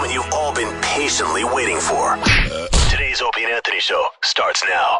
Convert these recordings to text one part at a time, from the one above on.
moment you've all been patiently waiting for. Today's Opie and Anthony Show starts now.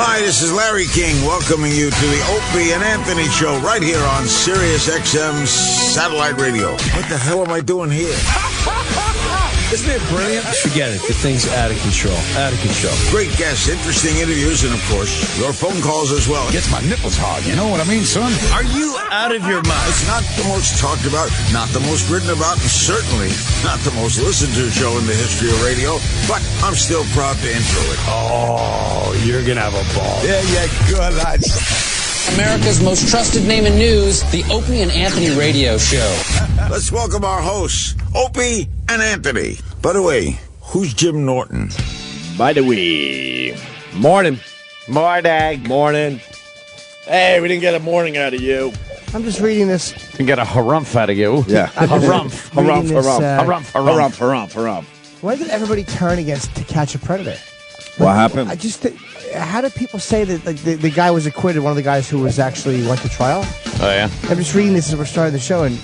Hi, this is Larry King welcoming you to the Opie and Anthony Show right here on Sirius XM Satellite Radio. What the hell am I doing here? Isn't it brilliant? Forget it. The thing's out of control. Out of control. Great guests, interesting interviews, and, of course, your phone calls as well. Gets my nipples hard, you know what I mean, son? Are you out of your mind? It's not the most talked about, not the most written about, and certainly not the most listened to show in the history of radio, but I'm still proud to intro it. Oh, you're going to have a ball. Yeah, good. America's most trusted name in news, the Opie and Anthony Radio Show. Let's welcome our hosts, Opie and Anthony. By the way, who's Jim Norton? By the way, morning. Morning. Hey, we didn't get a morning out of you. I'm just reading this. Didn't get a harumph out of you. Yeah. Harumph. Why did everybody turn against To Catch a Predator? What happened? How did people say that the guy was acquitted, one of the guys who was actually went to trial? Oh, yeah? I'm just reading this as we're starting the show, and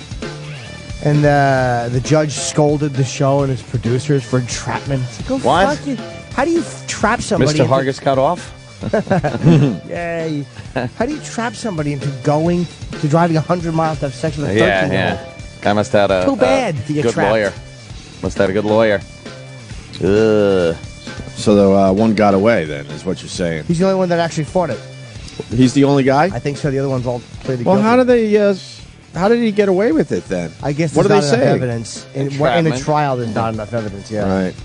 the judge scolded the show and its producers for entrapment. Go what? Fuck you. How do you trap somebody? Mr. Hargis cut off? Yay. How do you trap somebody into driving 100 miles to have sex with a 13-year-old? Yeah. Guy must have had a Too bad to get good trapped. lawyer. Must have had a good lawyer. Ugh. So the one got away, then, is what you're saying. He's the only one that actually fought it. He's the only guy? I think so. The other ones all played the Well, how do they How did he get away with it then? I guess what there's do not they enough say? evidence. In a trial, there's not enough evidence, yeah. Right.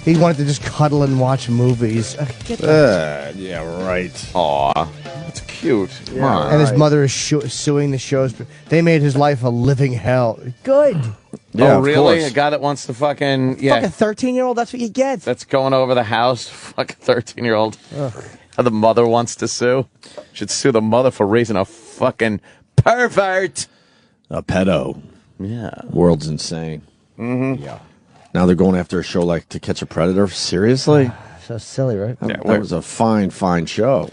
He wanted to just cuddle and watch movies. Yeah, right. Aw, that's cute. Come on. And his mother is suing the shows. They made his life a living hell. Good. Yeah, oh, of really? course. A guy that wants to fucking Fuck a 13-year-old, that's what you get. That's going over the house. Fucking 13-year-old. The mother wants to sue. Should sue the mother for raising a fucking pervert. A pedo. Yeah. World's insane. Mm-hmm. Yeah. Now they're going after a show like To Catch a Predator. Seriously? So silly, right? That was a fine show.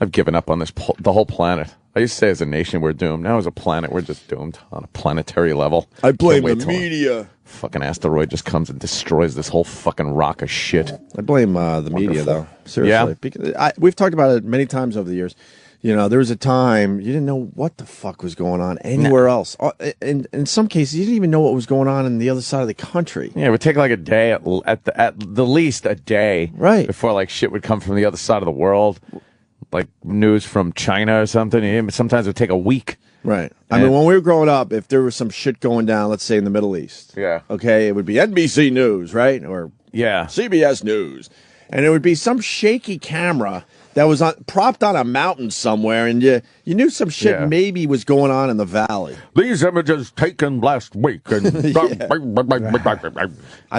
I've given up on this. The whole planet. I used to say as a nation we're doomed. Now as a planet we're just doomed on a planetary level. I blame Can't the wait till media. Fucking asteroid just comes and destroys this whole fucking rock of shit. I blame the media, though. Seriously. Yeah? Because we've talked about it many times over the years. You know, there was a time you didn't know what the fuck was going on anywhere else. In some cases, you didn't even know what was going on the other side of the country. Yeah, it would take like a day at the least a day, right, before like shit would come from the other side of the world, like news from China or something. Sometimes it would take a week. Right. I mean, when we were growing up, if there was some shit going down, let's say in the Middle East, okay, it would be NBC News, right, or CBS News, and it would be some shaky camera that was propped on a mountain somewhere, and you knew some shit maybe was going on in the valley. These images taken last week. And I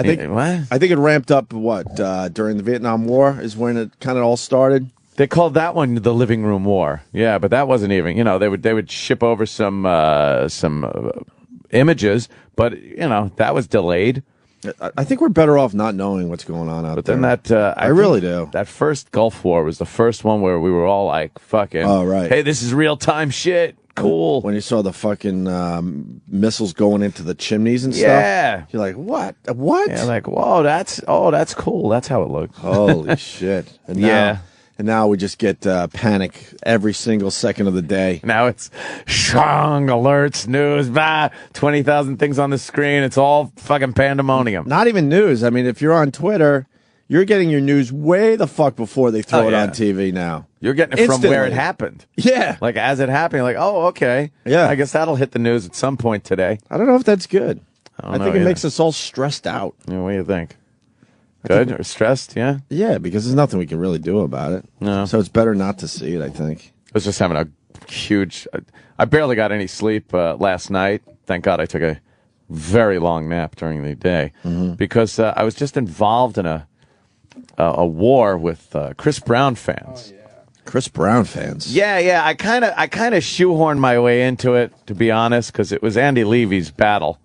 think it ramped up, during the Vietnam War is when it kind of all started. They called that one the Living Room War. Yeah, but that wasn't even, they would ship over some images, but, that was delayed. I think we're better off not knowing what's going on out there. But then I really do. That first Gulf War was the first one where we were all like, fucking, oh, right. Hey, this is real-time shit. Cool. When you saw the fucking missiles going into the chimneys and stuff. Yeah. You're like, what? What? Yeah, like, whoa, that's cool. That's how it looks. Holy shit. And now we just get panic every single second of the day. Now it's shong, alerts, news, 20,000 things on the screen. It's all fucking pandemonium. Not even news. I mean, if you're on Twitter, you're getting your news way the fuck before they throw it on TV now. You're getting it from where it happened. Yeah. Like as it happened, you're like, oh, okay. Yeah. I guess that'll hit the news at some point today. I don't know if that's good. I think it makes us all stressed out. Yeah, what do you think? Good or stressed, yeah? Yeah, because there's nothing we can really do about it. No. So it's better not to see it, I think. I was just having a huge... I barely got any sleep last night. Thank God I took a very long nap during the day. Because I was just involved in a war with Chris Brown fans. Oh, yeah. Chris Brown fans? Yeah. I kind of shoehorned my way into it, to be honest, because it was Andy Levy's battle.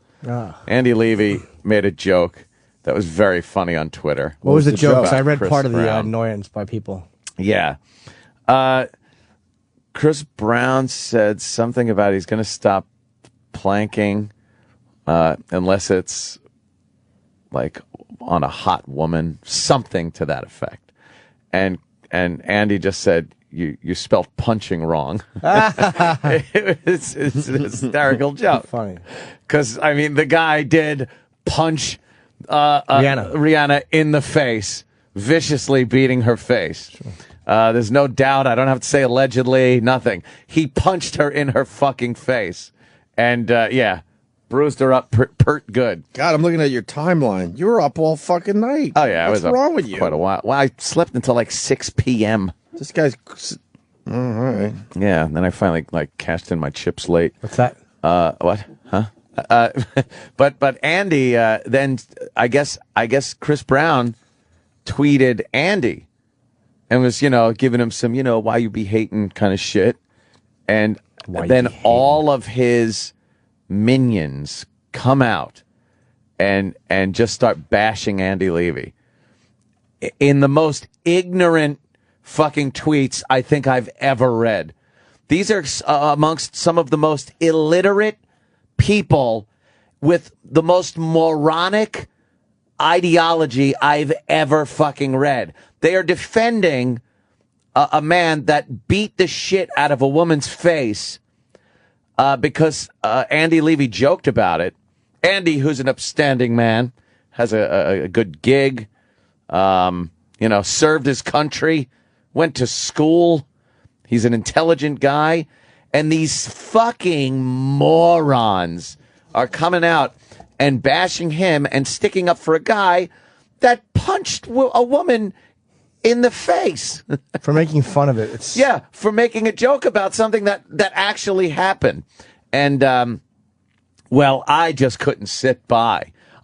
Andy Levy made a joke that was very funny on Twitter. What was the joke? 'Cause I read Chris part of the Brown. annoyance by people. Yeah. Chris Brown said something about he's going to stop planking unless it's like on a hot woman, something to that effect. And Andy just said, you spelled punching wrong. It's an hysterical joke. Funny. Because, I mean, the guy did punch Rihanna in the face, viciously beating her face. Sure. There's no doubt. I don't have to say allegedly, nothing. He punched her in her fucking face. And, bruised her up pert good. God, I'm looking at your timeline. You were up all fucking night. Oh, yeah. What's wrong with you? Quite a while. Well, I slept until like 6 p.m. This guy's... all right. Yeah, and then I finally, cashed in my chips late. What's that? What? Huh? But Andy, then I guess Chris Brown tweeted Andy and was, giving him some, why you be hating kind of shit. And then all of his minions come out and just start bashing Andy Levy in the most ignorant fucking tweets I think I've ever read. These are amongst some of the most illiterate people with the most moronic ideology I've ever fucking read. They are defending a man that beat the shit out of a woman's face because Andy Levy joked about it. Andy, who's an upstanding man, has a good gig, served his country, went to school. He's an intelligent guy. And these fucking morons are coming out and bashing him and sticking up for a guy that punched a woman in the face. For making fun of it. Yeah, for making a joke about something that actually happened. And, well, I just couldn't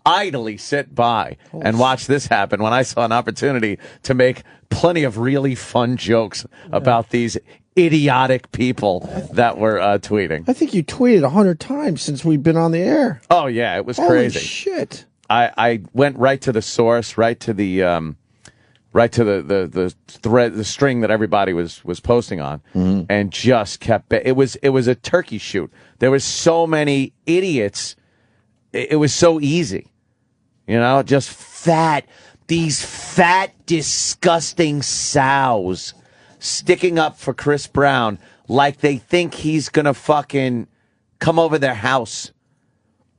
idly sit by and watch this happen when I saw an opportunity to make plenty of really fun jokes about these idiotic people that were tweeting. I think you tweeted 100 times since we've been on the air. Oh, yeah, it was Holy crazy. Shit. I went right to the source, right to the thread, the string that everybody was posting on, and just kept. It was a turkey shoot. There was so many idiots. It was so easy, just these fat, disgusting sows sticking up for Chris Brown like they think he's gonna fucking come over their house.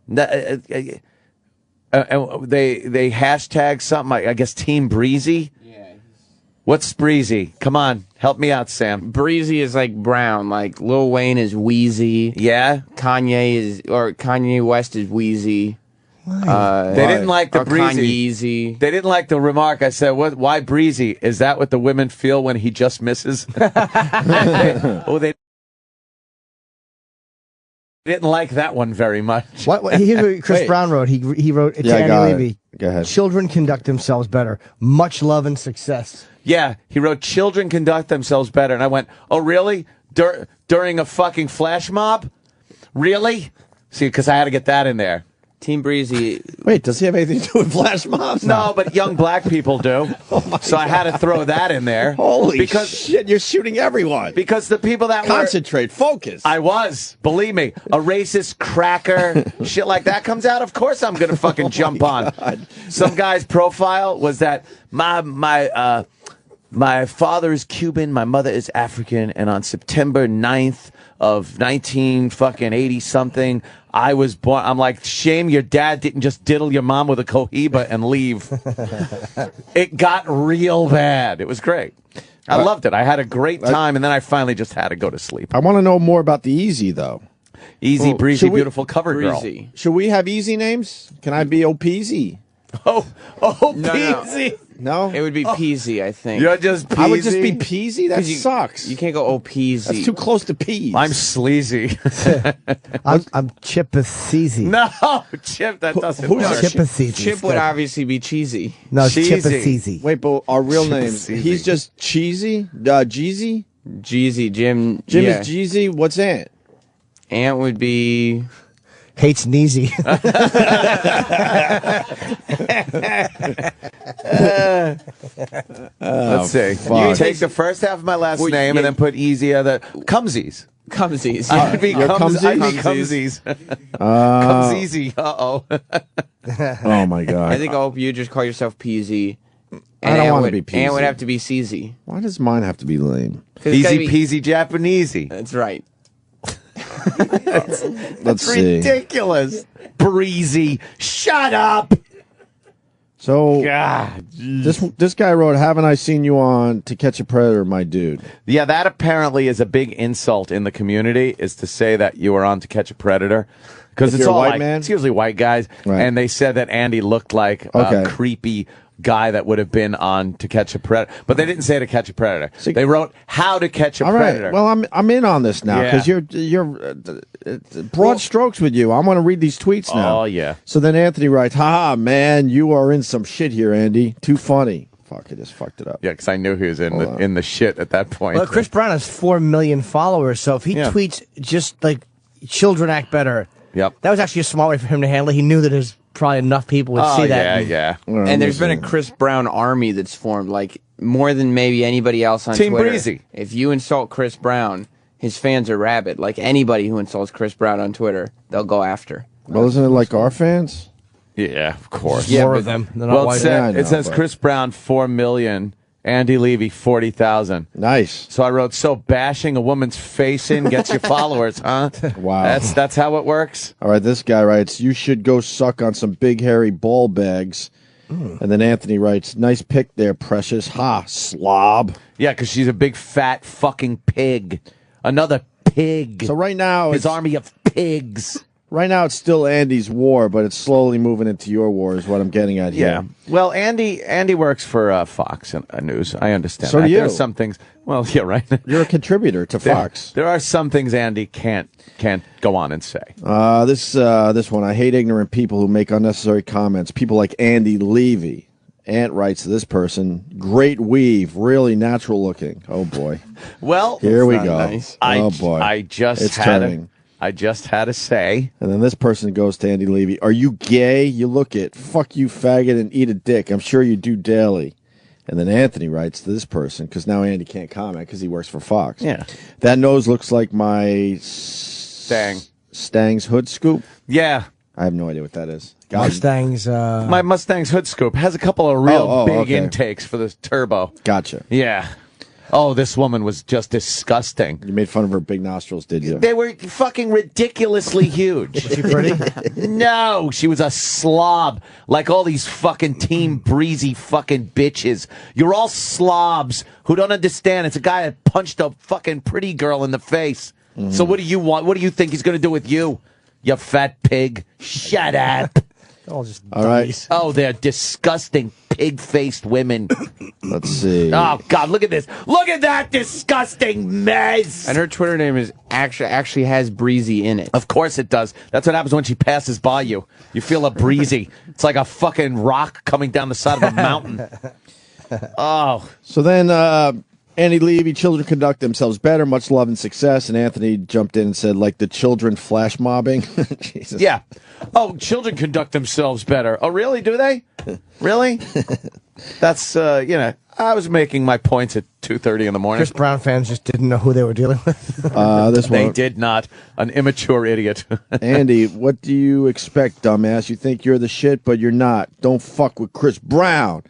They hashtag something, I guess Team Breezy. Yeah. What's Breezy? Come on, help me out, Sam. Breezy is like Brown, like Lil Wayne is Wheezy. Yeah. Kanye West is Wheezy. They didn't like the Breezy. Kanye-zy. They didn't like the remark. I said, why Breezy? Is that what the women feel when he just misses? They didn't like that one very much. Here's what Chris Brown wrote. He wrote to Andy Levy. Go ahead. Children conduct themselves better. Much love and success. Yeah, he wrote, children conduct themselves better. And I went, oh, really? During a fucking flash mob? Really? See, because I had to get that in there. Team Breezy. Wait, does he have anything to do with flash mobs? No, but young black people do. So I had to throw that in there. Holy shit, you're shooting everyone. Because the people that Concentrate, focus. I was, believe me, a racist cracker, shit like that comes out, of course I'm going to fucking jump on. Some guy's profile was that my father is Cuban, my mother is African, and on September 9th of 1980 something, I was born. I'm like, shame your dad didn't just diddle your mom with a Cohiba and leave. It got real bad. It was great. I loved it. I had a great time, and then I finally just had to go to sleep. I want to know more about the Easy, though. Easy, Breezy, beautiful cover girl. Should we have easy names? Can I be Opeasy? Oh, Peasy. No? It would be Peasy, I think. You're just Peasy? I would just be Peasy? That sucks. You can't go Peasy. That's too close to peas. I'm sleazy. I'm Chip-a-seezy. No, Chip, that doesn't Who's work. Chip-a-seezy? Chip would obviously be cheesy. No, it's Cheesy. Chip-a-seezy. Wait, but our real names. He's just Cheesy? Jeezy? Jeezy, Jim. Jim is Jeezy. What's Ant? Ant would be... Hates Neezy. Let's see. You take the first half of my last name and then put easy other Cumsies. Cumsies. I'd be Cumsies. Cumsies. Uh-oh. Oh, my God. I think I hope you just call yourself Peasy. I don't want to be Peasy. Ant would have to be CZ. Why does mine have to be lame? Easy peasy Japanesey. That's right. Let's see. Ridiculous. Breezy. Shut up. So, God. this guy wrote, haven't I seen you on To Catch a Predator, my dude? Yeah, that apparently is a big insult in the community, is to say that you were on To Catch a Predator. Because it's all white like, man? it's usually white guys. Right. And they said that Andy looked like a creepy guy that would have been on To Catch a Predator. But they didn't say To Catch a Predator. They wrote How to Catch a Predator. Well, I'm in on this now because you're broad strokes with you. I want to read these tweets now. Oh, yeah. So then Anthony writes, haha, man, you are in some shit here, Andy. Too funny. Fuck, I just fucked it up. Yeah, because I knew he was in the shit at that point. Well, Chris Brown has 4 million followers, so if he tweets just like children act better, that was actually a smart way for him to handle it. He knew that there's probably enough people would see that. Yeah. And there's been a Chris Brown army that's formed, like more than maybe anybody else on Team Twitter. Breezy. If you insult Chris Brown, his fans are rabid. Like anybody who insults Chris Brown on Twitter, they'll go after. Well, isn't it like our fans? Yeah, of course. More of them. Well, it says Chris Brown 4 million, Andy Levy 40,000. Nice. So I wrote, so bashing a woman's face in gets you followers, huh? Wow. That's how it works. All right, this guy writes, you should go suck on some big hairy ball bags. And then Anthony writes, nice pick there, precious. Ha, slob. Yeah, because she's a big fat fucking pig. Another pig. So right now, his army of pigs. Right now, it's still Andy's war, but it's slowly moving into your war, is what I'm getting at here. Yeah. Well, Andy works for Fox News. I understand. So do you. There are some things. Well, yeah, right. You're a contributor to Fox. There are some things Andy can't go on and say. This one. I hate ignorant people who make unnecessary comments. People like Andy Levy. Ant writes to this person, great weave, really natural looking. Oh, boy. Well, here we go. Nice. Oh, boy. It's turning. I just had to say. And then this person goes to Andy Levy. Are you gay? You look it. Fuck you, faggot, and eat a dick. I'm sure you do daily. And then Anthony writes to this person, because now Andy can't comment because he works for Fox. Yeah. That nose looks like my Stang's hood scoop. Yeah. I have no idea what that is. Mustang's. My Mustang's hood scoop has a couple of real big intakes for the turbo. Gotcha. Yeah. Oh, this woman was just disgusting. You made fun of her big nostrils, did you? They were fucking ridiculously huge. Was she pretty? No, she was a slob. Like all these fucking Team Breezy fucking bitches. You're all slobs who don't understand. It's a guy that punched a fucking pretty girl in the face. So what do you want? What do you think he's going to do with you? You fat pig. Shut up. All right. Oh, they're disgusting pig-faced women. Let's see. Oh, God, look at this. Look at that disgusting mess. And her Twitter name is actually has Breezy in it. Of course it does. That's what happens when she passes by you. You feel a breezy. It's like a fucking rock coming down the side of a mountain. Oh. So then Andy Levy, children conduct themselves better, much love and success. And Anthony jumped in and said, like the children flash mobbing. Jesus. Yeah. Oh, children conduct themselves better. Oh, really? Do they? Really? That's, I was making my points at 2:30 in the morning. Chris Brown fans just didn't know who they were dealing with. They did not. An immature idiot. Andy, what do you expect, dumbass? You think you're the shit, but you're not. Don't fuck with Chris Brown.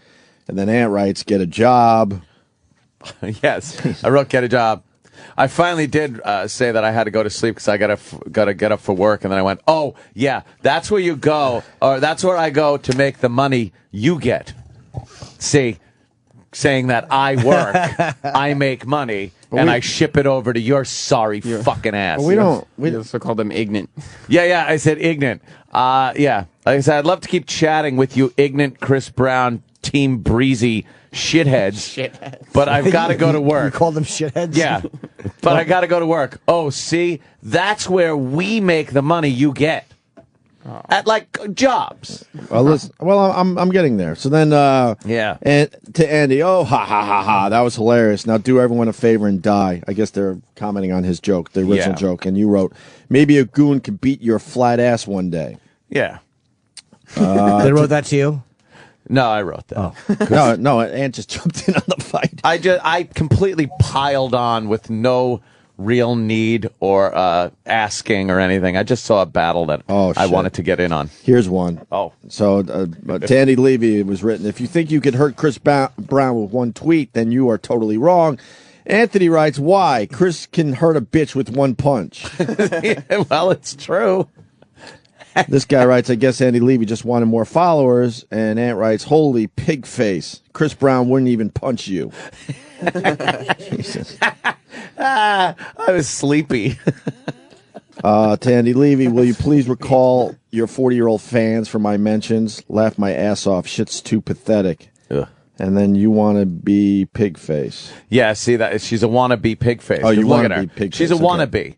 And then Ant writes, get a job. Yes, I wrote get a job. I finally did say that I had to go to sleep because I gotta get up for work, and then I went, oh yeah, that's where you go, or that's where I go to make the money you get. See, saying that I work, I make money, and I ship it over to your sorry fucking ass. Well, we also called them ignorant. Yeah, I said ignorant. Yeah, like I said, I'd love to keep chatting with you, ignorant Chris Brown, Team Breezy. Shitheads, but I've got to go to work. You call them shitheads? Yeah, but I got to go to work. Oh, see, that's where we make the money you get at like jobs. Well, listen, I'm getting there. So then, and to Andy, oh, ha ha ha ha, that was hilarious. Now do everyone a favor and die. I guess they're commenting on his joke, the original joke, and you wrote, maybe a goon could beat your flat ass one day. Yeah, they wrote that to you. No, I wrote that. Oh. no, Ant just jumped in on the fight. I completely piled on with no real need or asking or anything. I just saw a battle that I wanted to get in on. Here's one. Oh. So, to Andy Levy, it was written, if you think you could hurt Chris Brown with one tweet, then you are totally wrong. Anthony writes, why? Chris can hurt a bitch with one punch. Yeah, well, it's true. This guy writes, I guess Andy Levy just wanted more followers. And Ant writes, holy pig face. Chris Brown wouldn't even punch you. I was sleepy. To Andy Levy, will you please recall your 40-year-old fans for my mentions? Laugh my ass off. Shit's too pathetic. Ugh. And then you want to be pig face. Yeah, see that she's a wannabe pig face. Oh, you want to be pig face. She's a wannabe.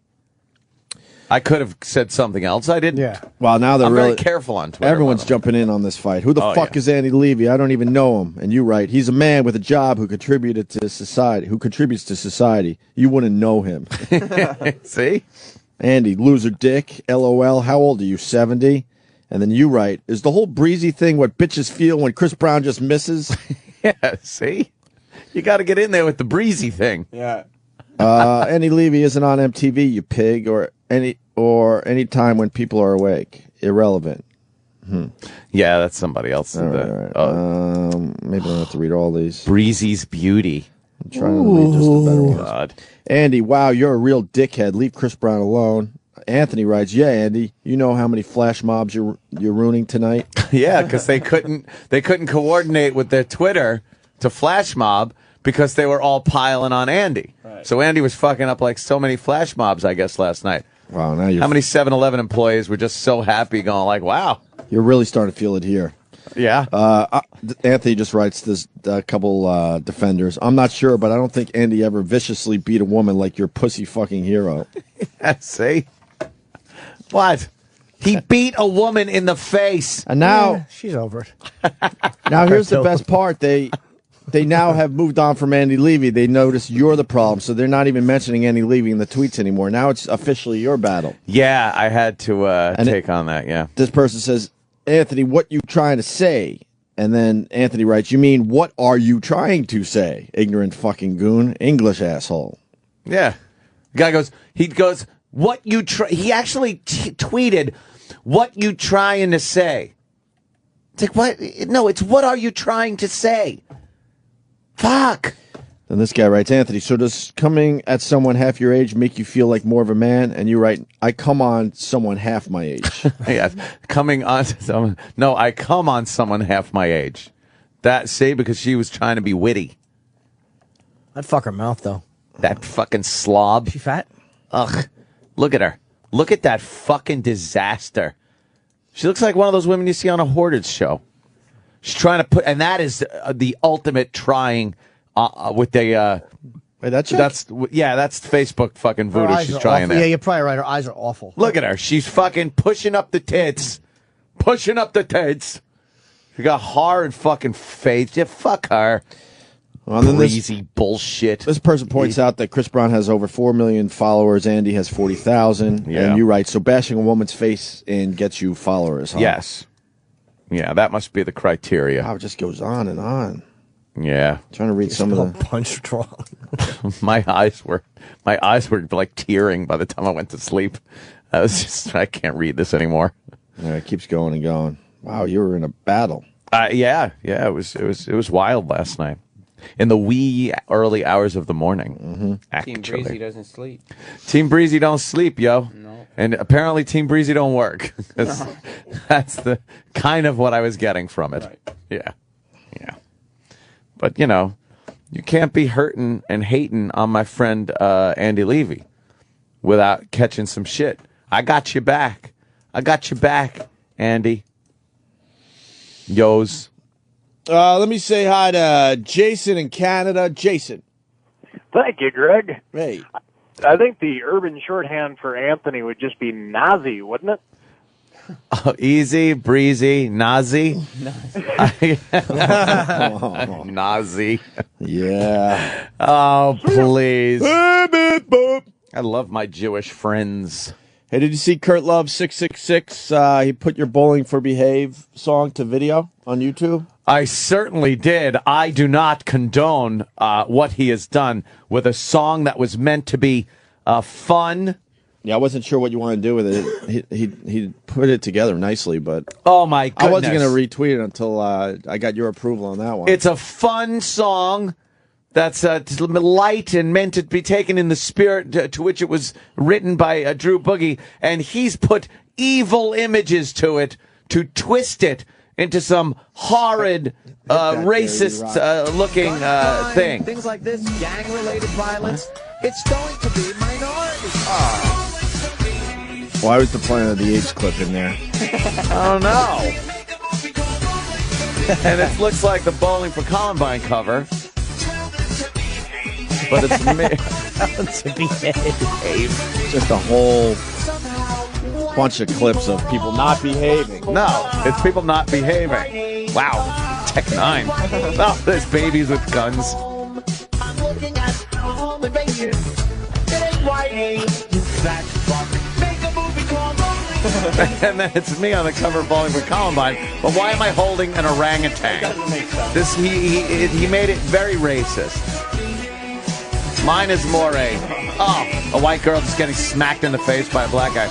I could have said something else. I didn't. Yeah. Well, now they're I'm really very careful on Twitter. Everyone's jumping in on this fight. Who the fuck is Andy Levy? I don't even know him. And you write, he's a man with a job who contributed to society. Who contributes to society? You wouldn't know him. See, Andy, loser dick. LOL. How old are you? 70. And then you write, is the whole Breezy thing what bitches feel when Chris Brown just misses? Yeah. See, you got to get in there with the Breezy thing. Yeah. Andy Levy isn't on MTV, you pig, or any time when people are awake. Irrelevant. Yeah, that's somebody else. All right. Maybe I don't have to read all these. Breezy's beauty. I'm trying to read just the better ones. God. Andy, wow, you're a real dickhead. Leave Chris Brown alone. Anthony writes, yeah, Andy, you know how many flash mobs you're ruining tonight? Yeah, because they couldn't coordinate with their Twitter to flash mob because they were all piling on Andy. Right. So Andy was fucking up like so many flash mobs, I guess, last night. Wow, now you're... How many 7-Eleven employees were just so happy going like, wow. You're really starting to feel it here. Yeah. Anthony just writes this couple defenders. I'm not sure, but I don't think Andy ever viciously beat a woman like your pussy fucking hero. See? What? He beat a woman in the face. And now... she's over it. Now here's the best part. They now have moved on from Andy Levy. They notice you're the problem, so they're not even mentioning Andy Levy in the tweets anymore. Now it's officially your battle. Yeah, I had to take on that, yeah. This person says, Anthony, what you trying to say? And then Anthony writes, you mean, what are you trying to say? Ignorant fucking goon. English asshole. Yeah. The guy goes, what you he actually tweeted, what you trying to say? It's like, what? No, it's what are you trying to say? Fuck. Then this guy writes, Anthony, so does coming at someone half your age make you feel like more of a man? And you write, I come on someone half my age. Yeah, coming on someone. No, I come on someone half my age. Because she was trying to be witty. I'd fuck her mouth, though. That fucking slob. She fat? Ugh. Look at her. Look at that fucking disaster. She looks like one of those women you see on a Hoarders show. She's trying to put, and that is the ultimate trying with the. Wait, that's Facebook fucking voodoo. She's trying awful. that. Yeah, you're probably right. Her eyes are awful. Look at her. She's fucking pushing up the tits. Pushing up the tits. She got hard fucking face. Yeah, fuck her. Well, then Breezy bullshit. This person points out that Chris Brown has over 4 million followers. Andy has 40,000. Yeah. And you write, so bashing a woman's face in gets you followers, huh? Yes. Yeah, that must be the criteria. Wow, it just goes on and on. Yeah. Trying to read some of the punch wrong. my eyes were like tearing by the time I went to sleep. I can't read this anymore. Yeah, it keeps going and going. Wow, you were in a battle. Yeah, it was wild last night. In the wee early hours of the morning. Actually. Team Breezy doesn't sleep. Team Breezy don't sleep, yo. No. And apparently Team Breezy don't work. That's the kind of what I was getting from it. Right. Yeah. But, you can't be hurting and hating on my friend Andy Levy without catching some shit. I got you back. Andy. Yos. Let me say hi to Jason in Canada. Jason. Thank you, Greg. Hey. I think the urban shorthand for Anthony would just be Nazi, wouldn't it? Oh, easy, breezy, Nazi. Nazi. Yeah. Oh, please. I love my Jewish friends. Hey, did you see Kurt Love 666? He put your Bowling for Behave song to video on YouTube. I certainly did. I do not condone what he has done with a song that was meant to be fun. Yeah, I wasn't sure what you wanted to do with it. He put it together nicely, but oh my goodness, I wasn't going to retweet it until I got your approval on that one. It's a fun song that's light and meant to be taken in the spirit to which it was written by Drew Boogie, and he's put evil images to it to twist it into some horrid, racist-looking thing. Things like this, gang-related violence, it's going to be minorities. Why was the point of the AIDS clip in there? I don't know. And it looks like the Bowling for Columbine cover. But it's to behave. Just a whole bunch of clips of people not behaving. No, it's people not behaving. Wow. Tech 9. Oh, there's babies with guns. I'm looking at home invasion. It ain't right. You fat fuck. Make a movie called Bowling. And then it's me on the cover of Bowling for Columbine. But why am I holding an orangutan? He made it very racist. Mine is more a white girl just getting smacked in the face by a black guy.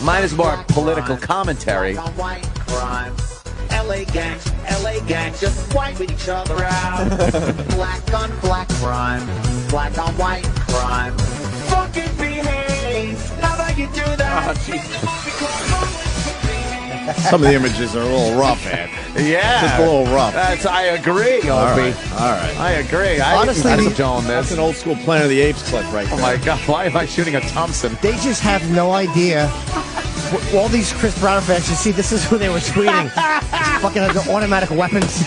Mine is more political commentary. LA gangs just wiping each other out. Black on black crime, black on white crime. Fucking behave. Now that you do that, Some of the images are a little rough, man. Yeah. Just a little rough. I agree, Opie. All right. I agree. Honestly, I condone this. That's an old school Planet of the Apes clip right there. Oh, my God. Why am I shooting a Thompson? They just have no idea. All these Chris Brown fans, you see, this is who they were tweeting. Fucking automatic weapons.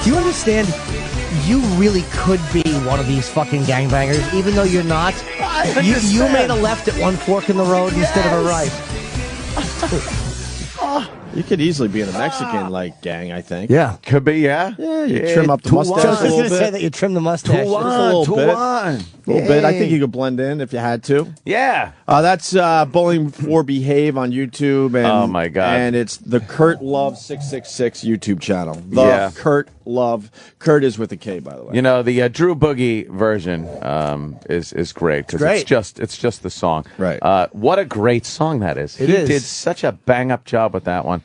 Do you understand? You really could be one of these fucking gangbangers, even though you're not. You made a left at one fork in the road instead of a right. You could easily be in a Mexican gang, I think. Yeah, could be. Yeah, you trim up the mustache. I was going to say that you trim the mustache. Just a little bit. I think you could blend in if you had to. Yeah. That's Bowling for Behave on YouTube. And, oh my God! And it's the Kurt Love 666 YouTube channel. Kurt Love. Kurt is with a K, by the way. You know, the Drew Boogie version is great because it's just the song. Right. What a great song that is. He did such a bang up job with that one.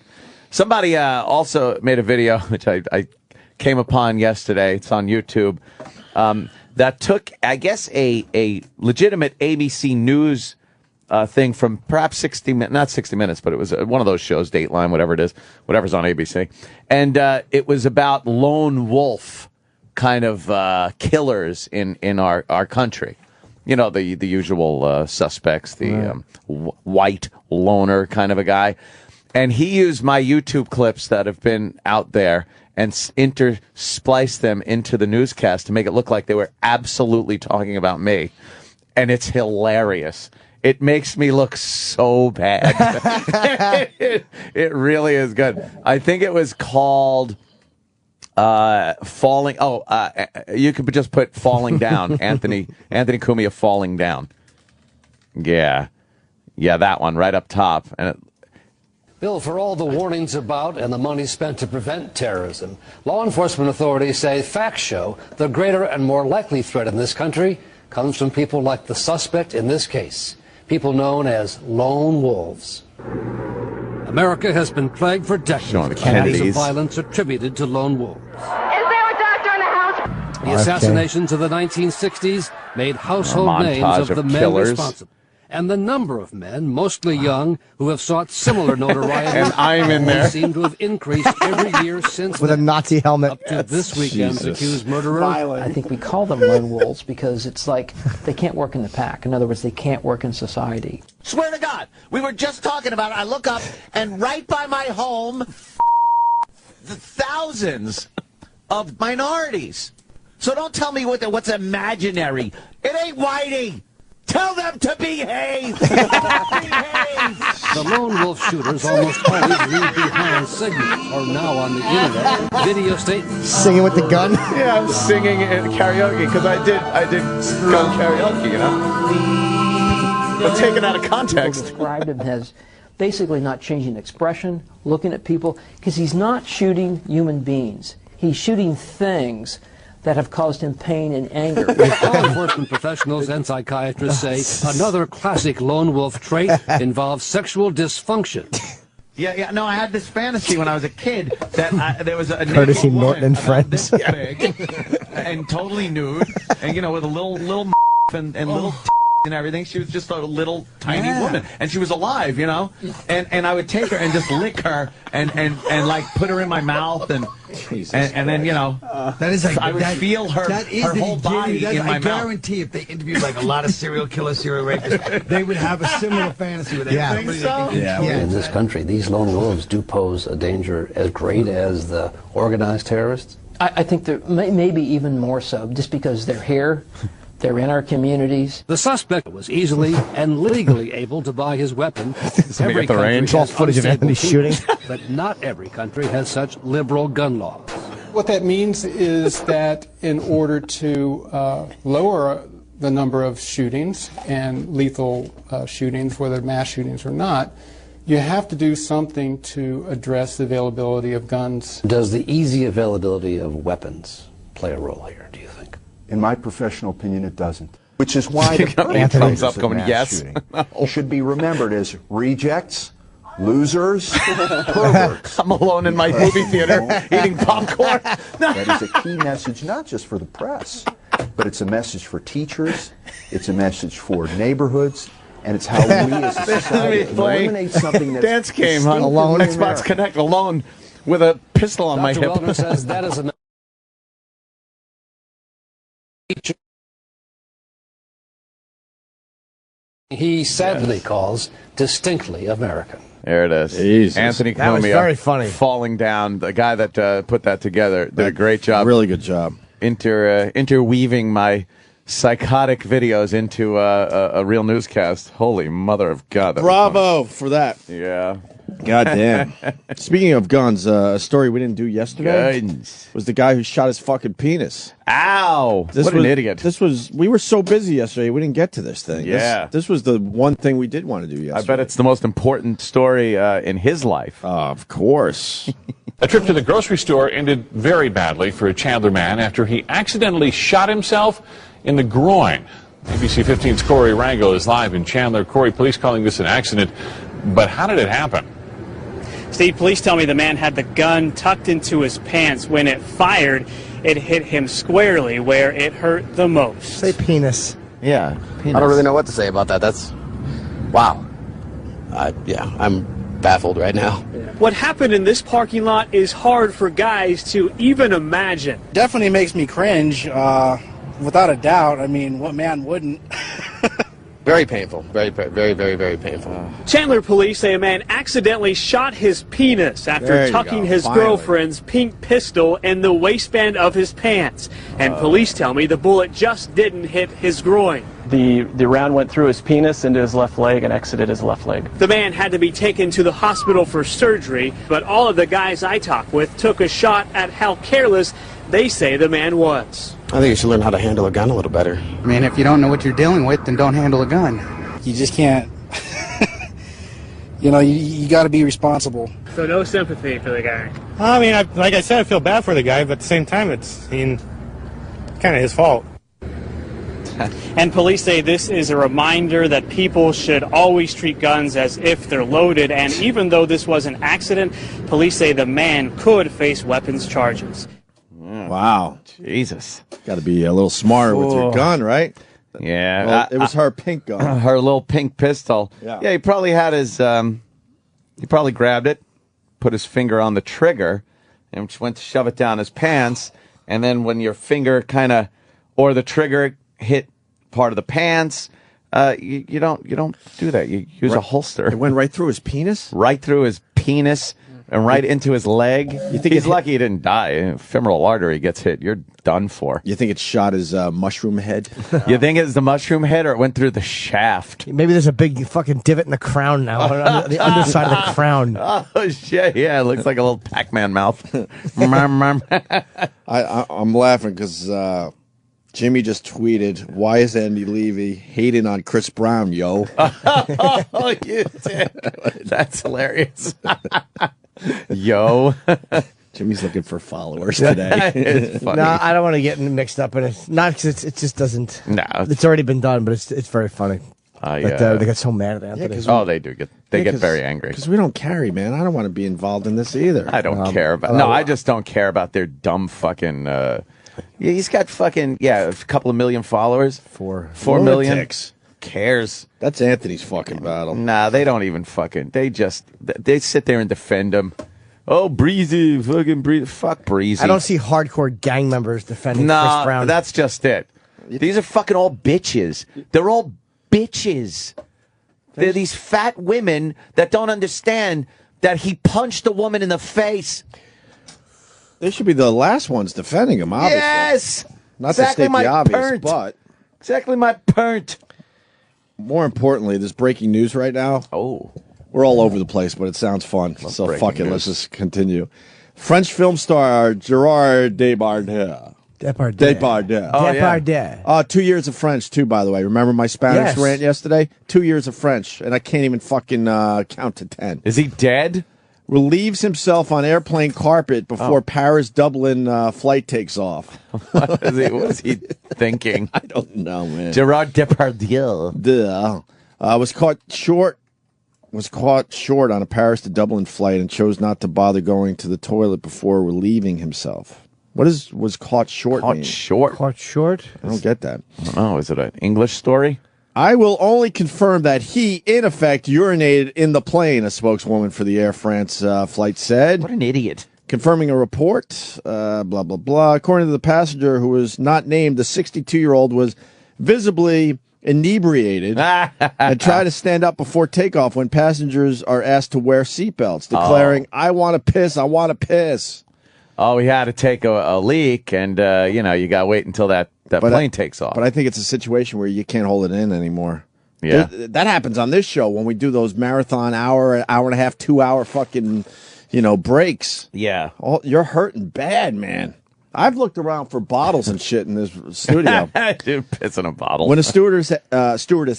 Somebody also made a video, which I came upon yesterday. It's on YouTube. That took, I guess, a legitimate ABC News thing from perhaps 60 minutes, not 60 Minutes, but it was one of those shows, Dateline, whatever it is, whatever's on ABC. And it was about lone wolf kind of killers in our country. You know, the usual suspects, the white loner kind of a guy. And he used my YouTube clips that have been out there and interspliced them into the newscast to make it look like they were absolutely talking about me. And it's hilarious. It makes me look so bad. It really is good. I think it was called Falling. You could just put Falling Down. Anthony Cumia Falling Down. Yeah, that one right up top. And Bill, for all the warnings about and the money spent to prevent terrorism, law enforcement authorities say facts show the greater and more likely threat in this country comes from people like the suspect in this case, people known as lone wolves. America has been plagued for decades with acts of violence attributed to lone wolves. Is there a doctor in the house? The assassinations of the 1960s made household names of the men responsible. And the number of men, mostly young, who have sought similar notoriety and I'm in there. seem to have increased every year since with a Nazi helmet up to this weekend's accused murderer. I think we call them lone wolves because it's like they can't work in the pack. In other words, they can't work in society. Swear to God, we were just talking about it. I look up, and right by my home, the thousands of minorities. So don't tell me what's imaginary. It ain't Whitey. Tell them to behave! The lone wolf shooters almost always leave behind signals or now on the internet video statements. Singing with the gun? Yeah, I'm singing in karaoke because I did gun karaoke, you know? But taken out of context. People described him as basically not changing expression, looking at people, because he's not shooting human beings. He's shooting things that have caused him pain and anger. Law enforcement professionals and psychiatrists say another classic lone wolf trait involves sexual dysfunction. Yeah, no, I had this fantasy when I was a kid that there was a Courtesy Norton and Friends. This big and totally nude, and with a little and little and everything. She was just a little tiny woman, and she was alive, and I would take her and just lick her and like put her in my mouth and then that is like, I would feel her whole body in my mouth. I guarantee if they interviewed like a lot of serial killers, serial rapists, they would have a similar fantasy with everybody. In this country, these lone wolves do pose a danger as great as the organized terrorists. I think there maybe even more so, just because they're here. They're in our communities. The suspect was easily and legally able to buy his weapon. Every country has footage of Anthony shooting. But not every country has such liberal gun laws. What that means is that in order to lower the number of shootings and lethal shootings, whether mass shootings or not, you have to do something to address the availability of guns. Does the easy availability of weapons play a role here, do you think? In my professional opinion, it doesn't. Which is why the perpetrators of mass shooting should be remembered as rejects, losers, perverts. I'm alone in my movie theater eating popcorn. That is a key message, not just for the press, but it's a message for teachers, it's a message for neighborhoods, And it's how we as a society can eliminate something that's dance game on Alone. Xbox Connect alone with a pistol on my Dr. hip. Wellner says that is enough. He sadly calls distinctly American. There it is. Jesus. Anthony That was Cumia very funny. falling down. The guy that put that together did a great job. Really good job. Interweaving my psychotic videos into a real newscast. Holy mother of God. That was Bravo for that. funny. Yeah. God damn. Speaking of guns, a story we didn't do yesterday was the guy who shot his fucking penis. Ow! What an idiot. We were so busy yesterday, we didn't get to this thing. Yeah. This was the one thing we did want to do yesterday. I bet it's the most important story in his life. Of course. A trip to the grocery store ended very badly for a Chandler man after he accidentally shot himself in the groin. ABC 15's Corey Rango is live in Chandler. Corey, police calling this an accident, but how did it happen? Steve, police tell me the man had the gun tucked into his pants. When it fired, it hit him squarely where it hurt the most. Say penis. Yeah, penis. I don't really know what to say about that. That's, wow. Yeah, I'm baffled right now. What happened in this parking lot is hard for guys to even imagine. Definitely makes me cringe, without a doubt. I mean, what man wouldn't? Very painful. Very, very, very painful. Chandler police say a man accidentally shot his penis after tucking his girlfriend's pink pistol in the waistband of his pants. And police tell me the bullet just didn't hit his groin. The round went through his penis into his left leg and exited his left leg. The man had to be taken to the hospital for surgery, but all of the guys I talked with took a shot at how careless they say the man was. I think you should learn how to handle a gun a little better. I mean, if you don't know what you're dealing with, then don't handle a gun. You just can't. You got to be responsible. So no sympathy for the guy. I mean, like I said, I feel bad for the guy, but at the same time, it's kind of his fault. And police say this is a reminder that people should always treat guns as if they're loaded. And even though this was an accident, police say the man could face weapons charges. Wow. Jesus. Got to be a little smarter with your gun, right? Yeah. Well, it was her pink gun. Her little pink pistol. Yeah, he probably had his, he probably grabbed it, put his finger on the trigger, and just went to shove it down his pants. And then when your finger or the trigger hit part of the pants, you don't do that. You use a holster. It went right through his penis? Right through his penis. And right into his leg. You think he's lucky he didn't die? Femoral artery gets hit, you're done for. You think it shot his mushroom head? You think it's the mushroom head, or it went through the shaft? Maybe there's a big fucking divot in the crown now, on the underside of the crown. Oh shit! Yeah, it looks like a little Pac-Man mouth. I'm laughing because Jimmy just tweeted, "Why is Andy Levy hating on Chris Brown, yo?" Oh, you did. That's hilarious. Yo. Jimmy's looking for followers today. It's funny. No, I don't want to get mixed up in it. Not because it just doesn't. No, it's already been done, but it's very funny. They got so mad at Anthony. They do get get very angry because we don't carry, man. I don't want to be involved in this either. I don't care about. No, I just don't care about their dumb fucking. He's got fucking a couple of million followers. 4 million. Cares? That's Anthony's fucking battle. Nah, they don't even fucking. They sit there and defend him. Oh, Breezy, fucking Breezy. Fuck Breezy. I don't see hardcore gang members defending Chris Brown. That's just it. These are fucking all bitches. They're all bitches. They're these fat women that don't understand that he punched a woman in the face. They should be the last ones defending him, obviously. Yes! Not to state the obvious, but... Exactly my point. More importantly, there's breaking news right now. Oh. We're all over the place, but it sounds fun. So fuck it, let's just continue. French film star Gerard Depardieu. Depardieu. Oh, Depardieu. 2 years of French, too, by the way. Remember my Spanish rant yesterday? 2 years of French, and I can't even fucking count to 10. Is he dead? Relieves himself on airplane carpet before Paris-Dublin flight takes off. What is he thinking? I don't know, man. Gerard Depardieu. Was caught short on a Paris to Dublin flight and chose not to bother going to the toilet before relieving himself. What was caught short mean? Caught short? Caught short? I don't get that. Oh, is it an English story? I will only confirm that he, in effect, urinated in the plane, a spokeswoman for the Air France flight said. What an idiot. Confirming a report, blah, blah, blah. According to the passenger, who was not named, the 62-year-old was visibly inebriated and tried to stand up before takeoff when passengers are asked to wear seatbelts, declaring, I want to piss, I want to piss. Oh, he had to take a leak, and, you got to wait until that plane takes off. But I think it's a situation where you can't hold it in anymore. Yeah. That happens on this show when we do those marathon hour and a half, 2 hour fucking, breaks. Yeah. You're hurting bad, man. I've looked around for bottles and shit in this studio. Dude, pissing a bottle. When a stewardess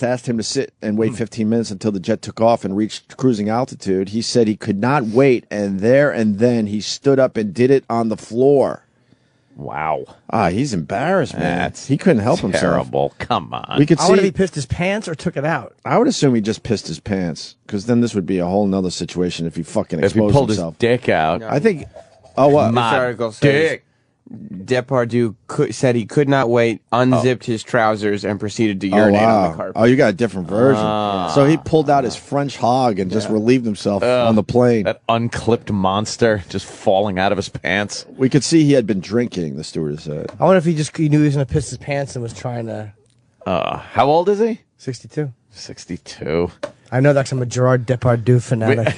asked him to sit and wait 15 minutes until the jet took off and reached cruising altitude, he said he could not wait, and there and then he stood up and did it on the floor. Wow. He's embarrassed, man. That's he couldn't help himself. Terrible. Come on. We could I see. wonder if he pissed his pants or took it out. I would assume he just pissed his pants, because then this would be a whole nother situation if he fucking If he exposed pulled himself. his dick out. I think. Oh, what? This article says Depardieu said he could not wait, unzipped his trousers, and proceeded to urinate on the carpet. Oh, you got a different version. So he pulled out his French hog and just relieved himself on the plane. That unclipped monster just falling out of his pants. We could see he had been drinking, the stewardess said. I wonder if he knew he was going to piss his pants and was trying to... How old is he? 62. 62. I know that I'm a Gerard Depardieu fanatic.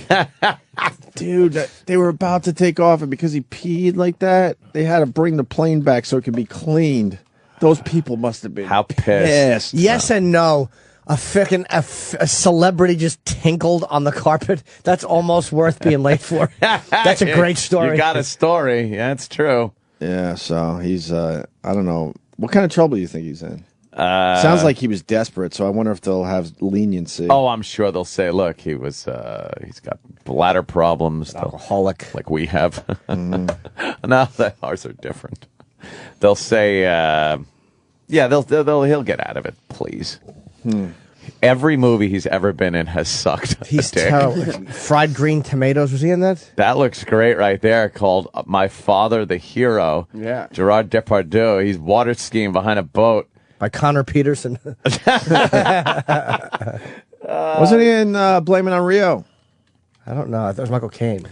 Dude, they were about to take off, and because he peed like that, they had to bring the plane back so it could be cleaned. Those people must have been pissed. Yes and no. A celebrity just tinkled on the carpet. That's almost worth being late for. That's a great story. You got a story. Yeah, it's true. Yeah, so he's, I don't know. What kind of trouble do you think he's in? Sounds like he was desperate, so I wonder if they'll have leniency. Oh, I'm sure they'll say, look, he's got bladder problems. Alcoholic. Like we have. No, ours are different. They'll say, he'll get out of it, please. Every movie he's ever been in has sucked. He's terrible. Fried green tomatoes, was he in that? That looks great right there, called My Father the Hero. Yeah. Gerard Depardieu. He's water skiing behind a boat. By Connor Peterson. Wasn't he in Blame It on Rio? I don't know. I thought it was Michael Caine.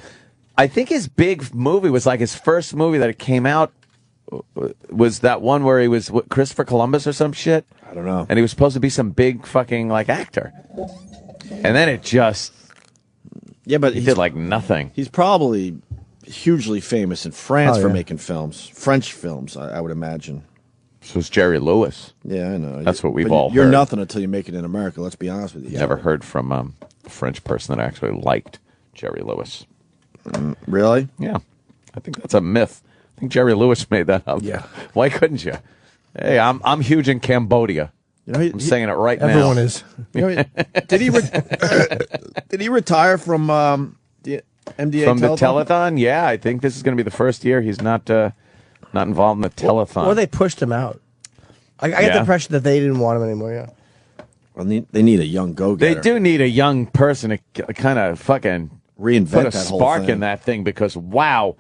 I think his big movie was like his first movie that it came out was that one where he was Christopher Columbus or some shit. I don't know. And he was supposed to be some big fucking like actor. And then it just he did like nothing. He's probably hugely famous in France for making films. French films, I would imagine. So it's Jerry Lewis. Yeah, I know. That's what we've but all heard. You're nothing until you make it in America, let's be honest with you. Never heard from a French person that actually liked Jerry Lewis. Really? Yeah. I think that's a myth. I think Jerry Lewis made that up. Yeah. Why couldn't you? Hey, I'm huge in Cambodia. I'm saying it right now. Everyone is. Did he retire from the MDA from telethon? the telethon? Yeah, I think this is going to be the first year he's not involved in the telethon. Or they pushed him out. I get the impression that they didn't want him anymore, yeah. Well, they need a young go-getter. They do need a young person to kind of fucking reinvent put a that whole spark thing. in that thing, because, wow,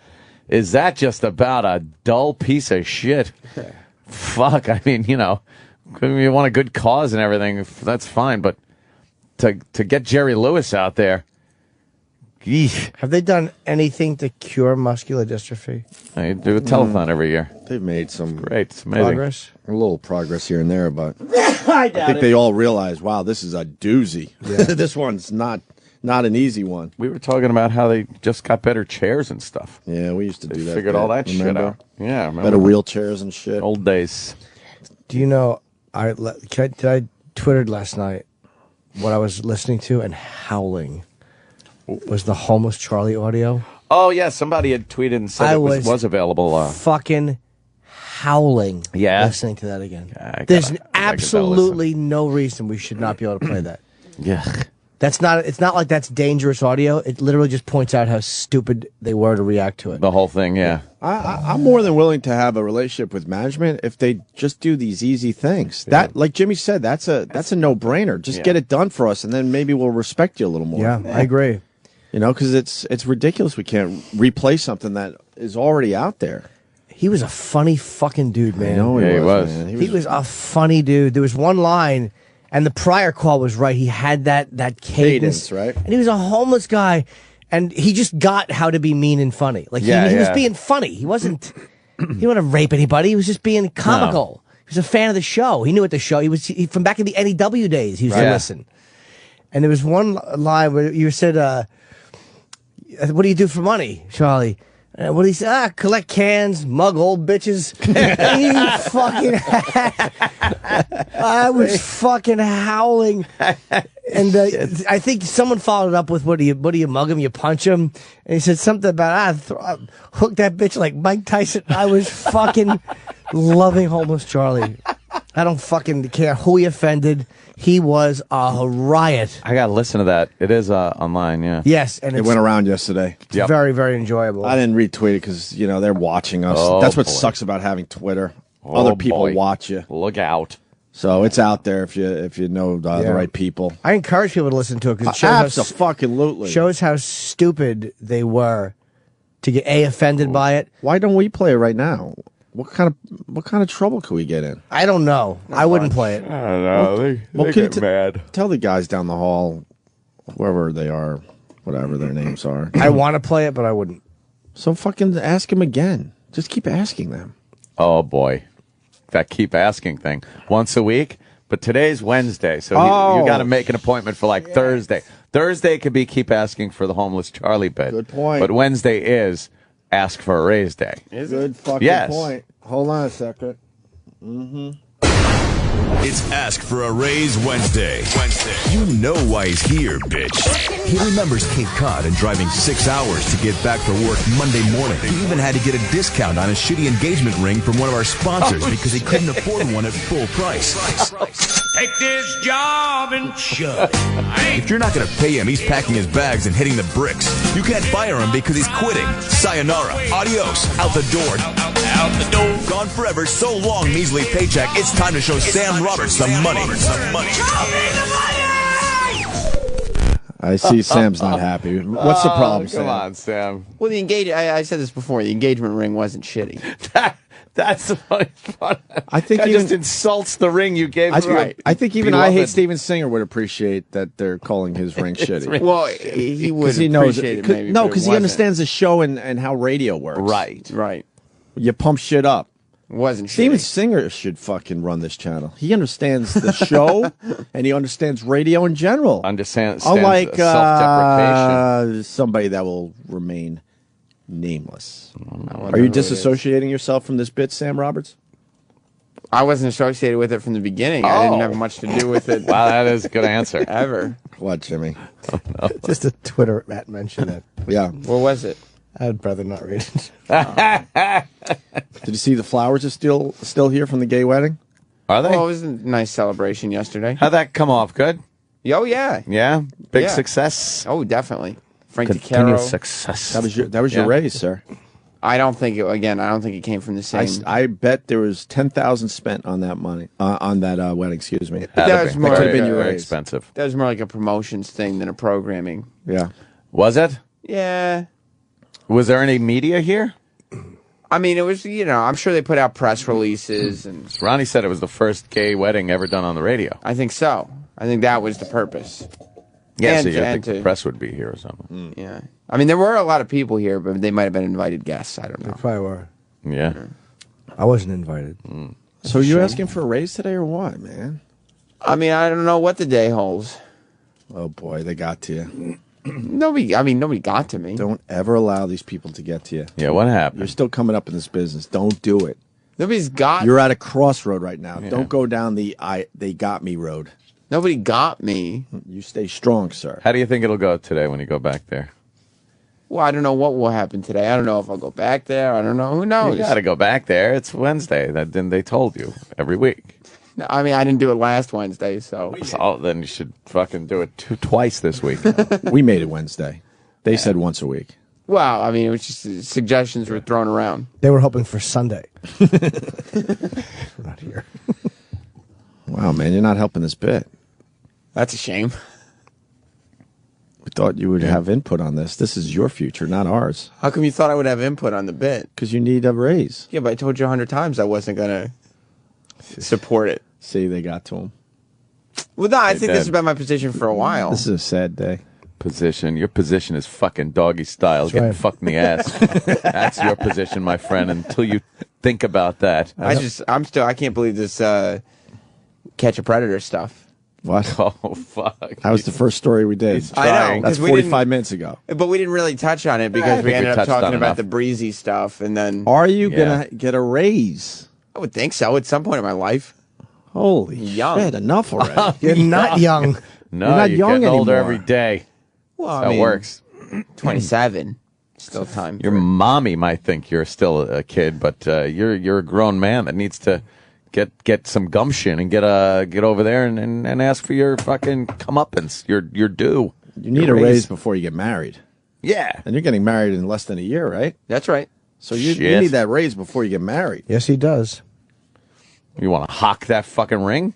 is that just about a dull piece of shit? Fuck, I mean, you want a good cause and everything, that's fine, but to get Jerry Lewis out there, eesh. Have they done anything to cure muscular dystrophy? They do a telethon every year. They've made some great, it's amazing. Progress? A little progress here and there, but I think they all realize, wow, this is a doozy. Yeah. This one's not an easy one. We were talking about how they just got better chairs and stuff. Yeah, we used to do that. Figured all that shit out. Yeah, remember? Better wheelchairs and shit. Old days. Do you know, I twittered last night what I was listening to and howling was the Homeless Charlie audio. Oh, yeah, somebody had tweeted and said it was available. Fucking howling listening to that again. There's absolutely no reason we should not be able to play that. Yeah. It's not like that's dangerous audio. It literally just points out how stupid they were to react to it. The whole thing, yeah. I'm more than willing to have a relationship with management if they just do these easy things. Yeah. That, like Jimmy said, that's a no-brainer. Just get it done for us, and then maybe we'll respect you a little more. Yeah, I agree. Because it's ridiculous we can't replay something that is already out there. He was a funny fucking dude, man. I know he was. Man. He was a funny dude. There was one line, And the prior call was right. He had that cadence, right? And he was a homeless guy, and he just got how to be mean and funny. Like he was being funny. He wasn't. He didn't want to rape anybody. He was just being comical. No. He was a fan of the show. He knew what the show. He from back in the NEW days. He used to listen. And there was one line where you said, "What do you do for money, Charlie?" What do you say? Collect cans, mug old bitches. He fucking I was fucking howling. And I think someone followed up with, what do you mug him? You punch him? And he said something about, hook that bitch like Mike Tyson. I was fucking loving homeless Charlie. I don't fucking care who he offended. He was a riot. I got to listen to that. It is online, yeah. Yes. And it went around yesterday. It's very, very enjoyable. I didn't retweet it because, they're watching us. That's what sucks about having Twitter. Other people watch you. Look out. So it's out there if you know the right people. I encourage people to listen to it because it shows how stupid they were to get offended by it. Why don't we play it right now? What kind of trouble could we get in? I don't know. I wouldn't play it. I don't know. They get mad. Tell the guys down the hall, whoever they are, whatever their names are. I want to play it, but I wouldn't. So fucking ask them again. Just keep asking them. Oh boy, that keep asking thing once a week. But today's Wednesday, so you got to make an appointment for Thursday. Thursday could be keep asking for the homeless Charlie bit. Good point. But Wednesday is ask for a raise day. Good fucking point. Hold on a second. It's Ask for a Raise Wednesday. You know why he's here, bitch. He remembers Cape Cod and driving 6 hours to get back for work Monday morning. He even had to get a discount on his shitty engagement ring from one of our sponsors because he couldn't afford one at full price. Take this job and shove it. If you're not going to pay him, he's packing his bags and hitting the bricks. You can't fire him because he's quitting. Sayonara. Adios. Out the door. Out the door. Gone forever. So long, measly paycheck. It's time to show Sam Roberts the money. I see Sam's not happy. What's the problem, Sam? Come on, Sam. Well, I said this before. The engagement ring wasn't shitty. That's the funny part. I think that just insults the ring you gave him. I think even I Hate Steven Singer would appreciate that they're calling his ring shitty. Well, he would appreciate it maybe. No, because he understands the show and how radio works. Right. You pump shit up. Wasn't Steven Singer should fucking run this channel. He understands the show and he understands radio in general. Understands unlike self-deprecation. Somebody that will remain nameless. Are you disassociating yourself from this bit, Sam Roberts? I wasn't associated with it from the beginning. I didn't have much to do with it. Wow, that is a good answer. Ever. What, Jimmy? Oh, no. Just a Twitter Matt mentioned it. Yeah. What was it? I'd rather not read it. Did you see the flowers are still here from the gay wedding? Are they? Well, it was a nice celebration yesterday. How'd that come off? Good? Oh, yeah. Yeah? Big success? Oh, definitely. Frank Continued DeCaro. success. That was your raise, sir. I don't think it came from the same. I bet there was $10,000 spent on that money on that wedding. Excuse me. That was more could have been your raise. Expensive. That was more like a promotions thing than a programming. Yeah. Was it? Yeah. Was there any media here? I mean, it was, I'm sure they put out press releases. And Ronnie said it was the first gay wedding ever done on the radio. I think so. I think that was the purpose. Yeah, so you think the press would be here or something. Yeah. I mean, there were a lot of people here, but they might have been invited guests. I don't know. They probably were. Yeah. I wasn't invited. So you asking for a raise today or what, man? I mean, I don't know what the day holds. Oh, boy, they got to you. Nobody got to me. Don't ever allow these people to get to you. Yeah, what happened? You're still coming up in this business. Don't do it. Nobody's got. You're at a crossroad right now. Yeah. Don't go down the they got me road. Nobody got me. You stay strong, sir. How do you think it'll go today when you go back there? Well, I don't know what will happen today. I don't know if I'll go back there. I don't know. Who knows? You got to go back there. It's Wednesday. Then they told you every week. No, I mean, I didn't do it last Wednesday, so. Then you should fucking do it twice this week. We made it Wednesday. They said once a week. Well, I mean, it was just suggestions were thrown around. They were hoping for Sunday. We're not here. Wow, man, you're not helping this bit. That's a shame. We thought you would have input on this. This is your future, not ours. How come you thought I would have input on the bit? Because you need a raise. Yeah, but I told you 100 times I wasn't going to support it. See, they got to him. Well, no, I think this has been my position for a while. This is a sad day. Your position is fucking doggy style. That's Getting right. fucked in the ass. That's your position, my friend, until you think about that. I can't believe this Catch a Predator stuff. What? Oh, fuck. That was the first story we did. I know. That's 45 minutes ago. But we didn't really touch on it because we ended up talking about the Breezy stuff. And then, Are you going to get a raise? I would think so at some point in my life. Holy Young. shit, enough already. You're not young. No, You're not you're young getting older anymore. every day. Well, That's how it works. 27. Still time. Your mommy might think you're still a kid, but you're a grown man that needs to get some gumption and get over there and ask for your fucking comeuppance. Your due. You need a raise before you get married. Yeah. And you're getting married in less than a year, right? That's right. So you Shit. need that raise before you get married. Yes, he does. You want to hock that fucking ring?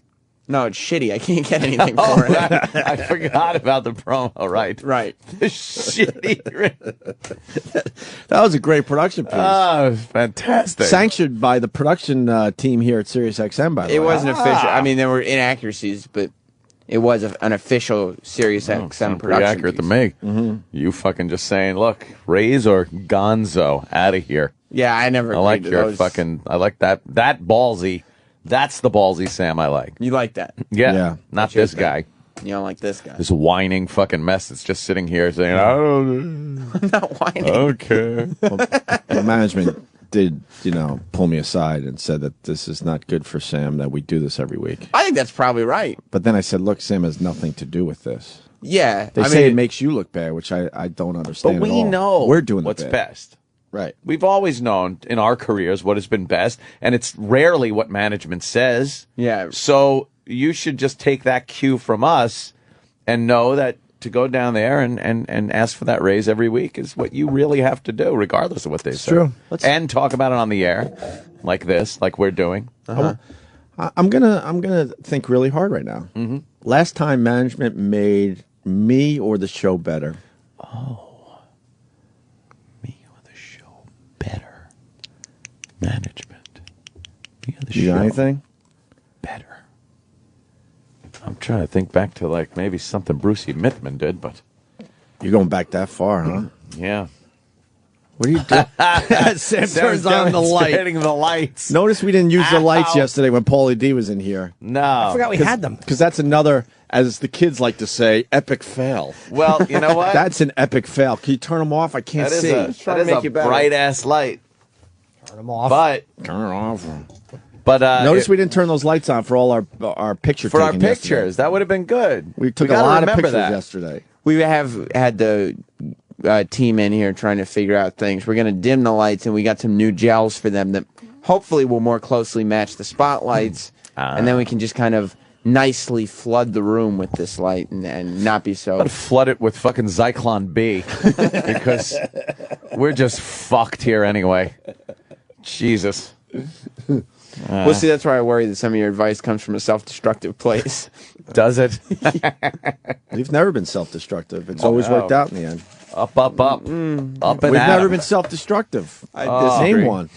No, it's shitty. I can't get anything for it. I forgot about the promo. Right. The shitty ring. That was a great production piece. Oh, fantastic. Sanctioned by the production team here at Sirius XM, by the way. It wasn't official. I mean, there were inaccuracies, but it was an official Sirius XM Pretty production accurate piece. to me. You fucking just saying, look, raise or gonzo, out of here. Yeah, I never. I like agreed to your those. fucking. I like that ballsy. That's the ballsy Sam I like. You like that? Yeah. Not That's your this thing. guy. You don't like this guy. This whining fucking mess that's just sitting here saying, I don't. I'm not whining. Okay. The management did, pull me aside and said that this is not good for Sam, that we do this every week. I think that's probably right. But then I said, look, Sam has nothing to do with this. Yeah. They say it makes you look bad, which I don't understand But we at all. know We're doing what's the bad. best. Right. We've always known in our careers what has been best, and it's rarely what management says. Yeah. So you should just take that cue from us and know that to go down there and ask for that raise every week is what you really have to do, regardless of what they say. true. And talk about it on the air, like this, like we're doing. I'm gonna think really hard right now. Mm-hmm. Last time management made me or the show better. Management. You got anything? Better. I'm trying to think back to like maybe something Brucey Mittman did, but You're going back that far, huh? yeah. What are you doing? Sam turns on the light. Demonstrating the lights. Notice we didn't use the lights Ow. yesterday when Paulie D was in here. No. I forgot we had them. Because that's another, as the kids like to say, epic fail. Well, you know what? That's an epic fail. Can you turn them off? I can't That is see. that is a bright ass light. Turn them off. But Turn it off. Notice we didn't turn those lights on for all our picture for our taking pictures. yesterday. That would have been good. We took a gotta lot of remember pictures that. yesterday. We have had the team in here trying to figure out things. We're going to dim the lights, and we got some new gels for them that hopefully will more closely match the spotlights. And then we can just kind of nicely flood the room with this light and not be so... But flood it with fucking Zyklon B because we're just fucked here anyway. Jesus. Well, see, that's why I worry that some of your advice comes from a self-destructive place. Does it? We've never been self-destructive. It's always worked out in the end. Up, up, up. Up and We've never Adam. been self-destructive. I Name disagree. one.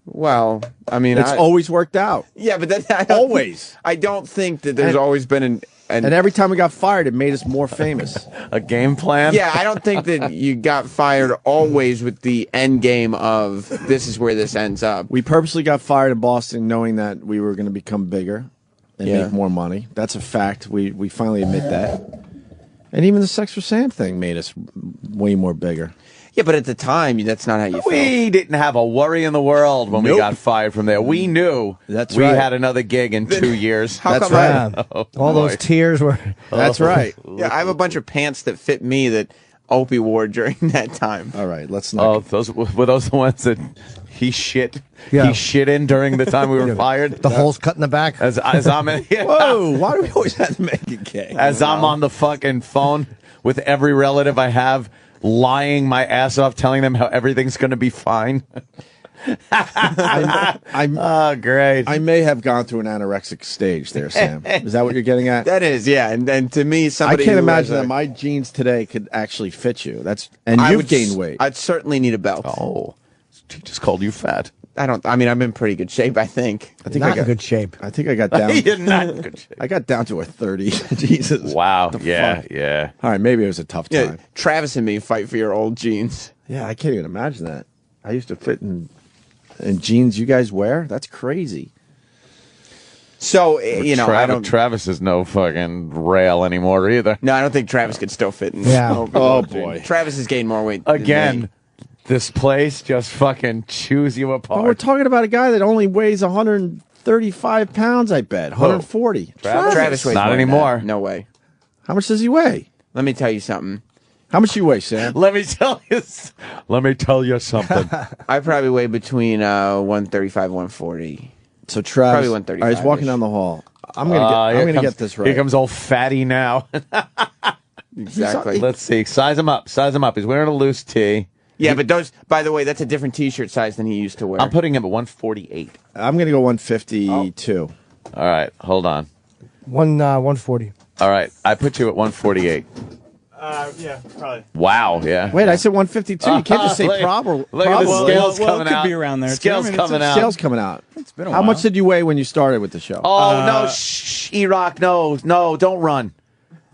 Well, I mean... It's always worked out. Yeah, but that... Always. I don't think that there's always been an... And every time we got fired, it made us more famous. A game plan? Yeah, I don't think that you got fired always with the end game of this is where this ends up. We purposely got fired in Boston knowing that we were going to become bigger and Yeah. make more money. That's a fact. We finally admit that. And even the Sex for Sam thing made us way more bigger. Yeah, but at the time, that's not how you felt. We didn't have a worry in the world when we Nope. got fired from there. We knew That's we right. had another gig in 2 years. That's right. Oh, All those boy. tears were... That's right. Yeah, I have a bunch of pants that fit me that Opie wore during that time. All right, let's not. Oh, were those the ones that he shit? Yeah. He shit in during the time we were fired. The holes cut in the back. As I'm in, Whoa, why do we always have to make it gay? as I'm on the fucking phone with every relative I have, lying my ass off, telling them how everything's going to be fine. Oh, great. I may have gone through an anorexic stage there, Sam. Is that what you're getting at? That is, yeah. And to me, I somebody can't who imagine has that a- my jeans today could actually fit you. And I you've would gained weight. I'd certainly need a belt. Oh, he just called you fat. I mean, I'm in pretty good shape, I think. I think Not I got in good shape. I think I got down. You're not in good shape. I got down to a 30. Jesus. Wow. The Yeah. fuck? Yeah. All right, maybe it was a tough Yeah, time. Travis and me fight for your old jeans. Yeah, I can't even imagine that. I used to fit in jeans you guys wear. That's crazy. So, you know, I don't... Travis is no fucking rail anymore either. No, I don't think Travis could still fit in. Yeah. Oh, boy. Travis has gained more weight than Again, me. this place just fucking chews you apart. Well, we're talking about a guy that only weighs 135 pounds, I bet. 140. Travis weighs Not more than anymore. that. No way. How much does he weigh? Let me tell you something. How much do you weigh, Sam? Let me tell you something. I probably weigh between 135 140. So Travis, Probably 135. all right, he's walking down the hall. I'm gonna get this right. Here comes old fatty now. Exactly. Let's see. Size him up. Size him up. He's wearing a loose tee. Yeah, but those, by the way, that's a different T-shirt size than he used to wear. I'm putting him at 148. I'm gonna go 152. All right, hold on. 140. All right, I put you at 148. Yeah, probably. Wow, yeah. Wait, I said 152. You can't just say Look- proper. Look at the probably. scales Well, coming it could out. be around there, too. Scales I mean, coming out. Scales coming out. It's been a How while. much did you weigh when you started with the show? Oh, no, shh, E-Rock, no, don't run.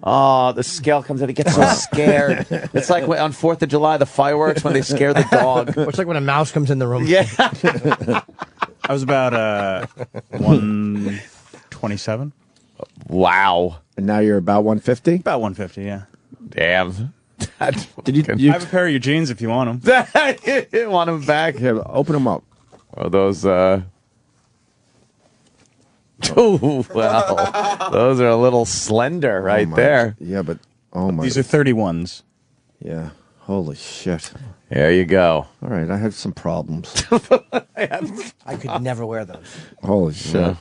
Oh, the scale comes out. He gets so scared. It's like on 4th of July, the fireworks, when they scare the dog. It's like when a mouse comes in the room. Yeah. I was about 127. Wow. And now you're about 150? About 150, yeah. Damn. Did you I have a pair of your jeans if you want them. You want them back? Here, open them up. Oh, those, oh, well, those are a little slender right there. Yeah, but, oh my. These are 31s. Yeah. Holy shit. There you go. All right, I had some problems. I could never wear those. Holy shit.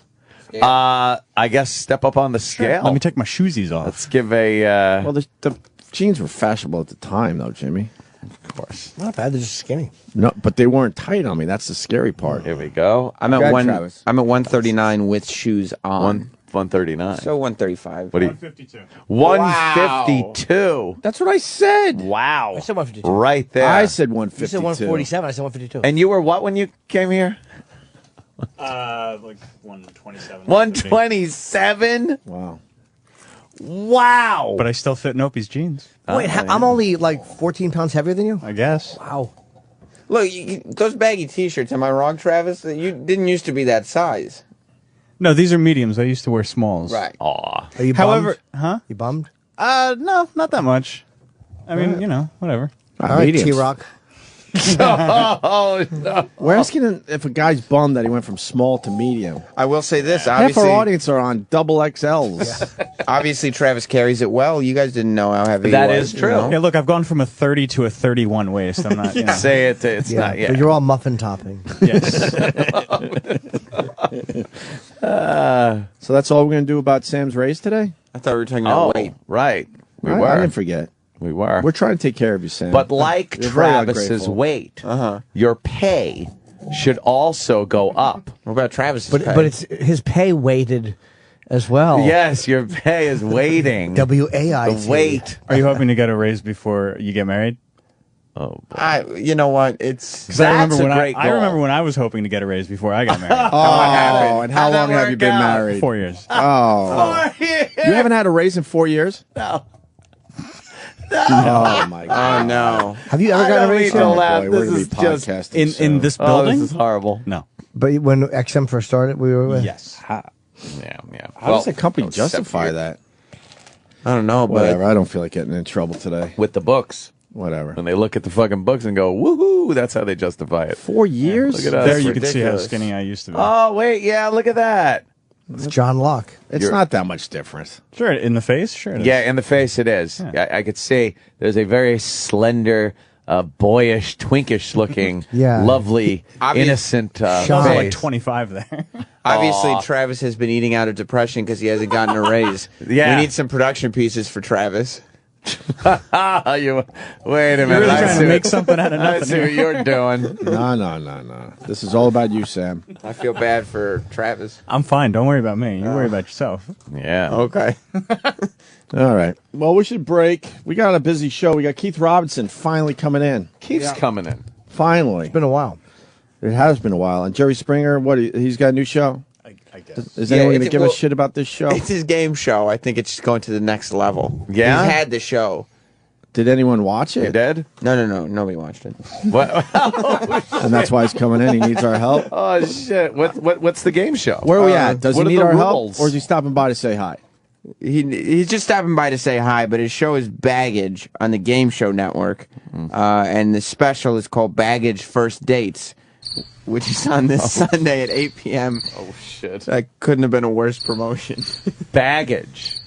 I guess step up on the scale. Let me take my shoesies off. Let's give a, Well, the jeans were fashionable at the time, though, Jimmy. of course. Not bad. They're just skinny. No, but they weren't tight on me. That's the scary part. Here we go. I'm at Go ahead, one. Travis. I'm at 139 with shoes on. 139. So 135. What do you? 152. 152. That's what I said. Wow. I said 152. Right there. I said You 152. said 147. I said 152. And you were what when you came here? Like 127. 127? Wow. Wow. But I still fit in Opie's jeans. Wait, I'm only like 14 pounds heavier than you? I guess. Wow. Look, those baggy T-shirts. Am I wrong, Travis? You didn't used to be that size. No, these are mediums. I used to wear smalls. Right. Aw. Are you bummed? However, huh? You bummed? No, not that much. I mean, you know, whatever. All right, mediums. T-Rock. Oh, no. We're asking if a guy's bummed that he went from small to medium. I will say this. Half Obviously, our audience are on double XLs. obviously, Travis carries it well. You guys didn't know how heavy That he was. is true. You know? Yeah, look, I've gone from a 30 to a 31 waist. I'm not, you know. Say it. It's not yet. But you're all muffin topping. Yes. So that's all we're going to do about Sam's race today? I thought we were talking about weight. Right. We I were. didn't forget. We were. We're trying to take care of you, Sam. But like You're very Travis's ungrateful. weight, your pay should also go up. What about Travis's But pay? but it's his pay weighted as well. Yes, your pay is waiting. W-A-I-T. The weight. Are you hoping to get a raise bue you get married? Oh, boy. you know what? It's. Because I remember when great I remember when I was hoping to get a raise before I got married. Oh, and how long have you been married? 4 years. Oh. You haven't had a raise in 4 years? No. Oh, my God. Oh, no. Have you ever gotten a raise? to Sam? laugh. Boy, we're This gonna is be just podcasting In this building? this is horrible. No. But when XM first started, we were with. Yes. Yeah. How does the company justify that? I don't know, but Whatever. I don't feel like getting in trouble today. With the books. Whatever. When they look at the fucking books and go, woohoo, that's how they justify it. 4 years? Look at us. There you can see how ridiculous. skinny I used to be. Oh, wait, yeah, look at that. It's John Locke. It's not that much different. Sure, in the face? Sure it is. Yeah, in the face it is. Yeah. I could see there's a very slender, boyish, twinkish looking, Yeah. lovely, Obvious- innocent I was like face. 25 there. obviously Travis has been eating out of depression because he hasn't gotten a raise. Yeah. We need some production pieces for Travis. You, wait a minute. You're really I trying see to what- make something out of I nothing. see what you're doing. No. This is all about you, Sam. I feel bad for Travis. I'm fine. Don't worry about me. You worry about yourself. Yeah. Okay. All right. Well, we should break. We got a busy show. We got Keith Robinson finally coming in. Keith's coming in. Finally. It's been a while. It has been a while. And Jerry Springer, he's got a new show? I guess. Is anyone going to give a shit about this show? It's his game show. I think it's just going to the next level. Yeah? He's had the show. Did anyone watch it? You did? No. Nobody watched it. What? And that's why he's coming in. He needs our help. Oh, shit. What's the game show? Where are we at? Does he need our rules? help? Or is he stopping by to say hi? He's just stopping by to say hi, but his show is Baggage on the Game Show Network. And the special is called Baggage First Dates, which is on this Sunday at 8 p.m. Oh, shit. That couldn't have been a worse promotion. Baggage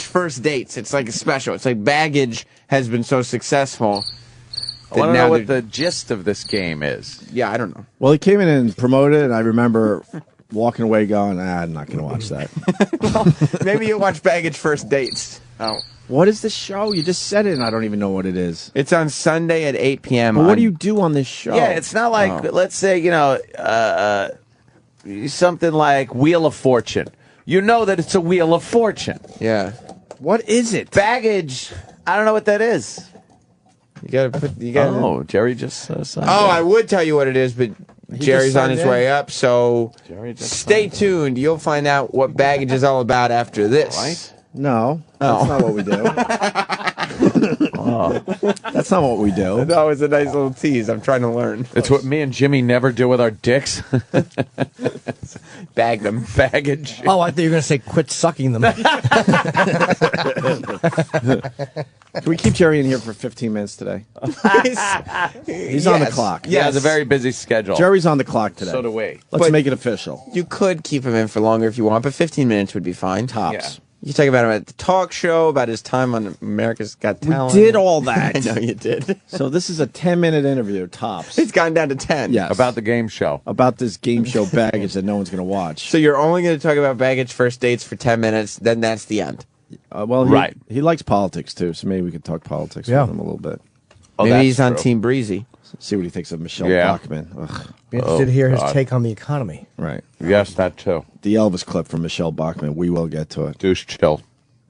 First Dates. It's like a special. It's like Baggage has been so successful. I want to know what the gist of this game is. Yeah, I don't know. Well, he came in and promoted it, and I remember walking away going, I'm not going to watch that. Well, maybe you'll watch Baggage First Dates. Oh. What is the show? You just said it, and I don't even know what it is. It's on Sunday at 8 p.m. But what do you do on this show? Yeah, it's not like, let's say, something like Wheel of Fortune. You know that it's a Wheel of Fortune. Yeah. What is it? Baggage. I don't know what that is. You gotta Oh, Jerry just signed I would tell you what it is, but Jerry's on his way up, so stay tuned. You'll find out what Baggage is all about after this. Right? No, that's not what we do. That's not what we do. That was a nice little tease. I'm trying to learn. It's what me and Jimmy never do with our dicks. Bag them. Baggage. Oh, I thought you were going to say quit sucking them. Can we keep Jerry in here for 15 minutes today? He's on the clock. Yeah, it's a very busy schedule. Jerry's on the clock today. So do we. Let's make it official. You could keep him in for longer if you want, but 15 minutes would be fine. Tops. Yeah. You talk about him at the talk show, about his time on America's Got Talent. We did all that. I know you did. So this is a 10-minute interview, tops. It's gone down to 10. Yes. About the game show. About this game show Baggage that no one's going to watch. So you're only going to talk about Baggage First Dates for 10 minutes, then that's the end. Well, he likes politics, too, so maybe we could talk politics with him a little bit. Oh, maybe he's on Team Breezy. See what he thinks of Michelle Bachmann. Ugh. Be interested to hear his take on the economy. Right. Yes, that too. The Elvis clip from Michelle Bachmann. We will get to it. Douche chill.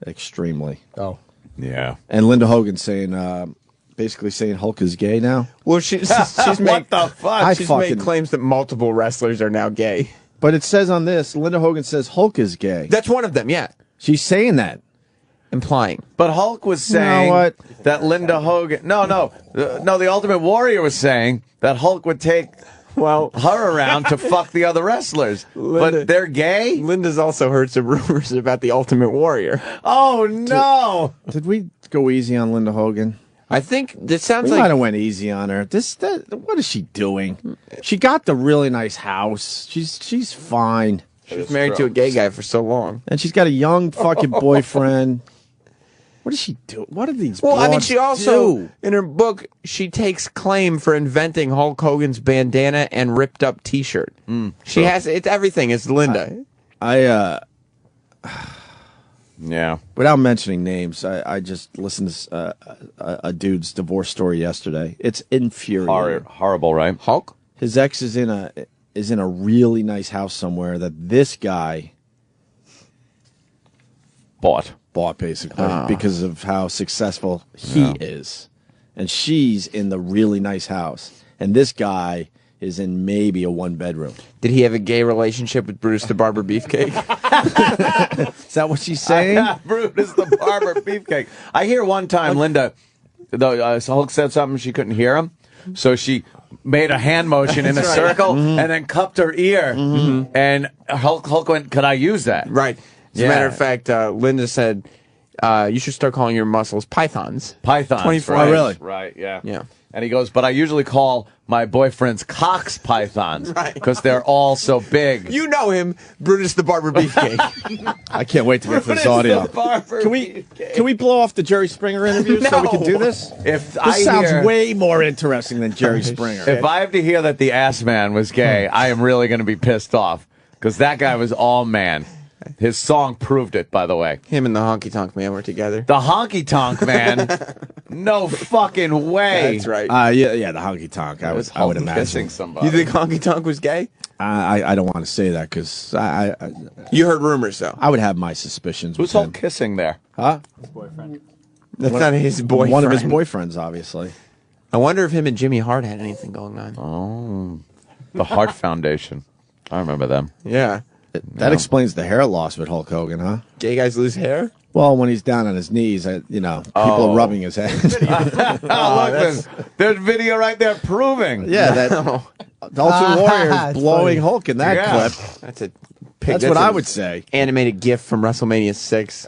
Extremely. Oh. Yeah. And Linda Hogan saying, basically saying Hulk is gay now. Well, she's What made, the fuck? She's made claims that multiple wrestlers are now gay. But it says on this, Linda Hogan says Hulk is gay. That's one of them, yeah. She's saying that. Implying. But Hulk was saying what? that Linda Hogan... No, the Ultimate Warrior was saying that Hulk would take her around to fuck the other wrestlers. But they're gay? Linda's also heard some rumors about the Ultimate Warrior. Oh, no! Did we go easy on Linda Hogan? I think this sounds We like... might have went easy on her. What is she doing? She got the really nice house. She's fine. She was married to a gay guy for so long. And she's got a young fucking boyfriend. What does she do? What are these Well, I mean, broads she also, do? in her book, she takes claim for inventing Hulk Hogan's bandana and ripped up T-shirt. She has, it's everything. It's Linda. Yeah. Without mentioning names, I just listened to a dude's divorce story yesterday. It's infuriating. Horrible, right? Hulk? His ex is in a really nice house somewhere that this guy bought basically because of how successful he is. And she's in the really nice house. And this guy is in maybe a one-bedroom. Did he have a gay relationship with Brutus the Barber Beefcake? Is that what she's saying? Brutus the Barber Beefcake. I hear one time Linda, Hulk said something, she couldn't hear him. So she made a hand motion in a circle and then cupped her ear. And Hulk went, could I use that? Right. As a matter of fact, Linda said, you should start calling your muscles pythons. 24 right. Oh, really? Right, yeah. Yeah. And he goes, but I usually call my boyfriend's cocks pythons because they're all so big. You know him, Brutus the Barber Beefcake. I can't wait to get this audio. Can we blow off the Jerry Springer interview so we can do this? This sounds way more interesting than Jerry Springer. If I have to hear that the ass man was gay, I am really going to be pissed off because that guy was all man. His song proved it, by the way. Him and the Honky Tonk Man were together. The Honky Tonk Man? No fucking way. That's right. Yeah, the Honky Tonk. I would imagine. Kissing somebody. You think Honky Tonk was gay? I don't want to say that because you heard rumors, though. I would have my suspicions. Who's all kissing there? Huh? His boyfriend. That's not his boyfriend. One of his boyfriends, obviously. I wonder if him and Jimmy Hart had anything going on. Oh. The Heart Foundation. I remember them. Yeah. That explains the hair loss with Hulk Hogan, huh? Gay guys lose hair? Well, when he's down on his knees, people are rubbing his head. Look, there's video right there proving. Yeah, that Ultimate Warrior is blowing Hulk in that clip. That's a That's what I would say. Animated GIF from WrestleMania 6.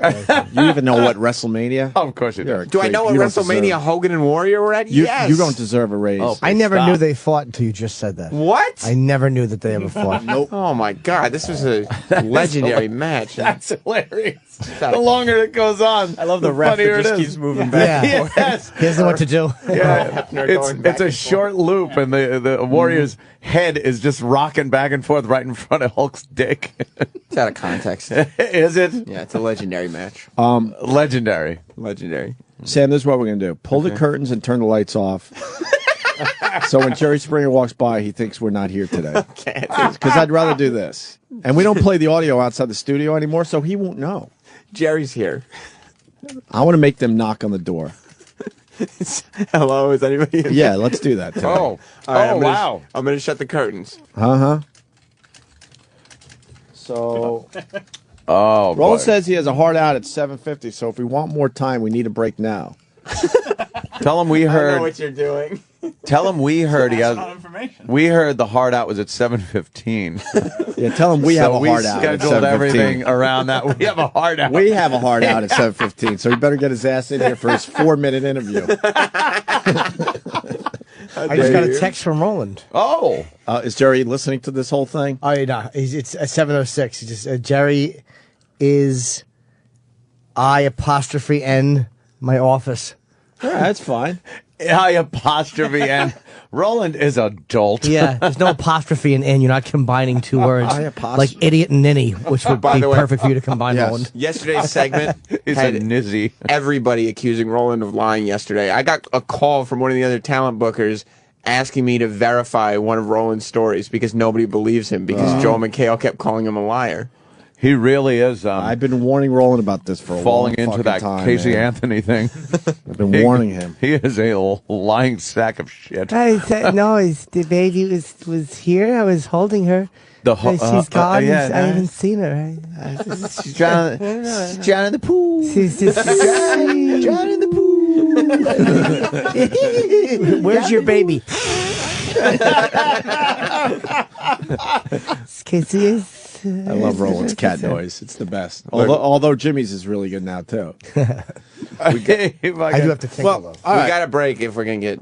You even know what WrestleMania? Oh, of course you do. Do I know what WrestleMania Hogan and Warrior were at? Yes. You don't deserve a raise. I never knew they fought until you just said that. What? I never knew that they ever fought. Nope. Oh, my God. This was a legendary match. That's hilarious. The longer it goes on, I love the ref that just keeps moving back and forth. Yes. He doesn't know what to do. Yeah. It's a short loop, and the Warrior's head is just rocking back and forth right in front of Hulk's dick. It's out of context. Is it? Yeah, it's a legendary match. Legendary. Sam, this is what we're going to do. Pull the curtains and turn the lights off. So when Jerry Springer walks by, he thinks we're not here today. Because I'd rather do this. And we don't play the audio outside the studio anymore, so he won't know. Jerry's here. I want to make them knock on the door. Hello, is anybody in Yeah, let's do that today. All right, wow. I'm going to shut the curtains. Uh-huh. So, Roland Roland says he has a hard out at 7:50, so if we want more time, we need a break now. Tell him we I heard. know what you're doing. Tell him we heard he has. We heard the hard out was at 7:15. Yeah, tell him we have a hard out at 7:15. We scheduled everything around that. We have a hard out. We have a hard out at 7:15, so he better get his ass in here for his 4-minute interview. I just got a text from Roland. Oh. Is Jerry listening to this whole thing? Oh, yeah, it's 7:06. He just Jerry is I''N my office. Yeah, that's fine. I''N. Roland is adult. Yeah, there's no apostrophe in N. You're not combining two words like idiot and ninny, which would be perfect for you to combine, Roland. Yesterday's segment It's had a nizzy. everybody accusing Roland of lying yesterday. I got a call from one of the other talent bookers asking me to verify one of Roland's stories because nobody believes him because Joel McHale kept calling him a liar. He really is. I've been warning Roland about this for a falling long into that time, Casey man. Anthony thing. I've been warning him. He is a lying sack of shit. I said, no, the baby was here. I was holding her. She's gone. I haven't seen her. She's down in the pool. She's just John in the pool. Where's your baby? Casey is. I love Roland's cat noise. It's the best. Although Jimmy's is really good now, too. I do have to tinkle, though. We got a break if we're going to get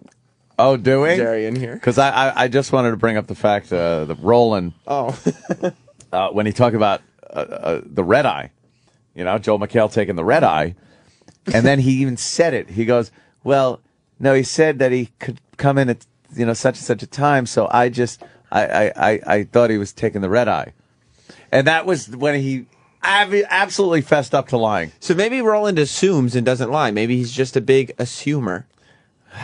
Oh, do we? Jerry in here. Because I just wanted to bring up the fact that Roland, when he talked about the red eye, Joel McHale taking the red eye, and then he even said it. He goes, well, no, he said that he could come in at such and such a time, so I thought he was taking the red eye. And that was when he absolutely fessed up to lying. So maybe Roland assumes and doesn't lie. Maybe he's just a big assumer. He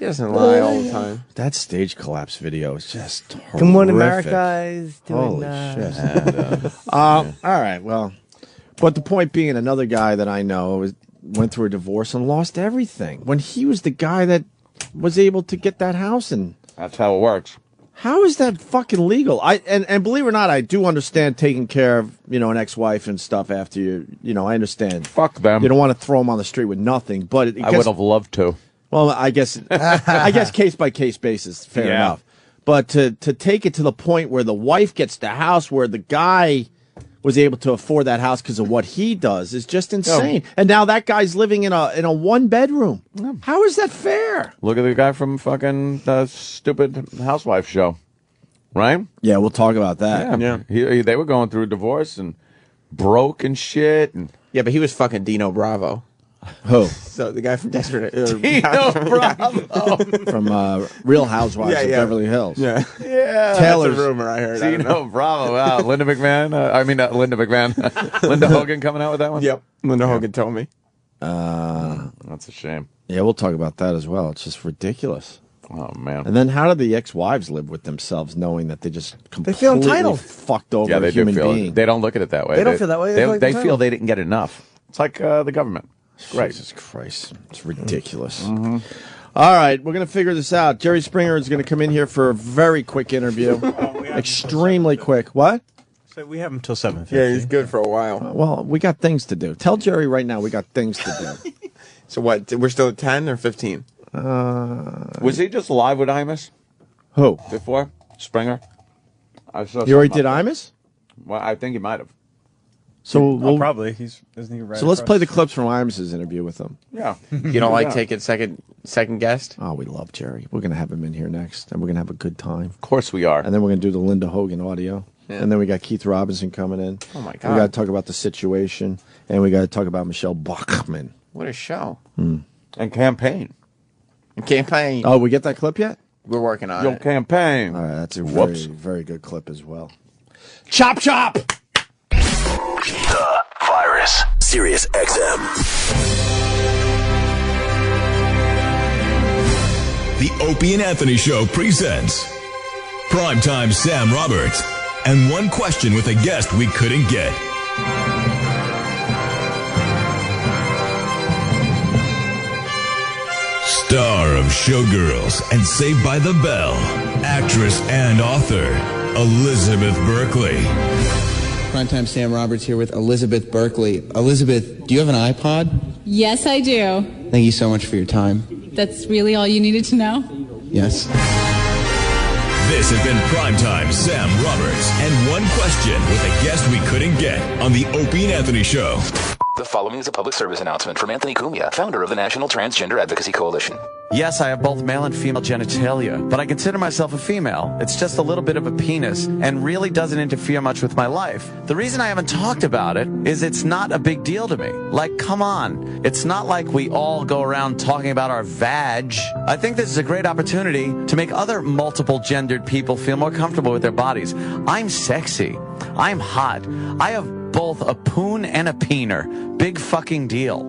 doesn't lie all the time. That stage collapse video is just horrific. Good Morning America is doing Holy shit. All right, well, but the point being, another guy that I know went through a divorce and lost everything when he was the guy that was able to get that house. And that's how it works. How is that fucking legal? And believe it or not, I do understand taking care of an ex-wife and stuff after you. I understand. Fuck them. You don't want to throw them on the street with nothing. But I would have loved to. Well, I guess case by case basis, fair enough. But to take it to the point where the wife gets the house, where the guy was able to afford that house because of what he does, is just insane. And now that guy's living in a 1-bedroom. How is that fair? Look at the guy from fucking stupid housewife show, right? Yeah, we'll talk about that. Yeah. They were going through a divorce and broke and shit. And yeah, but he was fucking Dino Bravo. Who? So the guy from Desperate. Dino Bravo. From Real Housewives of Beverly Hills. Yeah. Taylor's That's a rumor I heard. Dino Bravo. Wow. Linda McMahon. Linda Hogan coming out with that one? Yep. Linda Hogan told me. That's a shame. Yeah, we'll talk about that as well. It's just ridiculous. Oh, man. And then how do the ex-wives live with themselves knowing that they just completely feel entitled. fucked over Yeah, they a human do feel being? They don't look at it that way. They don't feel that way. They feel they didn't get enough. It's like the government. Great. Jesus Christ. It's ridiculous. All right, we're going to figure this out. Jerry Springer is going to come in here for a very quick interview. Extremely quick. What? So we have him till 7:50. Yeah, he's good for a while. Well, we got things to do. Tell Jerry right now we got things to do. So what? We're still at 10 or 15? Was he just live with Imus? Who? Before? Springer? You already did Imus? Well, I think he might have. So probably. Isn't he right? So let's across play the clips from Imus's interview with him. Yeah. You don't like taking second guest? Oh, we love Jerry. We're going to have him in here next, and we're going to have a good time. Of course we are. And then we're going to do the Linda Hogan audio. Yeah. And then we got Keith Robinson coming in. Oh, my We God. got to talk about the situation, and we got to talk about Michelle Bachmann. What a show. And campaign. Oh, we get that clip yet? We're working on Your it. campaign. All right, that's a very, very good clip as well. Chop, chop! The Virus. Sirius XM. The Opie and Anthony Show presents Primetime Sam Roberts and One Question with a Guest We Couldn't Get. Star of Showgirls and Saved by the Bell, actress and author, Elizabeth Berkley. Primetime Sam Roberts here with Elizabeth Berkley. Elizabeth, do you have an iPod? Yes, I do. Thank you so much for your time. That's really all you needed to know? Yes. This has been Primetime Sam Roberts and One Question with a Guest We Couldn't Get on the Opie and Anthony Show. The following is a public service announcement from Anthony Cumia, founder of the National Transgender Advocacy Coalition. Yes, I have both male and female genitalia, but I consider myself a female. It's just a little bit of a penis and really doesn't interfere much with my life. The reason I haven't talked about it is it's not a big deal to me. Like, come on. It's not like we all go around talking about our vag. I think this is a great opportunity to make other multiple gendered people feel more comfortable with their bodies. I'm sexy. I'm hot. I have both a poon and a peener. Big fucking deal.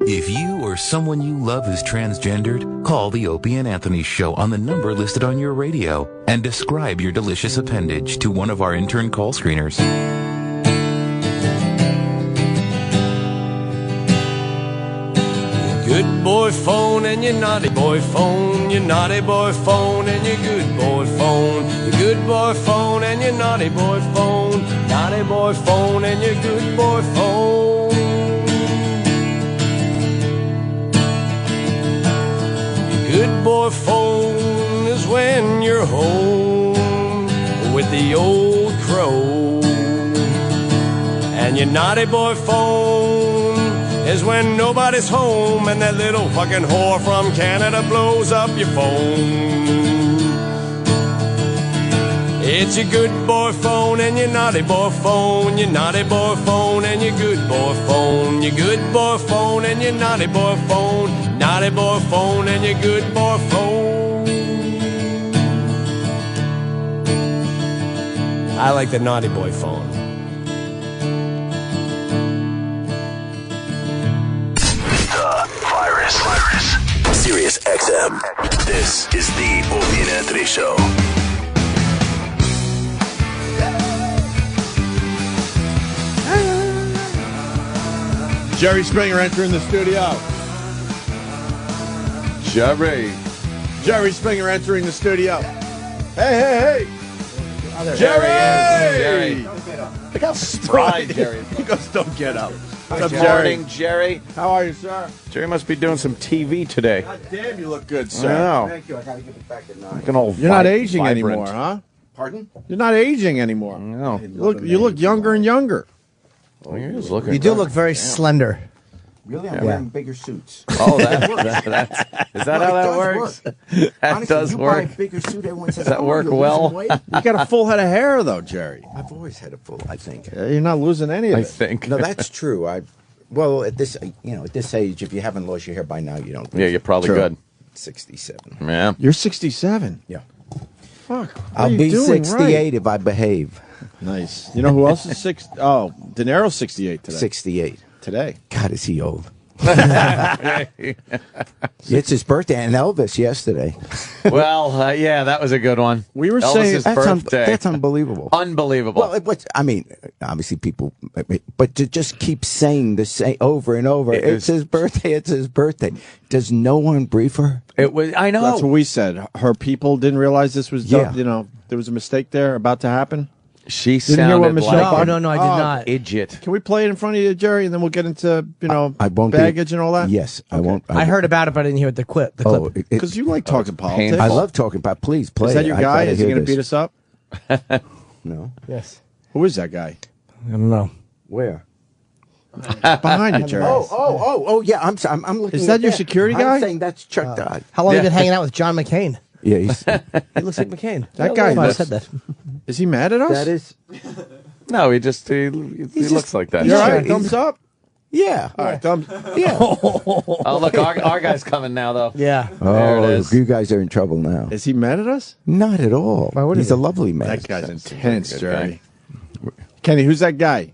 If you or someone you love is transgendered, call the Opie and Anthony Show on the number listed on your radio and describe your delicious appendage to one of our intern call screeners. Good boy phone and your naughty boy phone, your naughty boy phone and your good boy phone, your good boy phone and your naughty boy phone, naughty boy phone and your good boy phone. Your good boy phone is when you're home with the old crow, and your naughty boy phone is when nobody's home and that little fucking whore from Canada blows up your phone. It's your good boy phone and your naughty boy phone, your naughty boy phone and your good boy phone, your good boy phone and your naughty boy phone, naughty boy phone and your good boy phone. I like the naughty boy phone. Sirius XM. This is the Opie and Anthony Show. Jerry Springer entering the studio. Jerry Springer entering the studio. Hey, hey, hey. Jerry! Look how spry Jerry is. He goes, don't get up. Good morning, Jerry. How are you, sir? Jerry must be doing some TV today. God damn, you look good, sir. I know. Thank you. I gotta give it back at 9. Looking all You're not aging vibrant. anymore, huh? Pardon? You're not aging anymore. No. You look younger and younger. Oh, you're just looking. You do look very slender. Really? I'm wearing bigger suits. Oh, is that how that works? That Honestly, does you work. buy a bigger suit, everyone says, Does that "Oh, work you're well? losing weight." You got a full head of hair, though, Jerry. I've always had a full, I think. You're not losing any of I it. think. No, that's true. Well, at this age, if you haven't lost your hair by now, you don't. Yeah, you're probably True. good. 67. Yeah. You're 67. Yeah. Fuck. What I'll are you be doing 68 right? if I behave. Nice. You know who else is 6? Oh, De Niro's 68 today. 68. Today. God, is he old? It's his birthday, and Elvis yesterday. Well, yeah, that was a good one. We were Elvis's saying birthday. That's unbelievable. Unbelievable. Well, I mean, obviously people, but to just keep saying the same over and over, it's his birthday, it's his birthday. Does no one brief her? It was. I know. That's what we said. Her people didn't realize this was. Yeah. You know, there was a mistake there about to happen. She Didn't hear sounded what Michelle like No, I did not. idiot. Can we play it in front of you, Jerry, and then we'll get into I won't baggage and all that? Yes, I won't. I heard about it, but I didn't hear the clip. Because you like talking politics. I love talking about. Please play. Is that your it. guy? I Is he gotta going to hear beat us up? No. Yes. Who is that guy? I don't know. Where? Behind you, Jerry. Oh, yeah. I'm looking. Is that at your security guy? I'm saying that's Chuck Dodd. How long have you been hanging out with John McCain? Yeah, He looks like McCain. That I guy don't know if I looks- said that. Is he mad at us? That is. No, he looks like that. You all right? Thumbs up? Yeah. All right, thumbs. Yeah. Oh, look, our guy's coming now, though. Yeah. There it is. You guys are in trouble now. Is he mad at us? Not at all. He's a lovely man. That guy's intense, Jerry. Kenny, who's that guy?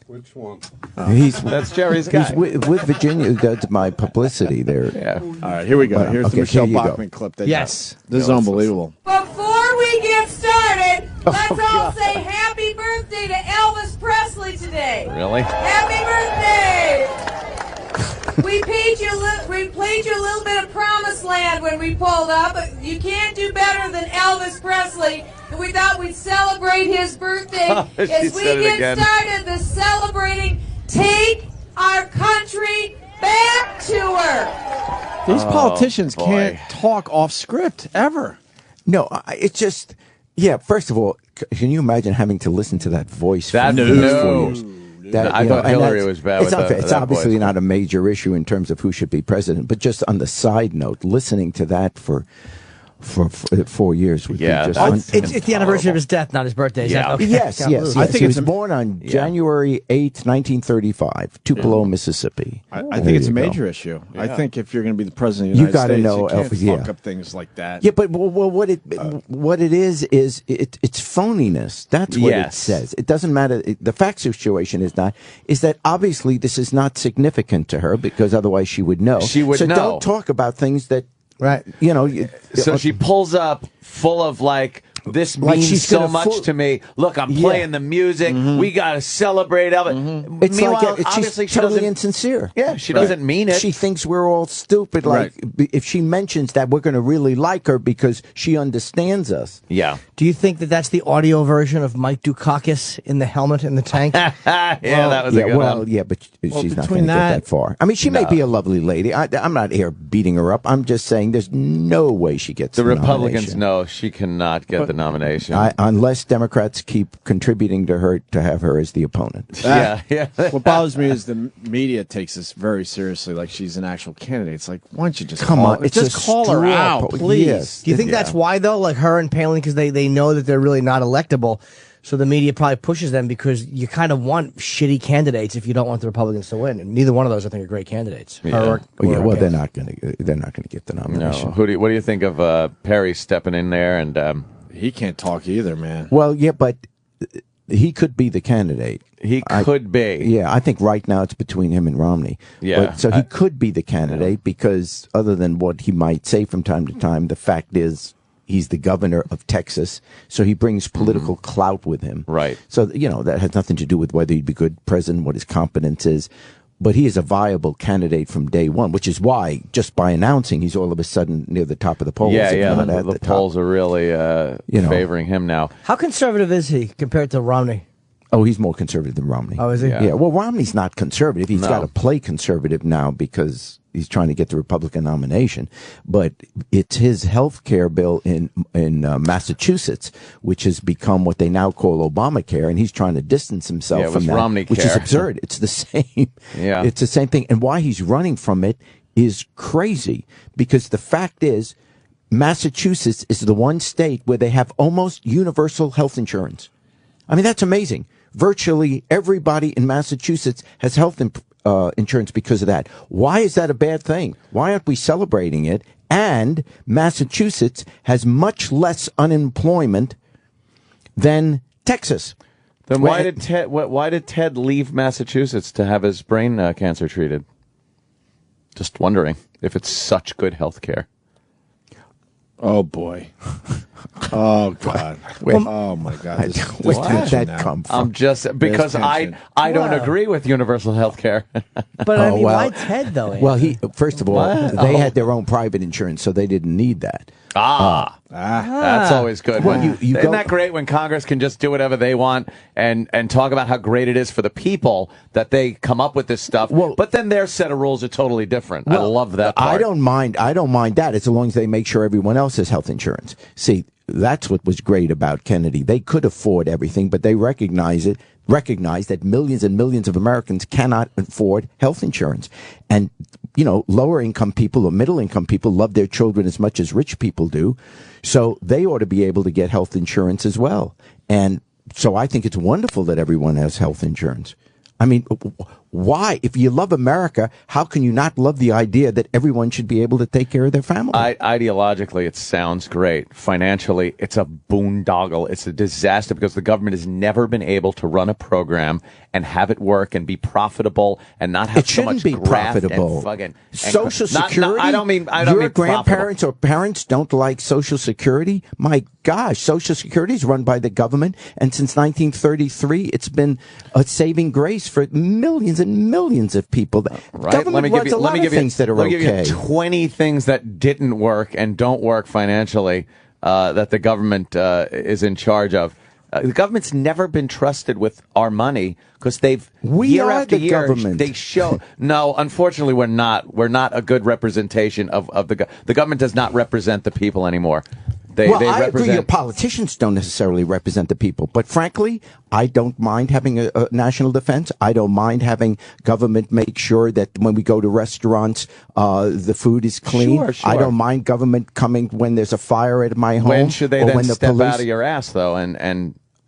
Which one? That's Jerry's guy. He's with Virginia. That's my publicity there. Yeah. All right, here we go. Here's the Michelle Bachmann clip. Yes. This is unbelievable. Before we get started, let's all say happy birthday to Elvis Presley today. Really? Happy birthday! We played you a little bit of Promised Land when we pulled up. You can't do better than Elvis Presley. And we thought we'd celebrate his birthday as we get started the celebrating Take Our Country Back tour. These politicians can't talk off script ever. No, it's just, yeah, first of all, can you imagine having to listen to that voice for That- the next no. 4 years? I thought Hillary was bad It's with unfair. that- It's that obviously voice. not a major issue in terms of who should be president, but just on the side note, listening to that for 4 years would be just It's the anniversary of his death, not his birthday. Is that okay? Yes. I He was born on January 8th, 1935, Tupelo, Mississippi. I There think it's a you go. major issue. I think if you're going to be the president of the You United gotta States, know, you can't Elvis, fuck yeah. up things like that. Yeah, but what it is it's phoniness. That's what it Yes. says. It doesn't matter. The fact situation is that obviously this is not significant to her because otherwise she would know. She would so know. don't talk about things that right. You know. So she pulls up full of like, this Like means she's so gonna much to me. Look, I'm playing the music. We got to celebrate of it. It's Meanwhile, like obviously she's she totally doesn't. insincere. Yeah, she doesn't mean it. She thinks we're all stupid. Like if she mentions that, we're going to really like her because she understands us. Yeah. Do you think that that's the audio version of Mike Dukakis in the helmet in the tank? That was a good one. Yeah, but she's not between going to get that far. I mean, she may No. be a lovely lady. I'm not here beating her up. I'm just saying there's no way she gets The the Republicans nomination. know she cannot get the nomination. Unless Democrats keep contributing to her to have her as the opponent. Yeah. What bothers me is the media takes this very seriously, like she's an actual candidate. It's like, why don't you just Come call, on, it's just a call her straw out, poll. please? Yes. Do you think that's why, though? Like her and Palin, because they know that they're really not electable. So the media probably pushes them because you kind of want shitty candidates if you don't want the Republicans to win. And neither one of those, I think, are great candidates. Yeah. Well, they're not going to get the No. nomination. What do you think of Perry stepping in there and? He can't talk either, man. Well, yeah, but he could be the candidate. He could be. Yeah, I think right now it's between him and Romney. Yeah. But, so he could be the candidate because other than what he might say from time to time, the fact is he's the governor of Texas, so he brings political clout with him. Right. So, that has nothing to do with whether he'd be a good president, what his competence is. But he is a viable candidate from day one, which is why, just by announcing, he's all of a sudden near the top of the polls. Yeah, if not at the the polls top. are really favoring him now. How conservative is he compared to Romney? Oh, he's more conservative than Romney. Oh, is he? Yeah. Well, Romney's not conservative. He's No. got to play conservative now because he's trying to get the Republican nomination. But it's his health care bill in Massachusetts, which has become what they now call Obamacare, and he's trying to distance himself Yeah, it from was that, Romney which is care. absurd. It's the same. Yeah. It's the same thing. And why he's running from it is crazy because the fact is Massachusetts is the one state where they have almost universal health insurance. I mean, that's amazing. Virtually everybody in Massachusetts has health insurance because of that. Why is that a bad thing? Why aren't we celebrating it? And Massachusetts has much less unemployment than Texas. Then why did Ted leave Massachusetts to have his brain cancer treated? Just wondering if it's such good health care. Oh, boy. Oh, God. Oh, my God. Where did that come from? I'm just because I don't agree with universal health care. But I mean, why Ted though? Well, first of all, What? they had their own private insurance, so they didn't need that. That's always good. Well, When- Isn't that great when Congress can just do whatever they want and talk about how great it is for the people that they come up with this stuff? But then their set of rules are totally different. I love that part. I don't mind that as long as they make sure everyone else has health insurance. See, that's what was great about Kennedy. They could afford everything, but they recognize that millions and millions of Americans cannot afford health insurance. And, lower income people or middle income people love their children as much as rich people do. So they ought to be able to get health insurance as well. And so I think it's wonderful that everyone has health insurance. I mean, why? If you love America, how can you not love the idea that everyone should be able to take care of their family? Ideologically, it sounds great. Financially, it's a boondoggle. It's a disaster because the government has never been able to run a program and have it work and be profitable and not have so much be graft profitable. and fucking Social Security. I don't mean your profitable. grandparents or parents don't like Social Security. My gosh, Social Security is run by the government, and since 1933, it's been a saving grace for millions and millions of people. Right. Government runs a lot of things that are let me okay. give you 20 things that didn't work and don't work financially that the government is in charge of. The government's never been trusted with our money because year after year, government. they show. No, unfortunately, we're not. We're not a good representation of the government does not represent the people anymore. They I represent. agree. Your politicians don't necessarily represent the people, but frankly, I don't mind having a national defense. I don't mind having government make sure that when we go to restaurants, the food is clean. Sure. I don't mind government coming when there's a fire at my home. When should they or then when the step police... out of your ass, though, and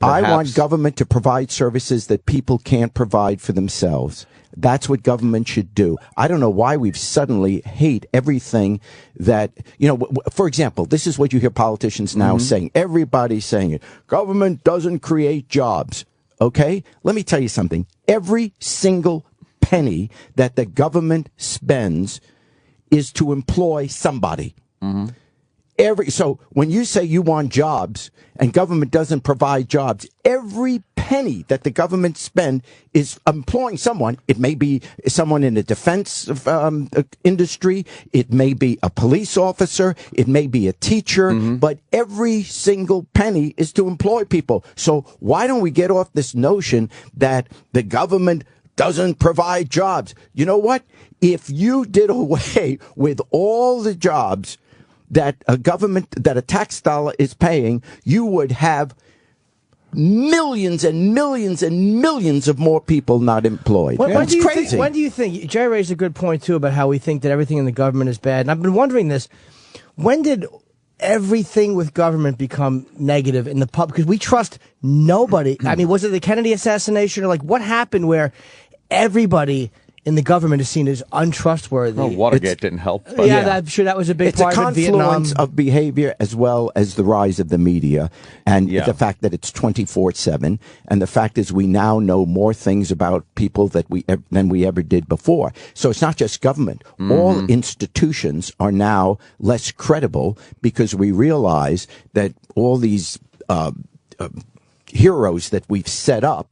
I perhaps... want government to provide services that people can't provide for themselves. That's what government should do. I don't know why we've suddenly hate everything that, for example, this is what you hear politicians now saying. Everybody's saying it. Government doesn't create jobs. Okay? Let me tell you something. Every single penny that the government spends is to employ somebody. So when you say you want jobs and government doesn't provide jobs, every penny that the government spend is employing someone. It may be someone in the defense industry. It may be a police officer. It may be a teacher. But every single penny is to employ people. So why don't we get off this notion that the government doesn't provide jobs? You know what? If you did away with all the jobs that a tax dollar is paying, you would have millions and millions and millions of more people not employed. When do you think, Jerry raised a good point, too, about how we think that everything in the government is bad. And I've been wondering this. When did everything with government become negative in the pub? Because we trust nobody. I mean, was it the Kennedy assassination? Or what happened where everybody in the government is seen as untrustworthy? Well, Watergate didn't help. But I'm sure that was a big part of it. It's a confluence of behavior as well as the rise of the media and the fact that it's 24/7. And the fact is we now know more things about people than we ever did before. So it's not just government. All institutions are now less credible because we realize that all these heroes that we've set up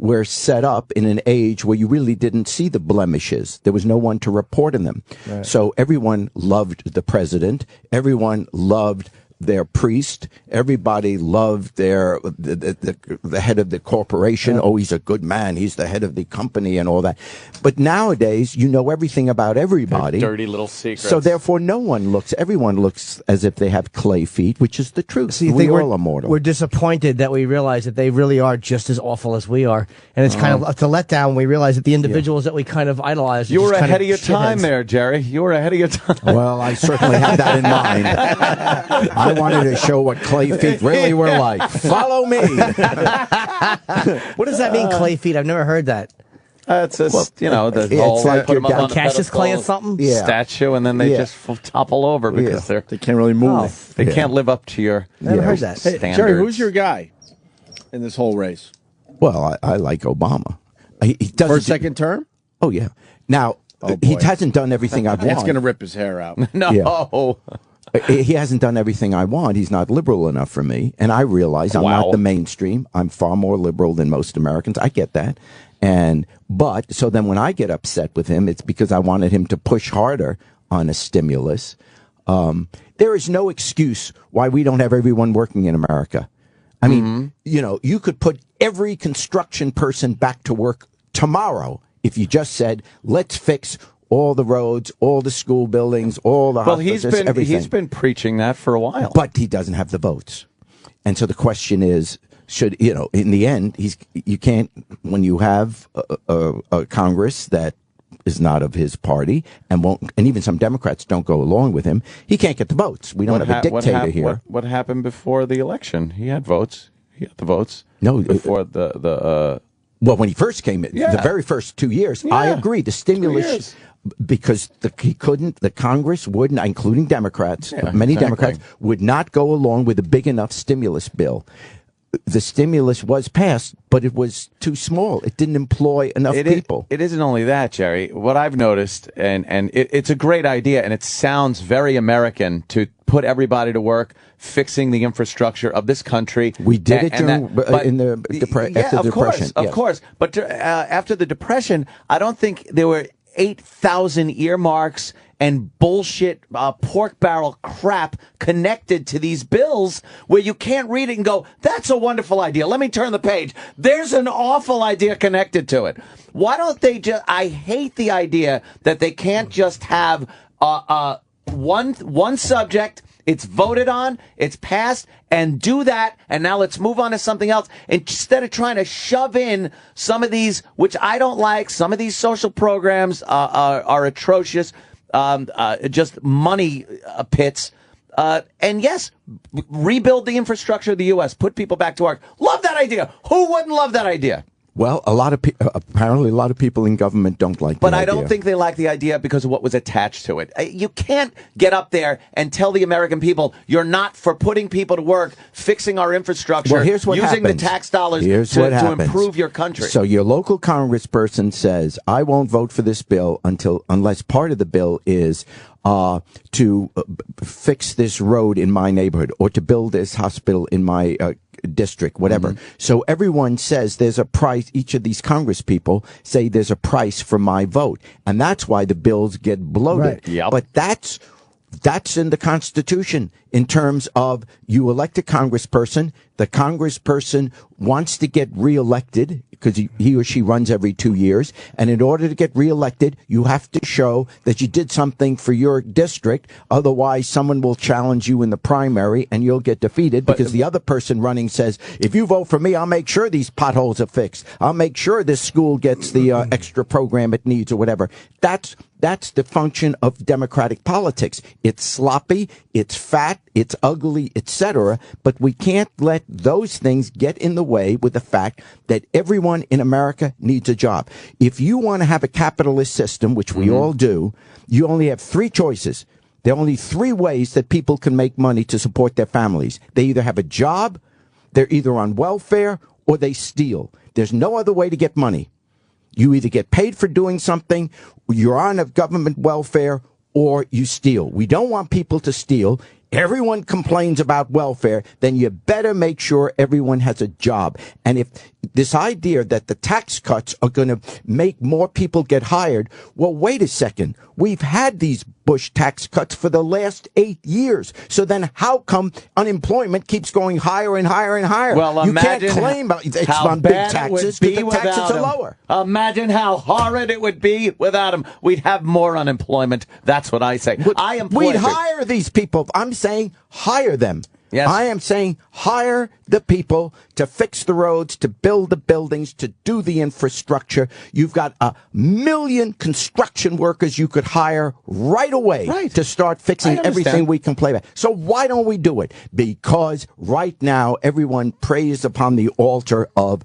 were set up in an age where you really didn't see the blemishes. There was no one to report on them. Right. So everyone loved the president. Everyone loved their priest. Everybody loved the head of the corporation. Yeah. Oh, he's a good man. He's the head of the company and all that. But nowadays, you know everything about everybody. Their dirty little secrets. So therefore, everyone looks as if they have clay feet, which is the truth. So we all are mortal. We're disappointed that we realize that they really are just as awful as we are. And it's kind of a letdown when we realize that the individuals that we kind of idolize are You were just ahead of your shitheads. time there, Jerry. You were ahead of your time. Well, I certainly had that in mind. I wanted to show what clay feet really were like. Follow me. What does that mean, clay feet? I've never heard that. It's just, the it's like put your them up on Cassius the Clay or something? statue, and then they just topple over because they can't really move. They can't live up to your Never heard that. Hey, Jerry, who's your guy in this whole race? Well, I like Obama. He doesn't For a second term? Oh, yeah. Now, he hasn't done everything I want. That's going to rip his hair out. No. Yeah. He hasn't done everything I want. He's not liberal enough for me. And I realize I'm not the mainstream. I'm far more liberal than most Americans. I get that. But so then when I get upset with him, it's because I wanted him to push harder on a stimulus. There is no excuse why we don't have everyone working in America. I mean, you could put every construction person back to work tomorrow if you just said, let's fix all the roads, all the school buildings, all the hospitals, everything. He's been preaching that for a while. But he doesn't have the votes. And so the question is, in the end, you can't, when you have a Congress that is not of his party and even some Democrats don't go along with him, he can't get the votes. We don't have a dictator here. What happened before the election? He had votes. He had the votes. No, before well, when he first came in, the very first 2 years, I agree. The stimulus, because the Congress wouldn't, including Democrats, many Democrats would not go along with a big enough stimulus bill. The stimulus was passed, but it was too small. It didn't employ enough people. It isn't only that, Jerry. What I've noticed, and it's a great idea, and it sounds very American to put everybody to work fixing the infrastructure of this country. We did it after the Depression. Of course. But after the Depression, I don't think there were 8,000 earmarks and bullshit pork barrel crap connected to these bills where you can't read it and go, that's a wonderful idea. Let me turn the page. There's an awful idea connected to it. Why don't they just, I hate the idea that they can't just have one subject, it's voted on, it's passed, and do that, and now let's move on to something else. Instead of trying to shove in some of these, which I don't like, some of these social programs are atrocious, just money pits. And yes, rebuild the infrastructure of the U.S., put people back to work. Love that idea. Who wouldn't love that idea? Well, apparently a lot of people in government don't like But I don't think they like the idea because of what was attached to it. You can't get up there and tell the American people you're not for putting people to work, fixing our infrastructure, well, here's what using happens. the tax dollars to improve your country. So your local congressperson says, I won't vote for this bill unless part of the bill is to fix this road in my neighborhood or to build this hospital in my district, whatever. So everyone says there's a price. Each of these Congress people say there's a price for my vote. And that's why the bills get bloated. Right. Yep. But that's in the Constitution in terms of you elect a congressperson. The congressperson wants to get reelected because he or she runs every 2 years. And in order to get reelected, you have to show that you did something for your district. Otherwise, someone will challenge you in the primary and you'll get defeated because the other person running says, if you vote for me, I'll make sure these potholes are fixed. I'll make sure this school gets the extra program it needs or whatever. That's the function of democratic politics. It's sloppy, it's fat, it's ugly, etc. But we can't let those things get in the way with the fact that everyone in America needs a job. If you want to have a capitalist system, which we all do, you only have three choices. There are only three ways that people can make money to support their families. They either have a job, they're either on welfare, or they steal. There's no other way to get money. You either get paid for doing something, you're on a government welfare, or you steal. We don't want people to steal. Everyone complains about welfare, then you better make sure everyone has a job. And if this idea that the tax cuts are going to make more people get hired, well, wait a second. We've had these Bush tax cuts for the last 8 years. So then how come unemployment keeps going higher and higher and higher? Well, you can't claim it's on big taxes because the taxes are lower. Imagine how horrid it would be without them. We'd have more unemployment. That's what I say. We'd hire these people. I'm saying hire them. Yes. I am saying hire the people to fix the roads, to build the buildings, to do the infrastructure. You've got 1 million construction workers you could hire right away to start fixing everything we complain about. So why don't we do it? Because right now everyone prays upon the altar of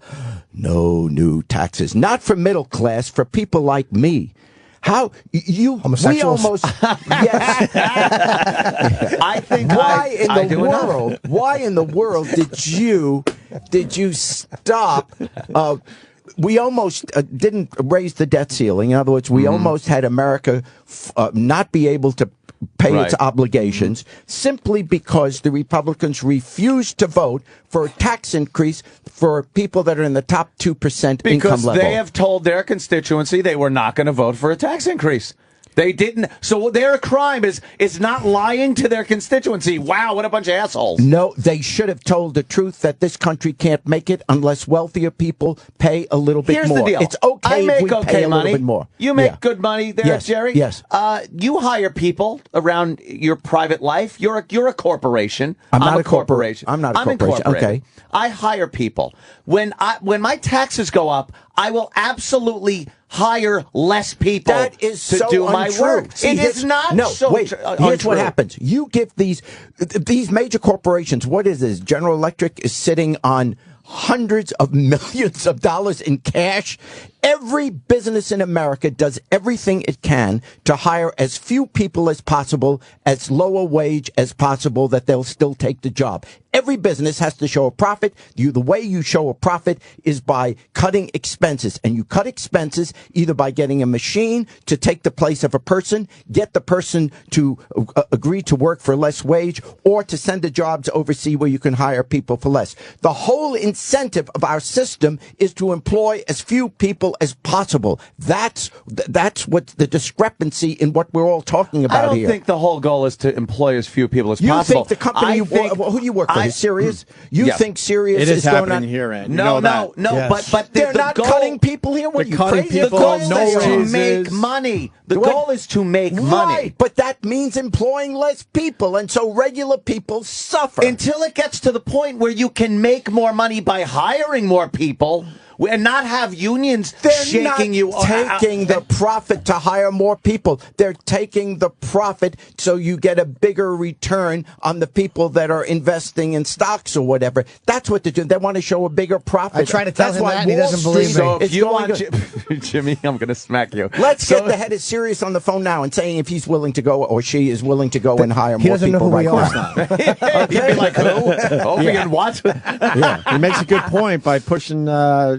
no new taxes. Not for middle class, for people like me. How you homosexuals? We almost yes. I think why in the world did you stop we almost didn't raise the debt ceiling. In other words, we almost had America not be able to pay its obligations simply because the Republicans refused to vote for a tax increase for people that are in the top 2% income level. Because they have told their constituency they were not going to vote for a tax increase. They didn't. So their crime is not lying to their constituency. Wow, what a bunch of assholes. No, they should have told the truth that this country can't make it unless wealthier people pay a little bit Here's more. the deal. It's okay I if make we okay pay a money. little bit more. You make good money there, Yes. Jerry? Yes. You hire people around your private life. You're a corporation. I'm not a a corporation. I'm not a corporation. incorporated. Okay. I hire people. When my taxes go up, I will absolutely hire less people That is to so do my untrue. work. See, It is not no, so wait, here's what untrue. happens. You give these major corporations, what is this? General Electric is sitting on hundreds of millions of dollars in cash. Every business in America does everything it can to hire as few people as possible, as low a wage as possible, that they'll still take the job. Every business has to show a profit. The way you show a profit is by cutting expenses. And you cut expenses either by getting a machine to take the place of a person, get the person to agree to work for less wage, or to send the jobs overseas where you can hire people for less. The whole incentive of our system is to employ as few people as possible. That's what the discrepancy in what we're all talking about I here. don't think the whole goal is to employ as few people as You possible. think the company who do you work for is Sirius? You think Sirius It is going happening on here, Ed. You No, know no, that. but they're the not goal, cutting people here. What are you cutting crazy? people, The goal no is to raises. make money. The goal is to make money. Right, but that means employing less people, and so regular people suffer. Until it gets to the point where you can make more money by hiring more people and not have unions shaking you. Taking the profit to hire more people. They're taking the profit so you get a bigger return on the people that are investing in stocks or whatever. That's what they do. They want to show a bigger profit. I try to tell That's him why that, and he Wall doesn't believe Street me. So if is you going want Jimmy, I'm going to smack you. Let's get the head of Sirius on the phone now and saying if he's willing to go or she is willing to go and hire He more doesn't know people who we right are. now. You'd be like, who? Opie and what? Yeah, he makes a good point by pushing,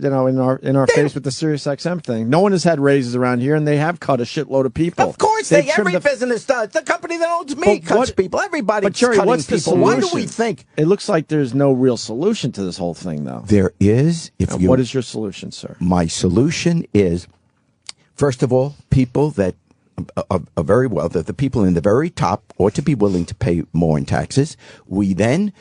in our face with the Sirius XM thing. No one has had raises around here, and they have cut a shitload of people. Of course, They've every trimmed the- business does. The company that owns me But cuts what- people. Everybody's But Jerry, cutting what's the people. solution? Why do we think It looks like there's no real solution to this whole thing, though. there is? What is your solution, sir? My solution is, first of all, people that are very wealthy, the people in the very top ought to be willing to pay more in taxes. We then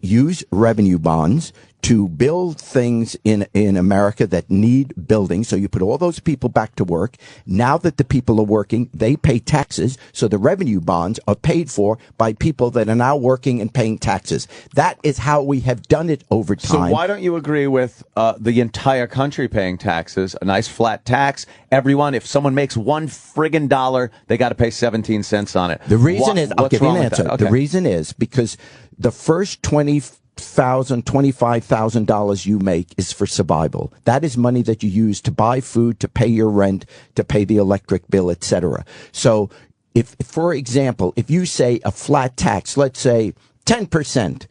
use revenue bonds to build things in America that need building. So you put all those people back to work. Now that the people are working, they pay taxes. So the revenue bonds are paid for by people that are now working and paying taxes. That is how we have done it over time. So why don't you agree with the entire country paying taxes, a nice flat tax? Everyone, if someone makes $1 friggin' dollar, they got to pay 17 cents on it. The reason is, I'll what's give you wrong an with answer. that? Okay. The reason is because the first $25,000 you make is for survival. That is money that you use to buy food, to pay your rent, to pay the electric bill, etc. So if, for example, if you say a flat tax, let's say 10%,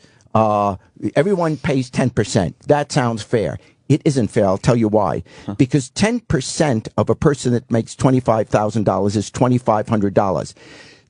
everyone pays 10%. That sounds fair. It isn't fair. I'll tell you why. Because 10% of a person that makes $25,000 is $2,500.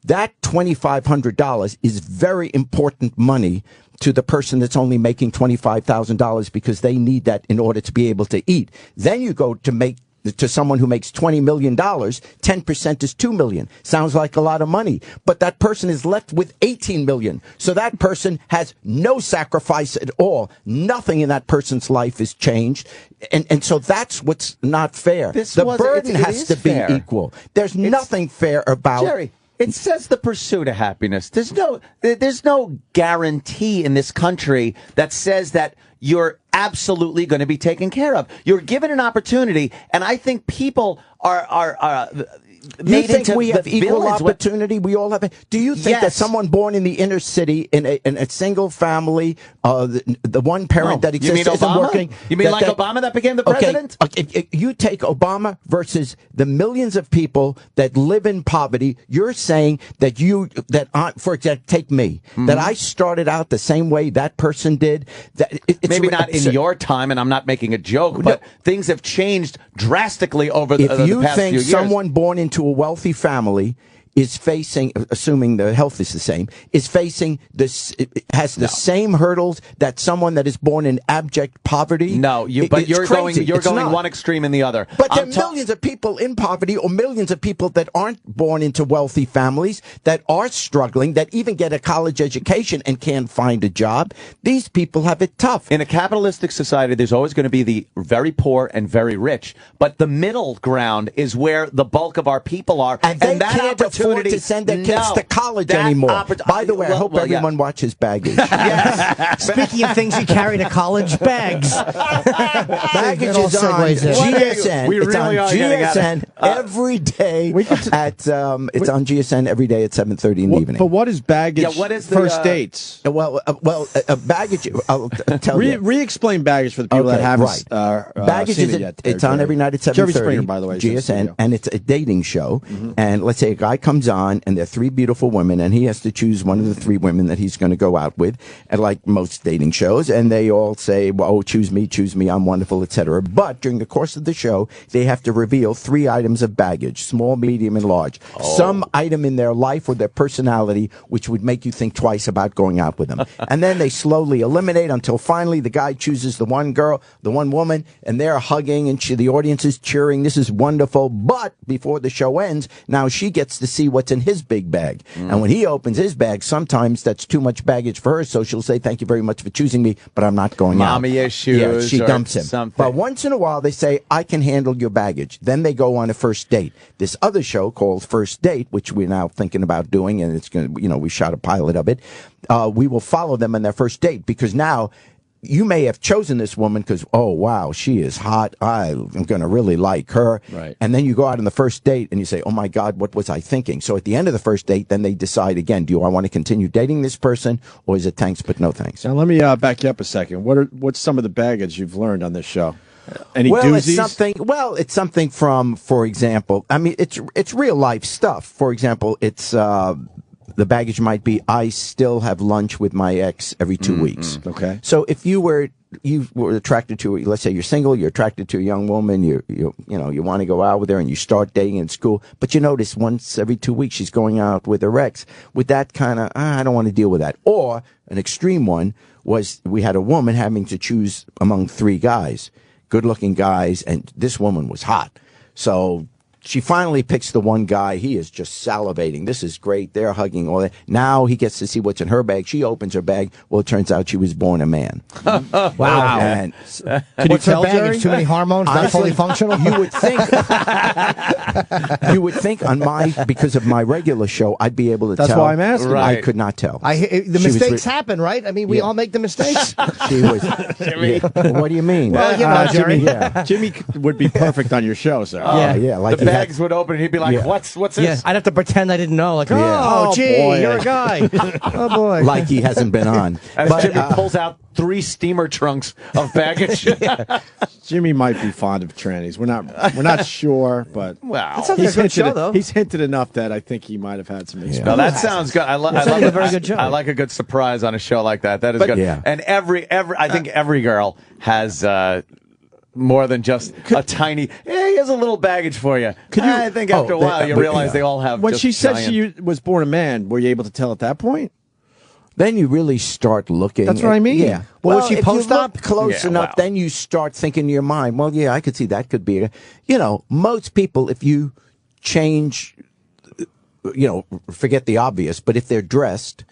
That $2,500 is very important money to the person that's only making $25,000 because they need that in order to be able to eat. Then you go to someone who makes $20 million, 10% is $2 million. Sounds like a lot of money, but that person is left with $18 million. So that person has no sacrifice at all. Nothing in that person's life is changed. And so that's what's not fair. The burden has to be equal. There's nothing fair about Jerry, it says the pursuit of happiness. There's no guarantee in this country that says that you're absolutely going to be taken care of. You're given an opportunity, and I think people are You made think into we the have equal villains. opportunity? We all have. Do you think that Yes. someone born in the inner city in a single family, the one parent that You exists mean isn't Obama? working? You mean like Obama that became the president? Okay, if you take Obama versus the millions of people that live in poverty, you're saying that for example, take me, that I started out the same way that person did. That Maybe not in your time, and I'm not making a joke, but things have changed drastically over the if you past think few years. someone born into a wealthy family is facing, assuming the health is the same, is facing this, has the same hurdles that someone that is born in abject poverty. No, you're going one extreme and the other. But there are millions of people in poverty, or millions of people that aren't born into wealthy families, that are struggling, that even get a college education and can't find a job. These people have it tough. In a capitalistic society, there's always going to be the very poor and very rich, but the middle ground is where the bulk of our people are, and they that can't afford to send their kids to college anymore. By the way, I hope everyone watches baggage. Speaking of things you carry to college, bags. Baggage It all is on segues in. GSN. We It's really on are getting at GSN it. every day it's on GSN every day at 7:30 in the evening. But what is baggage? Yeah, what is the, first dates? Baggage. I'll tell you. Re-explain baggage for the people that haven't Baggage seen is it yet. it's on every night at 7:30. Jerry Springer, by the way, is in the GSN, studio. and it's a dating show. And let's say a guy comes on, and there are three beautiful women, and he has to choose one of the three women that he's going to go out with, and like most dating shows, and they all say, well, oh, choose me, I'm wonderful, etc. But during the course of the show, they have to reveal three items of baggage, small, medium, and large. Some item in their life or their personality which would make you think twice about going out with them. And then they slowly eliminate until finally the guy chooses the one girl, the one woman, and they're hugging, and the audience is cheering. This is wonderful. But before the show ends, now she gets to see what's in his big bag. And when he opens his bag, sometimes that's too much baggage for her, so she'll say, thank you very much for choosing me, but I'm not going out. Mommy issues. Yeah, she or dumps him. Something. But once in a while, they say, I can handle your baggage. Then they go on a first date. This other show called First Date, which we're now thinking about doing, and it's going to, we shot a pilot of it. We will follow them on their first date, because now you may have chosen this woman because, oh, wow, she is hot. I'm going to really like her. Right. And then you go out on the first date and you say, oh, my God, what was I thinking? So at the end of the first date, then they decide again, do I want to continue dating this person, or is it thanks but no thanks? Now, let me back you up a second. What's some of the baggage you've learned on this show? Any doozies? It's something from, for example, I mean, it's real life stuff. For example, it's the baggage might be, I still have lunch with my ex every 2 weeks. Okay. So if you were attracted to, let's say you're single, you're attracted to a young woman, you want to go out with her, and you start dating in school, but you notice once every 2 weeks she's going out with her ex. With that kind of, I don't want to deal with that. Or an extreme one was, we had a woman having to choose among three guys, good-looking guys, and this woman was hot. So she finally picks the one guy. He is just salivating. This is great. They're hugging all that. Now he gets to see what's in her bag. She opens her bag. Well, it turns out she was born a man. Wow. And What's her baggage? Too many hormones, not fully functional? You would think. Because of my regular show, I'd be able to tell. That's why I'm asking. Right. I could not tell. The mistakes happen, right? I mean, we all make the mistakes. She was. Jimmy. What do you mean? Well, Jerry. Jimmy would be perfect on your show, sir. Yeah. Like the bags would open, and he'd be like, "What's this?" Yeah, I'd have to pretend I didn't know. Like, Yeah. oh, gee, boy. you're a guy. Oh boy. Like he hasn't been on. As Jimmy pulls out 3 steamer trunks of baggage. Jimmy might be fond of trannies. We're not sure, but That sounds like a good show, though. He's hinted enough that I think he might have had some experience. No, that sounds good. I love a very good show. I like a good surprise on a show like that. That is good. Yeah. And I think every girl has more than just a tiny, here's a little baggage for you. I think after a while you realize they all have. When just she said giant... she was born a man, were you able to tell at that point? Then you really start looking. That's what I mean. Yeah. Well, was she if post you op? look close enough, then you start thinking in your mind, well, yeah, I could see that could be. Most people, if you change, forget the obvious, but if they're dressed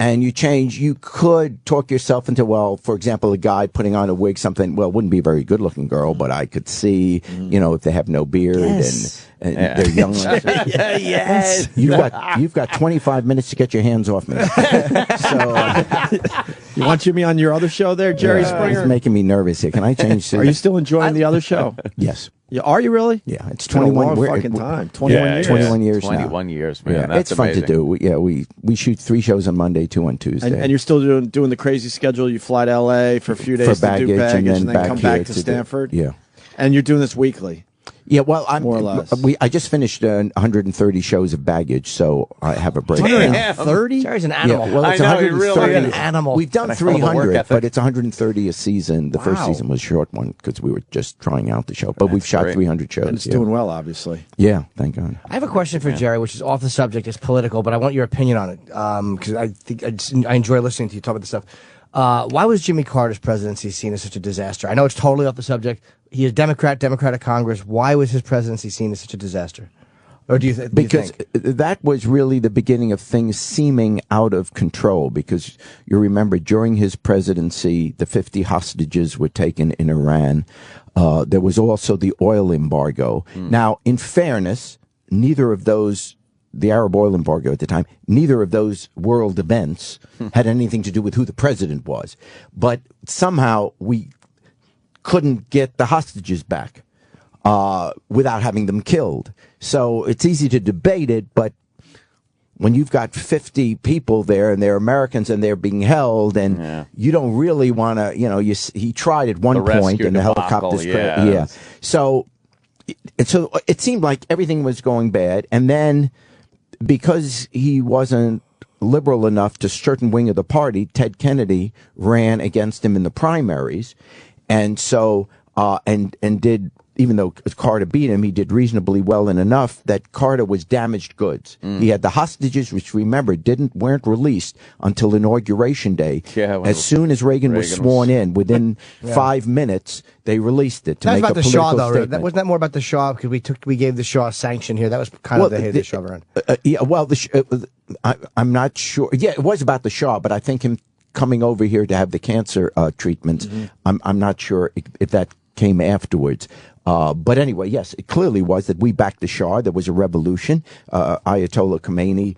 and you change, you could talk yourself into, well, for example, a guy putting on a wig, something, well, wouldn't be a very good looking girl, but I could see, if they have no beard and they're young. Yes. You've got 25 minutes to get your hands off me. You want Jimmy on your other show there, Jerry Springer? It's making me nervous here. Can I change? Are you still enjoying the other show? Yes. Yeah, are you really? Yeah, it's been a 21 long fucking time. 21 years. 21 years now. 21 years, man. Yeah, That's it's fun amazing. to do. We shoot 3 shows on Monday, 2 on Tuesday. And you're still doing the crazy schedule. You fly to L.A. for a few days baggage, to do baggage, and then come back back to here to do- Stanford. yeah. And you're doing this weekly. Yeah, well, I'm more or less. I just finished 130 shows of baggage, so I have a break. 130? Jerry's an animal. Yeah, well, it's I know, he really 130. is. An animal. We've done And I love the work 300, ethic. but it's 130 a season. The first Wow. season was a short one because we were just trying out the show. But we've shot great. 300 shows. And it's yeah. doing well, obviously. Yeah, thank God. I have a question for Jerry, which is off the subject. It's political, but I want your opinion on it because I think I enjoy listening to you talk about this stuff. Why was Jimmy Carter's presidency seen as such a disaster? I know it's totally off the subject. He is Democratic Congress. Why was his presidency seen as such a disaster? Or do you think? Because that was really the beginning of things seeming out of control. Because you remember during his presidency, the 50 hostages were taken in Iran. There was also the oil embargo. Now, in fairness, neither of those, the Arab oil embargo at the time, neither of those world events had anything to do with who the president was. But somehow we couldn't get the hostages back without having them killed. So it's easy to debate it, but when you've got 50 people there and they're Americans and they're being held, and you don't really want to, he tried at one The point rescue and the debacle, helicopters, yeah. So it seemed like everything was going bad, and then because he wasn't liberal enough to a certain wing of the party, Ted Kennedy ran against him in the primaries. And so, and did, even though Carter beat him, he did reasonably well and enough that Carter was damaged goods. He had the hostages, which remember weren't released until Inauguration Day. Yeah, as soon as Reagan was sworn in, within 5 minutes, they released it to That was make about a the Shah, political though. statement. That wasn't that more about the Shah because we gave the Shah a sanction here. That was kind of the hate of the Shah around. Yeah, well, I'm not sure. Yeah, it was about the Shah, but I think him coming over here to have the cancer treatments, I'm not sure if that came afterwards. But anyway, yes, it clearly was that we backed the Shah. There was a revolution. Ayatollah Khomeini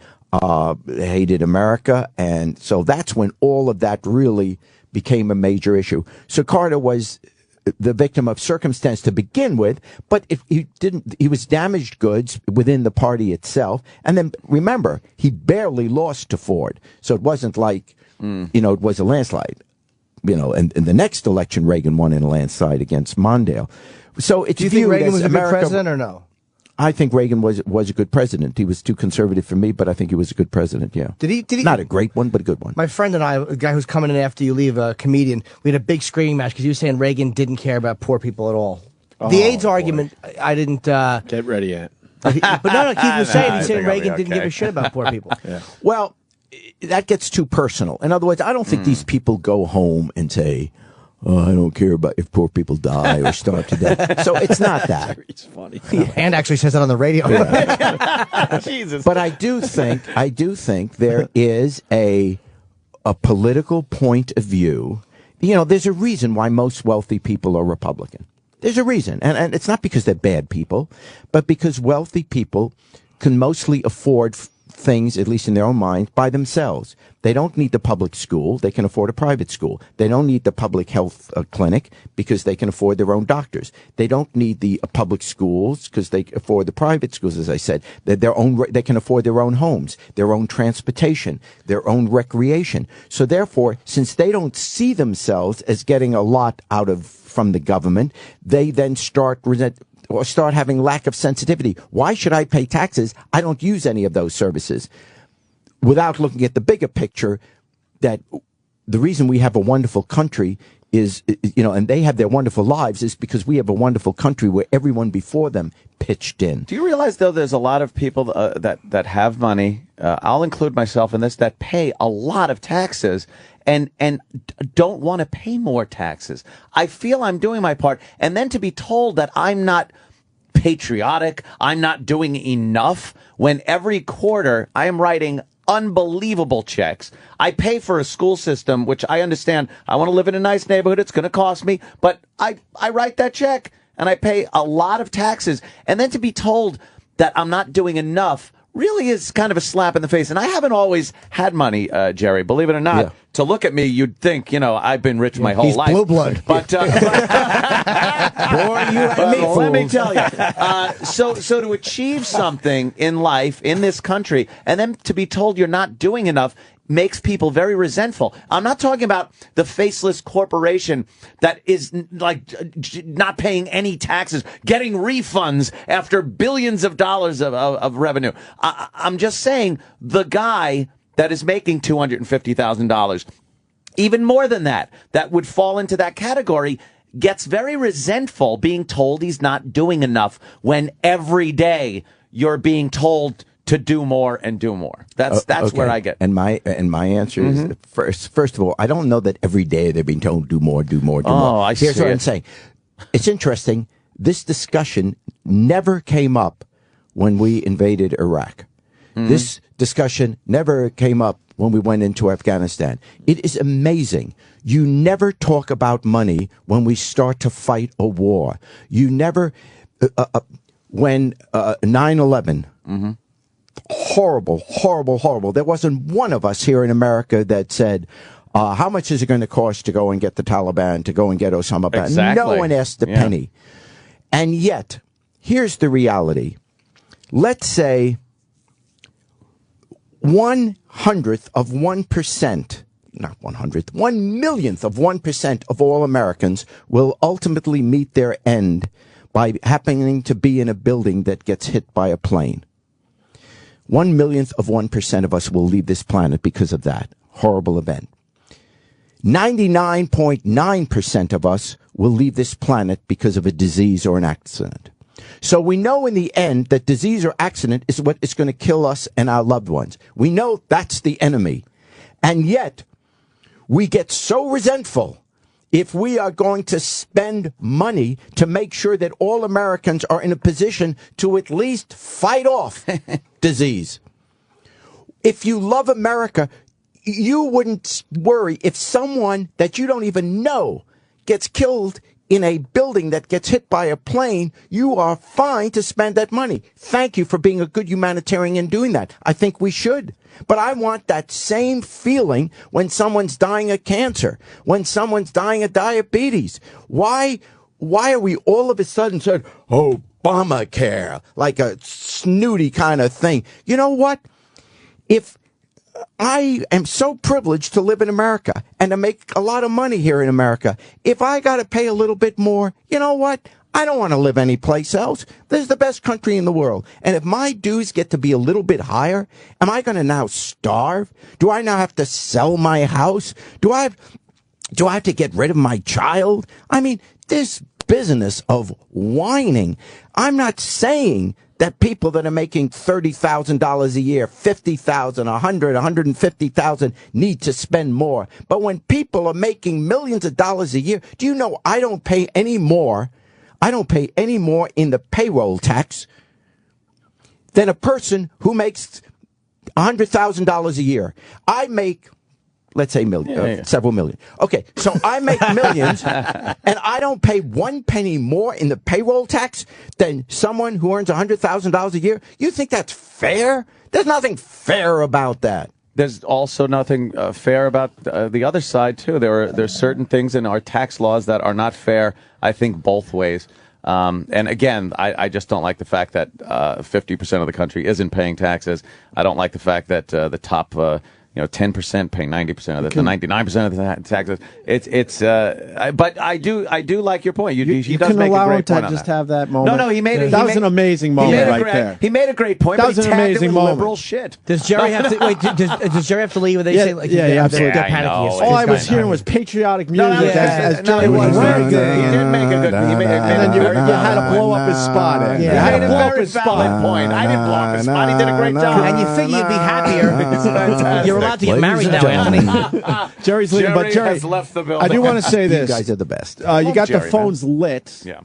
hated America. And so that's when all of that really became a major issue. So Carter was the victim of circumstance to begin with, but if he was damaged goods within the party itself. And then remember, he barely lost to Ford. So it wasn't like, it was a landslide. And the next election, Reagan won in a landslide against Mondale. So it's Do you think viewed Reagan as was a good America, president or no? I think Reagan was a good president. He was too conservative for me, but I think he was a good president, yeah. Did he Not a great one, but a good one. My friend and I, a guy who's coming in after you leave, a comedian, we had a big screaming match because he was saying Reagan didn't care about poor people at all. The AIDS argument, I didn't... Get ready, Ant. But no, Keith was saying, I think I'll Reagan be didn't give okay. a shit about poor people. Well, that gets too personal. In other words, I don't think these people go home and say, "Oh, I don't care about if poor people die or starve to death." So it's not that. It's funny. And actually says that on the radio. Jesus. But I do think there is a political point of view. There's a reason why most wealthy people are Republican. There's a reason. And it's not because they're bad people, but because wealthy people can mostly afford things, at least in their own mind, by themselves. They don't need the public school. They can afford a private school. They don't need the public health clinic because they can afford their own doctors. They don't need the public schools because they afford the private schools, as I said. They can afford their own homes, their own transportation, their own recreation. So therefore, since they don't see themselves as getting a lot from the government, they then start having lack of sensitivity. Why should I pay taxes? I don't use any of those services. Without looking at the bigger picture, that the reason we have a wonderful country is, and they have their wonderful lives is because we have a wonderful country where everyone before them pitched in. Do you realize, though, there's a lot of people that have money, I'll include myself in this, that pay a lot of taxes and don't want to pay more taxes. I feel I'm doing my part, and then to be told that I'm not patriotic, I'm not doing enough, when every quarter I am writing unbelievable checks. I pay for a school system, which I understand. I want to live in a nice neighborhood. It's going to cost me, but I write that check and I pay a lot of taxes. And then to be told that I'm not doing enough really is kind of a slap in the face. And I haven't always had money, Jerry, believe it or not. Yeah. To look at me, you'd think, I've been rich my whole He's life. blue blood. But, Boy, you and me, let me fools. tell you. So to achieve something in life, in this country, and then to be told you're not doing enough makes people very resentful. I'm not talking about the faceless corporation that is not paying any taxes, getting refunds after billions of dollars of revenue. I'm just saying the guy that is making $250,000, even more than that would fall into that category, gets very resentful being told he's not doing enough when every day you're being told to do more and do more. That's Okay. where I get. And my answer is first of all, I don't know that every day they're being told do more. I Here's see what it. I'm saying. It's interesting. This discussion never came up when we invaded Iraq. This discussion never came up when we went into Afghanistan. It is amazing. You never talk about money when we start to fight a war. You never, when 9/11, horrible. There wasn't one of us here in America that said, how much is it going to cost to go and get the Taliban, to go and get Osama bin Laden? Exactly. No one asked a penny. And yet, here's the reality. Let's say 1/100th of 1%, not 100th, 1/1,000,000th of 1% of all Americans will ultimately meet their end by happening to be in a building that gets hit by a plane. 1/1,000,000th of 1% of us will leave this planet because of that horrible event. 99.9% of us will leave this planet because of a disease or an accident. So we know in the end that disease or accident is what is going to kill us and our loved ones. We know that's the enemy. And yet, we get so resentful if we are going to spend money to make sure that all Americans are in a position to at least fight off disease. If you love America, you wouldn't worry if someone that you don't even know gets killed in a building that gets hit by a plane. You are fine to spend that money. Thank you for being a good humanitarian and doing that. I think we should. But I want that same feeling when someone's dying of cancer, when someone's dying of diabetes. Why are we all of a sudden said, Obamacare, like a snooty kind of thing? You know what? If I am so privileged to live in America and to make a lot of money here in America, if I got to pay a little bit more, you know what? I don't want to live anyplace else. This is the best country in the world. And if my dues get to be a little bit higher, am I going to now starve? Do I now have to sell my house? Do I have to get rid of my child? I mean, this business of whining. I'm not saying that people that are making $30,000 a year, $50,000, $100,000, $150,000 need to spend more. But when people are making millions of dollars a year, do you know I don't pay any more? I don't pay any more in the payroll tax than a person who makes $100,000 a year. I make, let's say several million. Okay, so I make millions, and I don't pay 1 penny more in the payroll tax than someone who earns $100,000 a year. You think that's fair? There's nothing fair about that. There's also nothing fair about the other side, too. There's certain things in our tax laws that are not fair, I think, both ways. And again, I just don't like the fact that 50% of the country isn't paying taxes. I don't like the fact that the top 10% pay 90% of the 99% of the taxes. But I do like your point. He does can make allow a great him to point on just that. have that moment. No, he made it. That was an amazing moment right there. He made a great point. That but was he an tagged it amazing with moment. liberal shit. Does Jerry have to wait? Does Jerry have to leave? When they say like yeah, absolutely. they're panicking? All I was hearing was patriotic music as Jerry it was was right he there. did make a good. He made And then you had to blow up his spot. You had to blow up his spot. Point. I didn't blow up his spot. He did a great job. And you think you'd be happier? You're allowed to get married now, Anthony. Jerry's leaving, but Jerry has left the building. I do want to say this. You guys are the best. You got Jerry, the phones lit. Yeah.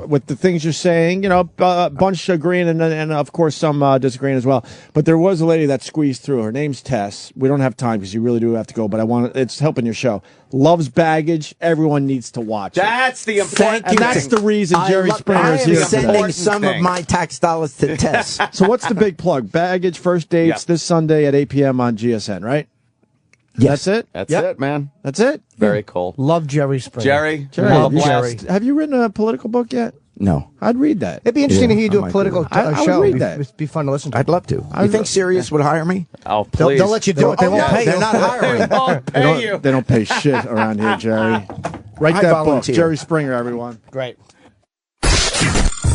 With the things you're saying, a bunch agreeing and of course some disagreeing as well. But there was a lady that squeezed through. Her name's Tess. We don't have time because you really do have to go, but it's helping your show. loves baggage. Everyone needs to watch it. That's the important And that's the reason Jerry Springer is I here am sending today. some of my tax dollars to Tess. So what's the big plug? Baggage First Dates this Sunday at 8 p.m. on GSN, right? Yes. That's it? That's it, man. That's it? Very cool. Love Jerry Springer. Jerry, Love Jerry. Have you written a political book yet? No. I'd read that. It'd be interesting to hear you do I a might political do that. I would show. read that. It'd be fun to listen to. I'd love to. You think Sirius would hire me? Oh, please. They'll let you do it. They won't pay you. They're not hiring. They won't pay you. They don't pay shit around here, Jerry. Write I that book, volunteer. Jerry Springer, everyone. Great.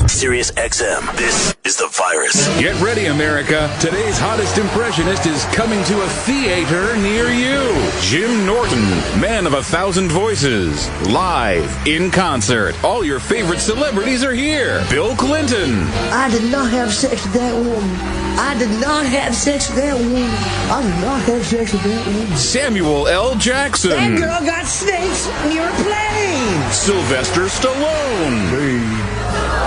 Sirius XM. This is the virus. Get ready, America. Today's hottest impressionist is coming to a theater near you. Jim Norton, man of 1,000 voices. Live, in concert. All your favorite celebrities are here. Bill Clinton. I did not have sex with that woman. I did not have sex with that woman. I did not have sex with that woman. Samuel L. Jackson. That girl got snakes near a plane. Sylvester Stallone.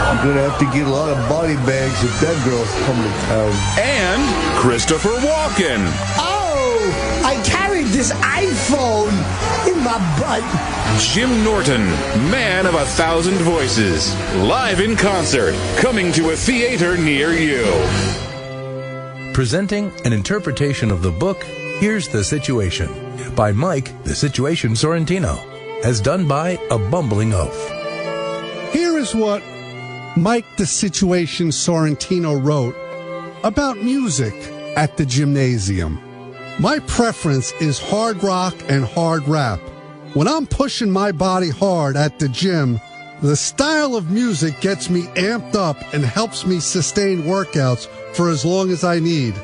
I'm going to have to get a lot of body bags if that girl's coming to town. And Christopher Walken. Oh, I carried this iPhone in my butt. Jim Norton, man of 1,000 voices. Live in concert, coming to a theater near you. Presenting an interpretation of the book, Here's the Situation, by Mike, the Situation Sorrentino, as done by a bumbling oaf. Here is what Mike the Situation Sorrentino wrote about music at the gymnasium. My preference is hard rock and hard rap. When I'm pushing my body hard at the gym, the style of music gets me amped up and helps me sustain workouts for as long as I need.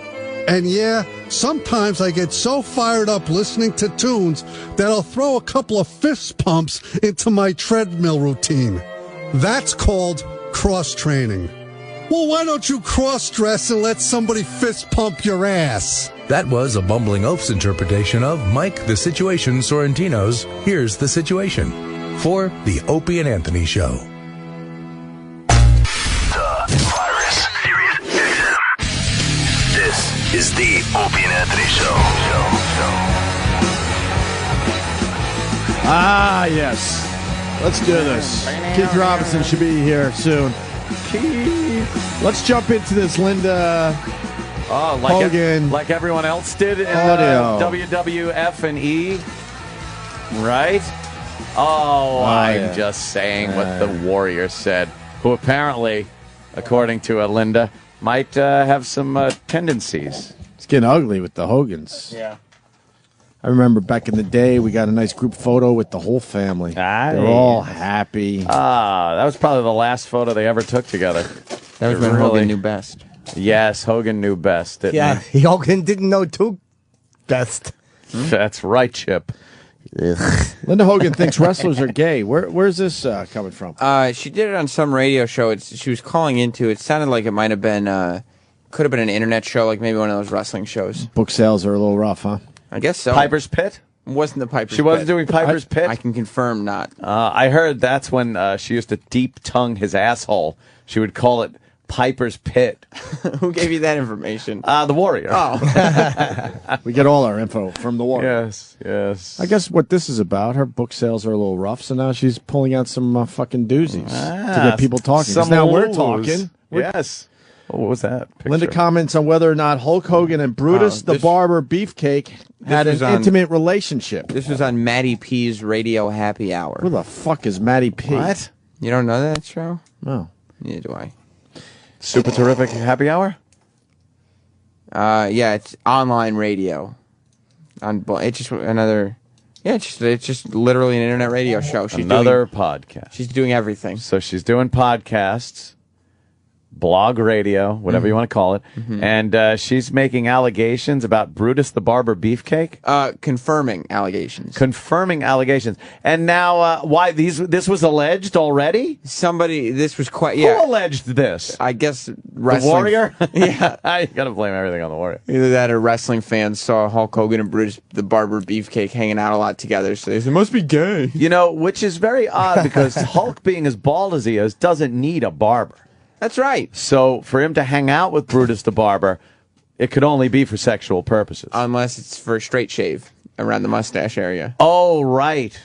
And yeah, sometimes I get so fired up listening to tunes that I'll throw a couple of fist pumps into my treadmill routine. That's called cross-training. Well, why don't you cross-dress and let somebody fist pump your ass? That was a bumbling oaf's interpretation of Mike the Situation Sorrentino's Here's the Situation for the Opie and Anthony Show. The virus. Sirius XM. This is the Opie and Anthony Show. Ah, yes. Let's do this. Keith Robinson should be here soon. Keith. Let's jump into this Linda Hogan. Like everyone else did in WWF and E. Right? Oh, I'm just saying what the Warrior said, who apparently, according to Linda, might have some tendencies. It's getting ugly with the Hogans. Yeah. I remember back in the day, we got a nice group photo with the whole family. They're all happy. That was probably the last photo they ever took together. That was when Hogan knew best. Yes, Hogan knew best. Yeah, Hogan didn't know too best. That's right, Chip. Linda Hogan thinks wrestlers are gay. Where's this coming from? She did it on some radio show. She was calling into. It sounded like it might have been, could have been an internet show, like maybe one of those wrestling shows. Book sales are a little rough, huh? I guess so. Piper's Pit? It wasn't the Piper's Pit. She wasn't doing Piper's Pit? I can confirm not. I heard that's when she used to deep-tongue his asshole. She would call it Piper's Pit. Who gave you that information? The Warrior. Oh. We get all our info from the Warrior. Yes. I guess what this is about, her book sales are a little rough, so now she's pulling out some fucking doozies to get people talking. 'Cause now we're talking. Yes. Oh, what was that picture? Linda comments on whether or not Hulk Hogan and Brutus the Barber Beefcake had an intimate relationship. This was on Matty P's Radio Happy Hour. Who the fuck is Matty P? What? You don't know that show? No. Neither do I. Super Terrific Happy Hour? Yeah, it's online radio. It's just another. Yeah, it's just literally an internet radio show. She's Another podcast. She's doing everything. So she's doing podcasts, blog radio, whatever you want to call it, and she's making allegations about Brutus the Barber Beefcake. Confirming allegations. Confirming allegations. And now, why this was alleged already? This was quite. Yeah. Who alleged this? I guess wrestling. The Warrior. Yeah, I gotta blame everything on the Warrior. Either that or wrestling fans saw Hulk Hogan and Brutus the Barber Beefcake hanging out a lot together, so they said, it must be gay. You know, which is very odd because Hulk, being as bald as he is, doesn't need a barber. That's right. So for him to hang out with Brutus the Barber, it could only be for sexual purposes. Unless it's for a straight shave. around the mustache area. Oh, right.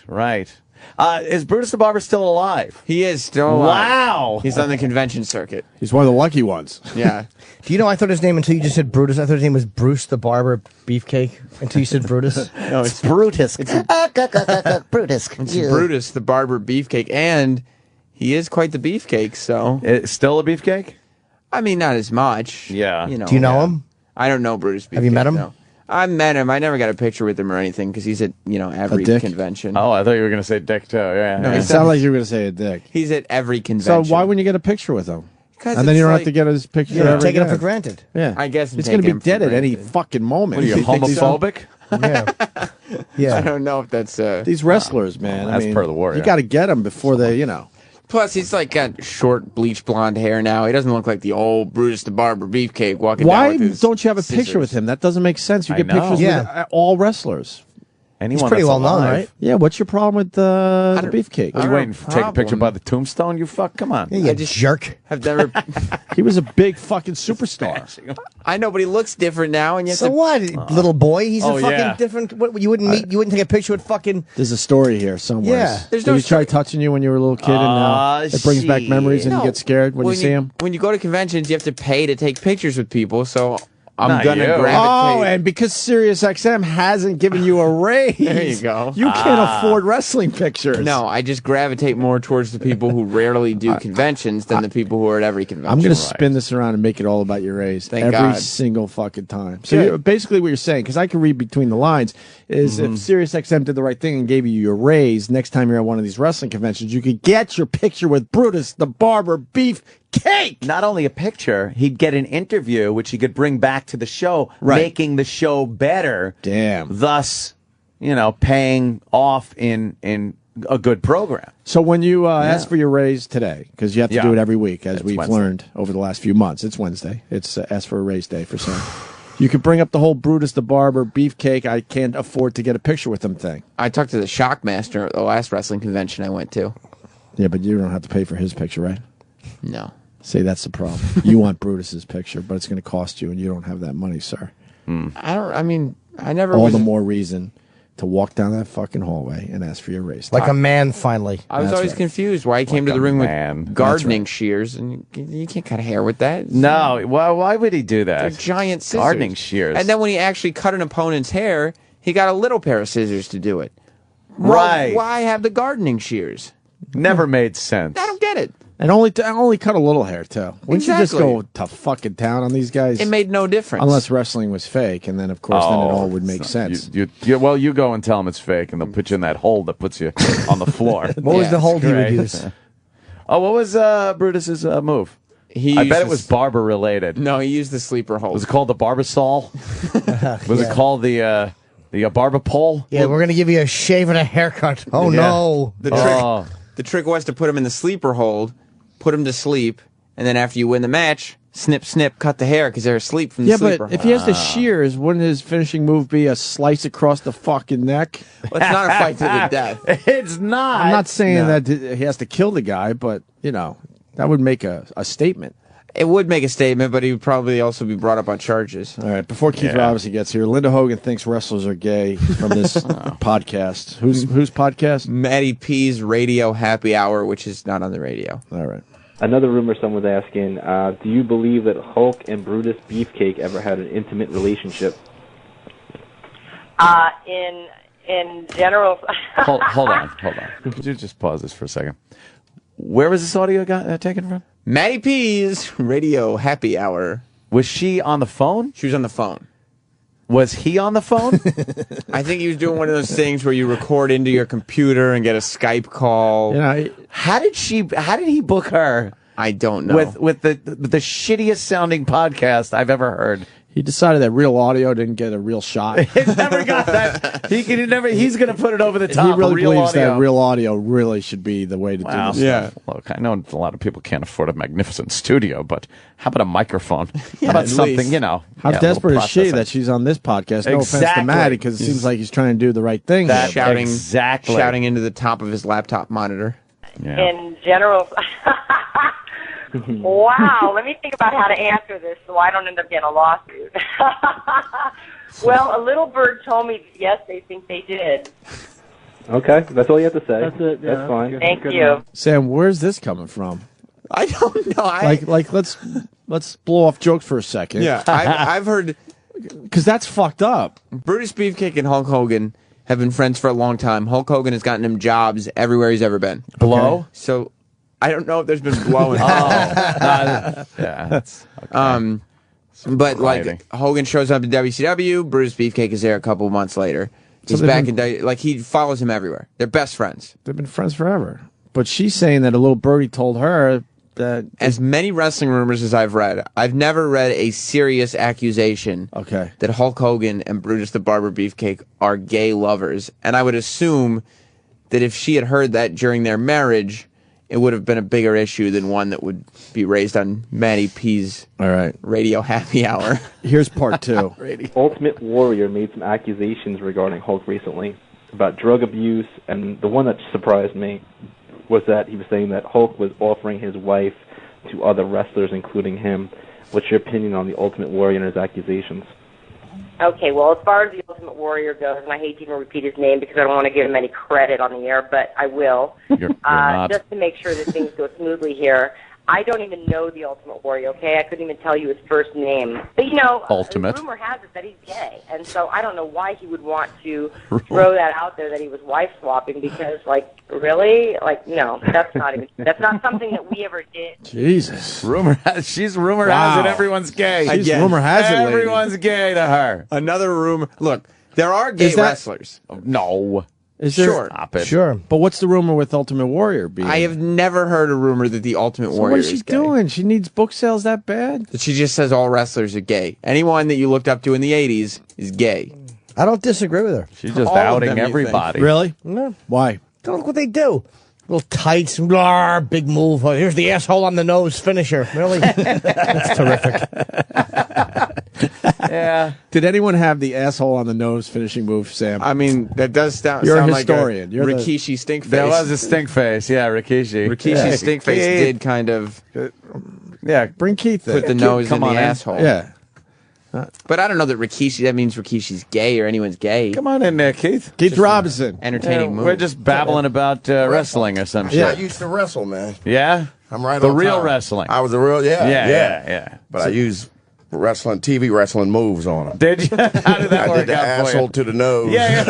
Is Brutus the Barber still alive? He is still alive. Wow. He's on the convention circuit. He's one of the lucky ones. Yeah. Do you know, I thought his name until you just said Brutus. I thought his name was Bruce the Barber Beefcake until you said Brutus. No, it's Brutus. Brutus. It's Brutus the Barber Beefcake, and he is quite the beefcake, so... It's still a beefcake? I mean, not as much. Yeah. You know, Do you know him? I don't know Brutus Beefcake. Have you met him? No. I met him. I never got a picture with him or anything because he's at, every dick? convention. Oh, I thought you were going to say dick, too. Yeah. No, It sounded like you were going to say a dick. He's at every convention. So why wouldn't you get a picture with him? 'Cause And then you it's don't have like- to get his picture Yeah, ever take it again. for granted. Yeah. I guess He's going to be take him for dead at any granted. fucking moment. What are you, You think these- homophobic? Yeah. Yeah. I don't know if that's... These wrestlers, man. That's per the Warrior. You got to get them before they, Plus, he's like got short, bleach blonde hair now. He doesn't look like the old Brutus the Barber Beefcake walking down Why with his don't you have a picture scissors. with him? That doesn't make sense. You I get know. pictures with all wrestlers. Anyone He's pretty that's well known, alive. right? Yeah, what's your problem with the beefcake? Are you waiting to take a picture by the tombstone? You fuck, come on. Yeah, you jerk. Have never... He was a big fucking superstar. I know, but he looks different now, and you have So to... what, little boy? He's Oh, a fucking yeah. different... What, you wouldn't take a picture with fucking... There's a story here somewhere. Yeah. There's Did no he try touching you when you were a little kid, and now it brings back memories, and you get scared when you see him? When you go to conventions, you have to pay to take pictures with people, so I'm Not gonna you. gravitate. Oh, and because SiriusXM hasn't given you a raise, There you go. You can't afford wrestling pictures. No, I just gravitate more towards the people who rarely do conventions than the people who are at every convention. I'm going to spin this around and make it all about your raise Thank every God. single fucking time. So Good. basically what you're saying, because I can read between the lines, is if SiriusXM did the right thing and gave you your raise, next time you're at one of these wrestling conventions, you could get your picture with Brutus the Barber Beefcake. Not only a picture, he'd get an interview, which he could bring back to the show, making the show better. Damn. Thus, paying off in a good program. So when you ask for your raise today, because you have to Yeah. do it every week, as It's we've Wednesday. learned over the last few months. It's Wednesday. It's ask for a raise day for some. You could bring up the whole Brutus the Barber Beefcake, I can't afford to get a picture with him thing. I talked to the Shockmaster at the last wrestling convention I went to. Yeah, but you don't have to pay for his picture, right? No. See, that's the problem. You want Brutus's picture, but it's going to cost you, and you don't have that money, sir. I never All was... the more reason to walk down that fucking hallway and ask for your raise. Like a man, finally. I was That's always right. confused why he came to Like the a ring man. with gardening shears, and you can't cut hair with that. No, why would he do that? They're giant scissors. Gardening shears. And then when he actually cut an opponent's hair, he got a little pair of scissors to do it. Right. Why have the gardening shears? Never made sense. I don't get it. And only cut a little hair, too. Wouldn't you just Exactly. go to fucking town on these guys? It made no difference. Unless wrestling was fake, and then, of course, then it all would make sense. You go and tell them it's fake, and they'll put you in that hole that puts you on the floor. What was the hold he would Great. use? Oh, what was Brutus's move? He I used bet it the was barber related. No, he used the sleeper hold. Was it called the Barbasol? Was it called the barber pole? Yeah, we're going to give you a shave and a haircut. Oh, Yeah. no. The trick was to put him in the sleeper hold, put him to sleep, and then after you win the match, snip, snip, cut the hair because they're asleep from the Yeah, sleeper but if hold. he has the shears, wouldn't his finishing move be a slice across the fucking neck? Well, it's not a fight to the death. It's not. I'm not saying that he has to kill the guy, but, that would make a statement. It would make a statement, but he would probably also be brought up on charges. All right, before Keith Robinson gets here, Linda Hogan thinks wrestlers are gay from this podcast. Whose podcast? Matty P's Radio Happy Hour, which is not on the radio. All right. Another rumor someone's asking, do you believe that Hulk and Brutus Beefcake ever had an intimate relationship? In general... Hold on. Could you just pause this for a second? Where was this audio taken from? Matty P's Radio Happy Hour. Was she on the phone? She was on the phone. Was he on the phone? I think he was doing one of those things where you record into your computer and get a Skype call. How did he book her? I don't know. With the shittiest sounding podcast I've ever heard. He decided that real audio didn't get a real shot. It never got that. He's going to put it over the top. He really real believes audio. that real audio really should be the way to do this. Yeah. Look, I know a lot of people can't afford a magnificent studio, but how about a microphone? How about at something, least. How How desperate is she that she's on this podcast? No offense to Exactly. Maddie, because it seems like he's trying to do the right thing. shouting exactly. into the top of his laptop monitor. In general... Wow, let me think about how to answer this so I don't end up getting a lawsuit. Well, a little bird told me yes, they think they did. Okay, that's all you have to say. That's it. Yeah, that's fine. Thank you. Sam, where's this coming from? I don't know. Like let's blow off jokes for a second. Yeah, I've heard because that's fucked up. Brutus Beefcake and Hulk Hogan have been friends for a long time. Hulk Hogan has gotten him jobs everywhere he's ever been. Blow? Okay. So I don't know if there's been blowing. Yeah, that's okay. But like Hogan shows up in WCW, Brutus Beefcake is there a couple months later. He's back in like he follows him everywhere. They're best friends. They've been friends forever. But she's saying that a little birdie told her that as many wrestling rumors as I've read, I've never read a serious accusation that Hulk Hogan and Brutus the Barber Beefcake are gay lovers. And I would assume that if she had heard that during their marriage, it would have been a bigger issue than one that would be raised on Matty P's radio happy hour. Here's part 2. Ultimate Warrior made some accusations regarding Hulk recently about drug abuse, and the one that surprised me was that he was saying that Hulk was offering his wife to other wrestlers, including him. What's your opinion on the Ultimate Warrior and his accusations? Okay, well, as far as the Ultimate Warrior goes, and I hate to even repeat his name because I don't want to give him any credit on the air, but I will. You're not. Just to make sure that things go smoothly here. I don't even know the Ultimate Warrior, okay? I couldn't even tell you his first name. But, you know, Ultimate. rumor has it that he's gay, and so I don't know why he would want to throw that out there that he was wife-swapping because, like, really? Like, no, that's not something that we ever did. Jesus. Rumor has it everyone's gay. Rumor has it, lady. Everyone's gay to her. Another rumor. Look, there are gay wrestlers. No. Is there? Sure. Stop it. Sure. But what's the rumor with Ultimate Warrior being? I have never heard a rumor that the Ultimate Warrior What is she is gay. doing? She needs book sales that bad? She just says all wrestlers are gay. Anyone that you looked up to in the 80s is gay. I don't disagree with her. She's just All of outing them, you everybody. think. Really? No. Why? Don't look what they do. Little tights, blah, big move. Oh, here's the asshole on the nose finisher. Really? That's terrific. Yeah. Did anyone have the asshole on the nose finishing move, Sam? I mean, that does sound You're a like historian. You're the- Rikishi stink face. There was a stink face. Yeah, Rikishi. Rikishi stink face did kind of Yeah. Bring Keith in. put the nose Come in on the in. asshole. Yeah. But I don't know that that means Rikishi's gay or anyone's gay. Come on in there, Keith. Keith Robinson. Entertaining move. We're just babbling about wrestling or some shit. I used to wrestle, man. Yeah? I'm right The on real time. wresling. I was the real, Yeah. But I used TV wrestling moves on him. Did you? How did that I work did the out for asshole you? to the nose. Yeah.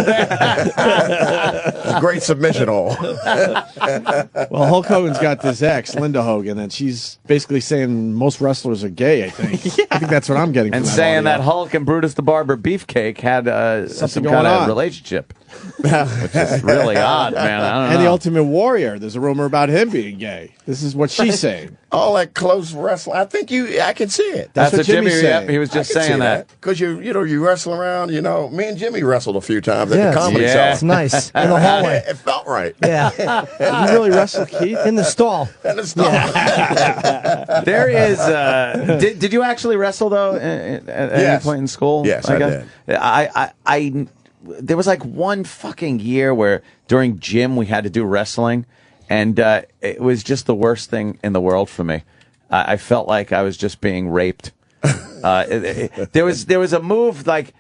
Great submission all. Well, Hulk Hogan's got this ex, Linda Hogan, and she's basically saying most wrestlers are gay, I think. I think that's what I'm getting And from saying audio. that Hulk and Brutus the Barber Beefcake had some going kind of on. relationship. Which is really odd, man. I don't And know. the Ultimate Warrior, there's a rumor about him being gay. This is what she's saying. All that close wrestling. I think I can see it. That's what Jimmy's Jimmy, saying. he was just I can see saying that. because you wrestle around. You know, me and Jimmy wrestled a few times at the comedy yeah. show. It's nice. In the hallway. It felt right. Yeah. You really wrestle, Keith? In the stall. And it's not. There is. Did you actually wrestle though at any point in school? Yes, I did. I there was like one fucking year where during gym we had to do wrestling, and it was just the worst thing in the world for me. I felt like I was just being raped. There was a move like.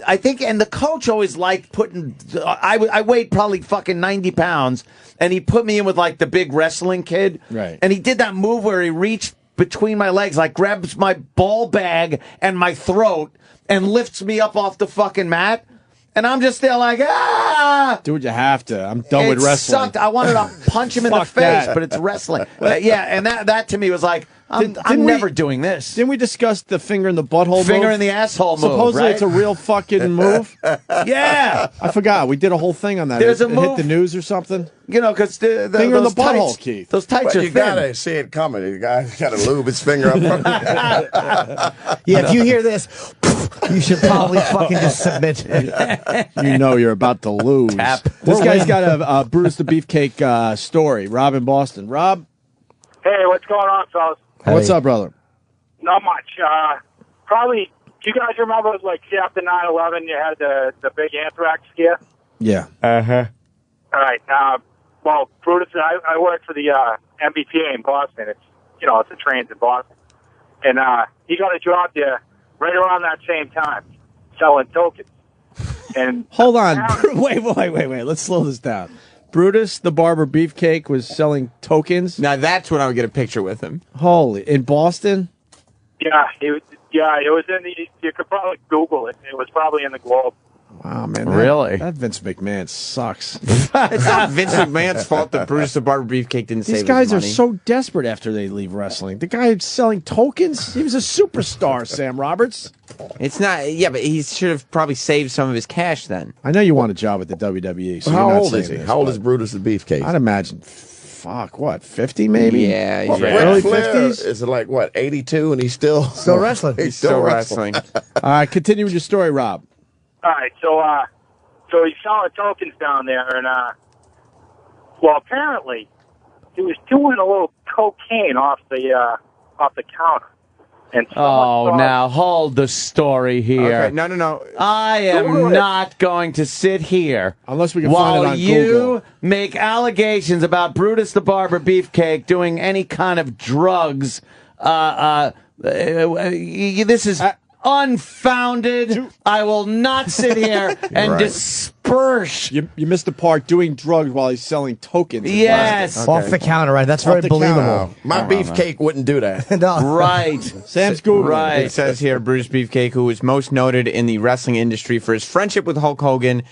I think, and the coach always liked putting. I weighed probably fucking 90 pounds, and he put me in with like the big wrestling kid. Right. And he did that move where he reached between my legs, like grabs my ball bag and my throat, and lifts me up off the fucking mat. And I'm just there like, ah! Do what you have to. I'm done with It wrestling. sucked. I wanted to punch him in the Fuck face, that. but it's wrestling. Yeah, and that to me was like, I'm never doing this. Didn't we discuss the finger in the butthole Finger move? in the asshole move, Supposedly right? it's a real fucking move. Yeah. I forgot. We did a whole thing on that. There's it a hit move- the news or something. You know, because the Finger in the those butthole, tights, Keith. Those tights But are you thin. gotta see it coming. The guy's got to lube his finger up. Yeah, if you hear this, you should probably fucking just submit. You know you're about to lose. Tap. This guy's got a Brutus the Beefcake story. Rob in Boston. Rob, Hey, what's going on, fellas? what's up, brother? Not much. Probably, do you guys remember, like, after 9/11, you had the big anthrax scare? Yeah. Uh-huh. All right. Well, Brutus, I work for the MBTA in Boston. It's a trains in Boston. And he got a job there right around that same time. selling tokens. And hold on, wait. Let's slow this down. Brutus the Barber Beefcake was selling tokens. Now that's when I would get a picture with him. Holy, in Boston? Yeah, it was in the. You could probably Google it. It was probably in the Globe. Wow, man. Really? That Vince McMahon sucks. It's not Vince McMahon's fault that Brutus the Barber Beefcake didn't save These his guys are money. so desperate after they leave wrestling. The guy selling tokens, he was a superstar, Sam Roberts. It's not, yeah, but he should have probably saved some of his cash then. I know you want a job at the WWE. So How you're not old is saying he? this, How old but is Brutus the Beefcake? I'd imagine, what, 50 maybe? Yeah, he's right. Early Ric Flair 50s? is it like, what, 82 and he's still wrestling? He's still wrestling. All right, continue with your story, Rob. All right, so he's selling tokens down there, and well, apparently he was doing a little cocaine off the counter. And now hold the story here. Okay, no. I am not going to sit here unless we can while find it on you Google. make allegations about Brutus the Barber Beefcake doing any kind of drugs. This is unfounded. I will not sit here and disperse. You missed the part doing drugs while he's selling tokens. Yes. Okay. Off the counter, right? That's very the believable. counter. My beefcake wouldn't do that. No. Right. Sam's Googling. Right. It says here, Brutus Beefcake, who was most noted in the wrestling industry for his friendship with Hulk Hogan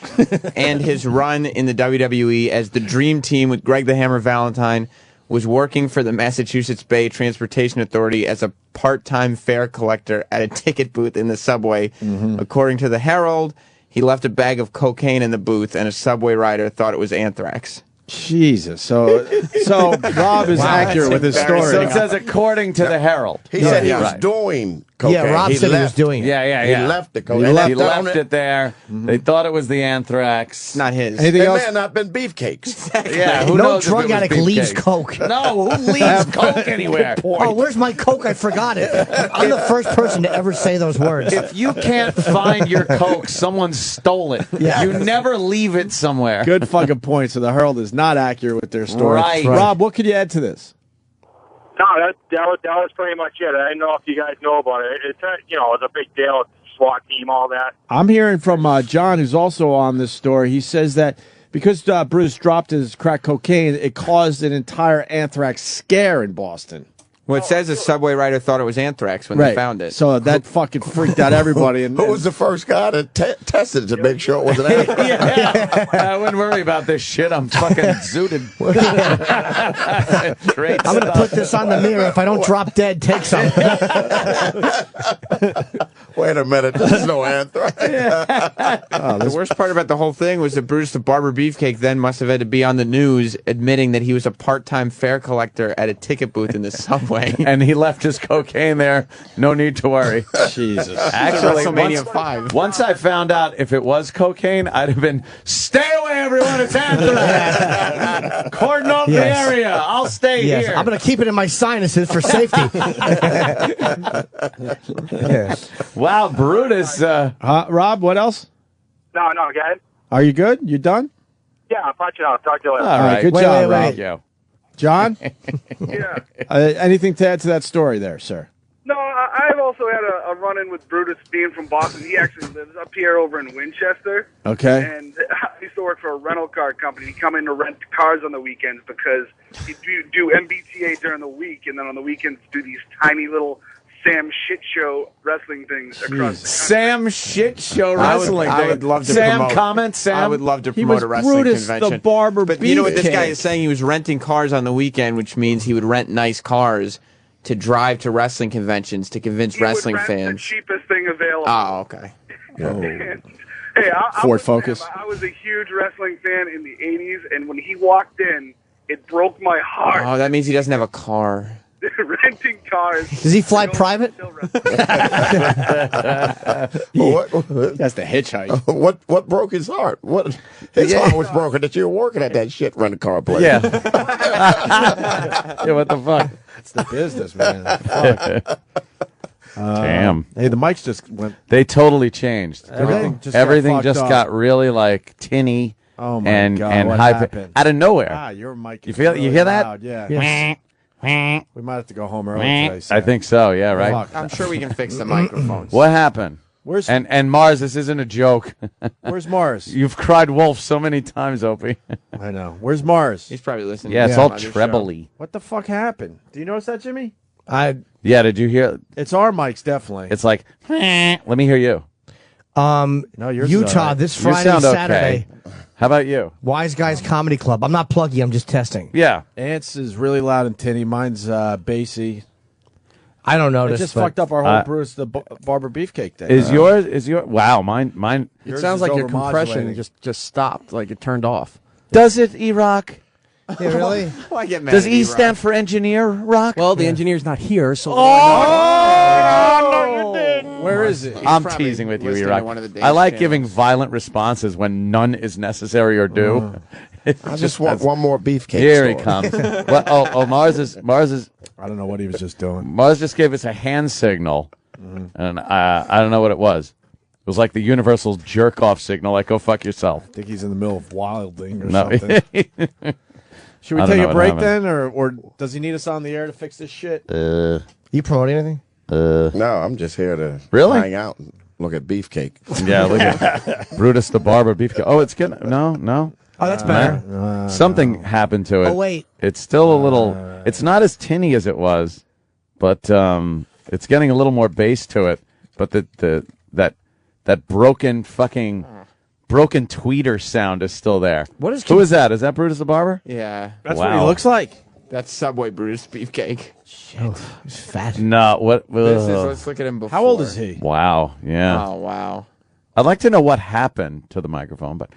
and his run in the WWE as the Dream Team with Greg the Hammer Valentine, was working for the Massachusetts Bay Transportation Authority as a part-time fare collector at a ticket booth in the subway. According to the Herald, he left a bag of cocaine in the booth, and a subway rider thought it was anthrax. Jesus. So Rob is accurate with his story. So it says according to the Herald. He said he was doing cocaine. Yeah, Rob said he was doing it. Yeah. He left the cocaine. He left it there. They thought it was the anthrax. Not his. Anything It else? may have not been beefcakes. Yeah, who No knows if drug it was addict beefcake? leaves coke. No, who leaves coke anywhere? Oh, where's my coke? I forgot it. I'm the first person to ever say those words. If you can't find your coke, someone stole it. Yeah. You never leave it somewhere. Good fucking point. So the Herald is not accurate with their story. Right. Rob, what could you add to this? No, that was pretty much it. I didn't know if you guys know about it. It's a big deal. SWAT team, all that. I'm hearing from John, who's also on this story. He says that because Bruce dropped his crack cocaine, it caused an entire anthrax scare in Boston. Well, it says a subway rider thought it was anthrax when they found it. So that fucking freaked out everybody. And Who was the first guy to test it to make sure it wasn't anthrax? Yeah. I wouldn't worry about this shit. I'm fucking zooted. Great I'm going to put this on the mirror. If I don't drop dead, take some. Wait a minute, there's no anthrax. The worst part about the whole thing was that Brutus the Barber Beefcake then must have had to be on the news admitting that he was a part-time fare collector at a ticket booth in the subway. And he left his cocaine there. No need to worry. Jesus. Actually, WrestleMania 5. Once I found out if it was cocaine, I'd have been, stay away, everyone. It's anthrax. Cordon off the area. I'll stay here. I'm going to keep it in my sinuses for safety. Wow, Brutus. Rob, what else? No, go ahead. Are you good? You done? Yeah, I'll punch it out. Talk to you later. All right. Good job, Rob. Thank you. John? Yeah. Anything to add to that story there, sir? No, I've also had a run-in with Brutus being from Boston. He actually lives up here over in Winchester. Okay. And I used to work for a rental car company. He'd come in to rent cars on the weekends because he'd do MBTA during the week, and then on the weekends do these tiny little Sam Shit Show wrestling things across the country. Sam Shit Show wrestling. I would love to Sam promote. comment, Sam. I would love to He promote was a wrestling Brutus convention. the Barber But you know what this Beefcake. guy is saying? He was renting cars on the weekend, which means he would rent nice cars to drive to wrestling conventions to convince wrestling He would rent fans. the cheapest thing available. Oh, okay. Hey, Ford Focus. I was a huge wrestling fan in the 80s, and when he walked in, it broke my heart. Oh, that means he doesn't have a car. Renting cars. Does he fly private? That's the hitchhike. What broke his heart? What his heart was broken that you were working at that shit rental car place. Yeah. Yeah, what the fuck? It's the business, man. Fuck. Damn. Hey, the mics just went. They totally changed. Everything just Everything got just fucked got up. really like tinny. Oh my and God, and what high happened? out of nowhere. Ah, your mic. You feel? You hear that? Yeah. Yes. We might have to go home early today. I think so. Yeah. Right. Fuck. I'm sure we can fix the microphones. What happened? Where's and Mars? This isn't a joke. Where's Mars? You've cried wolf so many times, Opie. I know. Where's Mars? He's probably listening. Yeah, it's all trebly. What the fuck happened? Do you notice that, Jimmy? Yeah, did you hear? It's our mics, definitely. It's like, let me hear you. No, yours is Utah all right. this You Friday, sound Saturday. okay. How about you? Wise Guys Comedy Club. I'm not plugging. I'm just testing. Yeah. Ants is really loud and tinny. Mine's bassy. I don't notice. It just but- fucked up our whole Brutus the Barber Beefcake thing. Is yours? Wow, mine. It sounds like your compression just stopped, like it turned off. Does it, E-Rock? Yeah, really? Why get mad Does at E E-Rock? stand for engineer, Rock? Well, the engineer's not here, so. Where is it? I'm teasing with you, listening to E-Rock. one of the dance I like channels. giving violent responses when none is necessary or due. I just want one more beefcake. Here he story. comes. Mars is. I don't know what he was just doing. Mars just gave us a hand signal, and I don't know what it was. It was like the universal jerk off signal, like "go fuck yourself." I think he's in the middle of wilding or No. something. Should we I don't take know a what break happened. then, or does he need us on the air to fix this shit? You promoting anything? No, I'm just here to Really? hang out and look at beefcake. Yeah, look at Brutus the Barber Beefcake. Oh, it's good. No. Oh, that's better. Something happened to it. Oh, wait. It's still a little. It's not as tinny as it was, but it's getting a little more bass to it. But that broken tweeter sound is still there. What is? Who is that? Is that Brutus the Barber? Yeah. That's Wow. what he looks like. That's Subway Brutus Beefcake. Shit. He's fat. No. What? Let's look at him before. How old is he? Wow. Yeah. Oh, wow. I'd like to know what happened to the microphone, but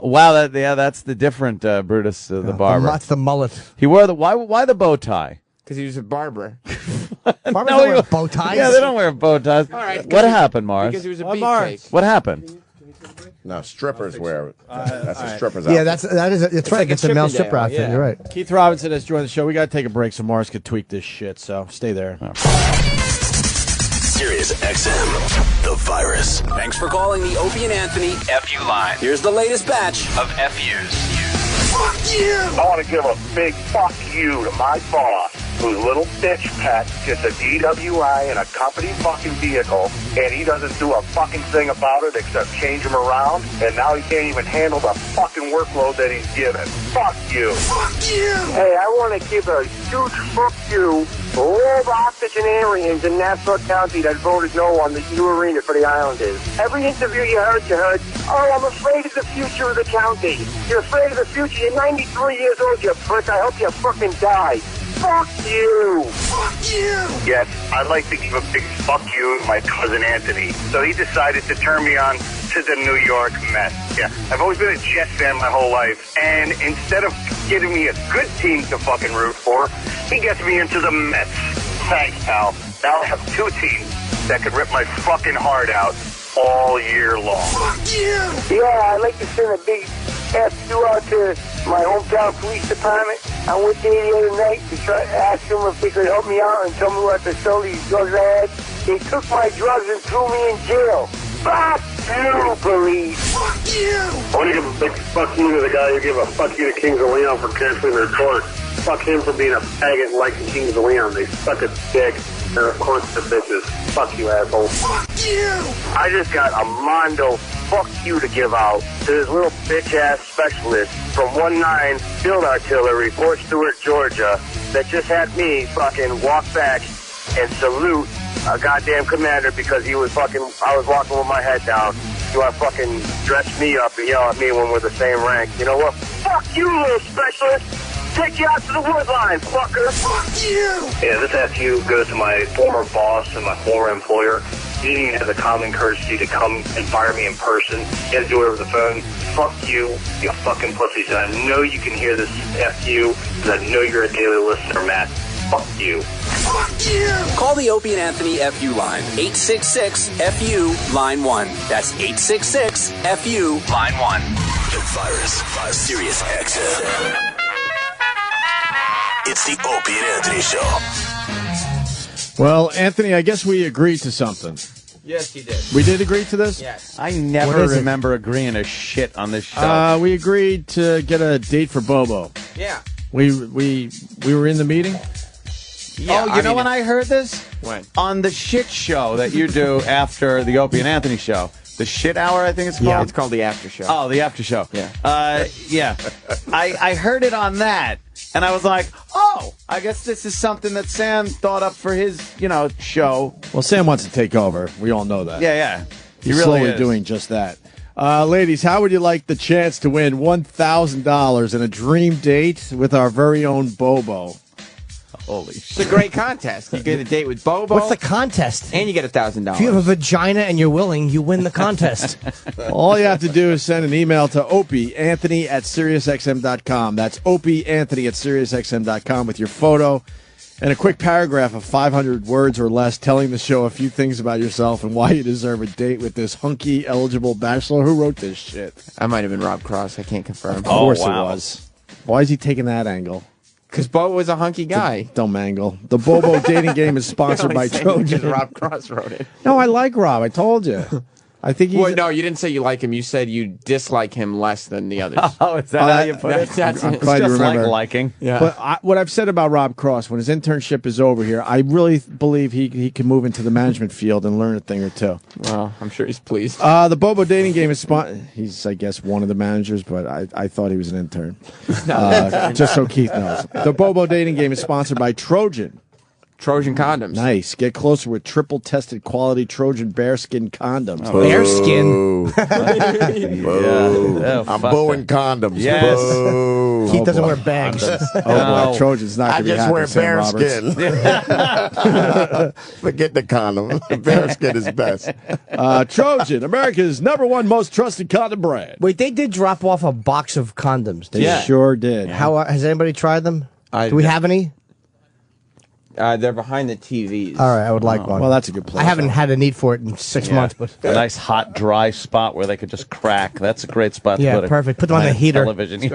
wow, that's the different Brutus the Barber. That's the mullet. He wore the why the bow tie? Because he was a barber. Barbers don't wear bow ties. Yeah, they don't wear bow ties. All right, What happened, Mars? Because he was a Mars. beefcake. What happened? No, strippers wear it. That's a stripper's Yeah, outfit. that's right. like a It's a male Chippendale, stripper outfit. yeah. You're right. Keith Robinson has joined the show. We got to take a break so Mars could tweak this shit. So stay there. Sirius XM, the virus. Thanks for calling the Opie and Anthony FU line. Here's the latest batch of FUs. Fuck you! I want to give a big fuck you to my boss, whose little bitch pet gets a DWI in a company fucking vehicle, and he doesn't do a fucking thing about it except change him around, and now he can't even handle the fucking workload that he's given. Fuck you! Fuck you! Hey, I want to give a huge fuck you to all the octogenarians in Nassau County that voted no on the new arena for the Islanders. Every interview you heard, oh, I'm afraid of the future of the county. You're afraid of the future. You're 93 years old, you prick. I hope you fucking die. Fuck you! Fuck you! Yes, I'd like to give a big fuck you to my cousin Anthony. So he decided to turn me on to the New York Mets. Yeah, I've always been a Jets fan my whole life. And instead of getting me a good team to fucking root for, he gets me into the Mets. Thanks, pal. Now I have two teams that could rip my fucking heart out all year long. Fuck you! Yeah, I'd like to send a big F2 out to my hometown police department. I went there the other night to try to ask them if they could help me out and tell me what to sell these drugs I had. They took my drugs and threw me in jail. Fuck you, police! Fuck you! I want to give a big fuck you to the guy who gave a fuck you to Kings of Leon for canceling their tour. Fuck him for being a faggot like the Kings of Leon. They suck a dick. They're a bunch of bitches. Fuck you, asshole. Fuck you! I just got a Mondo fuck you to give out to this little bitch-ass specialist from 19 Field Artillery, Fort Stewart, Georgia, that just had me fucking walk back and salute a goddamn commander because he was fucking, I was walking with my head down. You want to fucking dress me up and yell at me when we're the same rank. You know what? Fuck you, little specialist! Take you out to the wood line, fucker! Fuck you! Yeah, this FU goes to my former boss and my former employer. He didn't even have the common courtesy to come and fire me in person. He had to do it over the phone. Fuck you, you fucking pussies. And I know you can hear this FU, because I know you're a daily listener, Matt. Fuck you. Fuck you! Call the Opie and Anthony FU line. 866-FU, line 1. That's 866-FU, line 1. The virus. Sirius XM. It's the Opie and Anthony Show. Well, Anthony, I guess we agreed to something. Yes, he did. We did agree to this? Yes. I never remember agreeing to shit on this show. We agreed to get a date for Bobo. Yeah. We were in the meeting. Yeah, you know when I heard this? When? On the shit show that you do after the Opie and Anthony show. The shit hour, I think it's called. Yeah, it's called the after show. Oh, the after show. Yeah. Yeah. I heard it on that, and I was like, oh, I guess this is something that Sam thought up for his, show. Well, Sam wants to take over. We all know that. Yeah. He's He really slowly is. doing just that. Ladies, how would you like the chance to win $1,000 and a dream date with our very own Bobo? Holy It's a great contest. You get a date with Bobo. What's the contest? And you get $1,000. If you have a vagina and you're willing, you win the contest. All you have to do is send an email to opieanthony@SiriusXM.com. That's opieanthony@SiriusXM.com with your photo and a quick paragraph of 500 words or less telling the show a few things about yourself and why you deserve a date with this hunky, eligible bachelor. Who wrote this shit? I might have been Rob Cross. I can't confirm. Of course it was. Why is he taking that angle? Because Bobo was a hunky guy. Dumb angle. The Bobo dating game is sponsored by Trojan. Rob Cross wrote it. No, I like Rob. I told you. I think he's... Well, no, you didn't say you like him. You said you dislike him less than the others. Oh, is that how you put it? That's I'm it. glad you just remember. like liking. Yeah. But what I've said about Rob Cross, when his internship is over here, I really believe he can move into the management field and learn a thing or two. Well, I'm sure he's pleased. The Bobo dating game is he's, I guess, one of the managers, but I thought he was an intern. Just so Keith knows. The Bobo dating game is sponsored by Trojan. Trojan condoms. Nice. Get closer with triple-tested quality Trojan bearskin condoms. Oh, bearskin? Boo. I'm booing condoms. Yes. Boo. Keith doesn't wear bags. Boy, Trojan's not I going to be just happy, wear Sam bearskin. Forget the condom. Bearskin is best. Trojan, America's #1 most trusted condom brand. Wait, they did drop off a box of condoms. They sure did. How has anybody tried them? Do we have any? They're behind the TVs. All right, I would like one. Well, that's a good place. I haven't had a need for it in 6 months, but A nice hot, dry spot where they could just crack. That's a great spot to yeah, put it. perfect. Put them on the heater. Television.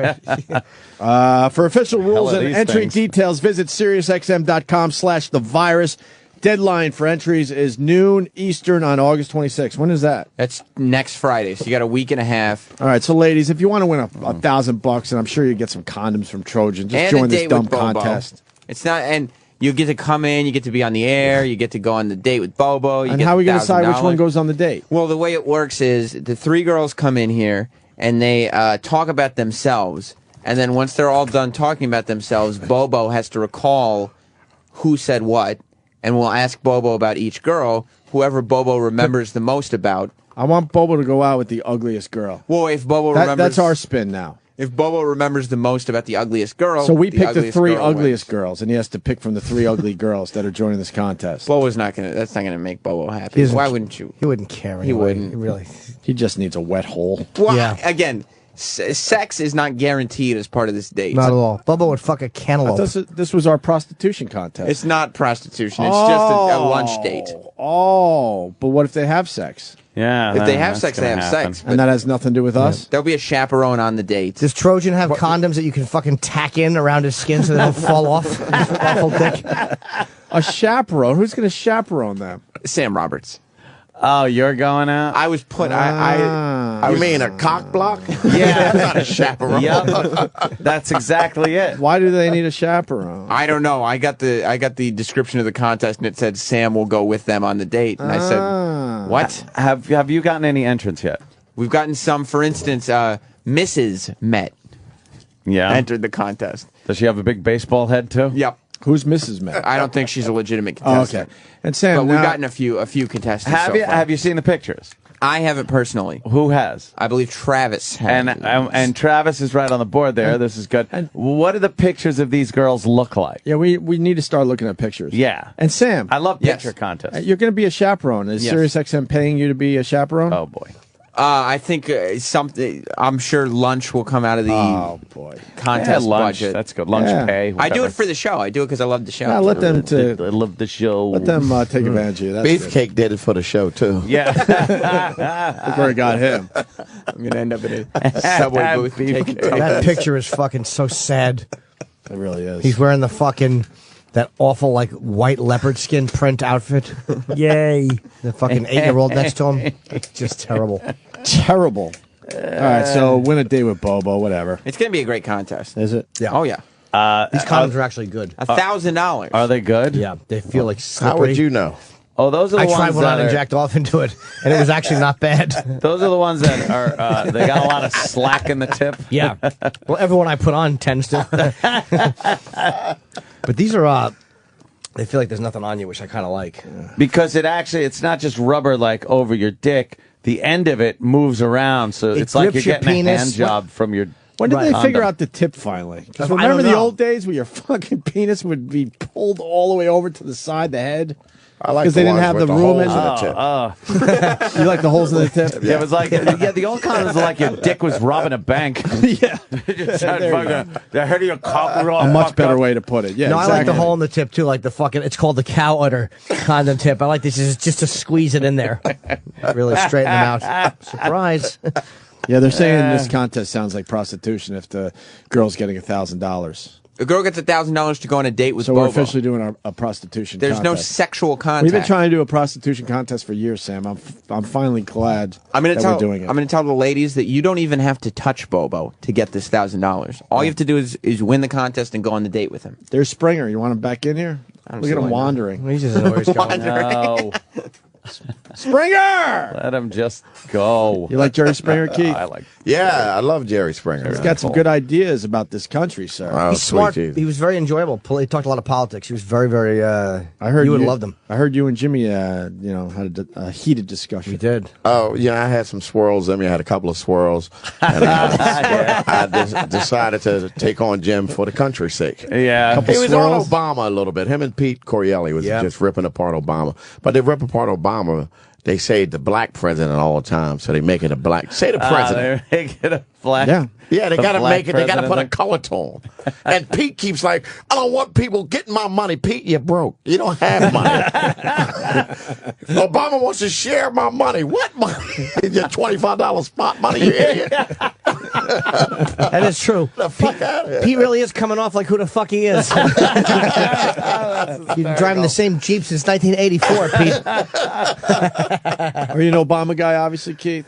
For official rules Hell are and these entry things? details, visit SiriusXM.com/thevirus. Deadline for entries is noon Eastern on August 26th. When is that? That's next Friday, so you got a week and a half. All right, so ladies, if you want to win $1,000, and I'm sure you get some condoms from Trojan, just And join a this date dumb with Bobo. contest. It's not, and you get to come in, you get to be on the air, you get to go on the date with Bobo. You And get how are we going to decide which $1,000. one goes on the date? Well, the way it works is the three girls come in here and they talk about themselves, and then once they're all done talking about themselves, Bobo has to recall who said what, and we'll ask Bobo about each girl. Whoever Bobo remembers the most about. I want Bobo to go out with the ugliest girl. Well, if Bobo remembers, That's our spin now. If Bobo remembers the most about the ugliest girl, So we pick the ugliest three girl ugliest wins. girls, and he has to pick from the three ugly girls that are joining this contest. Bobo's not gonna. That's not gonna make Bobo happy. doesn't Why ca- wouldn't you? He wouldn't care. He Anyway. wouldn't. He really. He just needs a wet hole. Well, Yeah. again, sex is not guaranteed as part of this date. Not at all. Bubba would fuck a cantaloupe. This was our prostitution contest. It's not prostitution. It's just a lunch date. Oh, but what if they have sex? Yeah. If they have that's sex, they gonna have happen. sex. And that has nothing to do with us? There'll be a chaperone on the date. Does Trojan have condoms that you can fucking tack in around his skin so they don't fall off? His awful dick. A chaperone? Who's going to chaperone them? Sam Roberts. Oh, you're going out? I was put. You mean a cock block? Yeah. Not a chaperone. Yep. That's exactly it. Why do they need a chaperone? I don't know. I got the description of the contest, and it said Sam will go with them on the date. And I said, "What? Have you gotten any entrants yet? We've gotten some. For instance, Mrs. Met Yeah. entered the contest. Does she have a big baseball head too? Yep. Who's Mrs. Met? I don't think she's a legitimate Oh, contestant. okay. And Sam, But we've now- gotten a few contestants. Have so you far. have you seen the pictures? I haven't personally. Who has? I believe Travis has. And Travis is right on the board there. This is good. What do the pictures of these girls look like? Yeah, we need to start looking at pictures. Yeah. And Sam, I love Yes. picture contests. you're going to be a chaperone. Is Yes. SiriusXM paying you to be a chaperone? Oh boy. I think something. I'm sure lunch will come out of the Oh, boy. contest Yeah, lunch. budget. That's good. Lunch Yeah. pay. I do whatever. it for the show. I do it because I love the show. Yeah, let them I love the show. take advantage of you. That's good. Beefcake did it for the show, too. Yeah. Look where it got him. I'm gonna end up in a subway booth. taking That picture is fucking so sad. It really is. He's wearing the fucking that awful like white leopard skin print outfit. Yay! The fucking 8-year-old next to him. It's just terrible. Terrible. All right, so win a day with Bobo, whatever. It's gonna be a great contest. Is it? Yeah. Oh yeah. These condoms are actually good. $1,000. Are they good? Yeah, they feel like slippery. How would you know? Oh, those are the I ones tried one that on and jacked off into it, and it was actually not bad. Those are the ones that are. They got a lot of slack in the tip. Yeah. Well, everyone I put on tends to. But these are. They feel like there's nothing on you, which I kind of like. Because it's not just rubber like over your dick. The end of it moves around, so it's like you're getting a hand job from your. When did they condom. figure out the tip finally? Because I remember don't the know. old days where your fucking penis would be pulled all the way over to the side, the head? I like Because they didn't have the room in the tip. You like the holes in the tip? Yeah, it was like the old condoms were like your dick was robbing a bank. Yeah. The head of your cock was all A much fucked better up. way to put it. Yeah, No, exactly. I like the hole in the tip too, like the fucking. It's called the cow udder condom tip. I like this is just to squeeze it in there, really straighten them out. Surprise! Yeah, they're saying this contest sounds like prostitution if the girl's getting $1,000. A girl gets $1,000 to go on a date with So Bobo. we're officially doing a prostitution There's no contest. sexual contact. We've been trying to do a prostitution contest for years, Sam. I'm finally glad we're doing it. I'm going to tell the ladies that you don't even have to touch Bobo to get this $1,000. All you have to do is win the contest and go on the date with him. There's Springer. You want him back in here? don't Look see at him why not. wandering. He just doesn't know where he's going. No. Springer! Let him just go. You like Jerry Springer, Keith? I like. Yeah, I love Jerry Springer. He's got some good ideas about this country, sir. Oh, He's sweet smart. Jesus. He was very enjoyable. He talked a lot of politics. He was very, very. I heard you would have loved him. I heard you and Jimmy, had a heated discussion. We did. Oh, yeah, I had some swirls in me. I had a couple of swirls. And I decided to take on Jim for the country's sake. Yeah. He was swirls. on Obama a little bit. Him and Pete Correale was just ripping apart Obama. But they rip apart Obama. They say the black president all the time, so they make it a black. Say the president. They make it a black. Yeah. Yeah, they the got to black make it. They got to put a president. color tone. And Pete keeps like, I don't want people getting my money. Pete, you're broke. You don't have money. Obama wants to share my money. What money? Your $25 spot money, you idiot. That is true. The fuck out of here. Pete really is coming off like who the fuck he is. You've been driving the same Jeep since 1984, Pete. Are you an Obama guy, obviously, Keith?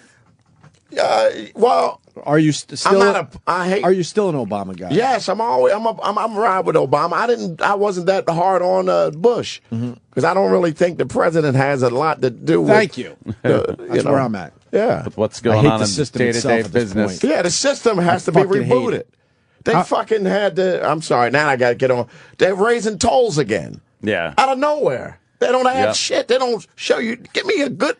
Well, Are you still? I hate. Are you still an Obama guy? Yes, I'm always. I'm ride with Obama. I wasn't that hard on Bush because I don't really think the president has a lot to do with. Thank you. That's where I'm at. Yeah, With what's I going hate on the in system day-to-day itself at this business. point. yeah. The system has to be fucking hate rebooted. it. They fucking had to. I'm sorry. Now I got to get on. They're raising tolls again. Yeah. Out of nowhere. They don't add Yep. shit. They don't show you. Give me a good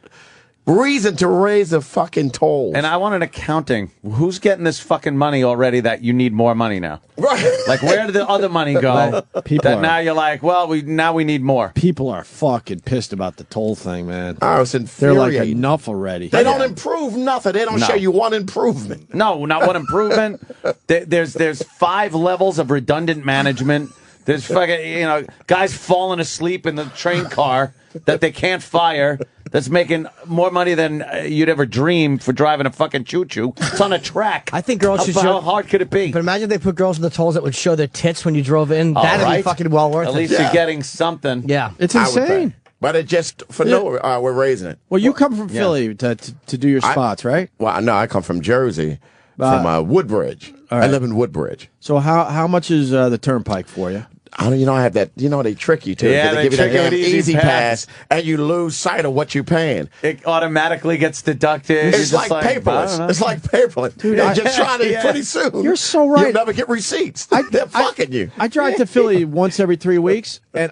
reason to raise the fucking tolls. And I want an accounting. Who's getting this fucking money already that you need more money now? Right. Like, where did the other money go? People that are- now you're like, well, we need more. People are fucking pissed about the toll thing, man. I was They're infuriated. like enough already. They don't improve nothing. They don't No. show you one improvement. No, not one improvement. There's 5 levels of redundant management. There's fucking, guys falling asleep in the train car that they can't fire. That's making more money than you'd ever dream for driving a fucking choo-choo. It's on a track. I think girls should How show. hard could it be? But imagine they put girls in the tolls that would show their tits when you drove in. All That'd right. be fucking well worth At it. least you're getting something. Yeah. It's I would pay. insane. But it just, for no, we're raising it. Well, you come from Philly to do your spots, right? Well, no, I come from Jersey, from Woodbridge. all right. I live in Woodbridge. So how much is the turnpike for you? I don't, I have that, they trick you too. Yeah, They they give you that trick you damn with easy Easy pass, Pass. and you lose sight of what you're paying. It automatically gets deducted. It's You're like just I don't paperless. know. It's like paperless. Dude, They're just trying to, yeah. pretty soon. You're so right. You'll never get receipts. They're fucking you. I drive to Philly once every 3 weeks, and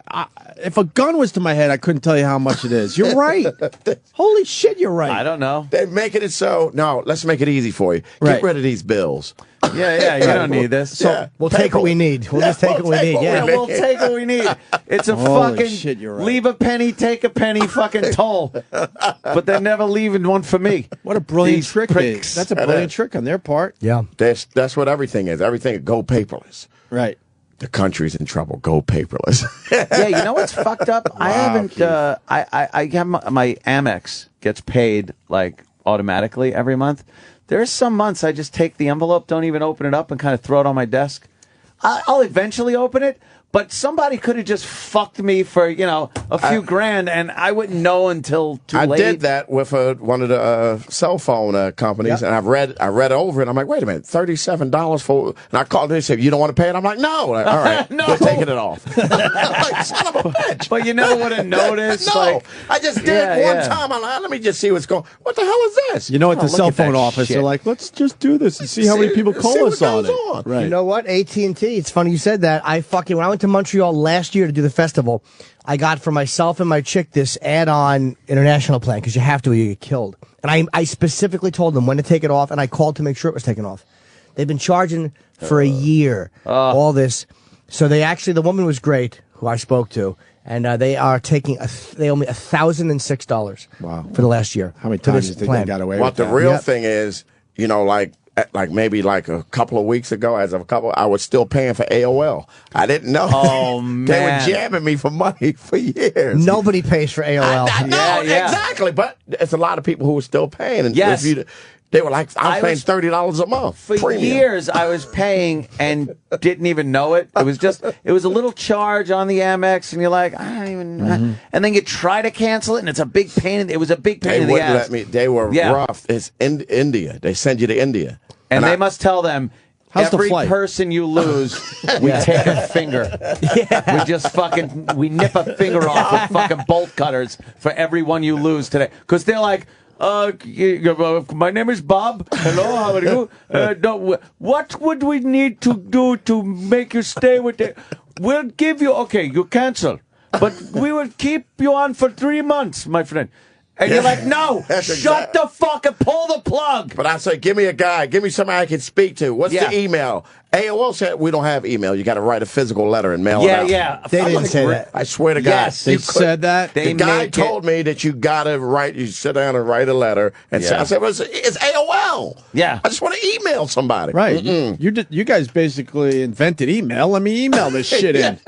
if a gun was to my head, I couldn't tell you how much it is. You're right. Holy shit, you're right. I don't know. They're making it so, no, let's make it easy for you. Right. Get rid of these bills. Yeah, you don't need this. Yeah. We'll take what we need. We'll just take what we need. Yeah, Yeah. we'll take what we need. It's a Holy fucking shit, you're right. leave a penny, take a penny fucking toll. But they're never leaving one for me. What a brilliant These trick. pricks. That's a brilliant trick on their part. Yeah. That's what everything is. Everything go paperless. Right. The country's in trouble. Go paperless. Yeah, you know what's fucked up? I haven't. I have my Amex gets paid like automatically every month. There's some months I just take the envelope, don't even open it up, and kind of throw it on my desk. I'll eventually open it, But somebody could have just fucked me for, a few grand, and I wouldn't know until too late. I did that with one of the cell phone companies, and I read over it. I'm like, wait a minute, $37 for. And I called them and said, you don't want to pay it? I'm like, no. Like, all right, No. we're taking it off. Like, son of a bitch. But you never would have noticed. No, I just did it one time. I'm like, let me just see what's going. What the hell is this? You know, at the look cell at that phone office, shit. they're like, let's just do this and see how many people call us on it. Right. You know what? AT&T. It's funny you said that. When I went to Montreal last year to do the festival, I got for myself and my chick this add-on international plan because you have to or you get killed. And I specifically told them when to take it off, and I called to make sure it was taken off. They've been charging for a year all this. So the woman was great who I spoke to, and they are taking they owe me $1,006 for the last year. How many times do you think they got away with the that? real thing is, like maybe like a couple of weeks ago, I was still paying for AOL. I didn't know. Oh, man. They were jamming me for money for years. Nobody pays for AOL. No, exactly. But it's a lot of people who are still paying. And Yes. they were like, I was paying $30 a month. For premium. years, I was paying and didn't even know it. It was a little charge on the Amex, and you're like, I don't even. And then you try to cancel it, and it's a big pain. It was a big pain in the ass. They were rough. It's in India. They send you to India. And they must tell them, every person you lose, we take a finger. We just we nip a finger off with fucking bolt cutters for every one you lose today. Because they're like, my name is Bob. Hello, how are you? No, what would we need to do to make you stay with it? We'll give you, you cancel. But we will keep you on for 3 months, my friend. And you're like, no, shut the fuck and pull the plug. But I say, give me a guy. Give me somebody I can speak to. What's the email? AOL said, we don't have email. You got to write a physical letter and mail it out. They didn't say that. I swear to God. Yes, they said that. The guy told me that you got to write, you sit down and write a letter. And say, I said, it's AOL. Yeah. I just want to email somebody. Right. You guys basically invented email. Let me email this shit in.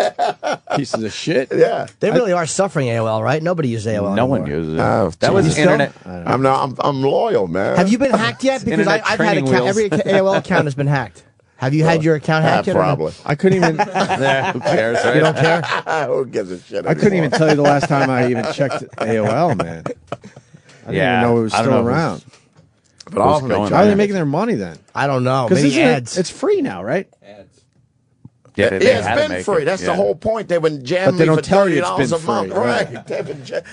Pieces of shit. Yeah. They really are suffering AOL, right? Nobody uses AOL No anymore. one uses it. That was internet. I'm loyal, man. Have you been hacked yet? Because I've had every AOL account has been hacked. Have you had your account hacked yet? Probably. I couldn't even. Who cares, right? You don't care? Who gives a shit? I couldn't even tell you the last time I even checked AOL, man. I didn't even know it was still around. But how are they making their money then? I don't know. Because Maybe ads. it's free now, right? Yeah, it's been free. That's the whole point. They've been jamming me for $30 a month. Right.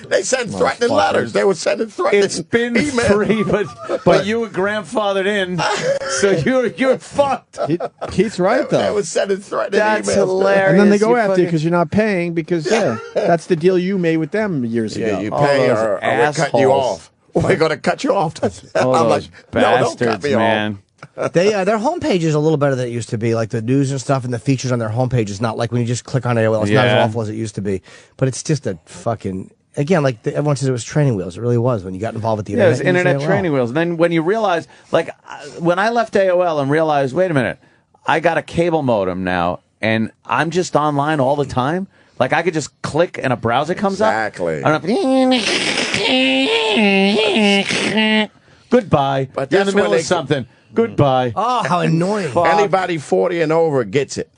They send threatening letters. They were sending threatening It's been free, but you were grandfathered in, so you're fucked. Keith's right, though. They were sending threatening emails. That's hilarious. And then they go after you because you're not paying because that's the deal you made with them years ago. Yeah, you pay or we're cutting you off. We're going to cut you off. I'm like, no, don't cut me off. Their homepage is a little better than it used to be. Like the news and stuff and the features on their homepage is not like when you just click on AOL. It's not as awful as it used to be. But it's just a fucking... Again, like everyone says it was training wheels. It really was when you got involved with the internet. Yeah, it was internet training wheels. And then when you realize... Like, when I left AOL and realized, wait a minute, I got a cable modem now, and I'm just online all the time. Like, I could just click and a browser comes up. Exactly. Goodbye. But You're in that's the middle when of something. Goodbye. Oh, how annoying. Anybody 40 and over gets it.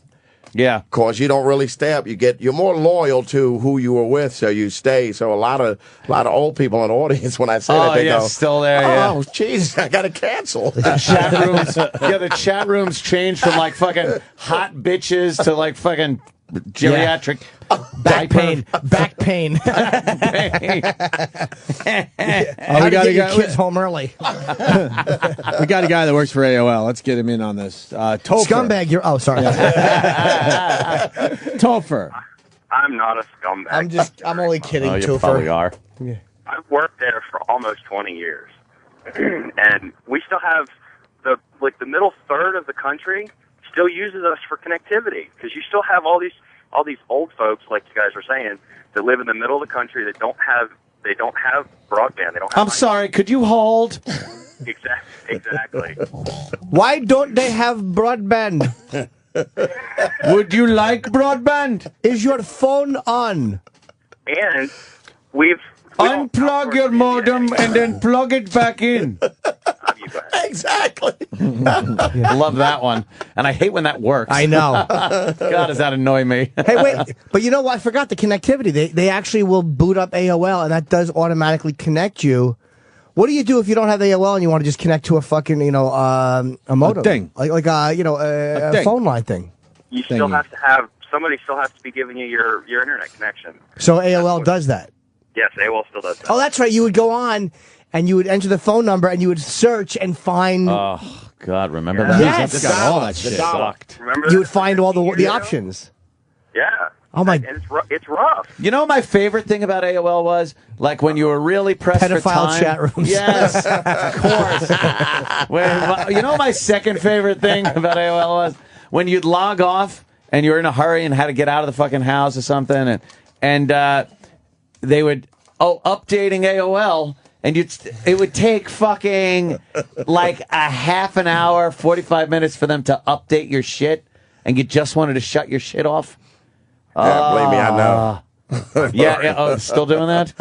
Yeah. Cause you don't really stay up. You're more loyal to who you were with, so you stay. So a lot of old people in the audience, when I say that, they go, still there. "Oh, Jesus, I got to cancel." The chat rooms, the chat rooms changed from like fucking hot bitches to like fucking geriatric back pain. Back pain. We got to get kids home early. We got a guy that works for AOL. Let's get him in on this. Topher. Scumbag, you're... Oh, sorry. Topher. I'm not a scumbag. I'm only kidding, you Topher. probably are. Yeah. I've worked there for almost 20 years. And we still have the middle third of the country still uses us for connectivity, because you still have all these old folks, like you guys were saying, that live in the middle of the country that don't have broadband. They don't have I'm sorry, could you hold? Exactly. Why don't they have broadband? Would you like broadband? Is your phone on? And we've unplug your modem and then plug it back in. Exactly. I love that one. And I hate when that works. I know. God, does that annoy me? Hey, wait, but you know what? I forgot the connectivity. They actually will boot up AOL, and that does automatically connect you. What do you do if you don't have AOL and you want to just connect to a fucking, a modem? A thing. Like a phone line thing. You still have to have, somebody still has to be giving you your internet connection. So AOL does that? Yes, AOL still does that. Oh, that's right. You would go on, and you would enter the phone number, and you would search and find... Oh, God, remember that? Yes. Got all that shit. Sucked. Remember You would find all the options. Yeah. Oh, my... And it's rough. You know what my favorite thing about AOL was? Like when you were really pressed for Pedophile time. chat rooms. Yes, of course. You know what my second favorite thing about AOL was? When you'd log off and you were in a hurry and had to get out of the fucking house or something, and they would, updating AOL, and it would take fucking like a half an hour, 45 minutes for them to update your shit, and you just wanted to shut your shit off. Yeah, believe me, I know. Still doing that?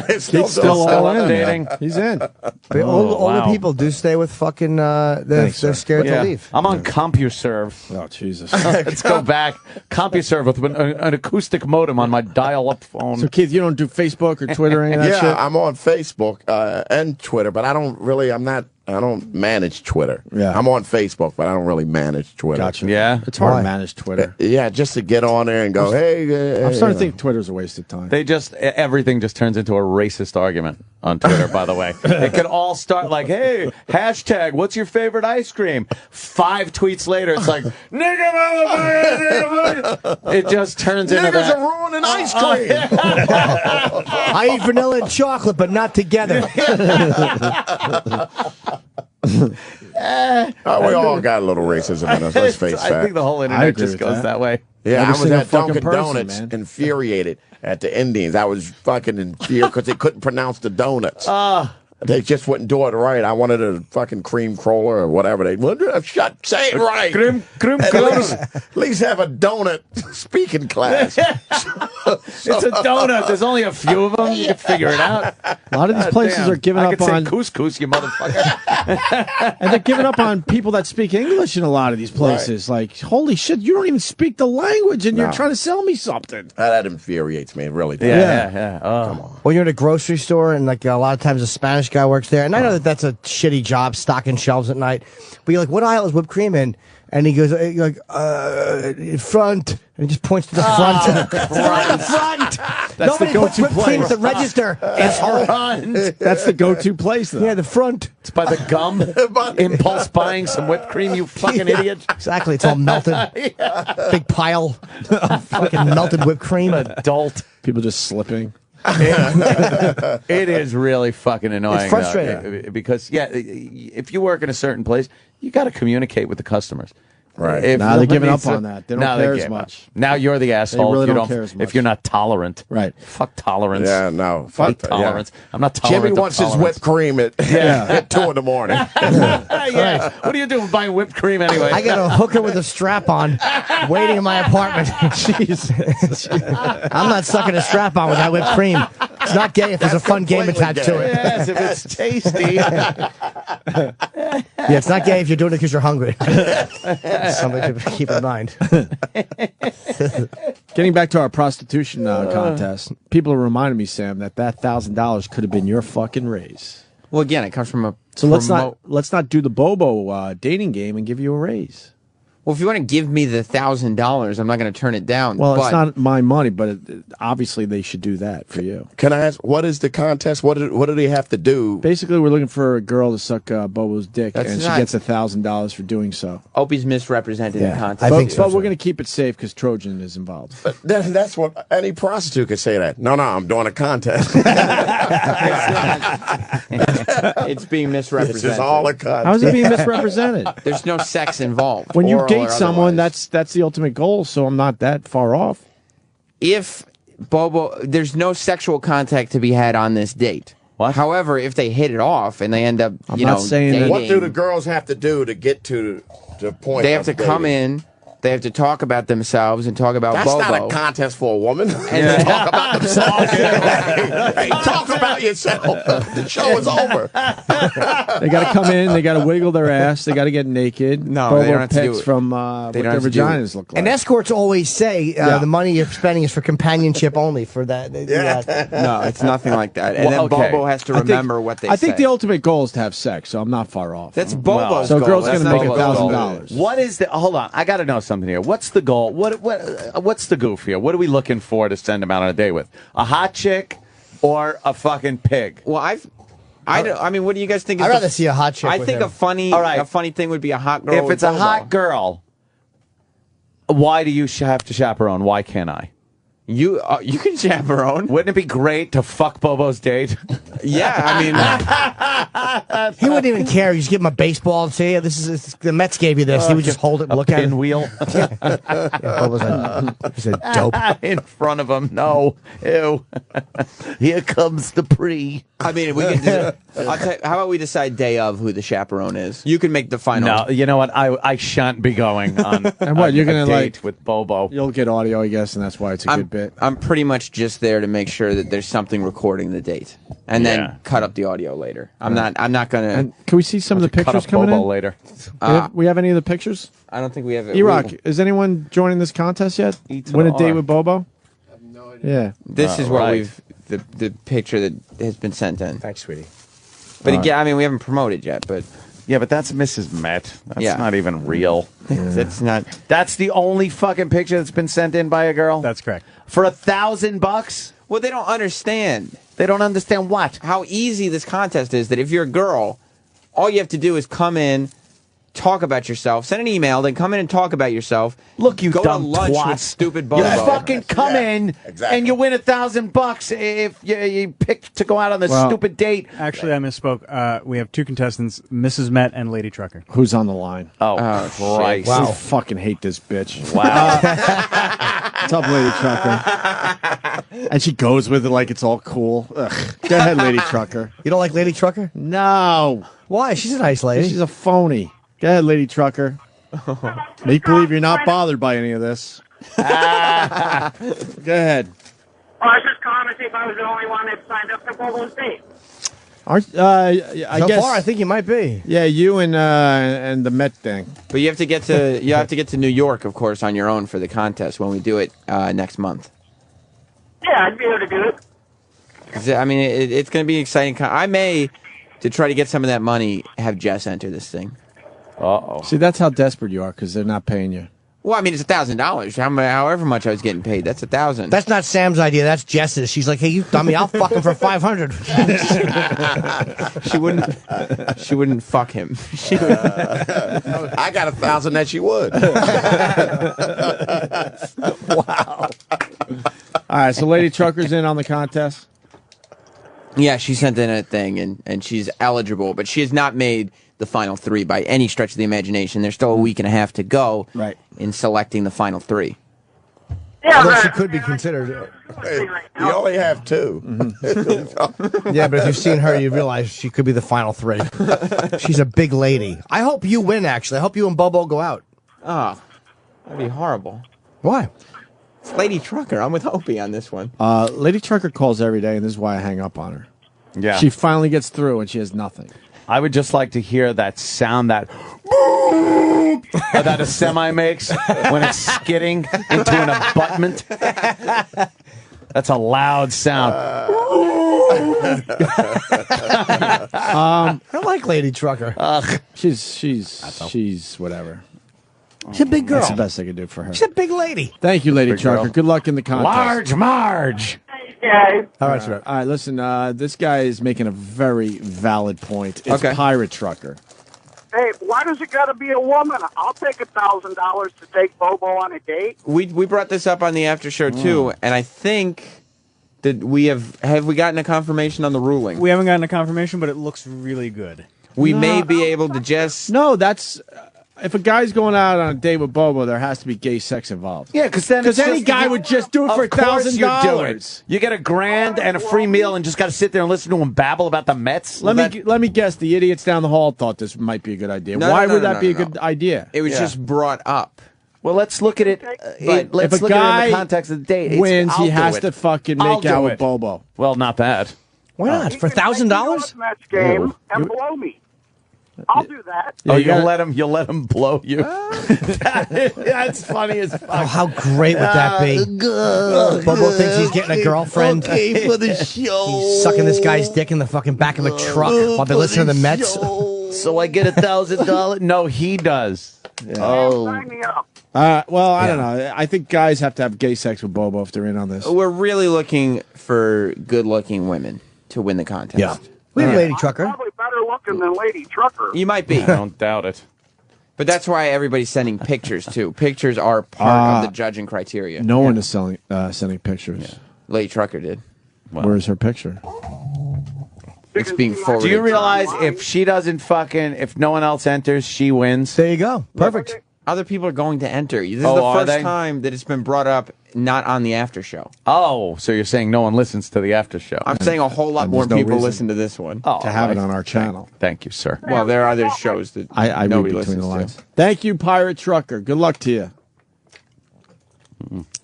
He's still all in. updating. He's in. But older people do stay with fucking... they're scared to leave. I'm on CompuServe. Oh, Jesus. Let's go back. CompuServe with an acoustic modem on my dial-up phone. So, Keith, you don't do Facebook or Twitter or any of that shit? Yeah, I'm on Facebook and Twitter, but I don't manage Twitter. Yeah. I'm on Facebook, but I don't really manage Twitter. Gotcha. Yeah? It's hard to manage Twitter. Yeah, just to get on there and go, hey. I'm starting to think Twitter's a waste of time. Everything just turns into a racist argument on Twitter, by the way. It could all start like, hey, hashtag, what's your favorite ice cream? 5 tweets later, it's like, nigga, motherfucker. It just turns into Niggers that. are ruining ice cream. I eat vanilla and chocolate, but not together. We all got a little racism in us, let's face I that. think the whole internet just goes that way. Yeah, I was single at fucking Dunkin' person, Donuts, man. infuriated at the Indians. I was fucking in fear because they couldn't pronounce the donuts. They just wouldn't do it right. I wanted a fucking cream crawler or whatever. Say it right. At least have a donut speaking class. It's a donut. There's only a few of them. You can figure it out. A lot of these places are giving up on couscous, you motherfucker. and they're giving up on people that speak English in a lot of these places. Like, holy shit, you don't even speak the language, and you're trying to sell me something. That infuriates me. It really does. Yeah. Come on. When you're in a grocery store, and like a lot of times a Spanish guy works there, and I know that that's a shitty job, stocking shelves at night, but you're like, what aisle is whipped cream in? And he goes, you're like, front. And he just points to the front. It's right in the front. That's the go-to whipped cream place. at the register. That's the go-to place, though. Yeah, the front. It's by the gum. Impulse buying some whipped cream, you fucking idiot. Exactly. It's all melted. Big pile of fucking melted whipped cream. Adult. People just slipping. It is really fucking annoying. It's frustrating. Though, because, if you work in a certain place, you got to communicate with the customers. Right. Now they're giving up on that. They don't care as much. Now you're the asshole. They really if you don't care as much. If you're not tolerant. Right. Fuck tolerance. Yeah, no. Fuck tolerance. Yeah. I'm not tolerant. Jimmy wants his whipped cream at 2 in the morning. Yeah. What are you doing buying whipped cream anyway? I got a hooker with a strap on waiting in my apartment. Jesus. I'm not sucking a strap on with that whipped cream. It's not gay if there's a fun game attached to it. Yes, if it's tasty. Yeah, it's not gay if you're doing it because you're hungry. Something to keep in mind. Getting back to our prostitution contest, people are reminding me, Sam, that $1,000 could have been your fucking raise. Well, again, it comes from a. So let's not do the Bobo dating game and give you a raise. Well, if you want to give me the $1,000, I'm not going to turn it down. Well, it's not my money, but obviously they should do that for you. Can I ask, what is the contest? What do they have to do? Basically, we're looking for a girl to suck Bobo's dick, That's and she not- gets $1,000 for doing so. Opie's misrepresented the contest. I think so. But we're going to keep it safe because Trojan is involved. But that's what any prostitute could say that. No, I'm doing a contest. It's being misrepresented. This is all a contest. How is it being misrepresented? There's no sex involved. When you oral date or someone, otherwise. that's the ultimate goal, so I'm not that far off. If Bobo, there's no sexual contact to be had on this date. What? However, if they hit it off and they end up, I'm not saying that- dating, What do the girls have to do to get to the point? they have to of come dating? in They have to talk about themselves and talk about That's Bobo. not a contest for a woman. And talk about themselves. Hey, talk about yourself. The show is over. They got to come in. They got to wiggle their ass. They got to get naked. No, Bobo they don't have to do picks it. from what They don't their have to do it. vaginas look like. And escorts always say the money you're spending is for companionship only. For that, No, it's nothing like that. And then Bobo has to remember what they say. I think the ultimate goal is to have sex, so I'm not far off. That's Bobo's So a goal. girl's That's going to make Bobo's goal. $1,000. What is the? Hold on, I got to know something here. What's the goal? What's the goof here? What are we looking for to send him out on a date with? A hot chick or a fucking pig? Well, I mean, what do you guys think? I'd rather see a hot chick. I with think him. a funny thing would be a hot girl. If with it's a Bobo. hot girl, why do you have to chaperone? Why can't I? You can chaperone. Wouldn't it be great to fuck Bobo's date? Yeah, I mean, he wouldn't even care. You just give him a baseball and say, "This is the Mets gave you this." He would just hold it, and look at it. Pinwheel. He's a dope in front of him. No, ew. Here comes the pre. I mean, we can. I'll tell you, how about we decide day of who the chaperone is? You can make the final. No, you know what? I shan't be going on. And what, you're gonna, a date like- with Bobo? You'll get audio, I guess, and that's why it's a good bit. I'm pretty much just there to make sure that there's something recording the date, and Yeah. then cut up the audio later. I'm not gonna. And can we see some of the Cut pictures up coming Bobo in? later. We have any of the pictures? I don't think we have it. E-Rock, is anyone joining this contest yet? Win a date with Bobo? I have no idea. Yeah. This is what right. we've the picture that has been sent in. Thanks, sweetie. But again, I mean, we haven't promoted yet. But Yeah, but that's Mrs. Met. That's Yeah. not even real. that's not. That's the only fucking picture that's been sent in by a girl? That's correct. For $1,000? Well, they don't understand. They don't understand what? How easy this contest is. That if you're a girl, all you have to do is come in, talk about yourself, send an email, then come in and talk about yourself. Look, you go dumb to lunch twat. with stupid Bobo. You fucking come in and you win $1,000 if you pick to go out on this stupid date. Actually, I misspoke. We have two contestants, Mrs. Met and Lady Trucker. Who's on the line? Oh, Christ. Wow. I fucking hate this bitch. Wow. What's up, Lady Trucker? And she goes with it like it's all cool. Ugh. Go ahead, Lady Trucker. You don't like Lady Trucker? No. Why? She's a nice lady. She's a phony. Go ahead, Lady Trucker. Make believe you're not bothered by any of this. Go ahead. Well, I was just calling to see if I was the only one that signed up for Bobo's date. I So guess. far, I think you might be. Yeah, you and the Met thing. But you have to get to New York, of course, on your own for the contest when we do it next month. Yeah, I'd be able to do it. 'Cause, I mean, it's going to be exciting. I may, to try to get some of that money, have Jess enter this thing. Uh-oh. See, that's how desperate you are because they're not paying you. Well, I mean, it's $1,000. However much I was getting paid, that's $1,000. That's not Sam's idea. That's Jess's. She's like, "Hey, you dummy! I'll fuck him for $500." She wouldn't fuck him. She would. I got 1,000 that she would. Wow. All right, so Lady Trucker's in on the contest. Yeah, she sent in a thing, and she's eligible, but she has not made the final three by any stretch of the imagination. There's still a week and a half to go in selecting the final three. Although she could be considered. You only have two. Yeah, but if you've seen her, you realize she could be the final three. She's a big lady. I hope you win, actually. I hope you and Bobo go out. Oh, that'd be horrible. Why? It's Lady Trucker. I'm with Opie on this one. Lady Trucker calls every day, and this is why I hang up on her. Yeah. She finally gets through, and she has nothing. I would just like to hear that sound that that a semi makes when it's skidding into an abutment. That's a loud sound. I like Lady Trucker. She's whatever. She's a big girl. That's the best I could do for her. She's a big lady. Thank you, Lady Big Trucker. girl. Good luck in the contest. Large Marge. Yeah. All right, sir. All right, listen. This guy is making a very valid point. It's Okay. Pirate Trucker. Hey, why does it got to be a woman? I'll take $1,000 to take Bobo on a date. We brought this up on the after show too, and I think that we have we gotten a confirmation on the ruling. We haven't gotten a confirmation, but it looks really good. We may be able to just No, that's if a guy's going out on a date with Bobo, there has to be gay sex involved. Yeah, because then any guy would just do it for Of course you do $1,000. it. You get $1,000 and a free meal, and just got to sit there and listen to him babble about the Mets. Let me guess. The idiots down the hall thought this might be a good idea. No, Why no, would no, that no, be a no. good idea? It was just brought up. Well, let's look at it. Let's if a look at it guy in the context of the date. wins, I'll he has do to it. fucking I'll make out do with it. Bobo. Well, not that. Why not? For $1,000? Match game and blow me. I'll do that. Oh, you'll let him blow you. That's funny as fuck. Oh, how great would that be? Bobo thinks he's getting a girlfriend. Okay, for the show. He's sucking this guy's dick in the fucking back of a truck while they're listening to the Mets. So I get $1,000. No, he does. Oh. Sign me up. Well, I don't know. I think guys have to have gay sex with Bobo if they're in on this. We're really looking for good-looking women to win the contest. Yeah. We have Lady Trucker. I'm probably better looking than Lady Trucker. You might be. I don't doubt it. But that's why everybody's sending pictures, too. Pictures are part of the judging criteria. No one is sending pictures. Yeah. Lady Trucker did. Where's her picture? It's being forwarded. Do you realize if no one else enters, she wins? There you go. Perfect. Other people are going to enter. This is Oh, the are first they? time that it's been brought up not on the after show. Oh, so you're saying no one listens to the after show? I'm saying a whole lot And more there's no people reason listen to this one. Oh, to have it right. on our channel. Thank you, sir. Well, there are other shows that I read nobody between listens the lines. to. Thank you, Pirate Trucker. Good luck to you.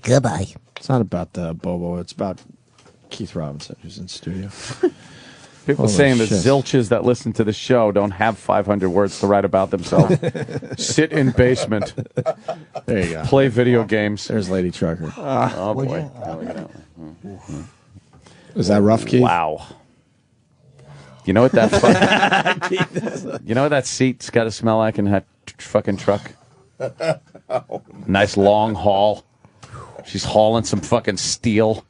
Goodbye. It's not about Bobo. It's about Keith Robinson, who's in studio. People Holy saying shit. the zilches that listen to the show don't have 500 words to write about themselves. Sit in basement. There you go. Play video games. There's Lady Trucker. Oh, boy. Is that rough, Keith? Wow. You know what that you know what that seat's got to smell like in that fucking truck? Nice long haul. She's hauling some fucking steel.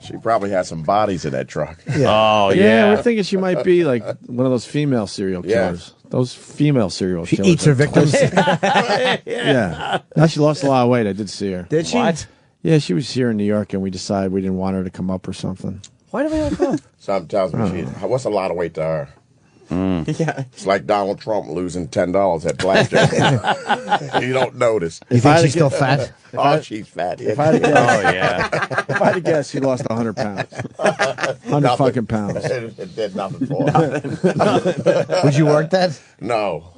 She probably has some bodies in that truck. Oh, Yeah, we're thinking she might be like one of those female serial killers. Those female serial She killers. eats her victims. Yeah. Now she lost a lot of weight. I did see her. Did she? What? Yeah, she was here in New York, and we decided we didn't want her to come up or something. Why do we not come? Something tells me what's a lot of weight to her? Yeah. It's like Donald Trump losing $10 at blackjack. You don't notice. You think she's still fat? Oh, she's fat. If I had to guess, yeah. if I had to guess, she lost 100 pounds. 100 fucking pounds. It did nothing for her. Would you work that? No.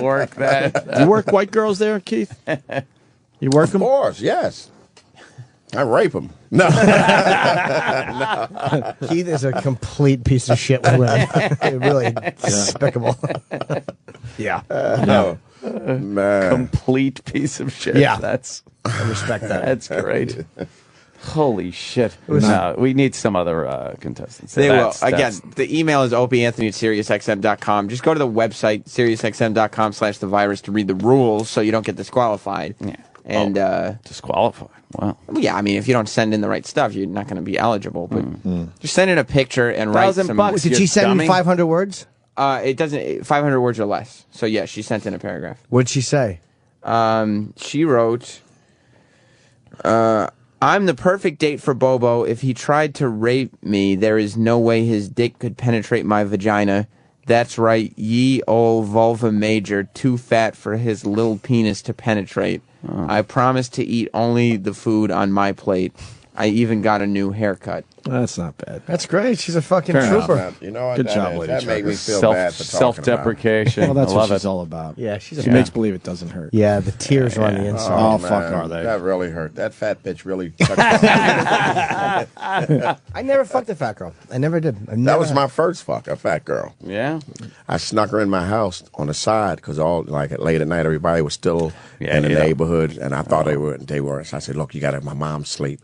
Work that. You work white girls there, Keith? You work Of them? course, yes. I rape them. No. Keith is a complete piece of shit with women. Really despicable. Yeah. No. Man. Complete piece of shit. Yeah. I respect that. That's great. Holy shit. No, we need some other contestants. They will. That's- Again, the email is opieanthony@siriusxm.com. Just go to the website, siriusxm.com/thevirus to read the rules so you don't get disqualified. Yeah. And disqualified. Wow. Yeah, I mean, if you don't send in the right stuff, you're not going to be eligible. But just send in a picture and write some. $1,000. Did she send in 500 words? It doesn't. 500 words or less. So yeah, she sent in a paragraph. What'd she say? She wrote, "I'm the perfect date for Bobo. If he tried to rape me, there is no way his dick could penetrate my vagina. That's right, ye old vulva major, too fat for his little penis to penetrate. I promise to eat only the food on my plate. I even got a new haircut." That's not bad. That's great. She's a fucking Fair enough. trooper. You know what? Good that job, is. Lady That made me Trucker. feel bad for talking about it. Self-deprecation. Well, that's I what love she's it. all about. Yeah, she's She makes believe it doesn't hurt. Yeah, the tears are on the inside. Oh, man. fuck are they? That really hurt. That fat bitch really. I never fucked a fat girl. I never did. That was my first fuck, a fat girl. Yeah. I snuck her in my house on the side because late at night everybody was still in the yeah. neighborhood, and I thought they were. So I said, "Look, you got to my mom's sleep,"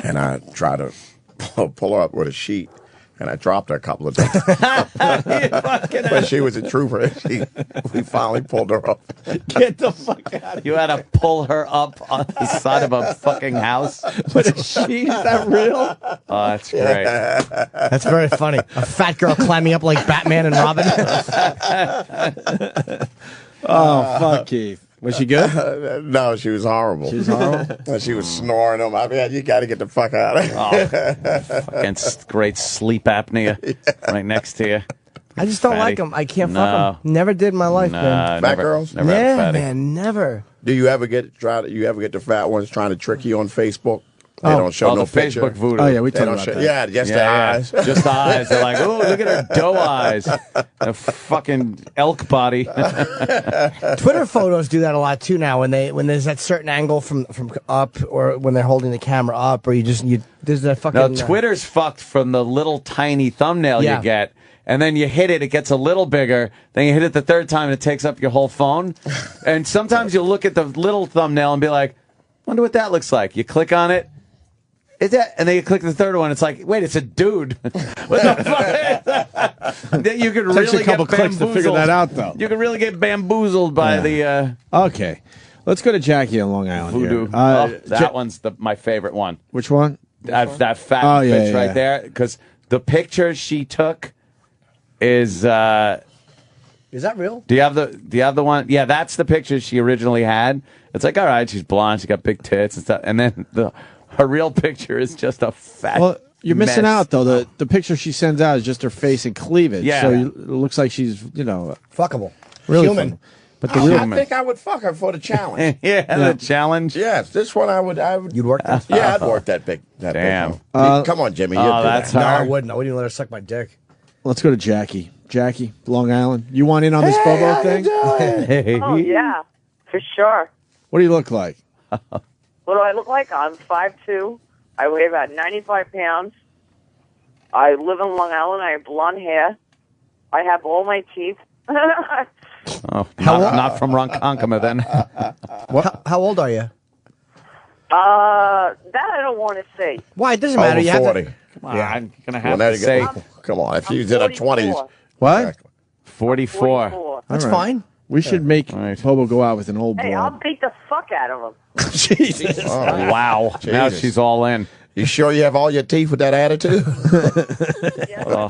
and I tried to pull her up with a sheet. And I dropped her a couple of times. But she was a trooper. We finally pulled her up. Get the fuck out of You had to pull her up on the side of a fucking house. With a sheet? Is that real? Oh, that's great. That's very funny. A fat girl climbing up like Batman and Robin. Oh, fuck, Keith. Was she good? No, she was horrible. She was horrible? She was snoring them. I mean, you got to get the fuck out of here. Fucking great sleep apnea right next to you. I just don't Fatty. like them. I can't No. fuck them. Never did in my life, man. Fat girls? Never had a Yeah, fatty. man, never. Do you ever get the fat ones trying to trick you on Facebook? They don't show no the picture. Facebook voodoo. Oh, yeah, we They talked don't about show, that. yeah, just the eyes. Just the eyes. They're like, oh, look at her doe eyes. A fucking elk body. Twitter photos do that a lot too now. When there's that certain angle from up, or when they're holding the camera up, or there's that fucking. No, Twitter's fucked from the little tiny thumbnail Yeah. you get. And then you hit it, it gets a little bigger. Then you hit it the third time, and it takes up your whole phone. And sometimes you'll look at the little thumbnail and be like, wonder what that looks like. You click on it. Is that? And then you click the third one. It's like, wait, it's a dude. What the fuck? You could Takes really a couple get clicks to figure that out, though. You can really get bamboozled by the Okay. Let's go to Jackie on Long Island. voodoo. Here. That one's my favorite one. Which one? That fat Oh, yeah, bitch yeah. right there. Because the picture she took is. Is that real? Do you have the one? Yeah, that's the picture she originally had. It's like, all right, she's blonde, she got big tits and stuff, and then her real picture is just a fat. Well, you're missing mess. out though. The picture she sends out is just her face and cleavage. Yeah. So it looks like she's fuckable, really human. fuckable. But the real I think I would fuck her for the challenge. Yeah, the challenge. Yes, this one I would. You'd work that? Yeah, I'd work that big. That Damn. Big one. Come on, Jimmy. You'd do that's that. No, I her. wouldn't. I wouldn't even let her suck my dick. Let's go to Jackie. Jackie, Long Island. You want in on this Bobo thing? Oh, yeah, for sure. What do you look like? What do I look like? I'm 5'2". I weigh about 95 pounds. I live in Long Island. I have blonde hair. I have all my teeth. Oh, not from Ronkonkoma then. How old are you? That I don't want to say. Why? It doesn't matter. Over You have 40. to. Come on, I'm gonna Well, have there to you say go. Come on, if she's in her 20s. What? 44. 44. That's All right. fine. We should make Bobo go out with an old Hey, I'll broad. beat the fuck out of him. Jesus. Oh, Wow. Now Jesus. she's all in. You sure you have all your teeth with that attitude? Oh. Yeah, no,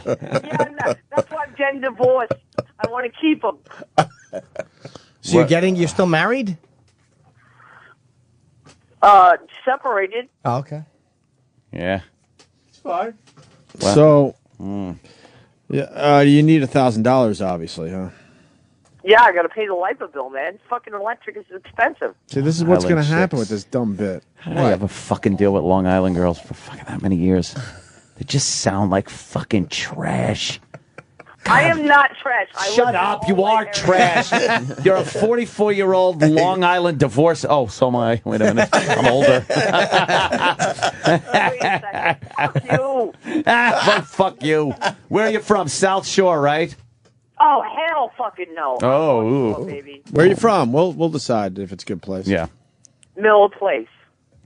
that's why I'm getting divorced. I want to keep them. So you're still married? Separated. Oh, okay. Yeah. It's fine. So, yeah, you need $1,000, obviously, huh? Yeah, I got to pay the light bill, man. Fucking electric is expensive. See, this is what's going to Island happen chicks. with this dumb bit. How did I have a fucking deal with Long Island girls for fucking that many years? They just sound like fucking trash. I am not trash. Shut up! You are trash. You're a 44-year-old Long Island divorce. Oh, so am I. Wait a minute. I'm older. Fuck you. Fuck you. Where are you from? South Shore, right? Oh, hell fucking no. Oh, ooh. Baby. Where are you from? We'll decide if it's a good place. Yeah. Mill Place.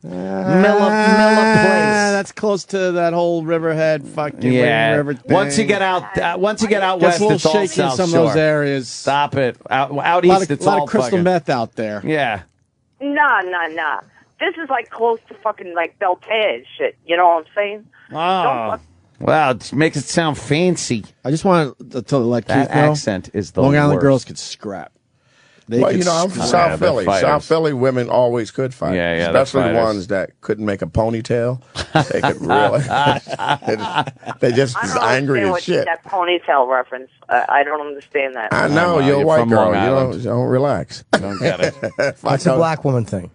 Miller Place. That's close to that whole Riverhead fucking Yeah. River thing. Once you get out Gets west, a little it's all shaky in South some Shore. of those areas. Stop it. Out A lot east, of, it's lot all of crystal fucking. meth out there. Yeah. Nah. This is like close to fucking like Belpaire and shit. You know what I'm saying? Oh. Wow, it makes it sound fancy. I just want to let That Keith know. accent is the Long Island worst. girls could scrap. They Well, could you know, I'm from scrap. South Philly. they're South fighters. Philly women always could fight. Yeah, they're Especially the fighters. ones that couldn't make a ponytail. They could really. They're just I don't angry understand as what shit. that ponytail reference. I don't understand that. I know, well, you're a you're white from girl. Long You Island. don't relax. Don't get it. That's a black woman thing.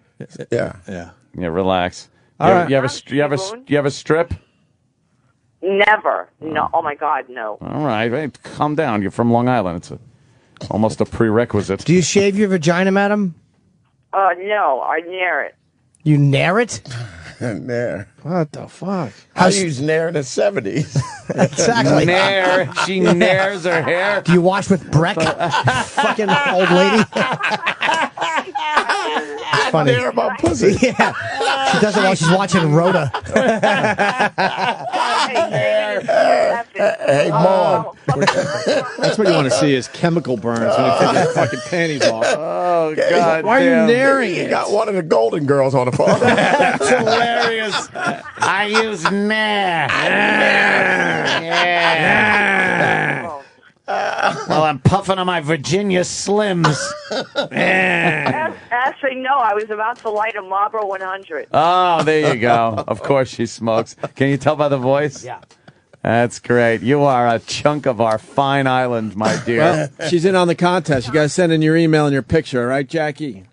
Yeah. Yeah. Yeah, relax. All right. You have a strip? Never. No. Oh my God, no. All right, wait, calm down. You're from Long Island. It's almost a prerequisite. Do you shave your vagina, madam? No. I near it. You nair it? Nair. What the fuck? I used Nair in the 70s. Exactly. Nair. She nairs her hair. Do you wash with Breck? Fucking old lady. Funny. Nair my pussy. Yeah. She does it while she's watching Rhoda. Hey, Mom. That's what you want to see is chemical burns when you take your fucking panties off. Oh, God. Why are you damn. nairing You it? got one of the Golden Girls on the phone. That's hilarious. I use Nair. Yeah. Well, I'm puffing on my Virginia Slims. Actually, no. I was about to light a Marlboro 100. Oh, there you go. Of course she smokes. Can you tell by the voice? Yeah. That's great. You are a chunk of our fine island, my dear. Well, she's in on the contest. You guys send in your email and your picture, all right, Jackie?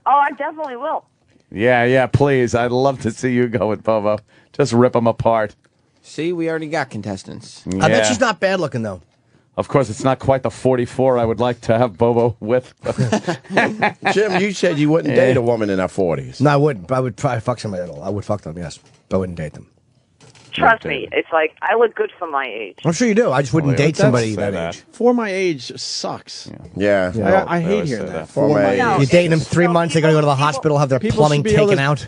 Oh, I definitely will. Yeah, please. I'd love to see you go with Bobo. Just rip them apart. See, we already got contestants. I bet she's not bad looking, though. Of course, it's not quite the 44 I would like to have Bobo with. Jim, you said you wouldn't date a woman in her 40s. No, I wouldn't. But I would try to fuck somebody. I would fuck them, yes. But I wouldn't date them. Trust me, it's like I look good for my age. I'm sure you do. I just wouldn't date somebody that age. For my age sucks. Yeah. I hate hearing that. For my age. You're dating them 3 months, they're going to go to the hospital, have their plumbing taken out.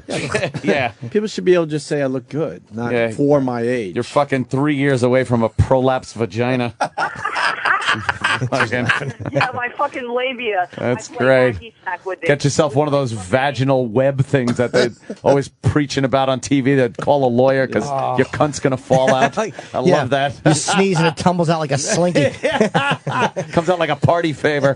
Yeah. People should be able to just say I look good, not for my age. You're fucking 3 years away from a prolapsed vagina. Yeah, my fucking labia. That's I play great. hockey sack with it. Get yourself one of those vaginal web things that they're always preaching about on TV. That call a lawyer because your cunt's gonna fall out. I love that. You sneeze and it tumbles out like a slinky. Comes out like a party favor.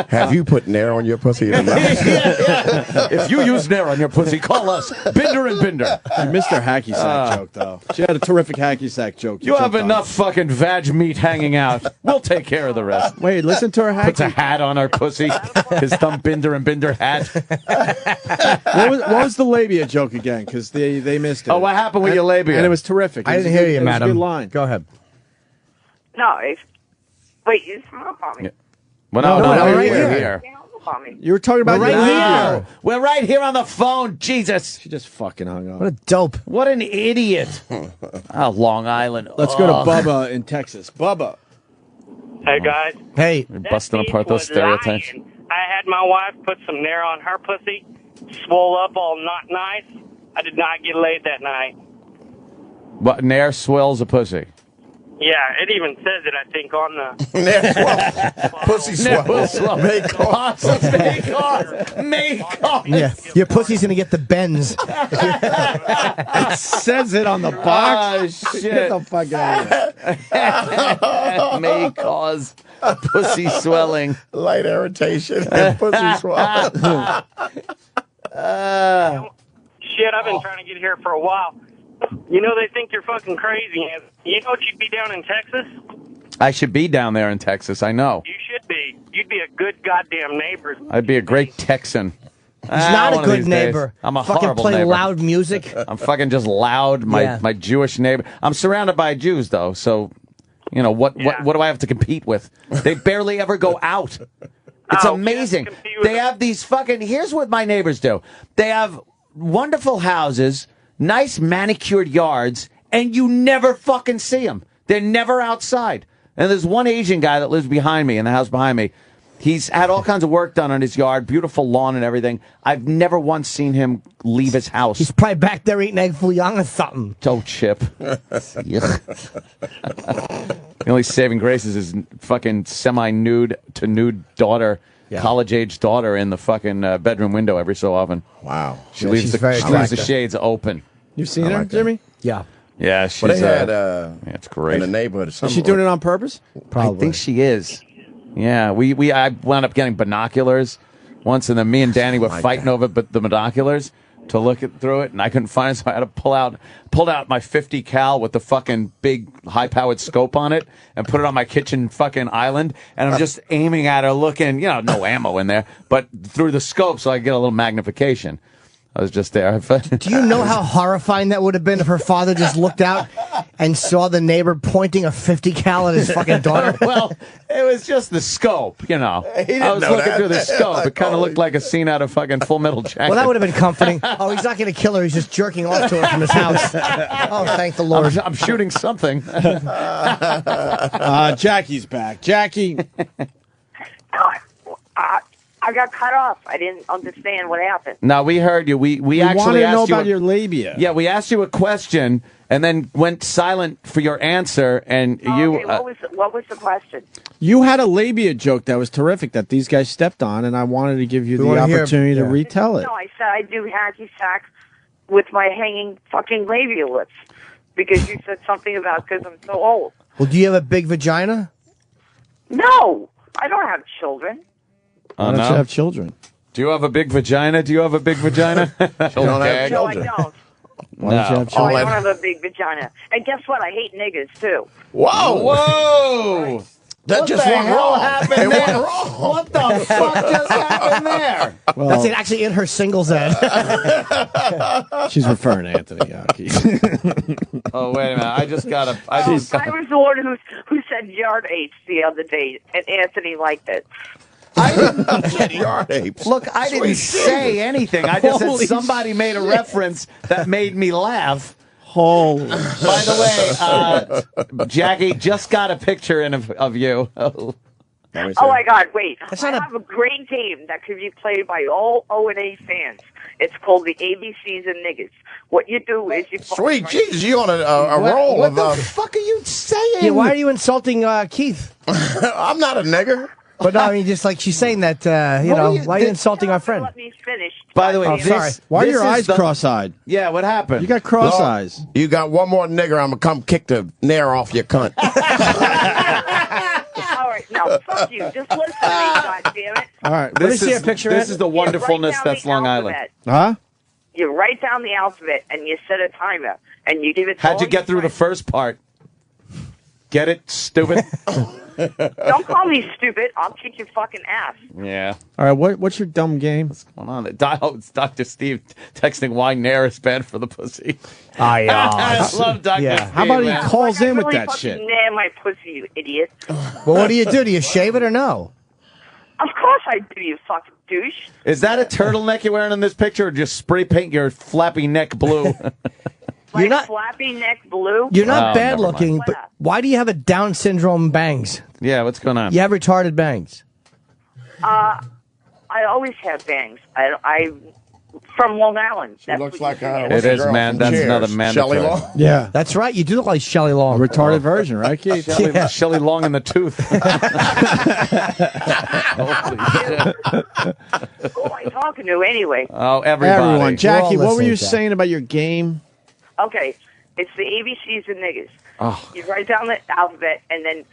Have you put Nair on your pussy? If you use Nair on your pussy, call us. Binder and Binder. You missed her hacky sack joke, though. She had a terrific hacky sack joke. You have enough fucking vag meat hanging out. We'll take care of the rest. Wait, listen to her hacky. Puts a hat on her pussy. His thumb Binder and Binder hat. What was the labia joke again? Because they missed it. Oh, what happened with your labia? And it was terrific. I didn't hear you, It was a madam. good line. Go ahead. No, wait, you smell on me. Well, no, we're right here. here. You were talking about We're right your here. labia. We're right here on the phone. Jesus. She just fucking hung up. What a dope. What an idiot. Long Island. Let's go to Bubba in Texas. Bubba. Hey, guys. Hey. We're busting apart those stereotypes. I had my wife put some Nair on her pussy, swole up all not nice. I did not get laid that night. But Nair swells a pussy. Yeah, it even says it, I think, on the... Nair swell. Pussy swell. May cause. May cause. Yeah, your pussy's going to get the bends. It says it on the box. Oh, shit. Get the fuck out of here. May cause pussy swelling. Light irritation and pussy swell. Shit, I've been trying to get here for a while. You know, they think you're fucking crazy. You know you'd be down in Texas? I should be down there in Texas. I know. You should be. You'd be a good goddamn neighbor. I'd be a great Texan. He's not a one of good these neighbor. days. I'm a fucking horrible play neighbor. loud music. I'm fucking just loud. My Jewish neighbor. I'm surrounded by Jews though, so you know what do I have to compete with? They barely ever go out. It's amazing. They have these fucking. Here's what my neighbors do. They have wonderful houses, nice manicured yards, and you never fucking see them. They're never outside. And there's one Asian guy that lives behind me in the house behind me. He's had all kinds of work done on his yard, beautiful lawn and everything. I've never once seen him leave his house. He's probably back there eating egg foo young or something. Oh, Chip. The only saving grace is his fucking semi-nude to nude daughter, college-age daughter, in the fucking bedroom window every so often. Wow. She leaves the shades open. You've seen her, Jimmy? Yeah. Yeah, she's Well, they had it's great. in the neighborhood. Is she doing it on purpose? I think she is. Yeah, I wound up getting binoculars once, and then me and Danny were fighting over the binoculars to look through it, and I couldn't find it, so I had to pulled out my 50 cal with the fucking big high-powered scope on it and put it on my kitchen fucking island, and I'm just aiming at her, looking, no ammo in there, but through the scope so I get a little magnification. I was just there. Do you know how horrifying that would have been if her father just looked out and saw the neighbor pointing a 50 cal at his fucking daughter? Well, it was just the scope, I was looking through the scope. It kind of looked like a scene out of fucking Full Metal Jacket. Well, that would have been comforting. Oh, he's not going to kill her. He's just jerking off to her from his house. Oh, thank the Lord. I'm shooting something. Jackie's back. Jackie. I got cut off. I didn't understand what happened. No, we heard you. We actually wanted to asked know you about your labia. Yeah, we asked you a question and then went silent for your answer, and you. Okay, what was the question? You had a labia joke that was terrific that these guys stepped on, and I wanted to give you the opportunity to retell it. No, I said I do hacky sack with my hanging fucking labia lips because you said something about because I'm so old. Well, do you have a big vagina? No, I don't have children. Why don't you have children? Do you have a big vagina? Do you have a big vagina? No, I don't. Why don't you have Oh, children? I don't have a big vagina. And guess what? I hate niggas, too. Whoa! Whoa! That just went wrong. Happened It there? went wrong. What the fuck just happened there? Well, That's actually in her singles ad. she's referring to Anthony Yaki. Oh, wait a minute. I just got to... I was the one who said yard apes the other day, and Anthony liked it. Yard apes. Look, I didn't say anything. I just said somebody made a reference that made me laugh. Holy. By the way, Jackie just got a picture in of you. Oh my God! Wait, I have a great game that could be played by all O&A fans. It's called the ABCs and Niggas. What you do is you... Sweet Jesus, you on a roll what of... the fuck are you saying? Yeah, why are you insulting Keith? I'm not a nigger. But no, I mean, just like she's saying that, why are you insulting our friend? Let me finish. By the way, sorry. Why are your eyes cross-eyed? Yeah, what happened? You got cross eyes. You got one more nigger, I'm going to come kick the nair off your cunt. All right, now, fuck you. Just listen to me, goddammit. All right. This is the wonderfulness that's Long Island. Huh? You write down the alphabet, and you set a timer, and you give it to How'd you all get through the first part? Get it, stupid? Don't call me stupid. I'll kick your fucking ass. Yeah. All right, what's your dumb game? What's going on? It's Dr. Steve texting why Nair is bad for the pussy. I love Dr. Yeah. Steve. How about he man. calls in with really that shit? Nair my pussy, you idiot. Well, what do you do? Do you shave it or no? Of course I do, you fucking douche. Is that a turtleneck you're wearing in this picture, or just spray paint your flappy neck blue? You're not flappy neck blue. You're not Oh, bad never looking, mind. but why do you have a Down syndrome bangs? Yeah, what's going on? You have retarded bangs. I always have bangs. I from Long Island. She looks like a... It is, man. That's another mandatory. Shelley Long? Yeah, that's right. You do look like Shelley Long. A retarded version, right, Keith? Shelley Long in the tooth. Who am I talking to anyway? Oh, everybody. Everyone. Jackie, what were listening you to that. saying about your game? Okay, it's the ABCs and Niggas. Oh. You write down the alphabet, and then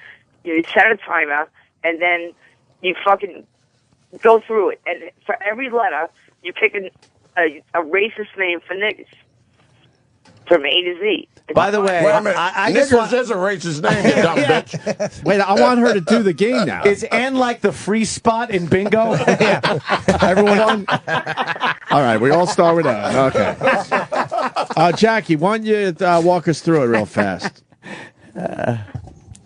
you set a timer, and then you fucking go through it. And for every letter, you pick a racist name for niggas. From A to Z. By the way, Wait a minute. I Niggers just want... is a racist name, you dumb bitch. Wait, I want her to do the game now. Is Ann like the free spot in bingo? Everyone. All right, we all start with that. Okay. Jackie, why don't you walk us through it real fast? Oh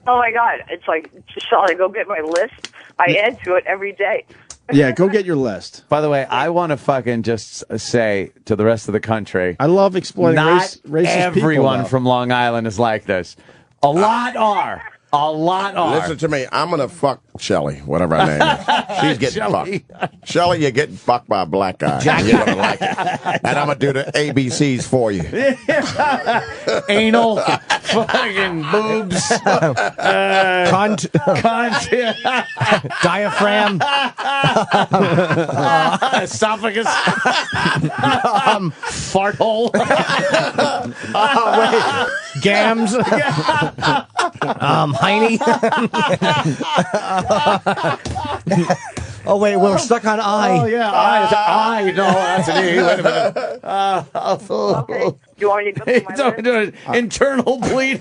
my God! It's like, shall I go get my list? I add to it every day. Yeah, go get your list. By the way, I want to fucking just say to the rest of the country, I love exploiting not racist everyone people, from Long Island is like this. A lot are. A lot are. Listen to me. I'm going to fuck Shelley, whatever her name is. She's getting fucked. Shelley, you're getting fucked by a black guy. You're going to like it. And I'm going to do the ABCs for you. Anal, fucking boobs, Cunt. Diaphragm. Esophagus, fart hole, Gams. Heine. Oh wait, we're stuck on I. Oh yeah, I. No, that's an E. Wait a minute. Okay. You want me to go through my list? Internal bleeding.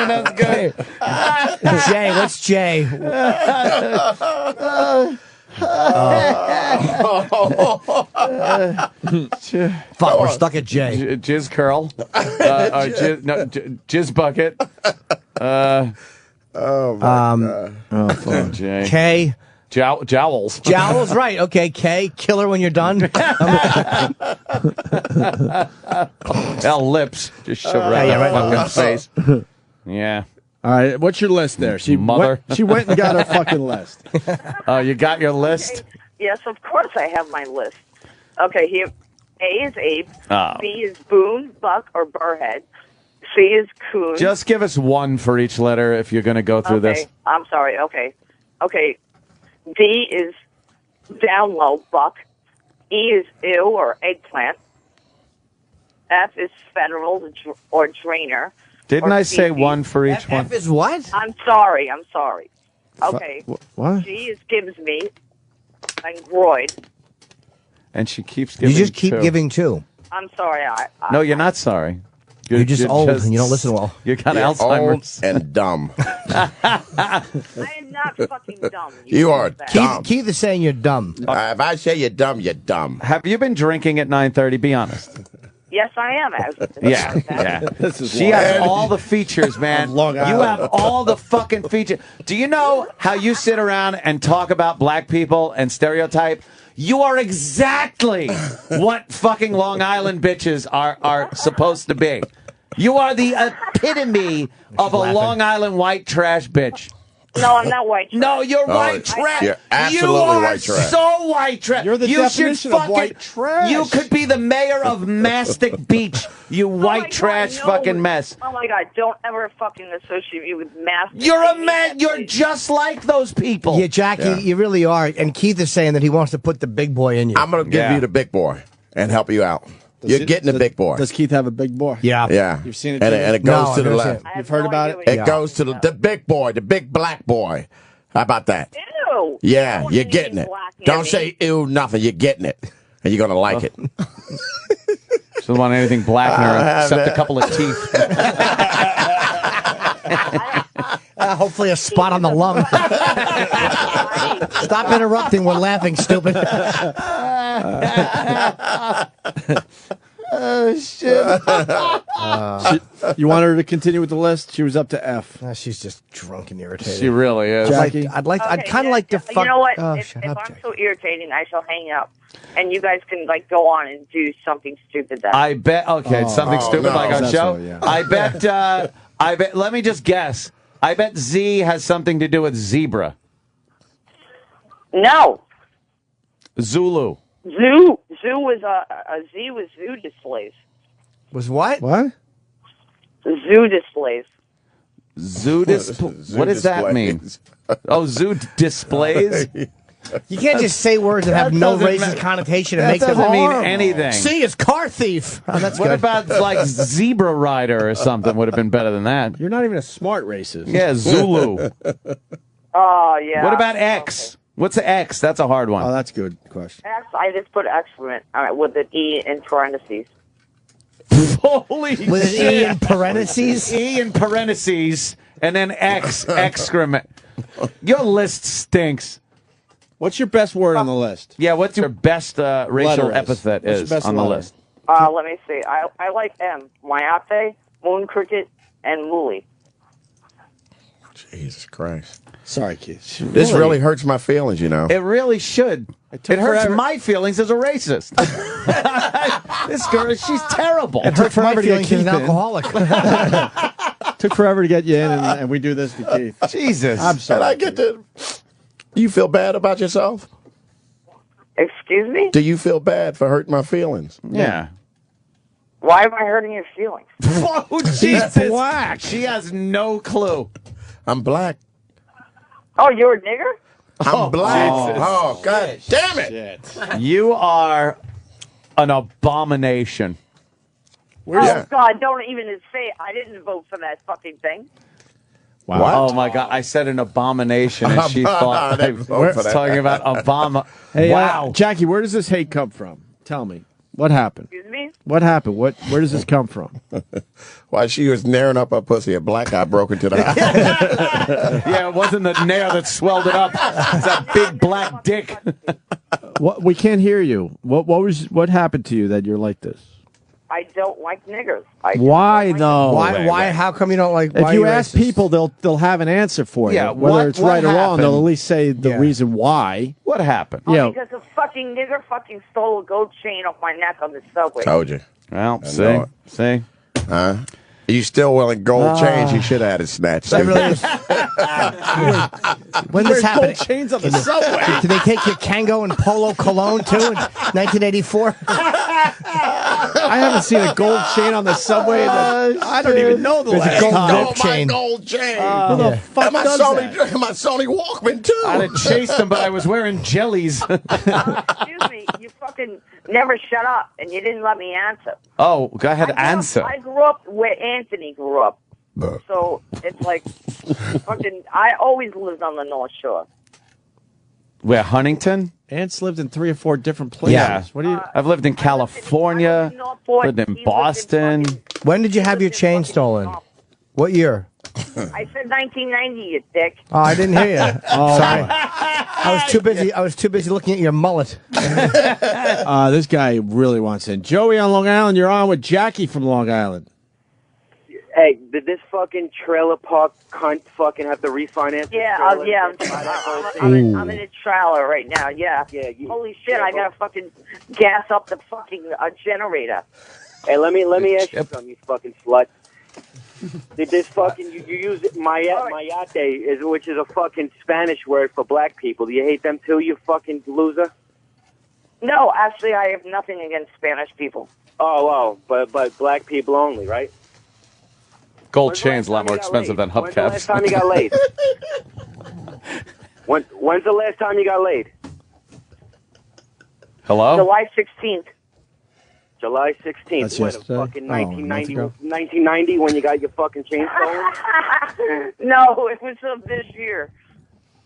That's good. Jay, what's Jay? Fuck, we're stuck at J. Jizz curl. Jizz bucket. Oh, my God. Oh, fuck. Jay. K. Jowls. Jowls, right. Okay, K. Killer when you're done. Lips. Just shove right in the fucking face. Yeah. All right, what's your list there? She Mother. She went and got her fucking list. Oh, you got your list? Okay. Yes, of course I have my list. Okay, here. A is Abe. Oh. B is Boone, Buck, or Burrhead. C is Coon. Just give us one for each letter if you're going to go through this. I'm sorry. Okay. D is down low, Buck. E is ew or eggplant. F is federal or drainer. Didn't I say one for each one? F is what? I'm sorry. Okay. What? G is gives me and groid. And she keeps giving You just keep two. giving two. I'm sorry. No, you're not sorry. You're just old and you don't listen well. You got You're Alzheimer's. old and dumb. I am not fucking dumb. You are dumb. Keith is saying you're dumb. If I say you're dumb, you're dumb. Have you been drinking at 9:30? Be honest. Yes, I am. Yeah. She has all the features, man. You have all the fucking features. Do you know how you sit around and talk about black people and stereotype? You are exactly what fucking Long Island bitches are supposed to be. You are the epitome of a Long Island white trash bitch. No, I'm not white trash. No, you're white trash. You're absolutely you are white trash. so white trash. You're the definition of white trash. You could be the mayor of Mastic Beach, you white trash fucking mess. Oh my God! Don't ever fucking associate me with math. You're a man. You're just like those people. Yeah, Jackie, you really are. And Keith is saying that he wants to put the big boy in you. I'm going to give you the big boy and help you out. You're getting the big boy. Does Keith have a big boy? Yeah. Yeah. You've seen it, and it goes to the left. You've heard about it? It goes to the big boy, the big black boy. How about that? Ew. Yeah, you're getting it. Don't say ew nothing. You're getting it. And you're going to like it. She doesn't want anything black in her except a couple of teeth. Hopefully a spot on the lung. Stop interrupting. We're laughing, stupid. Oh, shit. You want her to continue with the list? She was up to F. She's just drunk and irritated. She really is. Jackie? I'd kind of like to fuck. You know what? Oh, if I'm so irritating, I shall hang up, and you guys can go on and do something stupid. Then I bet. Okay, something stupid like our That's show. what, yeah. I bet. Let me just guess. I bet Z has something to do with zebra. No. Zulu. Zoo was a Z was zoo displays. Was what? What? Zoo displays. Zoo displays. What does that mean? Oh, zoo displays. You can't just say words that have no racist connotation and make them doesn't mean horrible. anything. C is car thief. Oh, that's What good. about like zebra rider or something? Would have been better than that. You're not even a smart racist. Yeah, Zulu. Oh yeah. What about X? What's the X? That's a hard one. Oh, that's a good question. X? I just put excrement with an E in parentheses. Holy With an shit. E in parentheses? E in parentheses, and then X, excrement. Your list stinks. What's your best word on the list? Yeah, what's your best racial Letter is. epithet What's your is best on the letter? list? Let me see. I like M. Myope, moon cricket, and mooly. Jesus Christ. Sorry, Keith. This really hurts my feelings, you know. It really should. It hurts my feelings as a racist. This girl, she's terrible. It hurt My forever to get feelings as Keith an in. alcoholic. Took forever to get you in, and we do this to Keith. Jesus. I'm sorry. And I get to. Do you feel bad about yourself? Excuse me? Do you feel bad for hurting my feelings? Yeah. Why am I hurting your feelings? Whoa, Jesus. Black. She has no clue. I'm black. Oh, you're a nigger? I'm black. Jesus. Oh, God damn it. You are an abomination. Oh, God, don't even say I didn't vote for that fucking thing. Wow. What? Oh, my God. I said an abomination, and she thought I was talking about Obama. Hey, wow. Jackie, where does this hate come from? Tell me. What happened? Excuse me? What happened? Where does this come from? While she was naring up her pussy, a black guy broke into the house. Yeah, it wasn't the nair that swelled it up. It's that big black dick. What? We can't hear you. What happened to you that you're like this? I don't like niggers. Why though? Why? How come you don't like? If why you are ask racist? people, they'll have an answer for you. Yeah, Whether it's what right or wrong, happened? they'll at least say the reason why. What happened? Oh, because a fucking nigger fucking stole a gold chain off my neck on the subway. Told you. Well, I know see? Huh? You still willing gold chains? You should have had it snatched. That really is- when this happened, Gold chains on the subway. did they take your Kango and Polo Cologne too in 1984? I haven't seen a gold chain on the subway. I don't even know the There's a last gold time. rope chain. My gold chain. Who the fuck and my does that? My Sony Walkman too. I'd have chased him, but I was wearing jellies. Excuse me, you fucking never shut up, and you didn't let me answer. Oh, go ahead, answer. I grew up where Anthony grew up. So it's like, fucking, I always lived on the North Shore. Where, Huntington? Ants lived in 3 or 4 different places. Yeah. What do you? I've lived in California, Northport, lived in he Boston. When did you have your chain stolen? What year? I said 1990, you dick. Oh, I didn't hear you. Sorry. I was too busy looking at your mullet. This guy really wants in. Joey on Long Island, you're on with Jackie from Long Island. Hey, did this fucking trailer park cunt fucking have to refinance? Yeah, I'm in a trailer right now. Yeah. Holy shit! I gotta fucking gas up the fucking generator. Hey, let me ask you something, you fucking slut. Did this fucking you use mayate, which is a fucking Spanish word for black people? Do you hate them too, you fucking loser? No, actually, I have nothing against Spanish people. Oh, but black people only, right? Gold chain's a lot more expensive than hubcaps. When's the last time you got laid? When's the last time you got laid? Hello? July 16th. July 16th. That's what, yesterday? fucking Oh, 1990 when you got your fucking chain stolen? No, it was of this year.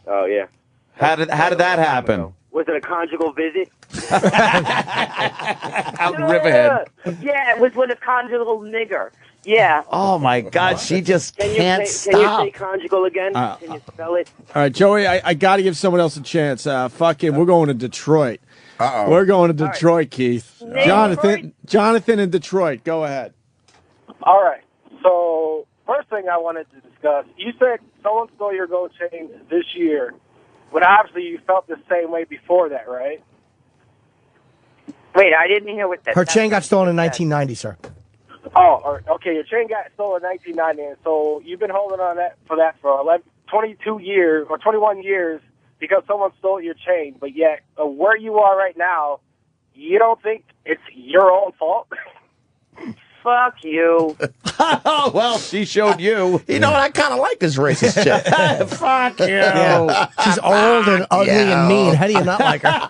Oh, yeah. How did that happen? Was it a conjugal visit? Out in Riverhead. Yeah, it was with a conjugal nigger. Yeah. Oh my God, she just can't stop. Can you say conjugal again? Can you spell it? All right, Joey, I got to give someone else a chance. Fucking, we're going to Detroit. Uh-oh. We're going to Detroit, Keith. Jonathan in Detroit. Go ahead. All right. So, first thing I wanted to discuss, you said someone stole your gold chain this year, but obviously you felt the same way before that, right? Wait, I didn't hear what that. Her chain got stolen in 1990, sir. Okay, your chain got stolen in 1990, and so you've been holding on for 22 years or 21 years because someone stole your chain, but yet where you are right now, you don't think it's your own fault? Fuck you. Oh, well, she showed you. You know what? I kind of like this racist chick. Fuck you. Yeah. She's old and ugly and mean. How do you not like her?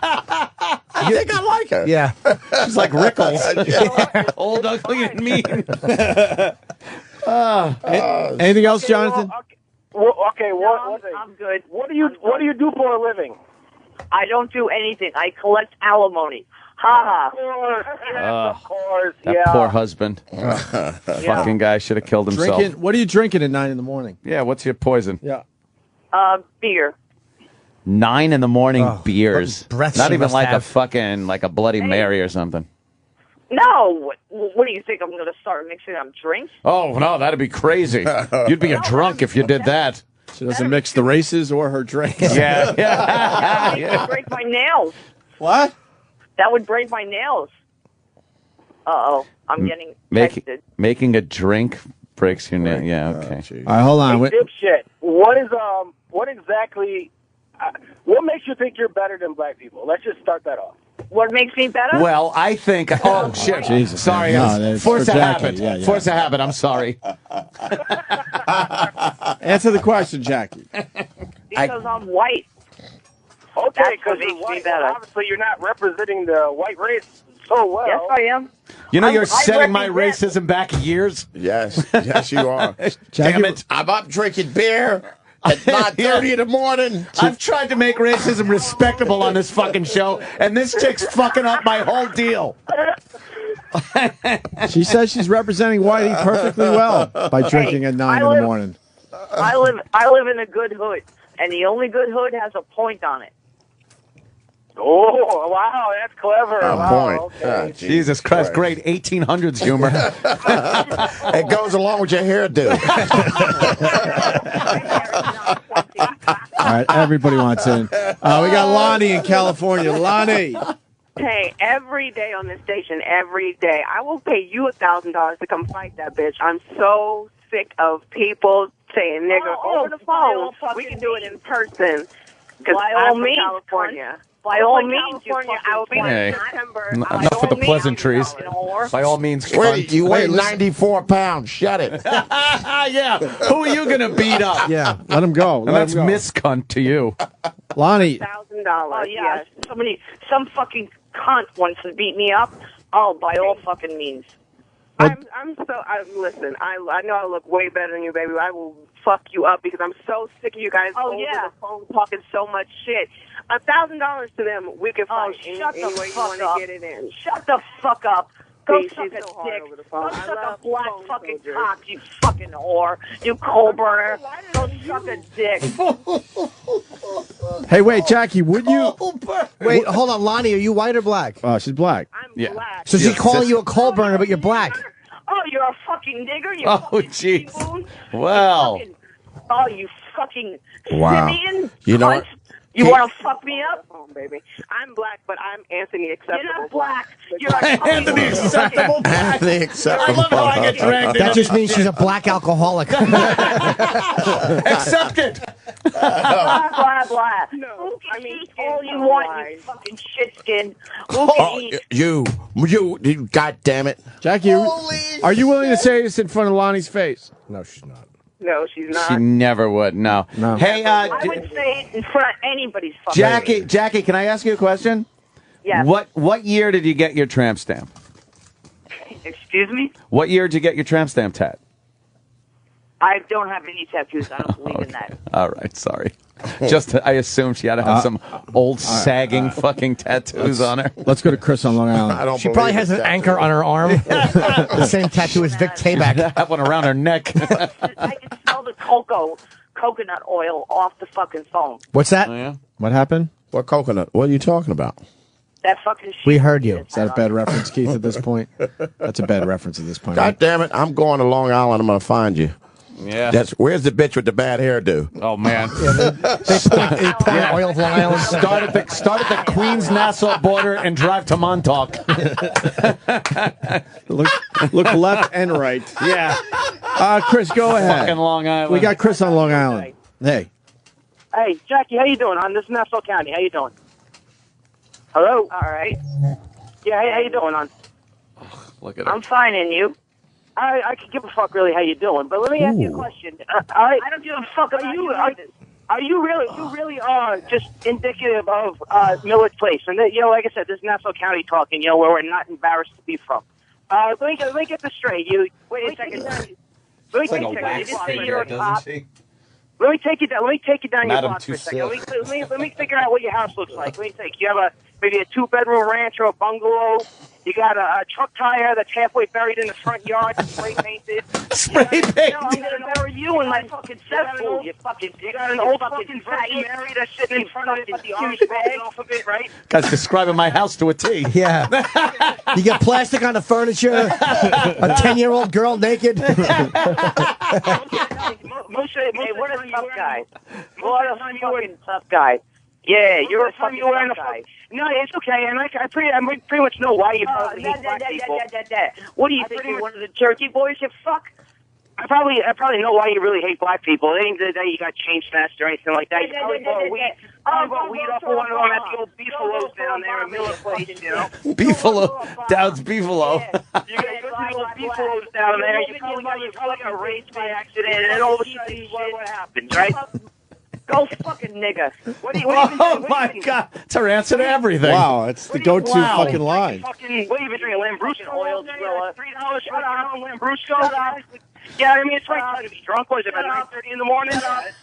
I think I like her. Yeah. She's like Rickles. Old, ugly, and mean. Anything else, Jonathan? I'm good. What do you do for a living? I don't do anything. I collect alimony. Ha ha. Of course. That poor husband. Fucking guy should have killed himself. What are you drinking at 9 in the morning? Yeah, what's your poison? Yeah. Beer. 9 in the morning beers. breath Not she even must like have. a fucking, like a Bloody Mary or something. No. What do you think? I'm going to start mixing up drinks? Oh, no, that'd be crazy. You'd be a drunk if you did that. She doesn't mix the races or her drinks. Yeah. That would break my nails. What? That would break my nails. Uh-oh. I'm getting texted. Making a drink breaks your nail. Yeah, okay. All right, hold on. Hey, dipshit. What exactly, what makes you think you're better than black people? Let's just start that off. What makes me better? Well, I think. Oh shit! Jesus, sorry, no, force a habit. Yeah. Force a habit. I'm sorry. Answer the question, Jackie. Because I'm white. Okay, because you're white. Well, obviously, you're not representing the white race so well. Yes, I am. You know, you're setting my racism back years. Yes, you are. Damn it! I'm up drinking beer at 5:30 in the morning. I've tried to make racism respectable on this fucking show, and this chick's fucking up my whole deal. She says she's representing Whitey perfectly well by drinking at 9 in the morning. I live in a good hood, and the only good hood has a point on it. Oh, wow, that's clever. Point. Okay. Jesus Christ, great 1800s humor. It goes along with your hairdo. All right, everybody wants in. We got Lonnie in California. Lonnie. Hey, every day on this station, every day, I will pay you $1,000 to come fight that bitch. I'm so sick of people saying nigger over the phone. We can do it in person. Because I'm from California. By all means, I will be in September. Enough with the pleasantries. By all means, Wait, you weigh 94 pounds. Shut it. Yeah. Who are you going to beat up? Yeah, let him go. And that's Miss Cunt to you. Lonnie. $1,000. Oh, yeah. Some fucking cunt wants to beat me up. Oh, by all fucking means. Listen, I know I look way better than you, baby. I will fuck you up because I'm so sick of you guys over the phone talking so much shit. $1,000 to them, we can fight any way you want to get it in. Shut the fuck up. Go suck a dick. Go suck a black fucking cock, you fucking whore. You coal burner. Go suck a dick. Hey, wait, Jackie, would you? Wait, hold on, Lonnie. Are you white or black? Oh, she's black. I'm black. So she's calling you a coal burner, but you're black. Oh, you're a fucking nigger. You Oh, fucking jeez. spoon. Wow. Oh, you fucking Wow. simian. You know cunt. what? You want to fuck me up? Oh, baby. I'm black, but I'm Anthony Acceptable. You're not black. You're a Anthony Acceptable. Anthony Acceptable. I love how I get dragged That in. just means she's a black alcoholic. Accept it. Blah, blah, blah. No, I mean, all you want, you fucking shit skin. Who can Oh, eat? you, God damn it. Jackie, are you willing to say this in front of Lonnie's face? No, she's not. No, she's not. She never would. No. No. Hey, I would say it in front of anybody's fucking Jackie, can I ask you a question? Yeah. What year did you get your tramp stamp? Excuse me? What year did you get your tramp stamp tat? I don't have any tattoos. I don't believe in that. All right, sorry. I assumed she had to have some old sagging fucking tattoos on her. Let's go to Chris on Long Island. She probably has an anchor on her arm. The same tattoo as Vic Tayback. That one around her neck. I can smell the coconut oil off the fucking phone. What's that? Oh, yeah? What happened? What coconut? What are you talking about? That fucking shit. We heard you. Is that a bad reference, Keith, at this point? That's a bad reference at this point. God damn it. I'm going to Long Island. I'm going to find you. Yeah. Where's the bitch with the bad hairdo? Oh, man. They pour oil of Long Island. Start at the Queens-Nassau border and drive to Montauk. Look left and right. Yeah. Chris, go ahead. Fucking Long Island. We got Chris on Long Island. Hey. Hey, Jackie, how you doing, hon? This is Nassau County. How you doing? Hello? All right. Yeah, hey, how you doing, hon? Look at her. I'm fine, and you? I could give a fuck really how you doing, but let me ask you a question. I don't give a fuck about you. Are you really just indicative of Millard Place? And like I said, this is Nassau County talking, where we're not embarrassed to be from. Let me get this straight. Wait a second. Let me take a second. Let me take you down. Let me take you down your block for a second. Let me figure out what your house looks like. Let me think. You have maybe a 2-bedroom ranch or a bungalow. You got a truck tire that's halfway buried in the front yard, spray painted. Spray painted. I'm gonna bury you in my fucking cesspool. You got an old fucking Virgin Mary that's sitting in front of it with the orange bag off of it, right? Guy's describing my house to a T. Yeah. You got plastic on the furniture. A 10-year-old girl naked. What a tough guy. What a fucking tough guy. Yeah, you're a fucking tough guy. No, it's okay, and I pretty much know why you probably hate black people. What do you think? You're one of the jerky boys? You fuck. I probably know why you really hate black people. It ain't that you got chain snatched or anything like that. You probably bought weed off of one of them at the old Beefalos down there in Miller Place, Beefalo. Dowd's Beefalo. You got the old Beefalos down there. You probably got raped by accident, and then all of a sudden, what happens, right? Go fucking nigga. Oh my God! It's her answer to everything. Wow, it's the go-to fucking line. What have you been drinking? Lambrusco oil? $3 for a pound Lambrusco? Yeah, I mean, it's right time to be drunk. What is it, about 9:30 in the morning?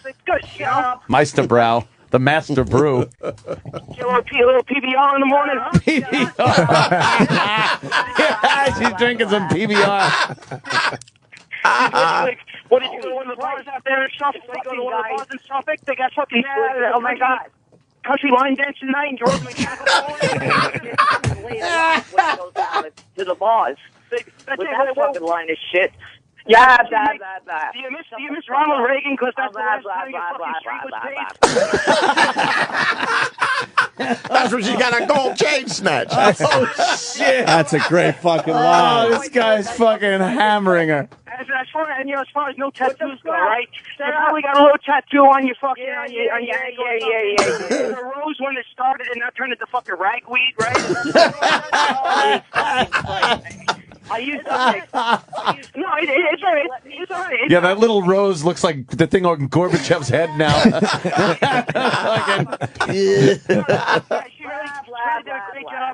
It's good, Meisterbrow, the master brew. Get a little PBR in the morning, huh? Yeah, she's drinking some PBR. What did you go to one of the bars out there in Suffolk? They go to one of the bars in Suffolk? They got fucking oh my God. country line dancing night and George to the bars. With that fucking line of shit. Yeah, blah, blah, blah. Do you miss Ronald Reagan? Because that's the last time your fucking street was paved. That's when she got a gold chain snatch. Oh, shit. That's a great fucking line. Oh, this guy's fucking hammering her. As far as no tattoos go, right? You probably got a little tattoo on your fucking on your ankle. Yeah. The rose when it started and now turned into fucking ragweed, right? I used to. No, it's all right. It's all right. Yeah, that little rose looks like the thing on Gorbachev's head now.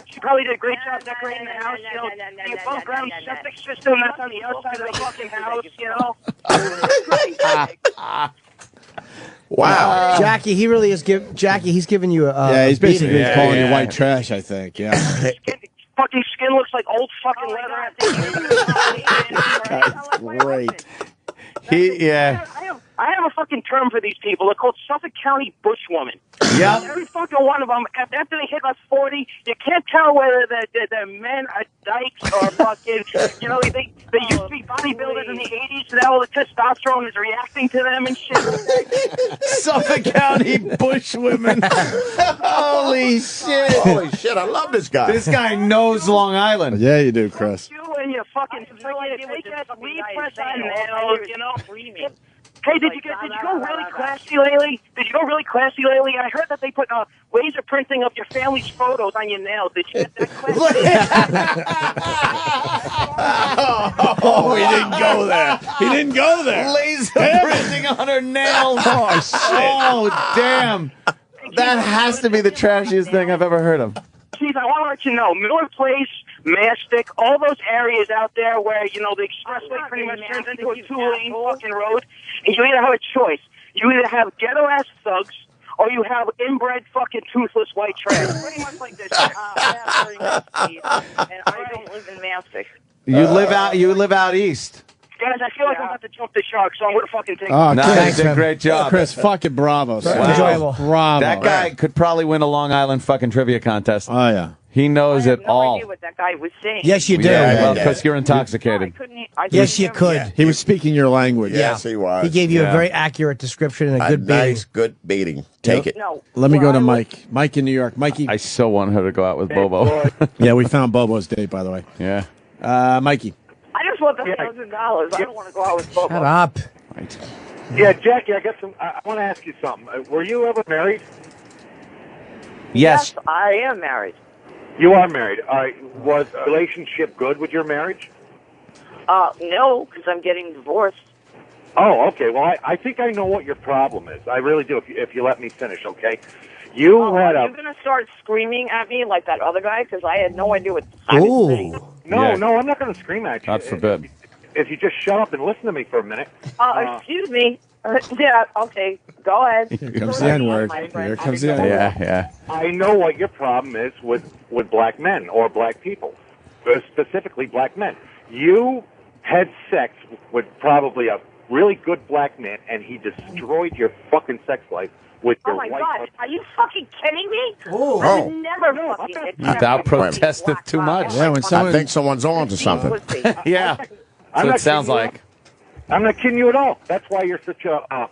She probably did a great job decorating the house. The above ground septic system that's on the outside of the fucking house. Wow. Jackie, he's giving you a he's basically beating. calling you white trash, I think. Yeah. fucking skin looks like old fucking leather after Great. I have a fucking term for these people. They're called Suffolk County bushwomen. Yeah. Every fucking one of them, after they hit us 40, you can't tell whether they're men or dykes or fucking, you know, they used to be bodybuilders in the 80s, so now all the testosterone is reacting to them and shit. Suffolk County bushwomen. Holy shit. Holy shit, I love this guy. This guy knows Long Island. Yeah, you do, Chris. You and your fucking fake ass weed press on nails, you know. Hey, did you go really classy lately? Did you go really classy lately? I heard that they put laser printing of your family's photos on your nails. Did you get that classy? Oh, he didn't go there. He didn't go there. Laser printing on her nails. Oh, shit. Oh, damn. That has to be the trashiest thing I've ever heard of. Jeez, I want to let you know, Miller Place, Mastic, all those areas out there where, you know, the expressway pretty much turns into a two-lane fucking road, and you either have a choice. You either have ghetto-ass thugs, or you have inbred fucking toothless white trash. Pretty much like this. And I don't live in Mastic. You live out east. Guys, I feel like I'm about to jump the shark, so I'm going to fucking take Oh, it. Nice, a great job. Chris, fucking bravo. Wow. Enjoyable. Bravo. That guy could probably win a Long Island fucking trivia contest. Oh, yeah. He knows it No all. idea what that guy was saying. Yes, you do. Yeah, well, because you're intoxicated. Yes, you could. He was speaking your language. Yes, he was. He gave you a very accurate description and a good beating. Nice, good beating. Take it. No. Let me go to Mike. Mike in New York. Mikey. I so want her to go out with Bobo. Yeah, we found Bobo's date, by the way. Yeah. Mikey. I just want the $1,000. I don't want to go out with Bobo. Shut up. Right. Yeah, Jackie, I got some. I want to ask you something. Were you ever married? Yes. I am married. You are married. Was the relationship good with your marriage? No, because I'm getting divorced. Oh, okay. Well, I think I know what your problem is. I really do. If you let me finish, okay? You had Are a. you going to start screaming at me like that other guy? Because I had no idea what I was saying. No, I'm not going to scream at you. God forbid. If you just shut up and listen to me for a minute. Excuse me. Yeah, okay. Go ahead. Here comes the N-word. Here comes the N-word. Yeah. I know what your problem is with black men or black people, specifically black men. You had sex with probably a really good black man, and he destroyed your fucking sex life with your Oh, my white God. Are you fucking kidding me? Oh. I would never fucking... Thou protesteth too much. Yeah, when someone... I think someone's on to something. Yeah. I'm So not it sounds kidding you. like. I'm not kidding you at all. That's why you're such a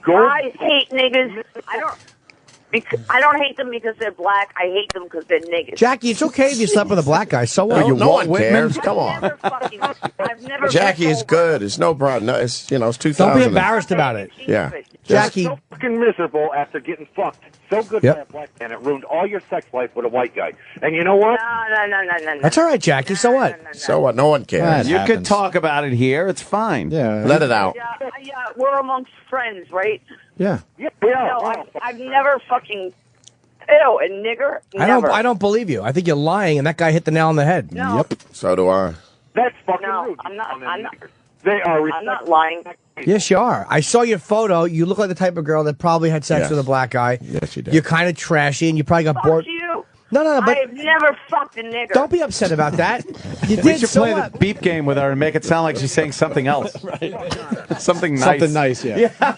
gold. I hate niggas. I don't hate them because they're black. I hate them because they're niggas. Jackie, it's okay if you slept with a black guy. So what? No one cares. Come on. I've never Jackie is good. It's no problem. No, it's 2000. Don't be embarrassed about it. Yeah. Jackie. So fucking miserable after getting fucked. So good for that black man. It ruined all your sex life with a white guy. And you know what? No. That's all right, Jackie. So what? So what? No one cares. You could talk about it here. It's fine. Yeah. Let it out. Yeah, we're amongst friends, right? Yeah. No, I've never fucking... Ew, a nigger? Never. I don't believe you. I think you're lying, and that guy hit the nail on the head. No. Yep. So do I. That's fucking No, rude. I'm not. They are. I'm not lying. Yes, you are. I saw your photo. You look like the type of girl that probably had sex Yes. with a black guy. Yes, you did. You're kind of trashy, and you probably got bored. Fuck you. No, but I've never fucked a nigger. don't be upset about that. You We did. should So play what? the beep game with her and make it sound like she's saying something else. Something nice. Something nice, yeah.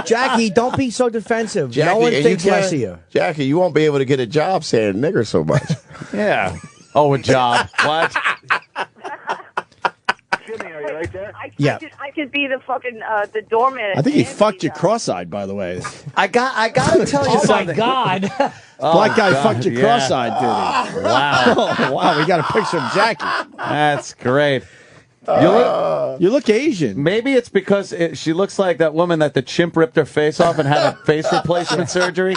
Jackie, don't be so defensive. Jackie, no one and thinks you less can't- of you. Jackie, you won't be able to get a job saying nigger so much. Yeah. Oh, a job. What? Jimmy, are you right there? I could be the fucking the doorman. I think he fucked you cross-eyed, by the way. I got to tell you Oh my something. God! Black guy God, fucked you yeah. cross-eyed, did he? Wow. Oh, wow, we got a picture of Jackie. That's great. You look Asian. Maybe it's because she looks like that woman that the chimp ripped her face off and had a face replacement surgery.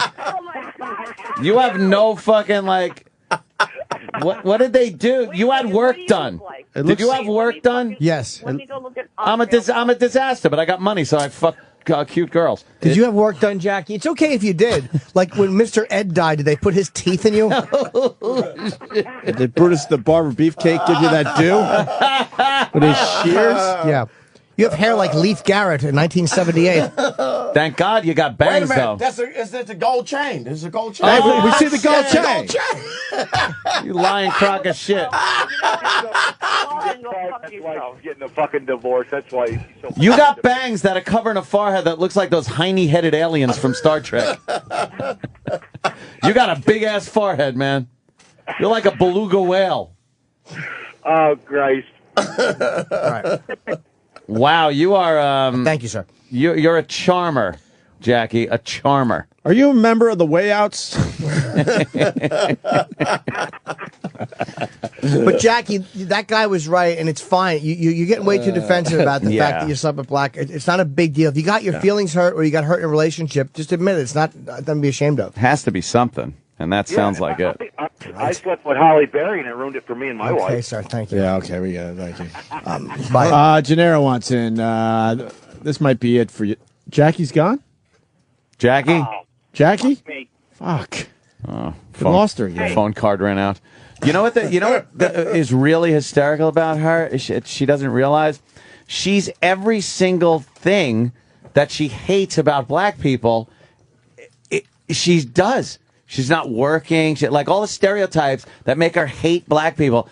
You have no fucking like. What did they do? You had work done. Did you have work done? Yes. Let me go look at. I'm a disaster, but I got money, so I fuck cute girls. Did you have work done, Jackie? It's okay if you did. Like when Mr. Ed died, did they put his teeth in you? Did Brutus the Barber Beefcake give you that due? With his shears? Yeah. You have hair like Leif Garrett in 1978. Thank God you got Wait a bangs, minute. though. It's a gold chain. This is a gold chain. Hey, we see the gold chain. Gold chain. You lying crock of shit. That's why she's getting a fucking divorce. That's why she's so. You got bangs that are covering a forehead that looks like those hiney-headed aliens from Star Trek. You got a big-ass forehead, man. You're like a beluga whale. Oh, Christ. All right. Wow, you are... Thank you, sir. You're a charmer, Jackie. A charmer. Are you a member of the Way Outs? But Jackie, that guy was right, and it's fine. You're getting way too defensive about the fact that you slept with black. It's not a big deal. If you got your feelings hurt or you got hurt in a relationship, just admit it. It's not nothing to be ashamed of. Has to be something, and that sounds like it. I slept with Holly Berry, and it ruined it for me and my wife. Okay, sir. Thank you. Yeah, okay, we got it. Thank you. Gennaro wants in. This might be it for you. Jackie's gone? Jackie? Jackie? Me. Fuck. Oh, We lost her again. Phone card ran out. You know what? Is really hysterical about her? She doesn't realize she's every single thing that she hates about black people. She does. She's not working. Like all the stereotypes that make her hate black people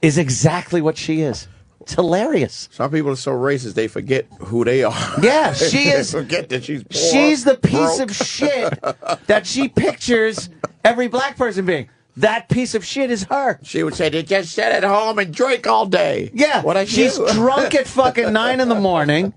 is exactly what she is. It's hilarious. Some people are so racist they forget who they are. Yeah, she is. They forget that she's poor, She's the piece broke. of shit that she pictures every black person being. That piece of shit is her. She would say, they just sit at home and drink all day. Yeah, What I she's do? drunk at fucking 9 in the morning.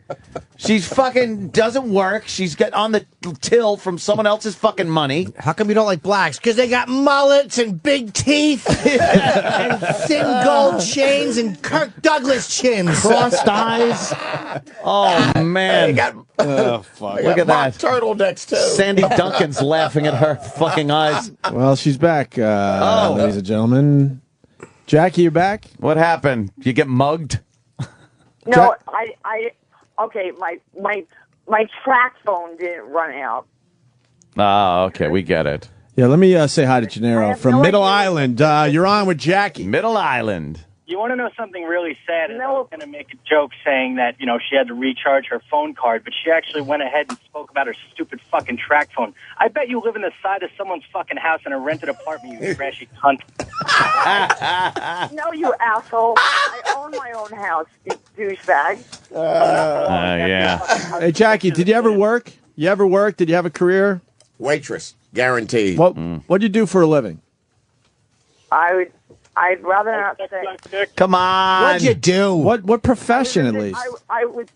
She's fucking doesn't work. She's get on the till from someone else's fucking money. How come you don't like blacks? Because they got mullets and big teeth and thin gold chains and Kirk Douglas chins. Crossed eyes. Oh, man. They got, fuck. Look at that. turtlenecks, too. Sandy Duncan's laughing at her fucking eyes. Well, she's back, ladies and gentlemen. Jackie, you back? What happened? You get mugged? No, okay, my track phone didn't run out. Oh, okay, we get it. Yeah, let me say hi to Gennaro from Middle Island. You're on with Jackie. Middle Island. You want to know something really sad? I was going to make a joke saying that, she had to recharge her phone card, but she actually went ahead and spoke about her stupid fucking track phone. I bet you live in the side of someone's fucking house in a rented apartment, you trashy cunt. No, you asshole. I own my own house, you douchebag. Yeah. Hey, Jackie, did you ever work? You ever work? Did you have a career? Waitress, guaranteed. What'd you do for a living? I'd rather not say. Come on. What'd you do? What profession, at least? I was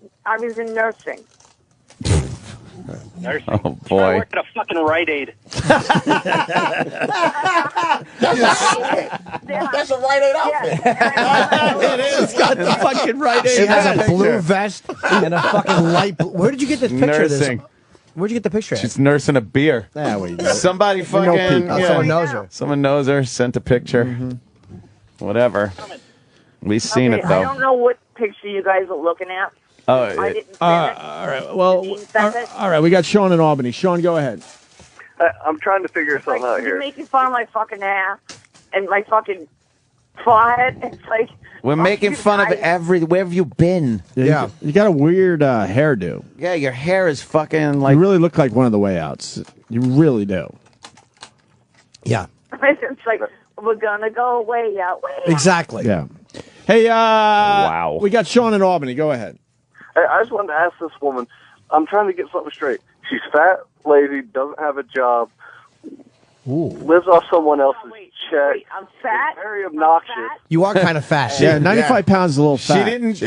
in nursing. Nursing. Oh, I boy. worked at a fucking Rite Aid. That's a Rite Aid outfit. It is. It's got the fucking Rite Aid. She has a blue vest and a fucking light blue. Where did you get this picture of Nursing. this? Where'd you get the picture? She's nursing a beer. There we go. Somebody fucking... people. Someone knows her. Someone knows her, sent a picture. Whatever. We've seen it, I though. don't know what picture you guys are looking at. Oh, I didn't send it. All right. Well, Did you send it? all right. We got Sean in Albany. Sean, go ahead. I'm trying to figure something out You're here. making fun of my fucking ass and my fucking forehead. It's like We're making fun of where have you been? Yeah. You got a weird hairdo. Yeah, your hair is fucking like... You really look like one of the Way Outs. You really do. Yeah. it's like we're gonna go way out. Way out. Exactly. Yeah. Hey, wow. We got Sean in Albany. Go ahead. I just wanted to ask this woman. I'm trying to get something straight. She's fat, lazy, doesn't have a job, lives off someone else's check. I'm fat. Very obnoxious. You are kind of fat. Yeah, 95 pounds is a little fat. She didn't for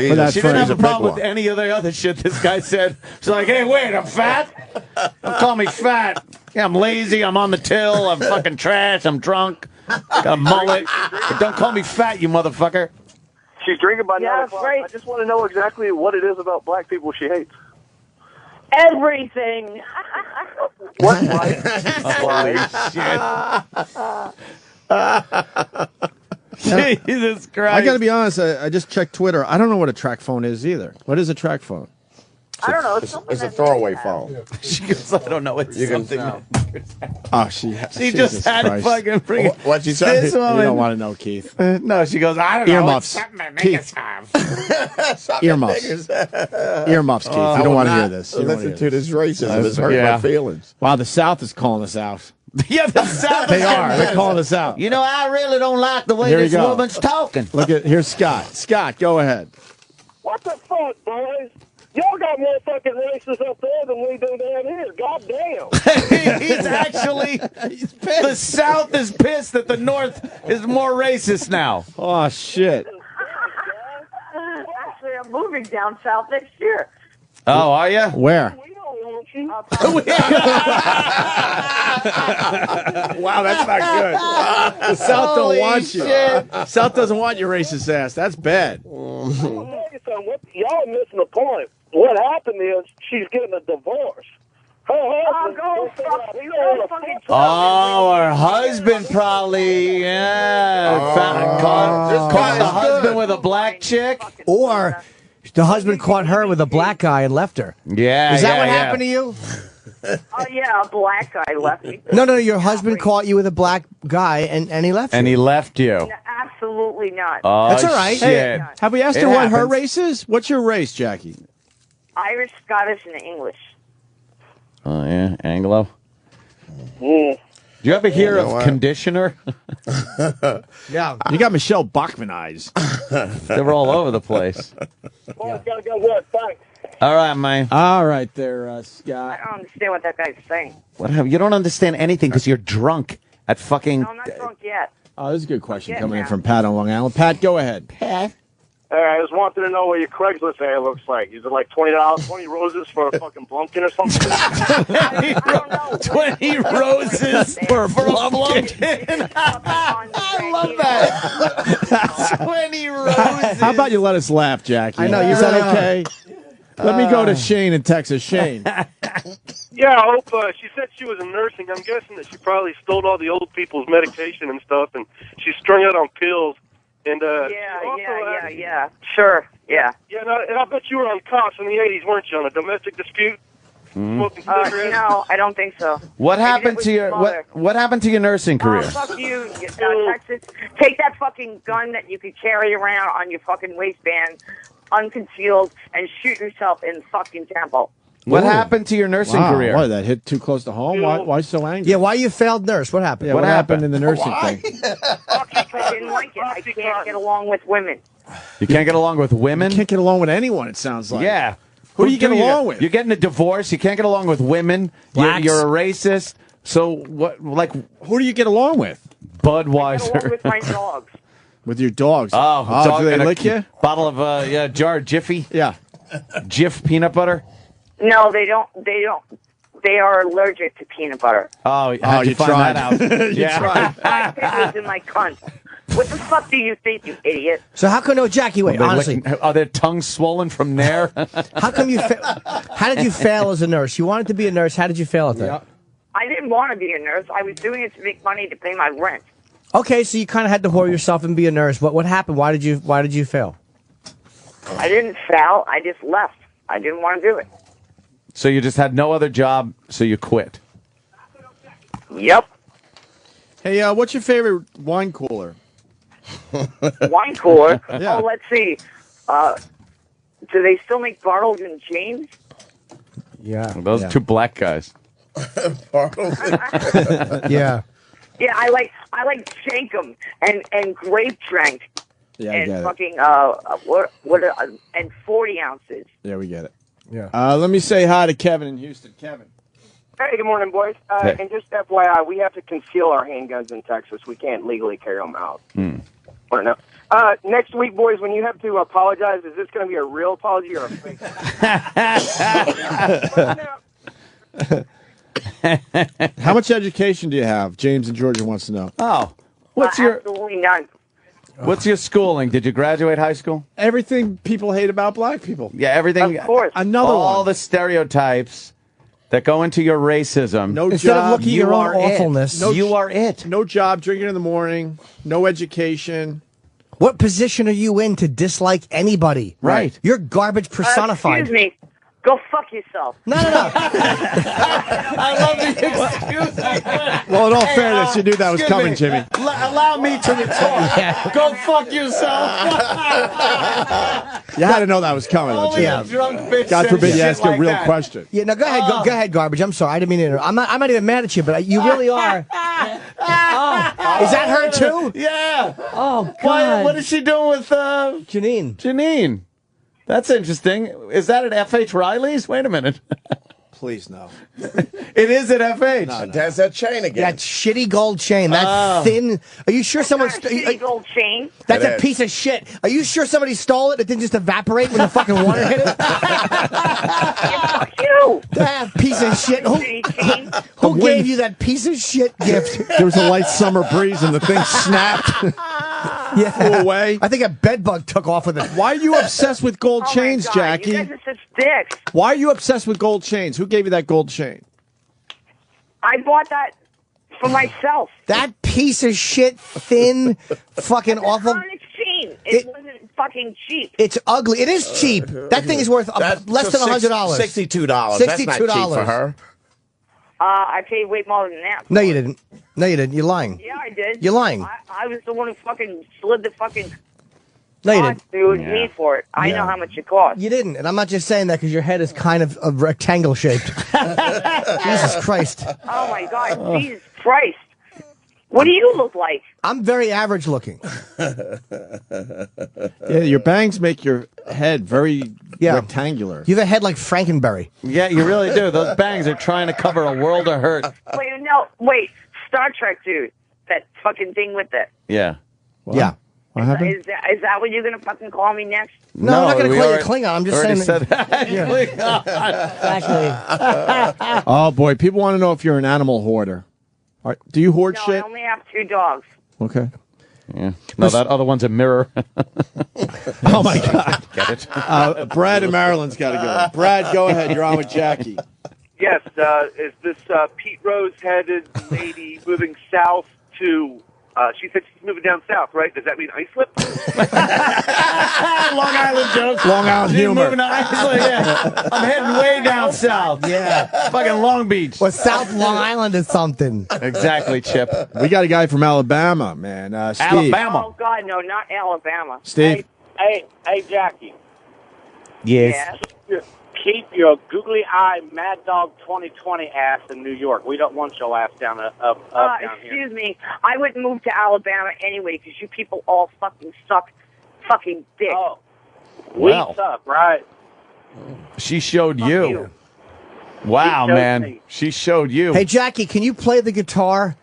have a problem with any of the other shit this guy said. She's like, hey, wait, I'm fat? Don't call me fat. Yeah, I'm lazy. I'm on the till. I'm fucking trash. I'm drunk. Got a mullet. But don't call me fat, you motherfucker. She's drinking by 9 o'clock. Right. I just want to know exactly what it is about black people she hates. Everything. What? Holy shit. Jesus Christ. I got to be honest. I just checked Twitter. I don't know what a track phone is either. What is a track phone? I don't know. It's a throwaway phone. She goes, I don't know. It's something. Oh, she just had to fucking bring it. What'd you say? This You woman. don't want to know, Keith. No, she goes, I don't know. Earmuffs. It's something that Keith. niggas have. Earmuffs. Earmuffs, Keith. You don't want to hear this. You don't wanna Listen hear to this racism. It's hurting Yeah. my feelings. Wow, the South is calling us out. Yeah, the South. They are. They're calling us out. You know, I really don't like the way Here we this go. woman's talking. Look at here's Scott. Scott, go ahead. What the fuck, boys? Y'all got more fucking racists up there than we do down here. God damn. He's actually the South is pissed that the North is more racist now. Oh shit. Actually, I'm moving down south next year. Oh, are you? Where? Wow, that's not good. The South don't Holy want you. shit. South doesn't want your racist ass. That's bad. I'll tell you something. Y'all are missing the point. What happened is she's getting a divorce. Her husband, Oh, her husband probably, caught the husband with a black chick. Or the husband caught her with a black guy and left her. Yeah, Is that yeah, what yeah. happened to you? Oh, yeah, a black guy left me. No, your husband caught you with a black guy and he left And you. he left you. No, absolutely not. Oh, That's all right. shit. Hey, have we asked It her what her happens. race is? What's your race, Jackie? Irish, Scottish, and English. Oh, yeah, Anglo. Mm. Do you ever hear You know of what? conditioner? Yeah. You got Michelle Bachman eyes. They were all over the place. Boys, gotta go work. Thanks. All right, man. All right there, I Scott. don't understand what that guy's saying. What have, you don't understand anything because you're drunk at fucking... No, I'm not drunk yet. Oh, this is a good question Yeah, coming in man. from Pat on Long Island. Pat, go ahead. Pat. I just wanted to know what your Craigslist ad looks like. Is it like $20, 20 roses for a fucking blumpkin or something? 20 roses for a blumpkin. I love that. 20 roses. How about you let us laugh, Jackie? I know, you Is that really are. okay? Let me go to Shane in Texas. Shane. Yeah, I hope she said she was in nursing. I'm guessing that she probably stole all the old people's medication and stuff, and she's strung out on pills. And Yeah. Sure. Yeah. Yeah, and I bet you were on cops in the '80s, weren't you? On a domestic dispute, smoking cigarettes. No, I don't think so. What happened to your mother. what happened to your nursing career? Fuck you, Texas. Take that fucking gun that you could carry around on your fucking waistband, unconcealed, and shoot yourself in the fucking temple. What happened to your nursing Wow, career? Why, that hit too close to home? Why so angry? Yeah, why you failed nurse? What happened? Yeah, what happened in the nursing thing? I didn't like it. I can't get along with women. You can't get along with women? You can't get along with anyone, it sounds like. Yeah. Who do you get along with? You're getting a divorce. You can't get along with women. Blacks. You're a racist. So what? Like who do you get along with? Budweiser. Along with my dogs. With your dogs. Oh, dog do they and a lick you? Bottle of jar of Jiffy. Yeah. Jif peanut butter. No, they don't. They are allergic to peanut butter. Oh, how'd you find tried. that out? You tried. My pickles in my cunt. What the fuck do you think, you idiot? So how come no Jackie? Wait, honestly, Are their tongues swollen from there? how come you? How did you fail as a nurse? You wanted to be a nurse. How did you fail at that? I didn't want to be a nurse. I was doing it to make money to pay my rent. Okay, so you kind of had to whore yourself and be a nurse. What happened? Why did you fail? I didn't fail. I just left. I didn't want to do it. So you just had no other job, so you quit. Yep. Hey, what's your favorite wine cooler? Wine cooler. Yeah. Oh, let's see. Do they still make Bartles and James? Yeah. Those two black guys. Yeah. Yeah, I like Shankum and Grape Drink Yeah, I and get it. fucking and 40 ounces. Yeah, we get it. Yeah. Let me say hi to Kevin in Houston. Kevin. Hey, good morning, boys. Hey. And just FYI, we have to conceal our handguns in Texas. We can't legally carry them out. I don't know. Next week, boys, when you have to apologize, is this going to be a real apology or a fake? How much education do you have? James in Georgia wants to know. Oh, what's your Absolutely none. what's your schooling? Did you graduate high school? Everything people hate about black people. Yeah, everything. Of course. Another all one. the stereotypes that go into your racism. No Instead of job. looking at your own awfulness. You are it. No job, drinking in the morning, no education. What position are you in to dislike anybody? Right. You're garbage personified. Excuse me. Go fuck yourself. No. I love the excuse. Well, in all fairness, you knew that was coming, Jimmy. Allow me to talk. Go fuck yourself. You had to know that was coming, though, Only Jimmy. a drunk bitch God says forbid you shit ask a like real that. question. Yeah, no, go ahead, go ahead, Garbage. I'm sorry, I didn't mean to interrupt. I'm not even mad at you, but you really are. Is that her too? Yeah. Oh God. What is she doing with Janine? Janine. That's interesting. Is that at F.H. Riley's? Wait a minute. Please, no. It is at F.H. There's that chain again. That shitty gold chain. That thin. Are you sure someone? Shitty gold chain. That's It a is. piece of shit. Are you sure somebody stole it? It didn't just evaporate when the fucking water hit it? Fuck you. That piece of shit. Who gave you that piece of shit gift? There was a light summer breeze and the thing snapped. Yeah. Flew away. I think a bed bug took off with it. Why are you obsessed with gold chains, God, Jackie? You guys are such dicks. Why are you obsessed with gold chains? Who gave you that gold chain? I bought that for myself. That piece of shit, thin, fucking awful. Iconic chain. It wasn't fucking cheap. It's ugly. It is cheap. That thing is worth less than $100. $62. That's not cheap for her. I paid way more than that. No, you didn't. No, you didn't. You're lying. Yeah, I did. You're lying. I was the one who fucking slid the fucking No, you cost didn't. through me for it. I know how much it cost. You didn't, and I'm not just saying that because your head is kind of rectangle shaped. Jesus Christ. Oh my God, Jesus Christ. What do you look like? I'm very average looking. Yeah, your bangs make your head very rectangular. You have a head like Frankenberry. Yeah, you really do. Those bangs are trying to cover a world of hurt. Wait, Star Trek dude. That fucking thing with the... Yeah. Yeah. What happened? Is that what you're going to fucking call me next? No, I'm not going to call you a Klingon. I'm just already saying. said that. Exactly. Oh, boy. People want to know if you're an animal hoarder. Do you hoard No, I shit? only have 2 dogs. Okay. Yeah. No, that other one's a mirror. Oh, my God. Get it? Brad in Maryland's got to go. Brad, go ahead. You're on with Jackie. Yes, is this Pete Rose-headed lady moving south to... she said she's moving down south, right? Does that mean Islip? Long Island jokes. Long Island She's humor. moving to Iceland, yeah. I'm heading way down south. Yeah. Fucking Long Beach. Well, South Long Island is something. Exactly, Chip. We got a guy from Alabama, man. Steve. Alabama. Oh, God, no, not Alabama. Steve. Hey, Jackie. Yes. Keep your googly eye Mad Dog 2020 ass in New York. We don't want your ass down down here. Excuse me. I would move to Alabama anyway because you people all fucking suck fucking dick. Oh, Well. we suck, right? She showed Fuck you. you. Wow, She showed man. me. She showed you. Hey, Jackie, can you play the guitar?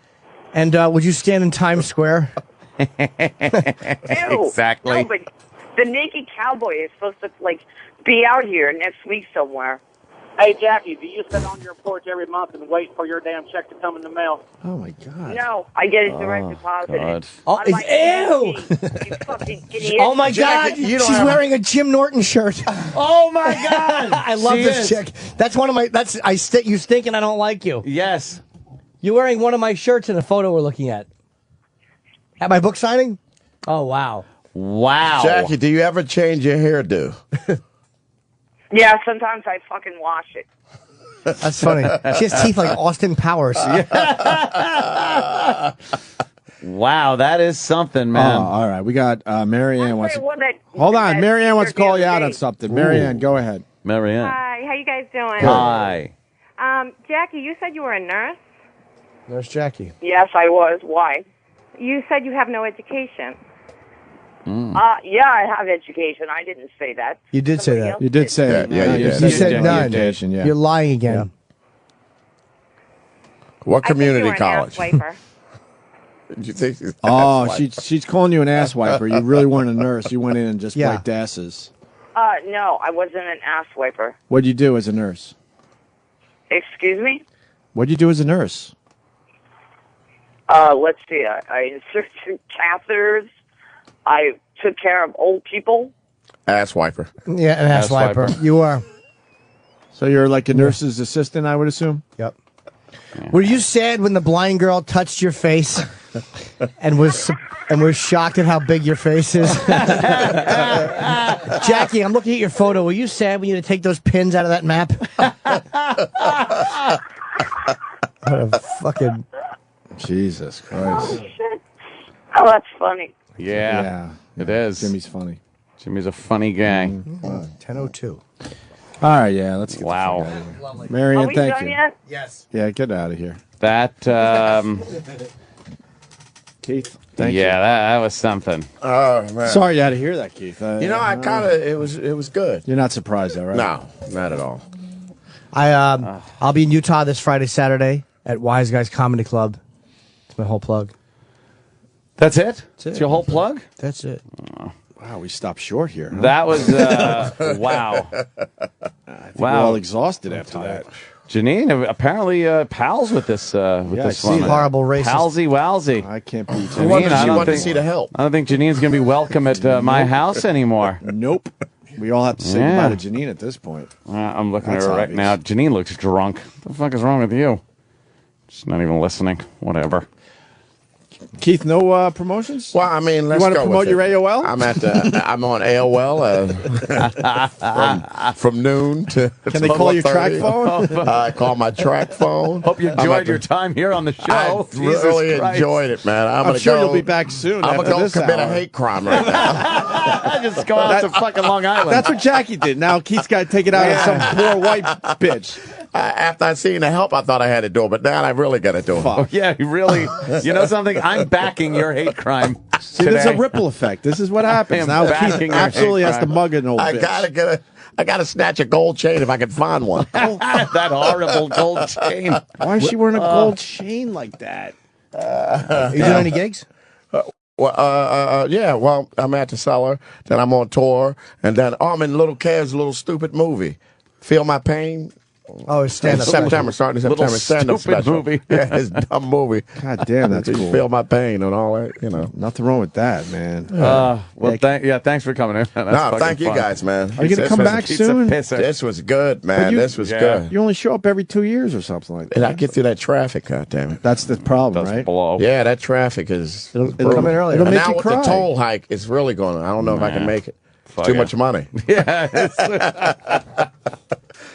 And would you stand in Times Square? Ew. Exactly. No, but the naked cowboy is supposed to, be out here next week somewhere. Hey, Jackie, do you sit on your porch every month and wait for your damn check to come in the mail? Oh, my God. No, I get it direct deposited. God. Oh, On my ew! AT&T, you fucking idiot. Oh, my Jackie, God. you don't She's have- wearing a Jim Norton shirt. Oh, my God. I love She this is. chick. That's one of my... You stink and I don't like you. Yes. You're wearing one of my shirts in the photo we're looking at. At my book signing? Oh, wow. Wow. Jackie, do you ever change your hairdo? Yeah, sometimes I fucking wash it. That's funny. She has teeth like Austin Powers. Wow, that is something, man. All right. We got Marianne wants to... Well, Hold on. Marianne wants to call you out on on something. Marianne, go ahead. Marianne. Hi, how you guys doing? Hi. Jackie, you said you were a nurse? There's Jackie. Yes, I was. Why? You said you have no education. Yeah, I have education. I didn't say that. You did say that. You did say it. Yeah, you did. You said none. Education, yeah. You're lying again. What I think you community were an college? ass wiper. Did you think? Oh, she's calling you an ass wiper. You really weren't a nurse. You went in and just wiped asses. No, I wasn't an ass wiper. What'd you do as a nurse? Excuse me? What'd you do as a nurse? Let's see. I inserted catheters. I took care of old people. Ass wiper. Yeah, an ass wiper. You are. So you're like a nurse's assistant, I would assume? Yep. Were you sad when the blind girl touched your face and was And we're shocked at how big your face is. Jackie, I'm looking at your photo. Were you sad when you had to take those pins out of that map? What a fucking... Jesus Christ. Oh, that's funny. Yeah, it is. Jimmy's funny. Jimmy's a funny guy. 10:02. All right, yeah, let's get Wow. the fuck out of here. Marion, Are we thank done you. yet? Yes. Yeah, get out of here. That, Keith, thank you. yeah, that was something. Oh man. Sorry you had to hear that, Keith. You know, I kind of it was good. You're not surprised, though, right? No, not at all. I'll be in Utah this Friday, Saturday at Wise Guys Comedy Club. It's my whole plug. That's it? That's it. It's your whole plug? That's it. Wow, we stopped short here. Huh? That was, wow. We're all exhausted after that. Janine, apparently pals with this this see, woman. horrible racist. Palsy wowsy. I can't be. Janine, She wanted to see the help. I don't think Janine's going to be welcome at my house anymore. Nope. We all have to say Yeah. goodbye to Janine at this point. I'm looking That's at her right obvious. now. Janine looks drunk. What the fuck is wrong with you? She's not even listening. Whatever. Keith, no promotions? Well, I mean, let's You want to go promote with your it. AOL? I'm on AOL from noon to. Can they call your track 12:30. phone? I call my track phone. Hope you I'm at enjoyed the- your time here on the show. I Jesus really Christ. enjoyed it, man. I'm gonna sure go, you'll be back soon I'm after gonna go this commit hour. a hate crime right now. Just go out to fucking Long Island. That's what Jackie did. Now Keith's got to take it out on some poor white bitch. After I seen the help, I thought I had to do it, but now I really got to do it. Oh, yeah, you really. You know something? I'm backing your hate crime. See, there's a today. ripple effect. This is what happens. am Now Keith backing your absolutely hate has to crime. mug an old bitch. I gotta snatch a gold chain if I can find one. That horrible gold chain. Why is she wearing a gold chain like that? You doing any gigs? Well, yeah. Well, I'm at the Cellar, then I'm on tour, and then I'm in Little Kev's little stupid movie. Feel My Pain. Oh, it's stand-up. September, starting in Little September. Stand-up stupid special. movie. Yeah, it's a dumb movie. God damn, that's Just cool. Feel My Pain and all that, you know. Nothing wrong with that, man. Well, thanks for coming in. That's No, fucking thank you fun. guys, man. Are you going to come back Pizza soon? pisser. This was good, man. you- This was Yeah. good. You only show up every 2 years or something like that. And I get through that traffic, goddammit. That's the problem, Does right? blow. Yeah, that traffic is. It'll brutal. come in earlier. And It'll make now you with cry. the toll hike, it's really going. I don't know if I can make it. Fuck Too it. much money. Yeah.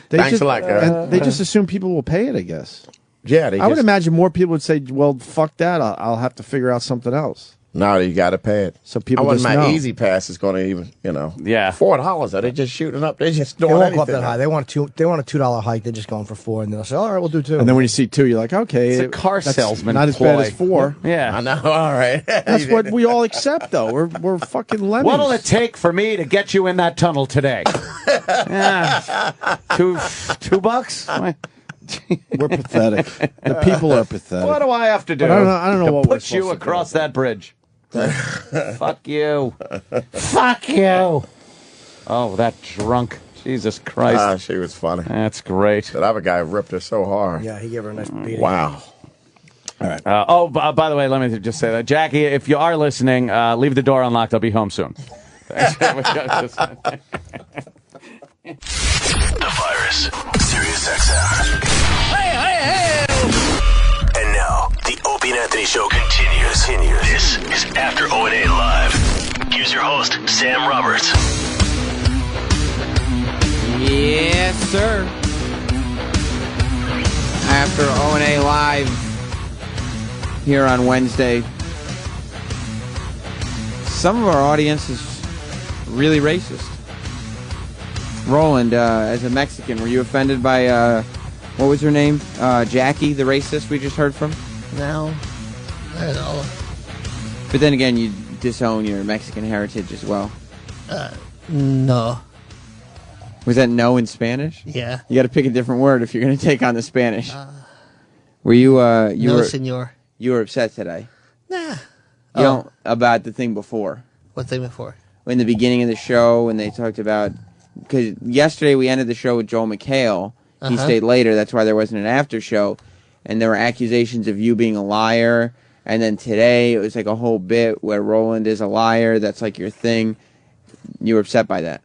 Thanks just, a lot, guys. And they just assume people will pay it, I guess. Yeah, they I would just, imagine more people would say, well, fuck that. I'll have to figure out something else. No, you got to pay it. So people I want just my know. Easy Pass is going to even, Yeah. $4. Are they just shooting up? They just They doing won't go up anything. that high. They want a $2 hike. They're just going for $4, and they'll say, "All right, we'll do 2." And then when you see 2, you're like, okay. It's a car that's salesman Not as ploy. bad as 4. Yeah. I know. All right. That's what we all accept, though. We're fucking lemmings. What'll it take for me to get you in that tunnel today? Yeah. $2? We're pathetic. The people are pathetic. What do I have to do? But I don't know to what we're put you supposed to across that bridge. Fuck you. Fuck you. Oh, that drunk. Jesus Christ. She was funny. That's great. That other guy ripped her so hard. Yeah, he gave her a nice beating. Wow. All right. By the way, let me just say that. Jackie, if you are listening, leave the door unlocked. I'll be home soon. The Virus. Sirius XM. Hey! And now, the Opie and Anthony Show continues. This is After O&A Live. Here's your host, Sam Roberts. Yes, sir. After O&A Live here on Wednesday, some of our audience is really racist. Roland, as a Mexican, were you offended by, what was her name? Jackie, the racist we just heard from? No. I don't know. But then again, you disown your Mexican heritage as well. No. Was that no in Spanish? Yeah. You got to pick a different word if you're going to take on the Spanish. Were you, No, were, senor. You were upset today? Nah. You don't, about the thing before? What thing before? In the beginning of the show, when they talked about... Because yesterday we ended the show with Joel McHale. He stayed later. That's why there wasn't an after show. And there were accusations of you being a liar. And then today it was like a whole bit where Roland is a liar. That's like your thing. You were upset by that.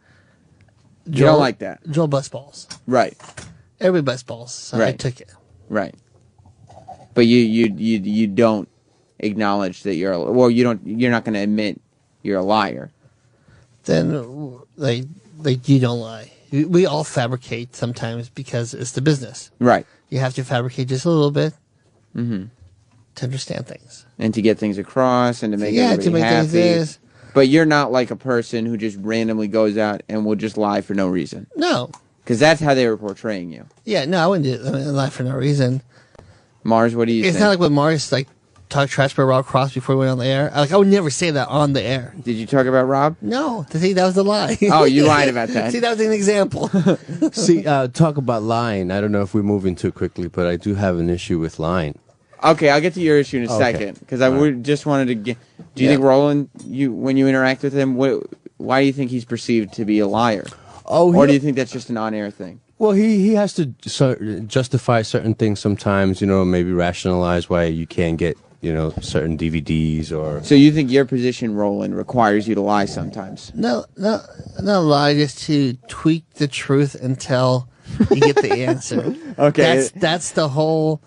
You don't like that. Joel bust balls. Right. Everybody bust balls. So I Right. took it. Right. But you don't acknowledge that you're not going to admit you're a liar. Then, like you don't lie. We all fabricate sometimes because it's the business. Right. You have to fabricate just a little bit to understand things. And to get things across and to make Yeah, everybody to make happy. things But you're not like a person who just randomly goes out and will just lie for no reason. No. Because that's how they were portraying you. Yeah, no, I wouldn't do it. I mean, lie for no reason. Mars, what do you think? It's not like when Mars talked trash about Rob Cross before we went on the air. I would never say that on the air. Did you talk about Rob? No, see, that was a lie. Oh, you lied about that. See, that was an example. See, talk about lying. I don't know if we're moving too quickly, but I do have an issue with lying. Okay, I'll get to your issue in a Okay. second. Because I just wanted to get... Do you think Roland, when you interact with him, why do you think he's perceived to be a liar? Or do you think that's just an on-air thing? Well, he has to justify certain things sometimes, maybe rationalize why you can't get, certain DVDs or... So you think your position, Roland, requires you to lie sometimes? No, not lie, just to tweak the truth until you get the answer. Okay. That's the whole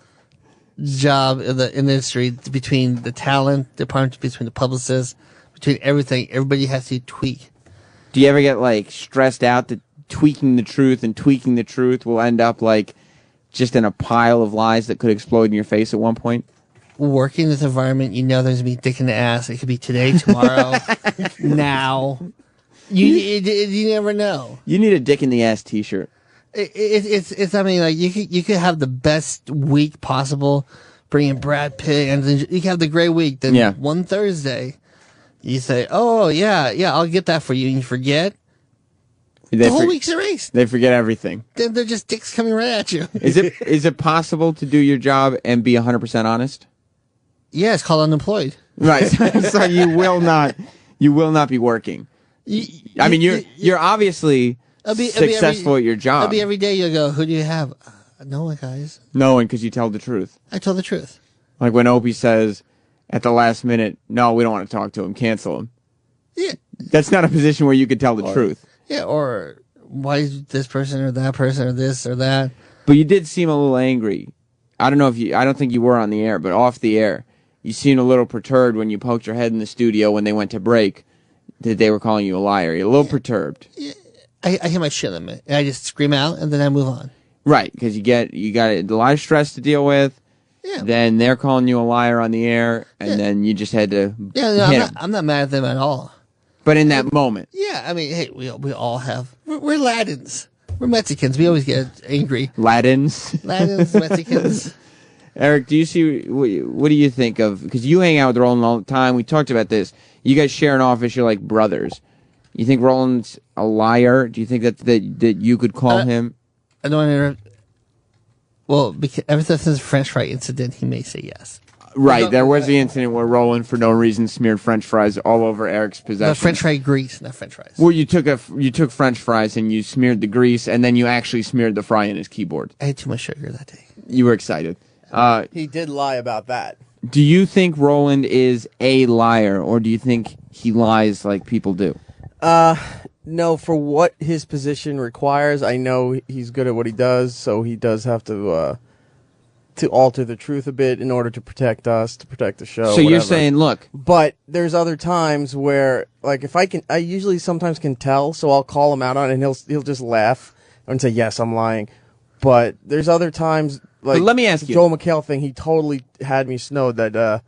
job in the industry, between the talent department, between the publicists, between everything. Everybody has to tweak. Do you ever get, stressed out that tweaking the truth will end up, just in a pile of lies that could explode in your face at one point? Working in this environment, there's going to be dick in the ass. It could be today, tomorrow, now. You never know. You need a dick in the ass T-shirt. It's I mean, you could have the best week possible, bringing Brad Pitt, and then you can have the great week. Then one Thursday, you say, "Oh yeah, I'll get that for you," and you forget. The whole week's erased. They forget everything. Then they're just dicks coming right at you. Is it possible to do your job and be 100% honest? Yeah, it's called unemployed. Right. So you will not be working. You're obviously successful at your job. It'll be every day you go, who do you have? No one, guys. No one, because you tell the truth. I tell the truth. Like when Opie says at the last minute, no, we don't want to talk to him, cancel him. Yeah. That's not a position where you could tell the truth. Yeah, or why is this person or that person or this or that? But you did seem a little angry. I don't think you were on the air, but off the air, you seemed a little perturbed when you poked your head in the studio when they went to break that they were calling you a liar. You're a little perturbed. Yeah. I hear my shit in it, and I just scream out, and then I move on. Right, because you got a lot of stress to deal with. Yeah. Then they're calling you a liar on the air, and then you just had to I'm not mad at them at all. But in that moment. Yeah, I mean, hey, we all have... We're Latins. We're Mexicans. We always get angry. Latins, Mexicans. Eric, do you see... What do you think of... Because you hang out with Roland all the time. We talked about this. You guys share an office. You're like brothers. You think Roland's a liar? Do you think that you could call him... I don't want to interrupt. Well, because ever since the French fry incident, he may say yes. Right, there was the incident where Roland, for no reason, smeared French fries all over Eric's possession. No, French fry grease, not French fries. Well, you took French fries and you smeared the grease, and then you actually smeared the fry in his keyboard. I had too much sugar that day. You were excited. He did lie about that. Do you think Roland is a liar, or do you think he lies like people do? No, for what his position requires, I know he's good at what he does, so he does have to alter the truth a bit in order to protect us, to protect the show. So you're saying, look. But there's other times where, like, I usually sometimes can tell, so I'll call him out on it, and he'll just laugh and say, yes, I'm lying. But there's other times, like, but let me ask you. Joel McHale thing, he totally had me snowed that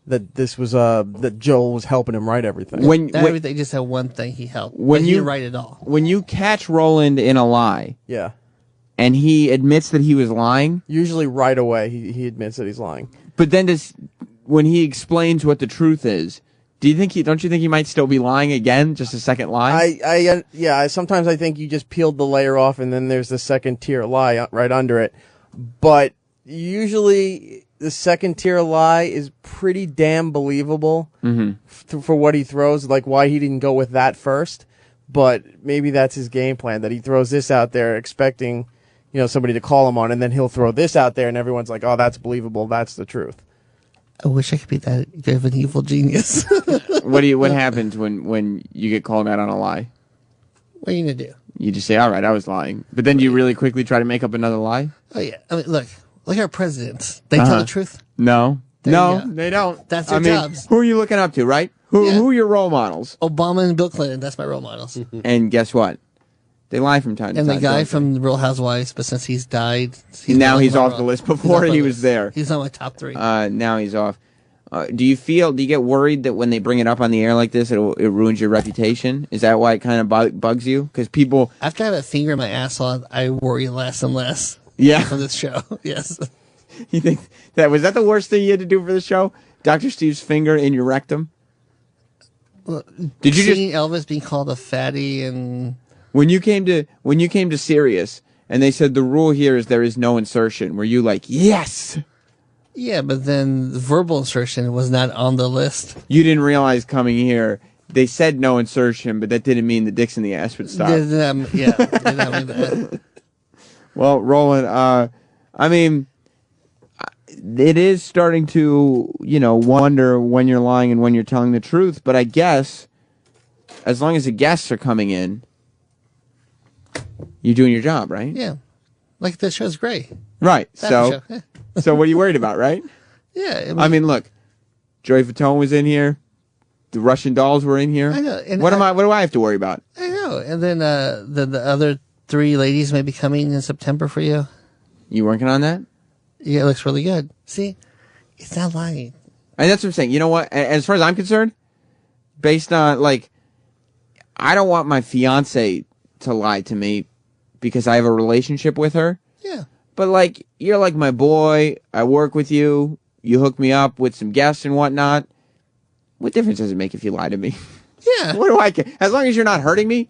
this was, that Joel was helping him write everything. Everything just had one thing he helped. But he didn't write it all. When you catch Roland in a lie. Yeah. And he admits that he was lying? Usually right away he admits that he's lying. But then when he explains what the truth is, don't you think he might still be lying again? Just a second lie? Sometimes I think you just peeled the layer off and then there's the second tier lie right under it. But usually the second tier lie is pretty damn believable for what he throws, like why he didn't go with that first. But maybe that's his game plan, that he throws this out there expecting somebody to call him on, and then he'll throw this out there, and everyone's like, oh, that's believable, that's the truth. I wish I could be that good of an evil genius. What happens when you get called out on a lie? What are you going to do? You just say, all right, I was lying. But then do you really quickly try to make up another lie? Oh, yeah. I mean, look at our presidents. They tell the truth. No. No, they don't. That's their jobs. Who are you looking up to, right? Who are your role models? Obama and Bill Clinton. That's my role models. And guess what? They lie from time to time. And the guy don't they? from the Real Housewives, but since he's died, Now he's my off role. the list. He's Before off my he was list. there. He's on my top 3. Now he's off. Do you get worried that when they bring it up on the air like this, it ruins your reputation? Is that why it kind of bugs you? Because people... After I have a finger in my asshole, I worry less and less. Yeah. From this show, yes. You think was that the worst thing you had to do for the show? Dr. Steve's finger in your rectum? Well, Did you seeing Elvis being called a fatty and... When you came to Sirius and they said the rule here is there is no insertion, were you like, yes? Yeah, but then the verbal insertion was not on the list. You didn't realize coming here, they said no insertion, but that didn't mean the dicks in the ass would stop. Did not mean that. Well, Roland, I mean, it is starting to, wonder when you're lying and when you're telling the truth, but I guess as long as the guests are coming in, you're doing your job, right? Yeah. Like, the show's great. Right. That So, show, yeah. so what are you worried about, right? Yeah. I mean, look, Joey Fatone was in here. The Russian dolls were in here. I know. And What do I have to worry about? I know. And then the other 3 ladies may be coming in September for you. You working on that? Yeah, it looks really good. See? It's not lying. And that's what I'm saying. You know what? As far as I'm concerned, based on, I don't want my fiance to lie to me because I have a relationship with her. Yeah. But, you're like my boy. I work with you. You hook me up with some guests and whatnot. What difference does it make if you lie to me? Yeah. What do I care? As long as you're not hurting me.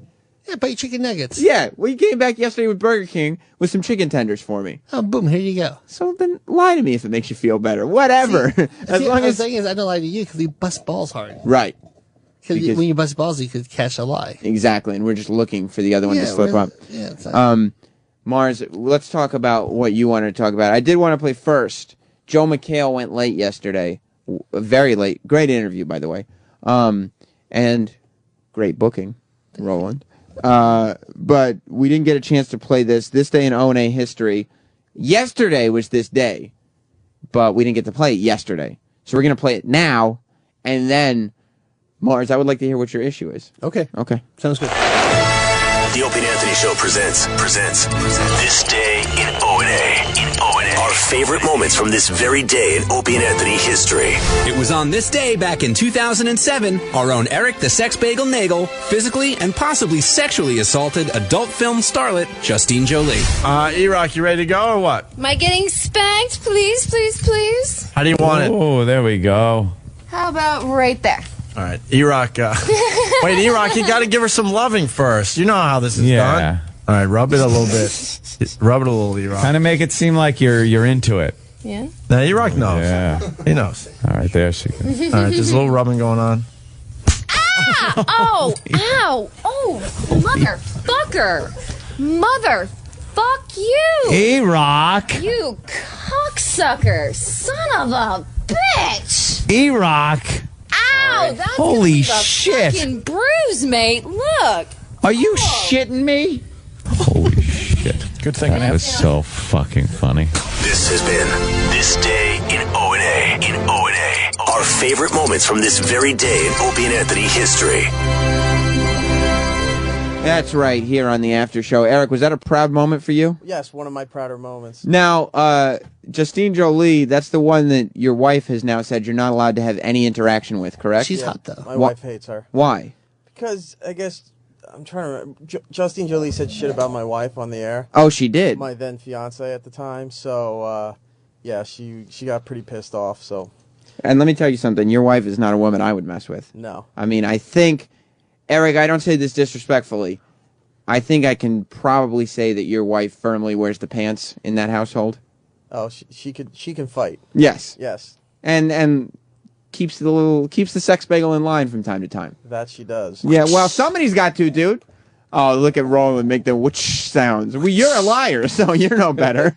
Yeah, buy chicken nuggets. Yeah. Well, you came back yesterday with Burger King with some chicken tenders for me. Oh, boom, here you go. So then lie to me if it makes you feel better. Whatever. The thing is, I don't lie to you because you bust balls hard. Right. Because when you bust balls, you could catch a lie. Exactly, and we're just looking for the other one to slip up. Yeah, it's not, Mars, let's talk about what you wanted to talk about. I did want to play first. Joe McHale went late yesterday. Very late. Great interview, by the way. And great booking, Roland. But we didn't get a chance to play this day in O&A history. Yesterday was this day, but we didn't get to play it yesterday. So we're going to play it now, and then, Mars, I would like to hear what your issue is. Okay. Sounds good. The Opie and Anthony Show presents This Day in O&A. Our favorite moments from this very day in Opie and Anthony history. It was on this day back in 2007, our own Eric the Sex Bagel Nagel physically and possibly sexually assaulted adult film starlet Justine Jolie. E-Rock, you ready to go or what? Am I getting spanked? Please, please, please. How do you want it? Oh, there we go. How about right there? All right, E-Rock. Wait, E-Rock, you got to give her some loving first. You know how this is done. All right, rub it a little bit. Rub it a little, E-Rock. Kind of make it seem like you're into it. Yeah. Now, E-Rock knows. Yeah. He knows. All right, there she goes. All right, there's a little rubbing going on. Ah! Oh! Ow! Oh! Motherfucker! Motherfuck you! E-Rock! You cocksucker! Son of a bitch! E-Rock! Ow! That's Holy gonna leave a shit. fucking bruise, mate. Look. Are you shitting me? Holy shit. Good thing that was so fucking funny. This has been This Day in O&A. Our favorite moments from this very day in Opie and Anthony history. That's right, here on the after show. Eric, was that a proud moment for you? Yes, one of my prouder moments. Now, Justine Jolie, that's the one that your wife has now said you're not allowed to have any interaction with, correct? She's hot, though. My wife hates her. Why? Because, I guess, I'm trying to remember. Justine Jolie said shit about my wife on the air. Oh, she did? My then fiance at the time. So, yeah, she got pretty pissed off, so. And let me tell you something. Your wife is not a woman I would mess with. No. I mean, I think, Eric, I don't say this disrespectfully. I think I can probably say that your wife firmly wears the pants in that household. Oh, she can fight. Yes. Yes. And keeps the sex bagel in line from time to time. That she does. Yeah, well, somebody's got to, dude. Oh, look at Roland make the whoosh sounds. Well, you're a liar, so you're no better.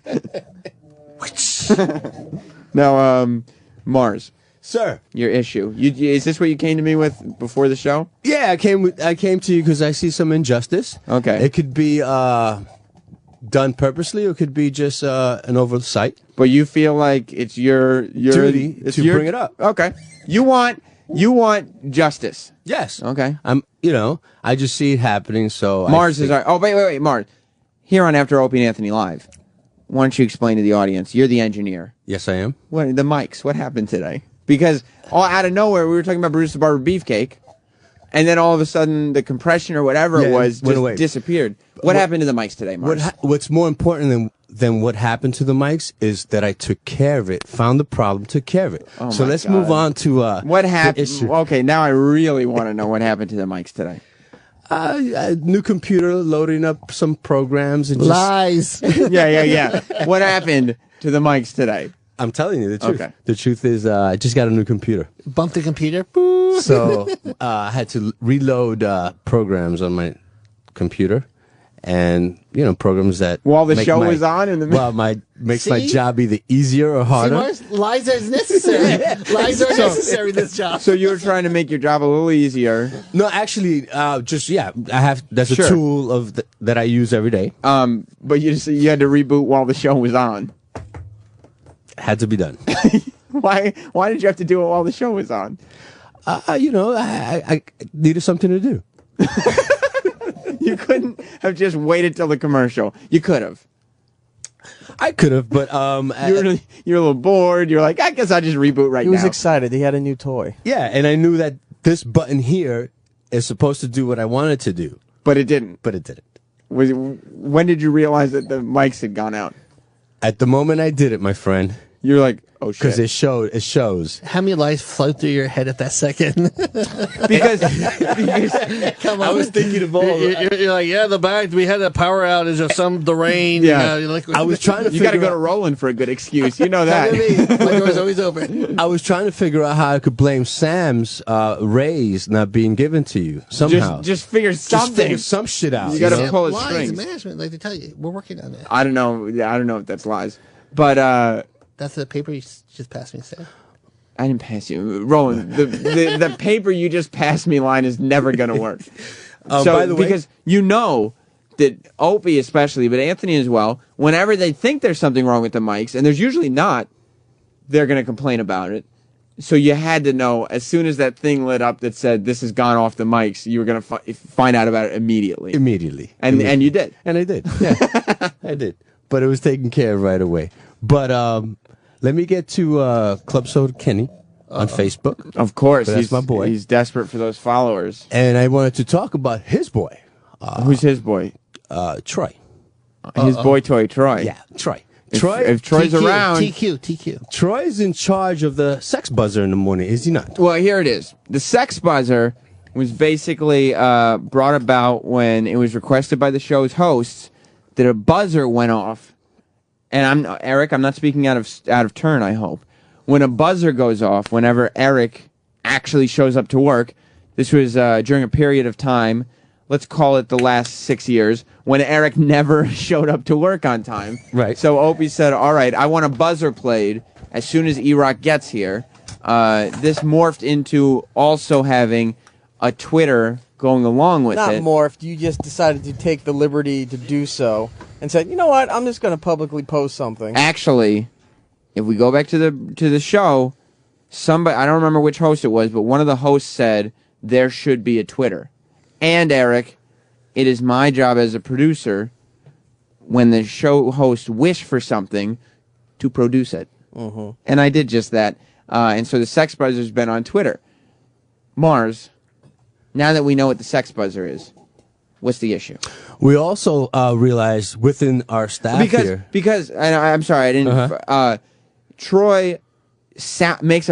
Now, Mars. Sir. Your issue. Is this what you came to me with before the show? Yeah, I came to you because I see some injustice. Okay. It could be done purposely, or it could be just an oversight. But you feel like it's your duty to bring it up. Okay. You want justice. Yes. Okay. I just see it happening. So Mars is. Oh, wait, Mars. Here on After Opie and Anthony Live, why don't you explain to the audience? You're the engineer. Yes, I am. What the mics? What happened today? Because all out of nowhere, we were talking about Brutus the Barber Beefcake, and then all of a sudden, the compression or whatever it was just disappeared. What happened to the mics today, Mars? What's more important than what happened to the mics is that I took care of it, found the problem, took care of it. Oh so my let's God. move on to what happened. issue. Okay, now I really want to know what happened to the mics today. New computer, loading up some programs and Lies. Yeah. What happened to the mics today? I'm telling you the truth. Okay. The truth is, I just got a new computer. Bumped the computer. So I had to reload programs on my computer, and programs that while the show was on in the middle. Well, makes my job either easier or harder. Mars, lies are necessary. Lies are necessary in this job. So you were trying to make your job a little easier. No, actually, I have. That's a tool that I use every day. But you had to reboot while the show was on. Had to be done. Why did you have to do it while the show was on? I needed something to do. You couldn't have just waited till the commercial. You could have. I could have, but you're a little bored. You're like, I guess I'll just reboot right now. He was excited. He had a new toy. Yeah, and I knew that this button here is supposed to do what I wanted to do. But it didn't. When did you realize that the mics had gone out? At the moment I did it, my friend. You're like, oh shit. Because it shows. How many lies float through your head at that second? because come on. I was thinking of all. You're like, yeah, the back we had a power outage of the rain. Yeah. I was trying to. You got to go to Roland for a good excuse. You know that. My door's always open. I was trying to figure out how I could blame Sam's raise not being given to you somehow. Just figure something. Just figure some shit out. You got to pull his lies strings. management, like they tell you, we're working on it. I don't know if that's lies, but that's the paper you just passed me, Sam. I didn't pass you, Roland. The paper you just passed me line is never going to work. By the way, because you know that Opie especially, but Anthony as well, whenever they think there's something wrong with the mics, and there's usually not, they're going to complain about it. So you had to know as soon as that thing lit up that said this has gone off the mics, you were going to find out about it immediately. Immediately. And you did. And I did. Yeah, I did. But it was taken care of right away. But let me get to Club Soda Kenny on Facebook. Of course. That's my boy. He's desperate for those followers. And I wanted to talk about his boy. Who's his boy? Troy. His boy toy, Troy. Yeah, Troy. If Troy's TQ, around. TQ. Troy's in charge of the sex buzzer in the morning, is he not? Well, here it is. The sex buzzer was basically brought about when it was requested by the show's hosts that a buzzer went off. And Eric, I'm not speaking out of turn, I hope. When a buzzer goes off, whenever Eric actually shows up to work, this was during a period of time, let's call it the last 6 years, when Eric never showed up to work on time. Right. So Opie said, all right, I want a buzzer played as soon as E-Rock gets here. This morphed into also having a Twitter going along with Not it. morphed. You just decided to take the liberty to do so and said, you know what? I'm just going to publicly post something. Actually, if we go back to the show, somebody, I don't remember which host it was, but one of the hosts said there should be a Twitter. And Eric, it is my job as a producer, when the show hosts wish for something, to produce it. Mm-hmm. And I did just that. And so the Sex Buzzer's been on Twitter. Mars, now that we know what the Sex Buzzer is, what's the issue? We also realized within our staff here. Because, and I'm sorry, I didn't... Troy makes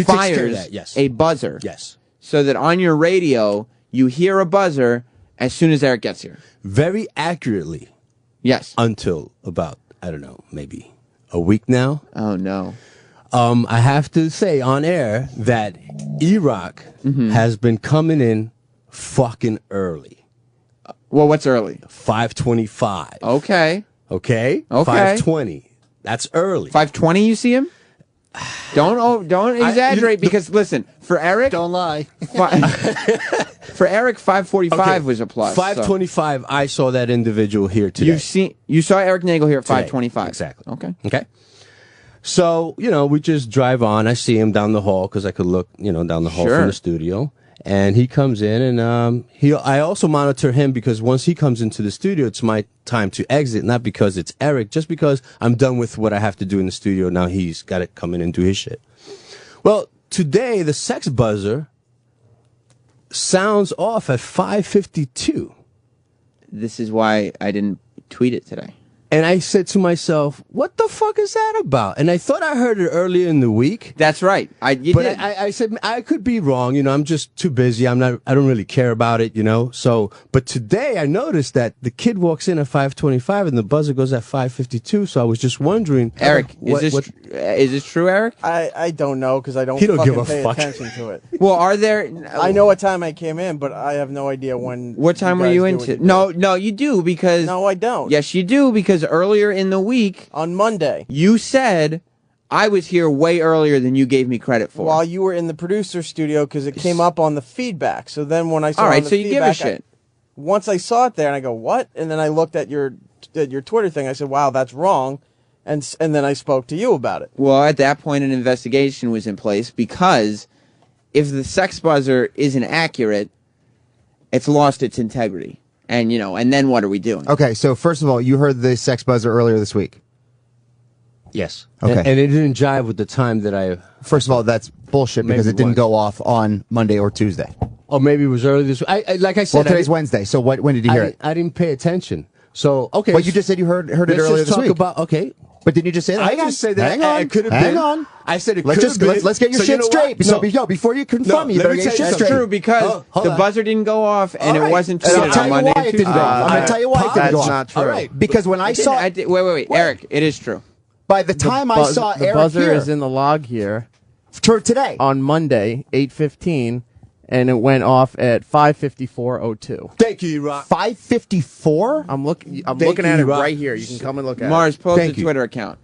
fires a buzzer. Yes. So that on your radio, you hear a buzzer as soon as Eric gets here. Very accurately. Yes. Until about, I don't know, maybe a week now. Oh, no. I have to say on air that E-Rock has been coming in fucking early. Well, what's early? 5:25. Okay. Okay? 5:20. That's early. 5:20 you see him? Don't exaggerate because listen, for Eric, don't lie. For Eric, 5:45 was a plus. 5:25. I saw that individual here today. You saw Eric Nagel here at 5:25. Exactly. Okay. So we just drive on. I see him down the hall because I could look down the hall from the studio. And he comes in, and I also monitor him because once he comes into the studio, it's my time to exit. Not because it's Eric, just because I'm done with what I have to do in the studio. Now he's got to come in and do his shit. Well, today the sex buzzer sounds off at 5:52. This is why I didn't tweet it today. And I said to myself, what the fuck is that about? And I thought I heard it earlier in the week. That's right. I said, I could be wrong. I'm just too busy. I don't really care about it, So, but today I noticed that the kid walks in at 5:25 and the buzzer goes at 5:52. So I was just wondering. Eric, is this true, Eric? I don't know because I don't give a pay fuck. attention to it. Well, are there... I know what time I came in, but I have no idea when... What time were you into? No, you do because... No, I don't. Yes, you do because earlier in the week... On Monday. You said I was here way earlier than you gave me credit for. While you were in the producer studio because it came up on the feedback. So then when I saw All right, the so you give a shit. Once I saw it there and I go, what? And then I looked at your Twitter thing. I said, wow, that's wrong. And then I spoke to you about it. Well, at that point, an investigation was in place because if the sex buzzer isn't accurate, it's lost its integrity. And, and then what are we doing? Okay, so first of all, you heard the sex buzzer earlier this week. Yes. Okay. And it didn't jive with the time that I... First of all, that's bullshit because it didn't go off on Monday or Tuesday. Or maybe it was early this week. Like I said... Well, today's Wednesday, so when did you hear it? I didn't pay attention. So, okay. But you just said you heard it earlier this week. Okay. But didn't you just say that? I just said that. It could have been. Hang on. I said it could have been. Let's get your shit straight. So, before you confront me, you better get your shit straight. That's true because the buzzer didn't go off and it wasn't true. I'll tell you Monday why it didn't go off. I'm going to tell you why it didn't go off. That's not true. All right. Because when I saw... Wait. Eric, it is true. By the time I saw Eric here... The buzzer is in the log here. Today. On Monday, 8:15. And it went off at 5:54:02. Thank you, Rock. 5:54? I'm looking at it right here. You can come and look at Mars, it. post a Twitter account.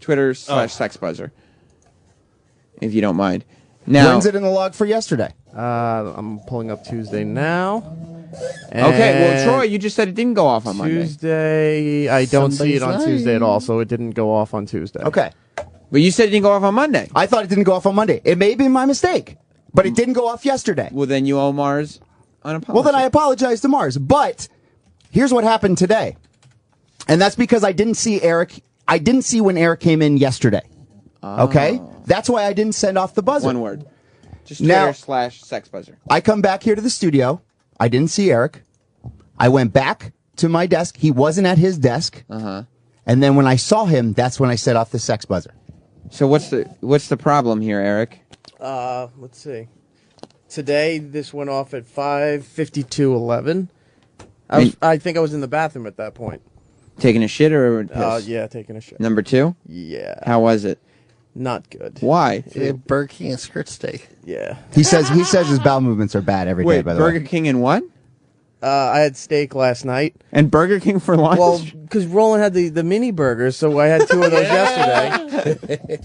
Twitter/sex buzzer. If you don't mind. Now, when's it in the log for yesterday? I'm pulling up Tuesday now. Okay, well, Troy, you just said it didn't go off on Monday. Tuesday, I don't see it on Tuesday at all, so it didn't go off on Tuesday. Okay. But you said it didn't go off on Monday. I thought it didn't go off on Monday. It may have been my mistake, but it didn't go off yesterday. Well, then you owe Mars an apology. Well, then I apologize to Mars. But here's what happened today. And that's because I didn't see Eric. I didn't see when Eric came in yesterday. Oh. Okay? That's why I didn't send off the buzzer. One word. Just Twitter/sex buzzer. I come back here to the studio. I didn't see Eric. I went back to my desk. He wasn't at his desk. Uh-huh. And then when I saw him, that's when I set off the sex buzzer. So what's the problem here, Eric? Let's see. Today, this went off at 5:52:11. I think I was in the bathroom at that point. Taking a shit or a piss? Yeah, taking a shit. Number 2? Yeah. How was it? Not good. Why? Burger King and skirt steak. Yeah. He says his bowel movements are bad every day, by the way. Burger King and what? I had steak last night. And Burger King for lunch? Well, because Roland had the mini burgers, so I had 2 of those yesterday.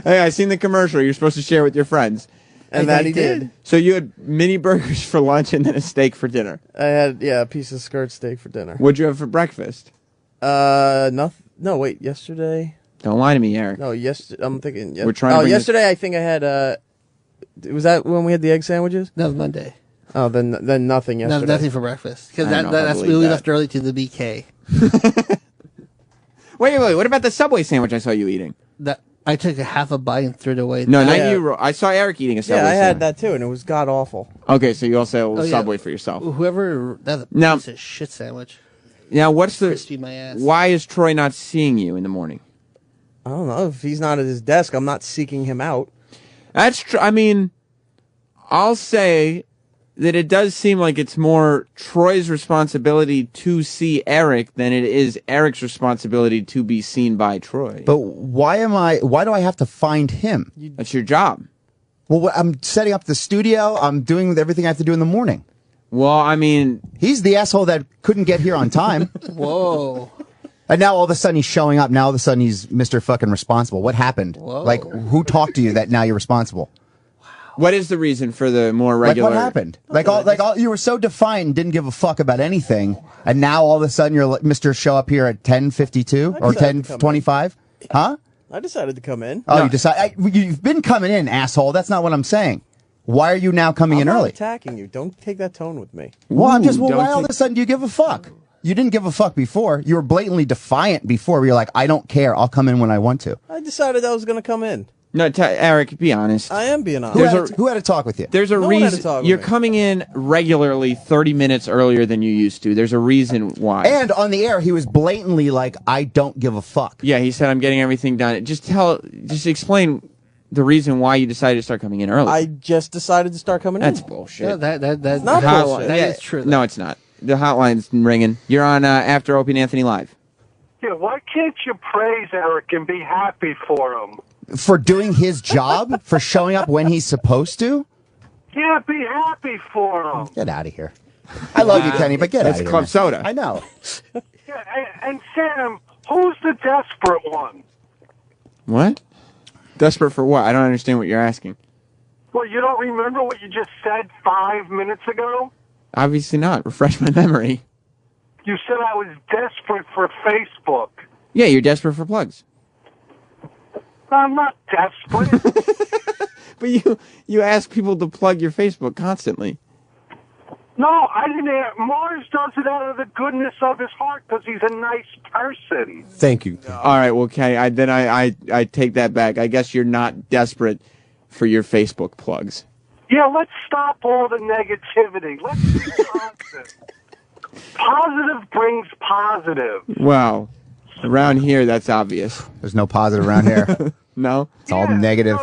Hey, I seen the commercial you're supposed to share with your friends. And that he did. So you had mini burgers for lunch and then a steak for dinner. I had, a piece of skirt steak for dinner. What'd you have for breakfast? Nothing. No, wait, yesterday? Don't lie to me, Eric. No, I'm thinking. We're trying to yesterday I think I had, was that when we had the egg sandwiches? That was Monday. Oh, then nothing yesterday. No, nothing for breakfast. Because that's we left early to the BK. Wait, what about the Subway sandwich I saw you eating? That I took a half a bite and threw it away. No, not you. I saw Eric eating a Subway sandwich. Yeah, I had sandwich. that too, and it was god-awful. Okay, so you also Subway for yourself. That's a piece of shit sandwich. Now, Crispy my ass. Why is Troy not seeing you in the morning? I don't know. If he's not at his desk, I'm not seeking him out. That's true. I mean, I'll say that it does seem like it's more Troy's responsibility to see Eric than it is Eric's responsibility to be seen by Troy. But why do I have to find him? That's your job. Well, I'm setting up the studio. I'm doing everything I have to do in the morning. Well, I mean, he's the asshole that couldn't get here on time. Whoa. And now all of a sudden he's showing up. Now all of a sudden he's Mr. fucking responsible. What happened? Whoa. Like, who talked to you that now you're responsible? What is the reason for the more regular? Like, what happened? All you were so defiant, didn't give a fuck about anything, and now all of a sudden you're like, Mr. Show up here at 10:52 or 10:25? Huh? I decided to come in. Oh, No. you decide? You've been coming in, asshole. That's not what I'm saying. Why are you now coming I'm in not early? attacking you. Don't take that tone with me. Well, I'm just. Well, why all of a sudden do you give a fuck? You didn't give a fuck before. You were blatantly defiant before. Where you're like, I don't care. I'll come in when I want to. I decided I was going to come in. No, Eric, be honest. I am being honest. Who had to talk with you? There's a No one had to reason talk with you're me. coming in regularly 30 minutes earlier than you used to. There's a reason why. And on the air, he was blatantly like, I don't give a fuck. Yeah, he said I'm getting everything done. Just explain the reason why you decided to start coming in early. I just decided to start coming in. That's bullshit. No, that's not The bullshit. That yeah, is true. No, it's not. The hotline's ringing. You're on After Opie and Anthony Live. Yeah, why can't you praise Eric and be happy for him? For doing his job? For showing up when he's supposed to? Yeah, be happy for him. Get out of here. I love you, Kenny, but get out That's of here. Club man. Soda. I know. Yeah, and Sam, who's the desperate one? What? Desperate for what? I don't understand what you're asking. Well, you don't remember what you just said 5 minutes ago? Obviously not. Refresh my memory. You said I was desperate for Facebook. Yeah, you're desperate for plugs. I'm not desperate. But you ask people to plug your Facebook constantly. No, I didn't. Mars does it out of the goodness of his heart because he's a nice person. Thank you. All right, well, okay. I take that back. I guess you're not desperate for your Facebook plugs. Yeah, let's stop all the negativity. Let's be positive. Positive brings positive. Wow. Around here, that's obvious. There's no positive around here. No? It's all negative.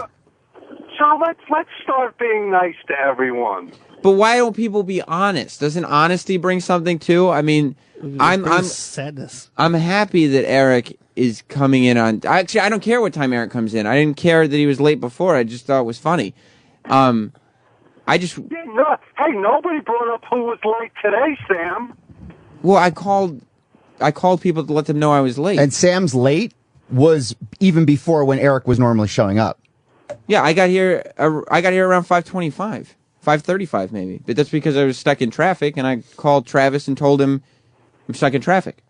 So let's start being nice to everyone. But why don't people be honest? Doesn't honesty bring something too? I mean, I'm sadness. I'm happy that Eric is coming in on. Actually, I don't care what time Eric comes in. I didn't care that he was late before. I just thought it was funny. I just. Yeah, no, hey, nobody brought up who was late today, Sam. Well, I called people to let them know I was late. And Sam's late was even before when Eric was normally showing up. Yeah, I got here around 5:25, 5:35 maybe. But that's because I was stuck in traffic, and I called Travis and told him I'm stuck in traffic.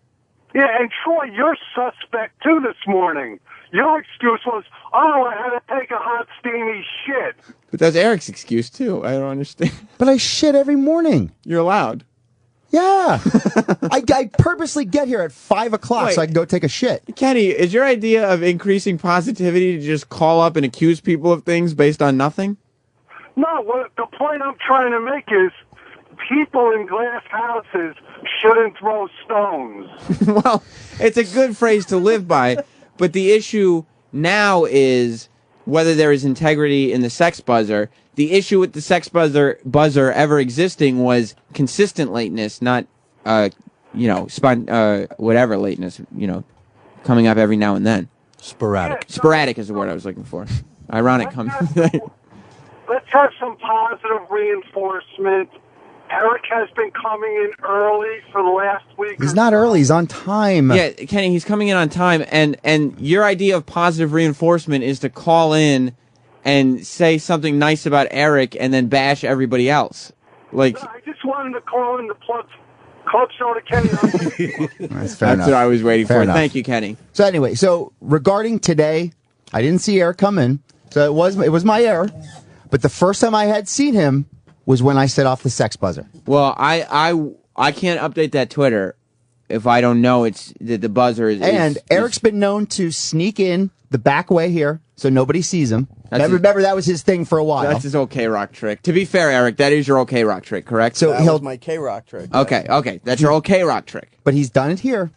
Yeah, and Troy, you're suspect too this morning. Your excuse was, oh, I had to take a hot, steamy shit. But that's Eric's excuse too. I don't understand. But I shit every morning. You're allowed. Yeah. I purposely get here at 5 o'clock so I can go take a shit. Kenny, is your idea of increasing positivity to just call up and accuse people of things based on nothing? No, the point I'm trying to make is people in glass houses shouldn't throw stones. Well, it's a good phrase to live by, but the issue now is whether there is integrity in the sex buzzer. The issue with the sex buzzer ever existing was consistent lateness, not, whatever lateness, coming up every now and then. Sporadic. Sporadic is the word I was looking for. Ironic coming. Let's have some positive reinforcement. Eric has been coming in early for the last week. He's not early. He's on time. Yeah, Kenny, he's coming in on time, and your idea of positive reinforcement is to call in and say something nice about Eric and then bash everybody else. Like, I just wanted to call in to plug Club Soda Kenny. That's fair enough. what I was waiting Fair for. enough. Thank you, Kenny. So anyway, regarding today, I didn't see Eric come in, so it was my error. But the first time I had seen him was when I set off the sex buzzer. Well, I can't update that Twitter if I don't know it's that the buzzer is. And Eric's been known to sneak in the back way here so nobody sees him. Remember that was his thing for a while. That's his OK Rock trick. To be fair, Eric, that is your OK Rock trick, correct? So That was my K-Rock trick. Okay, that's your OK Rock trick. But he's done it here.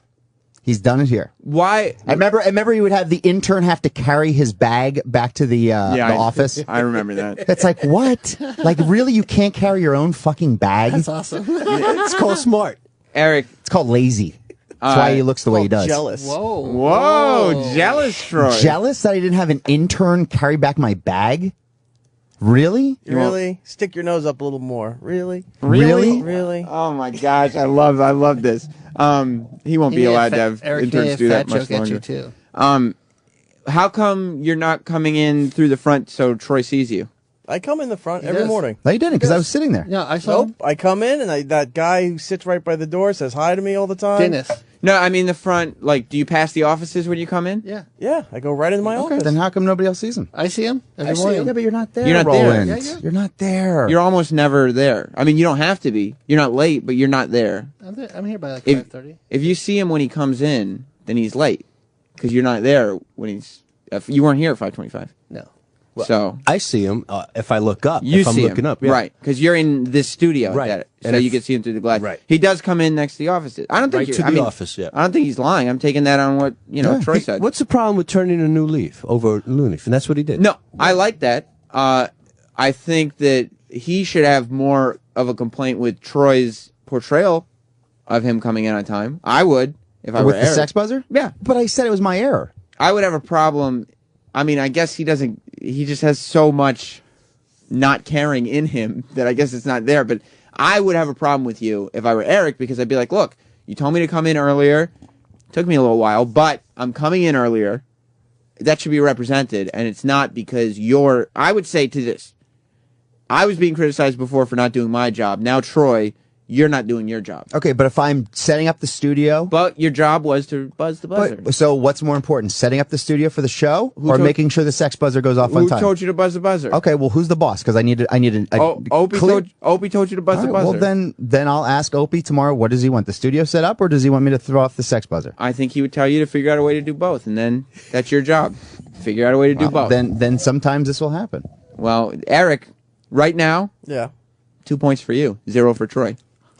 He's done it here. Why? I remember he would have the intern have to carry his bag back to the office. I remember that. It's like, what? Like, really? You can't carry your own fucking bag? That's awesome. It's called smart. Eric. It's called lazy. That's why he looks the way he does. Jealous. Whoa, jealous, Troy. Jealous that I didn't have an intern carry back my bag? Really? Really? Stick your nose up a little more. Really? Really? Really? Oh my gosh, I love this. He won't be allowed to have interns do that much longer. Too. How come you're not coming in through the front so Troy sees you? I come in the front every morning. No, you didn't, because I was sitting there. Yeah, I saw him. I come in, and that guy who sits right by the door says hi to me all the time. Dennis. No, I mean the front. Like, do you pass the offices when you come in? Yeah. Yeah, I go right into my office. Then how come nobody else sees him? I see him every I see morning. him. Yeah, but you're not there, You're not Roland. there. Yeah, You're not there. You're almost never there. I mean, you don't have to be. You're not late, but you're not there. I'm here by like If 5:30. if you see him when he comes in, then he's late because you're not there when he's. If you weren't here at 5:25. No. So I see him if I look up. you if I'm see looking him, up, yeah. right? Because you're in this studio, Right. so And you if- can see him through the glass. Right. He does come in next to the offices. I don't think Right you're- to I the mean, office, yeah. I don't think he's lying. I'm taking that on what Troy said. What's the problem with turning a new leaf over a new leaf? And that's what he did. No, I like that. I think that he should have more of a complaint with Troy's portrayal of him coming in on time. I would if I were With the Eric. sex buzzer? Yeah. But I said it was my error. I would have a problem. I mean, I guess he doesn't. He just has so much not caring in him that I guess it's not there. But I would have a problem with you if I were Eric, because I'd be like, look, you told me to come in earlier. Took me a little while, but I'm coming in earlier. That should be represented, and it's not because you're. I would say to this. I was being criticized before for not doing my job. Now, Troy, you're not doing your job. Okay, but if I'm setting up the studio... But your job was to buzz the buzzer. So what's more important, setting up the studio for the show Who or told- making sure the sex buzzer goes off on Who time? told you to buzz the buzzer? Okay, well, who's the boss? Because I need Opie told you to buzz All the right, buzzer. well, then I'll ask Opie tomorrow, what does he want, the studio set up, or does he want me to throw off the sex buzzer? I think he would tell you to figure out a way to do both, and then that's your job. Figure out a way to do Well, both. Then sometimes this will happen. Well, Eric, right now, Yeah. 2 points for you, 0 for Troy.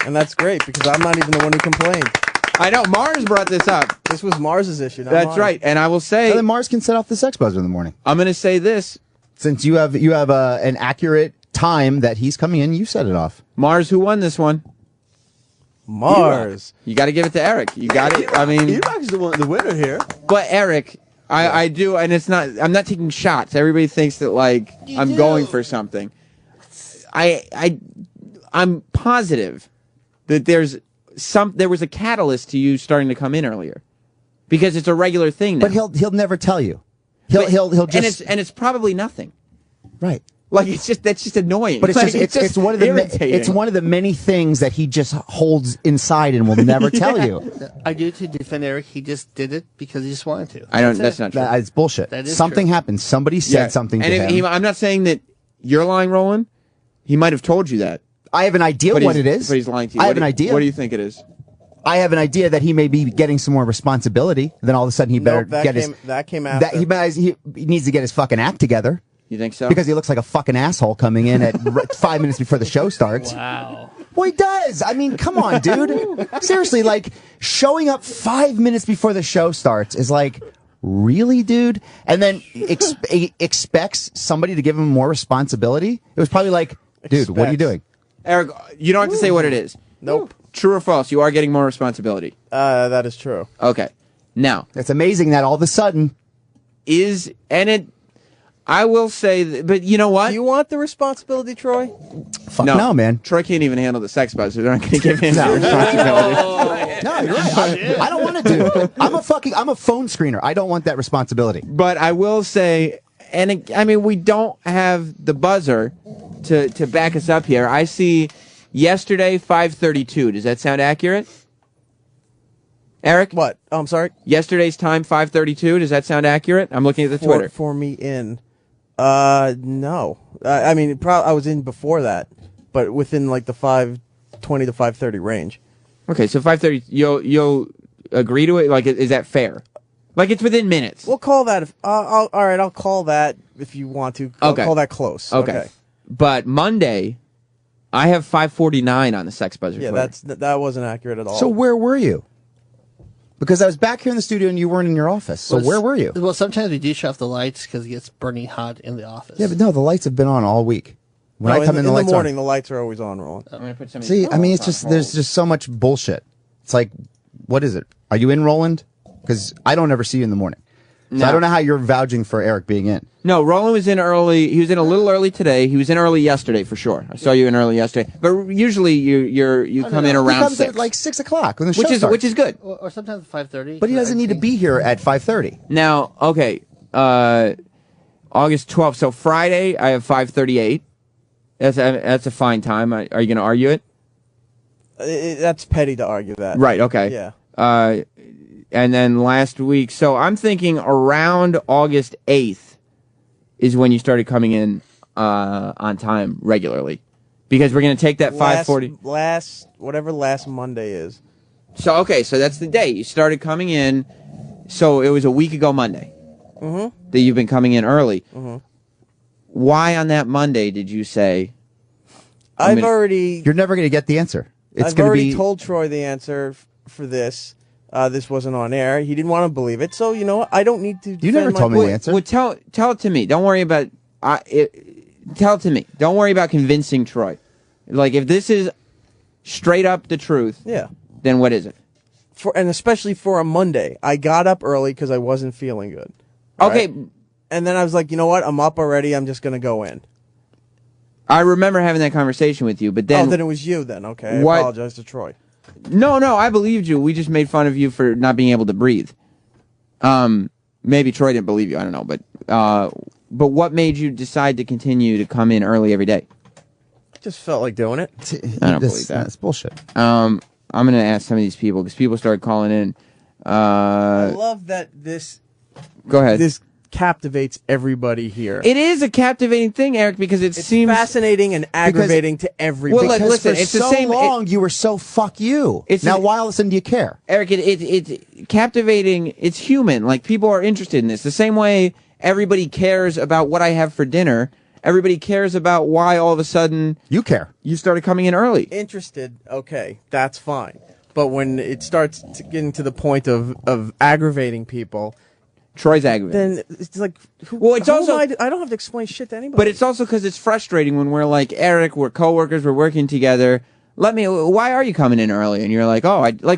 And that's great, because I'm not even the one who complained. I know, Mars brought this up. This was Mars's issue, not That's mine. right, and I will say... So then Mars can set off the sex buzzer in the morning. I'm going to say this. Since you have an accurate time that he's coming in, you set it off. Mars, who won this one? Mars. You got to give it to Eric. You got it. I mean... E-Rock's the winner here. But Eric, I do, and it's not. I'm not taking shots. Everybody thinks that like I'm going for something. I'm positive that there was a catalyst to you starting to come in earlier, because it's a regular thing now. But he'll never tell you. He'll just and it's probably nothing. Right. Like that's just annoying. But it's one of the irritating. it's one of the many things that he just holds inside and will never tell you. I do to defend Eric. He just did it because he just wanted to. I don't. That's not true. It's bullshit. That is Something true. happened. Somebody said something to and him. I'm not saying that you're lying, Roland. He might have told you that. I have an idea But what he's- it is. But he's lying to you. I What have do an you- idea. What do you think it is? I have an idea that he may be getting some more responsibility. Then all of a sudden he better Nope, get his. that came after. He needs to get his fucking act together. You think so? Because he looks like a fucking asshole coming in at 5 minutes before the show starts. Wow. Well, he does. I mean, come on, dude. Seriously, like, showing up 5 minutes before the show starts is like, really, dude? And then expects somebody to give him more responsibility? It was probably like, dude, what are you doing? Eric, you don't have to say what it is. Nope. True or false? You are getting more responsibility. That is true. Okay. Now, It's amazing that all of a sudden, I will say, but you know what? Do you want the responsibility, Troy? fuck no, man. Troy can't even handle the sex buzzer. They're not going to give him the responsibility. No, you're right. I don't want to do. I'm a phone screener. I don't want that responsibility. But I will say, I mean, we don't have the buzzer to back us up here. I see yesterday 5:32. Does that sound accurate? Eric? What? Oh, I'm sorry. Yesterday's time 5:32. Does that sound accurate? I'm looking at the Twitter. For me in. No. I mean, I was in before that, but within like the 5:20 to 5:30 range. Okay, so 5:30. You'll agree to it? Like, is that fair? Like, it's within minutes. We'll call that. All right, I'll call that if you want to. I'll call that close. Okay. But Monday, I have 5:49 on the sex buzzer. Yeah, Twitter. that wasn't accurate at all. So where were you? Because I was back here in the studio and you weren't in your office. So where were you? Well, sometimes we do shut off the lights because it gets burning hot in the office. Yeah, but no, the lights have been on all week. When I come in, the lights morning, are the lights are always on, Roland. I'm gonna put some. See, I mean, it's just there's just so much bullshit. It's like, what is it? Are you in, Roland? Because I don't ever see you in the morning. So I don't know how you're vouching for Eric being in. No, Roland was in early. He was in a little early today. He was in early yesterday for sure. I saw you in early yesterday. But usually you come in around He comes 6. at like 6 o'clock when the show starts. Which is good. Or sometimes 5:30. But he doesn't need to be here at 5:30. Now, okay, August 12th. So Friday, I have 5:38. That's a fine time. Are you going to argue it? That's petty to argue that. Right. Okay. Yeah. And then last week, so I'm thinking around August 8th is when you started coming in on time regularly, because we're going to take that 5:40 whatever last Monday is. So okay, so that's the day you started coming in. So it was a week ago Monday that you've been coming in early. Why on that Monday did you say? You're never going to get the answer. I've already told Troy the answer for this. This wasn't on air. He didn't want to believe it. So, you know what? I don't need to. You never told me the answer. Well, tell it to me. Don't worry about tell it to me. Don't worry about convincing Troy. Like, if this is straight up the truth, then what is it? And especially for a Monday. I got up early because I wasn't feeling good. Okay. Right? And then I was like, you know what? I'm up already. I'm just going to go in. I remember having that converation with you, but then... Oh, then it was you then. Okay. I apologize to Troy. No, I believed you. We just made fun of you for not being able to breathe. Maybe Troy didn't believe you. I don't know. But what made you decide to continue to come in early every day? Just felt like doing it. I don't believe that. That's bullshit. I'm going to ask some of these people, because people started calling in. I love that this... Go ahead. This captivates everybody here. It is a captivating thing, Eric, because it seems fascinating and aggravating to everybody. Well, listen, it's for the so same. long you were so fuck you. Now, why all of a sudden do you care, Eric? It's captivating. It's human. Like, people are interested in this. The same way everybody cares about what I have for dinner. Everybody cares about why all of a sudden you care. You started coming in early. Interested? Okay, that's fine. But when it starts getting to the point of aggravating people. Troy's aggravating. Then it's like, it's also I don't have to explain shit to anybody. But it's also because it's frustrating when we're like, Eric, we're coworkers, we're working together. Why are you coming in early? And you're like,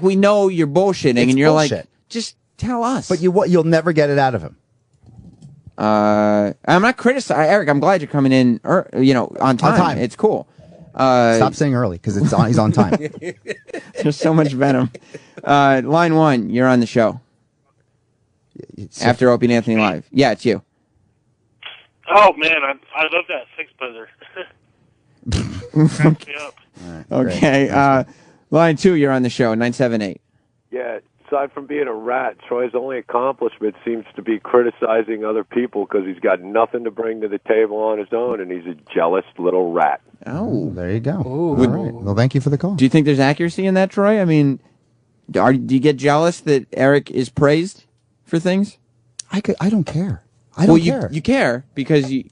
we know you're bullshitting, and you're bullshit. like, just tell us. But you'll never get it out of him. I'm not criticizing Eric. I'm glad you're coming in, on time. It's cool. Stop saying early, because he's on time. There's so much venom. Line 1, you're on the show. After Opie and Anthony Live. Yeah, it's you. Oh, man, I love that six-buzzer. Cracks me up. Okay, line 2, you're on the show, 978. Yeah, aside from being a rat, Troy's only accomplishment seems to be criticizing other people because he's got nothing to bring to the table on his own, and he's a jealous little rat. Oh, there you go. All right. Well, thank you for the call. Do you think there's accuracy in that, Troy? I mean, do you get jealous that Eric is praised for things? I don't care. I don't care. You care because you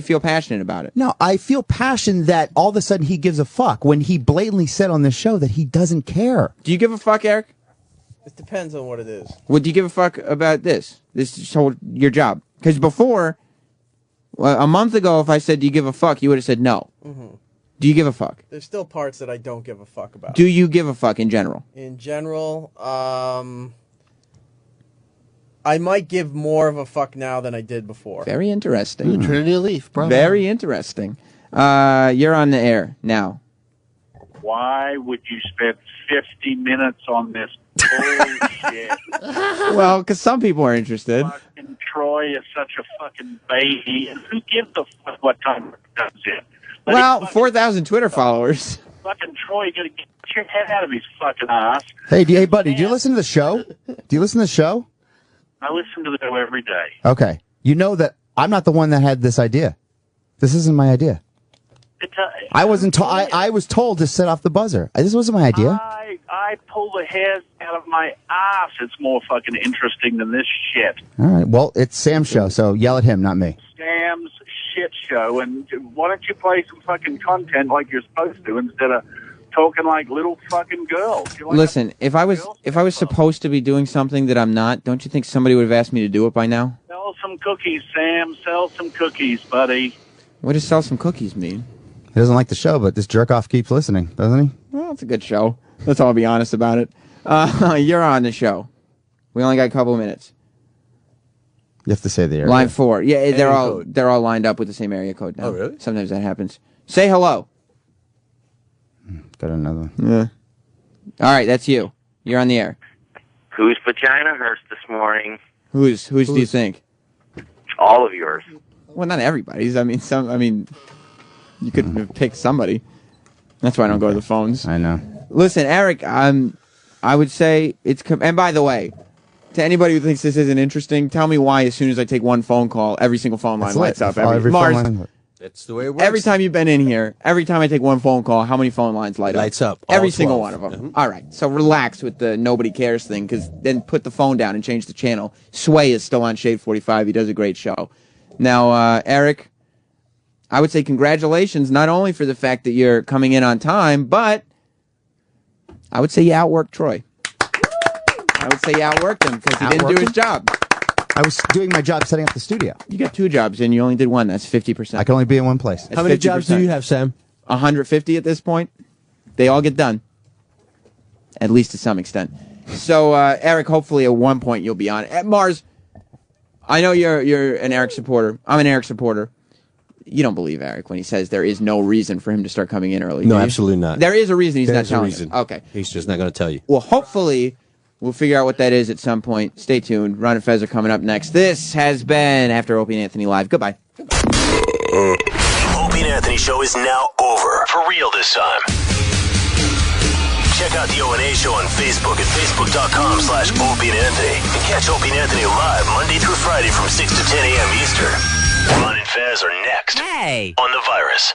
feel passionate about it. No, I feel passion that all of a sudden he gives a fuck when he blatantly said on this show that he doesn't care. Do you give a fuck, Eric? It depends on what it is. Well, do you give a fuck about this your job? Because before, a month ago, if I said, do you give a fuck, you would have said no. Mm-hmm. Do you give a fuck? There's still parts that I don't give a fuck about. Do you give a fuck in general? In general, I might give more of a fuck now than I did before. Very interesting. Trinity Leaf, bro. Very interesting. You're on the air now. Why would you spend 50 minutes on this bullshit? Well, because some people are interested. Fucking Troy is such a fucking baby. And who gives a fuck what time it comes in? Well, 4,000 Twitter followers. Fucking Troy, you gotta get your head out of his fucking ass. Hey, buddy, do you listen to the show? Do you listen to the show? I listen to the show every day. Okay. You know that I'm not the one that had this idea. This isn't my idea. I wasn't. I was told to set off the buzzer. This wasn't my idea. I pull the hairs out of my ass. It's more fucking interesting than this shit. All right. Well, it's Sam's show, so yell at him, not me. Sam's shit show. And why don't you play some fucking content like you're supposed to instead of talking like little fucking girls? Listen, if I was supposed to be doing something that I'm not, don't you think somebody would have asked me to do it by now? Sell some cookies, Sam. Sell some cookies, buddy. What does sell some cookies mean? He doesn't like the show, but this jerk-off keeps listening, doesn't he? Well, it's a good show. Let's all be honest about it. You're on the show. We only got a couple of minutes. You have to say the area. Line 4. Yeah, they're Area all code. they're all lined up with the same area code now. Oh, really? Sometimes that happens. Say hello. Got another one. Yeah. All right, that's you. You're on the air. Whose vagina hurts this morning? Whose do you think? All of yours. Well, not everybody's. I mean, you could pick somebody. That's why I don't go to the phones. I know. Listen, Eric, I would say it's... And by the way, to anybody who thinks this isn't interesting, tell me why as soon as I take one phone call, every single phone line lights up. Every Mars, phone line. That's the way it works. every time you've been in here, every time I take one phone call, how many phone lines light up? Lights up. all Every single 12. one of them. All right. So relax with the nobody cares thing, because then put the phone down and change the channel. Sway is still on Shade 45. He does a great show. Now, Eric, I would say congratulations, not only for the fact that you're coming in on time, but I would say you outworked Troy. I would say you outworked him because he didn't do his job. I was doing my job setting up the studio. You got 2 jobs and you only did 1. That's 50%. I can only be in one place. That's How many 50%. jobs do you have, Sam? 150 at this point. They all get done. At least to some extent. So, Eric, hopefully at one point you'll be on. Mars, I know you're an Eric supporter. I'm an Eric supporter. You don't believe Eric when he says there is no reason for him to start coming in early. No, do you? absolutely not. There is a reason he's There's not telling a reason. you. Okay. He's just not going to tell you. Well, hopefully we'll figure out what that is at some point. Stay tuned. Ron and Fez are coming up next. This has been After Opie and Anthony Live. Goodbye. Opie and Anthony show is now over. For real this time. Check out the O&A show on Facebook at facebook.com/Opie and Anthony. And catch Opie and Anthony live Monday through Friday from 6 to 10 a.m. Eastern. Ron and Fez are next. Hey! On The Virus.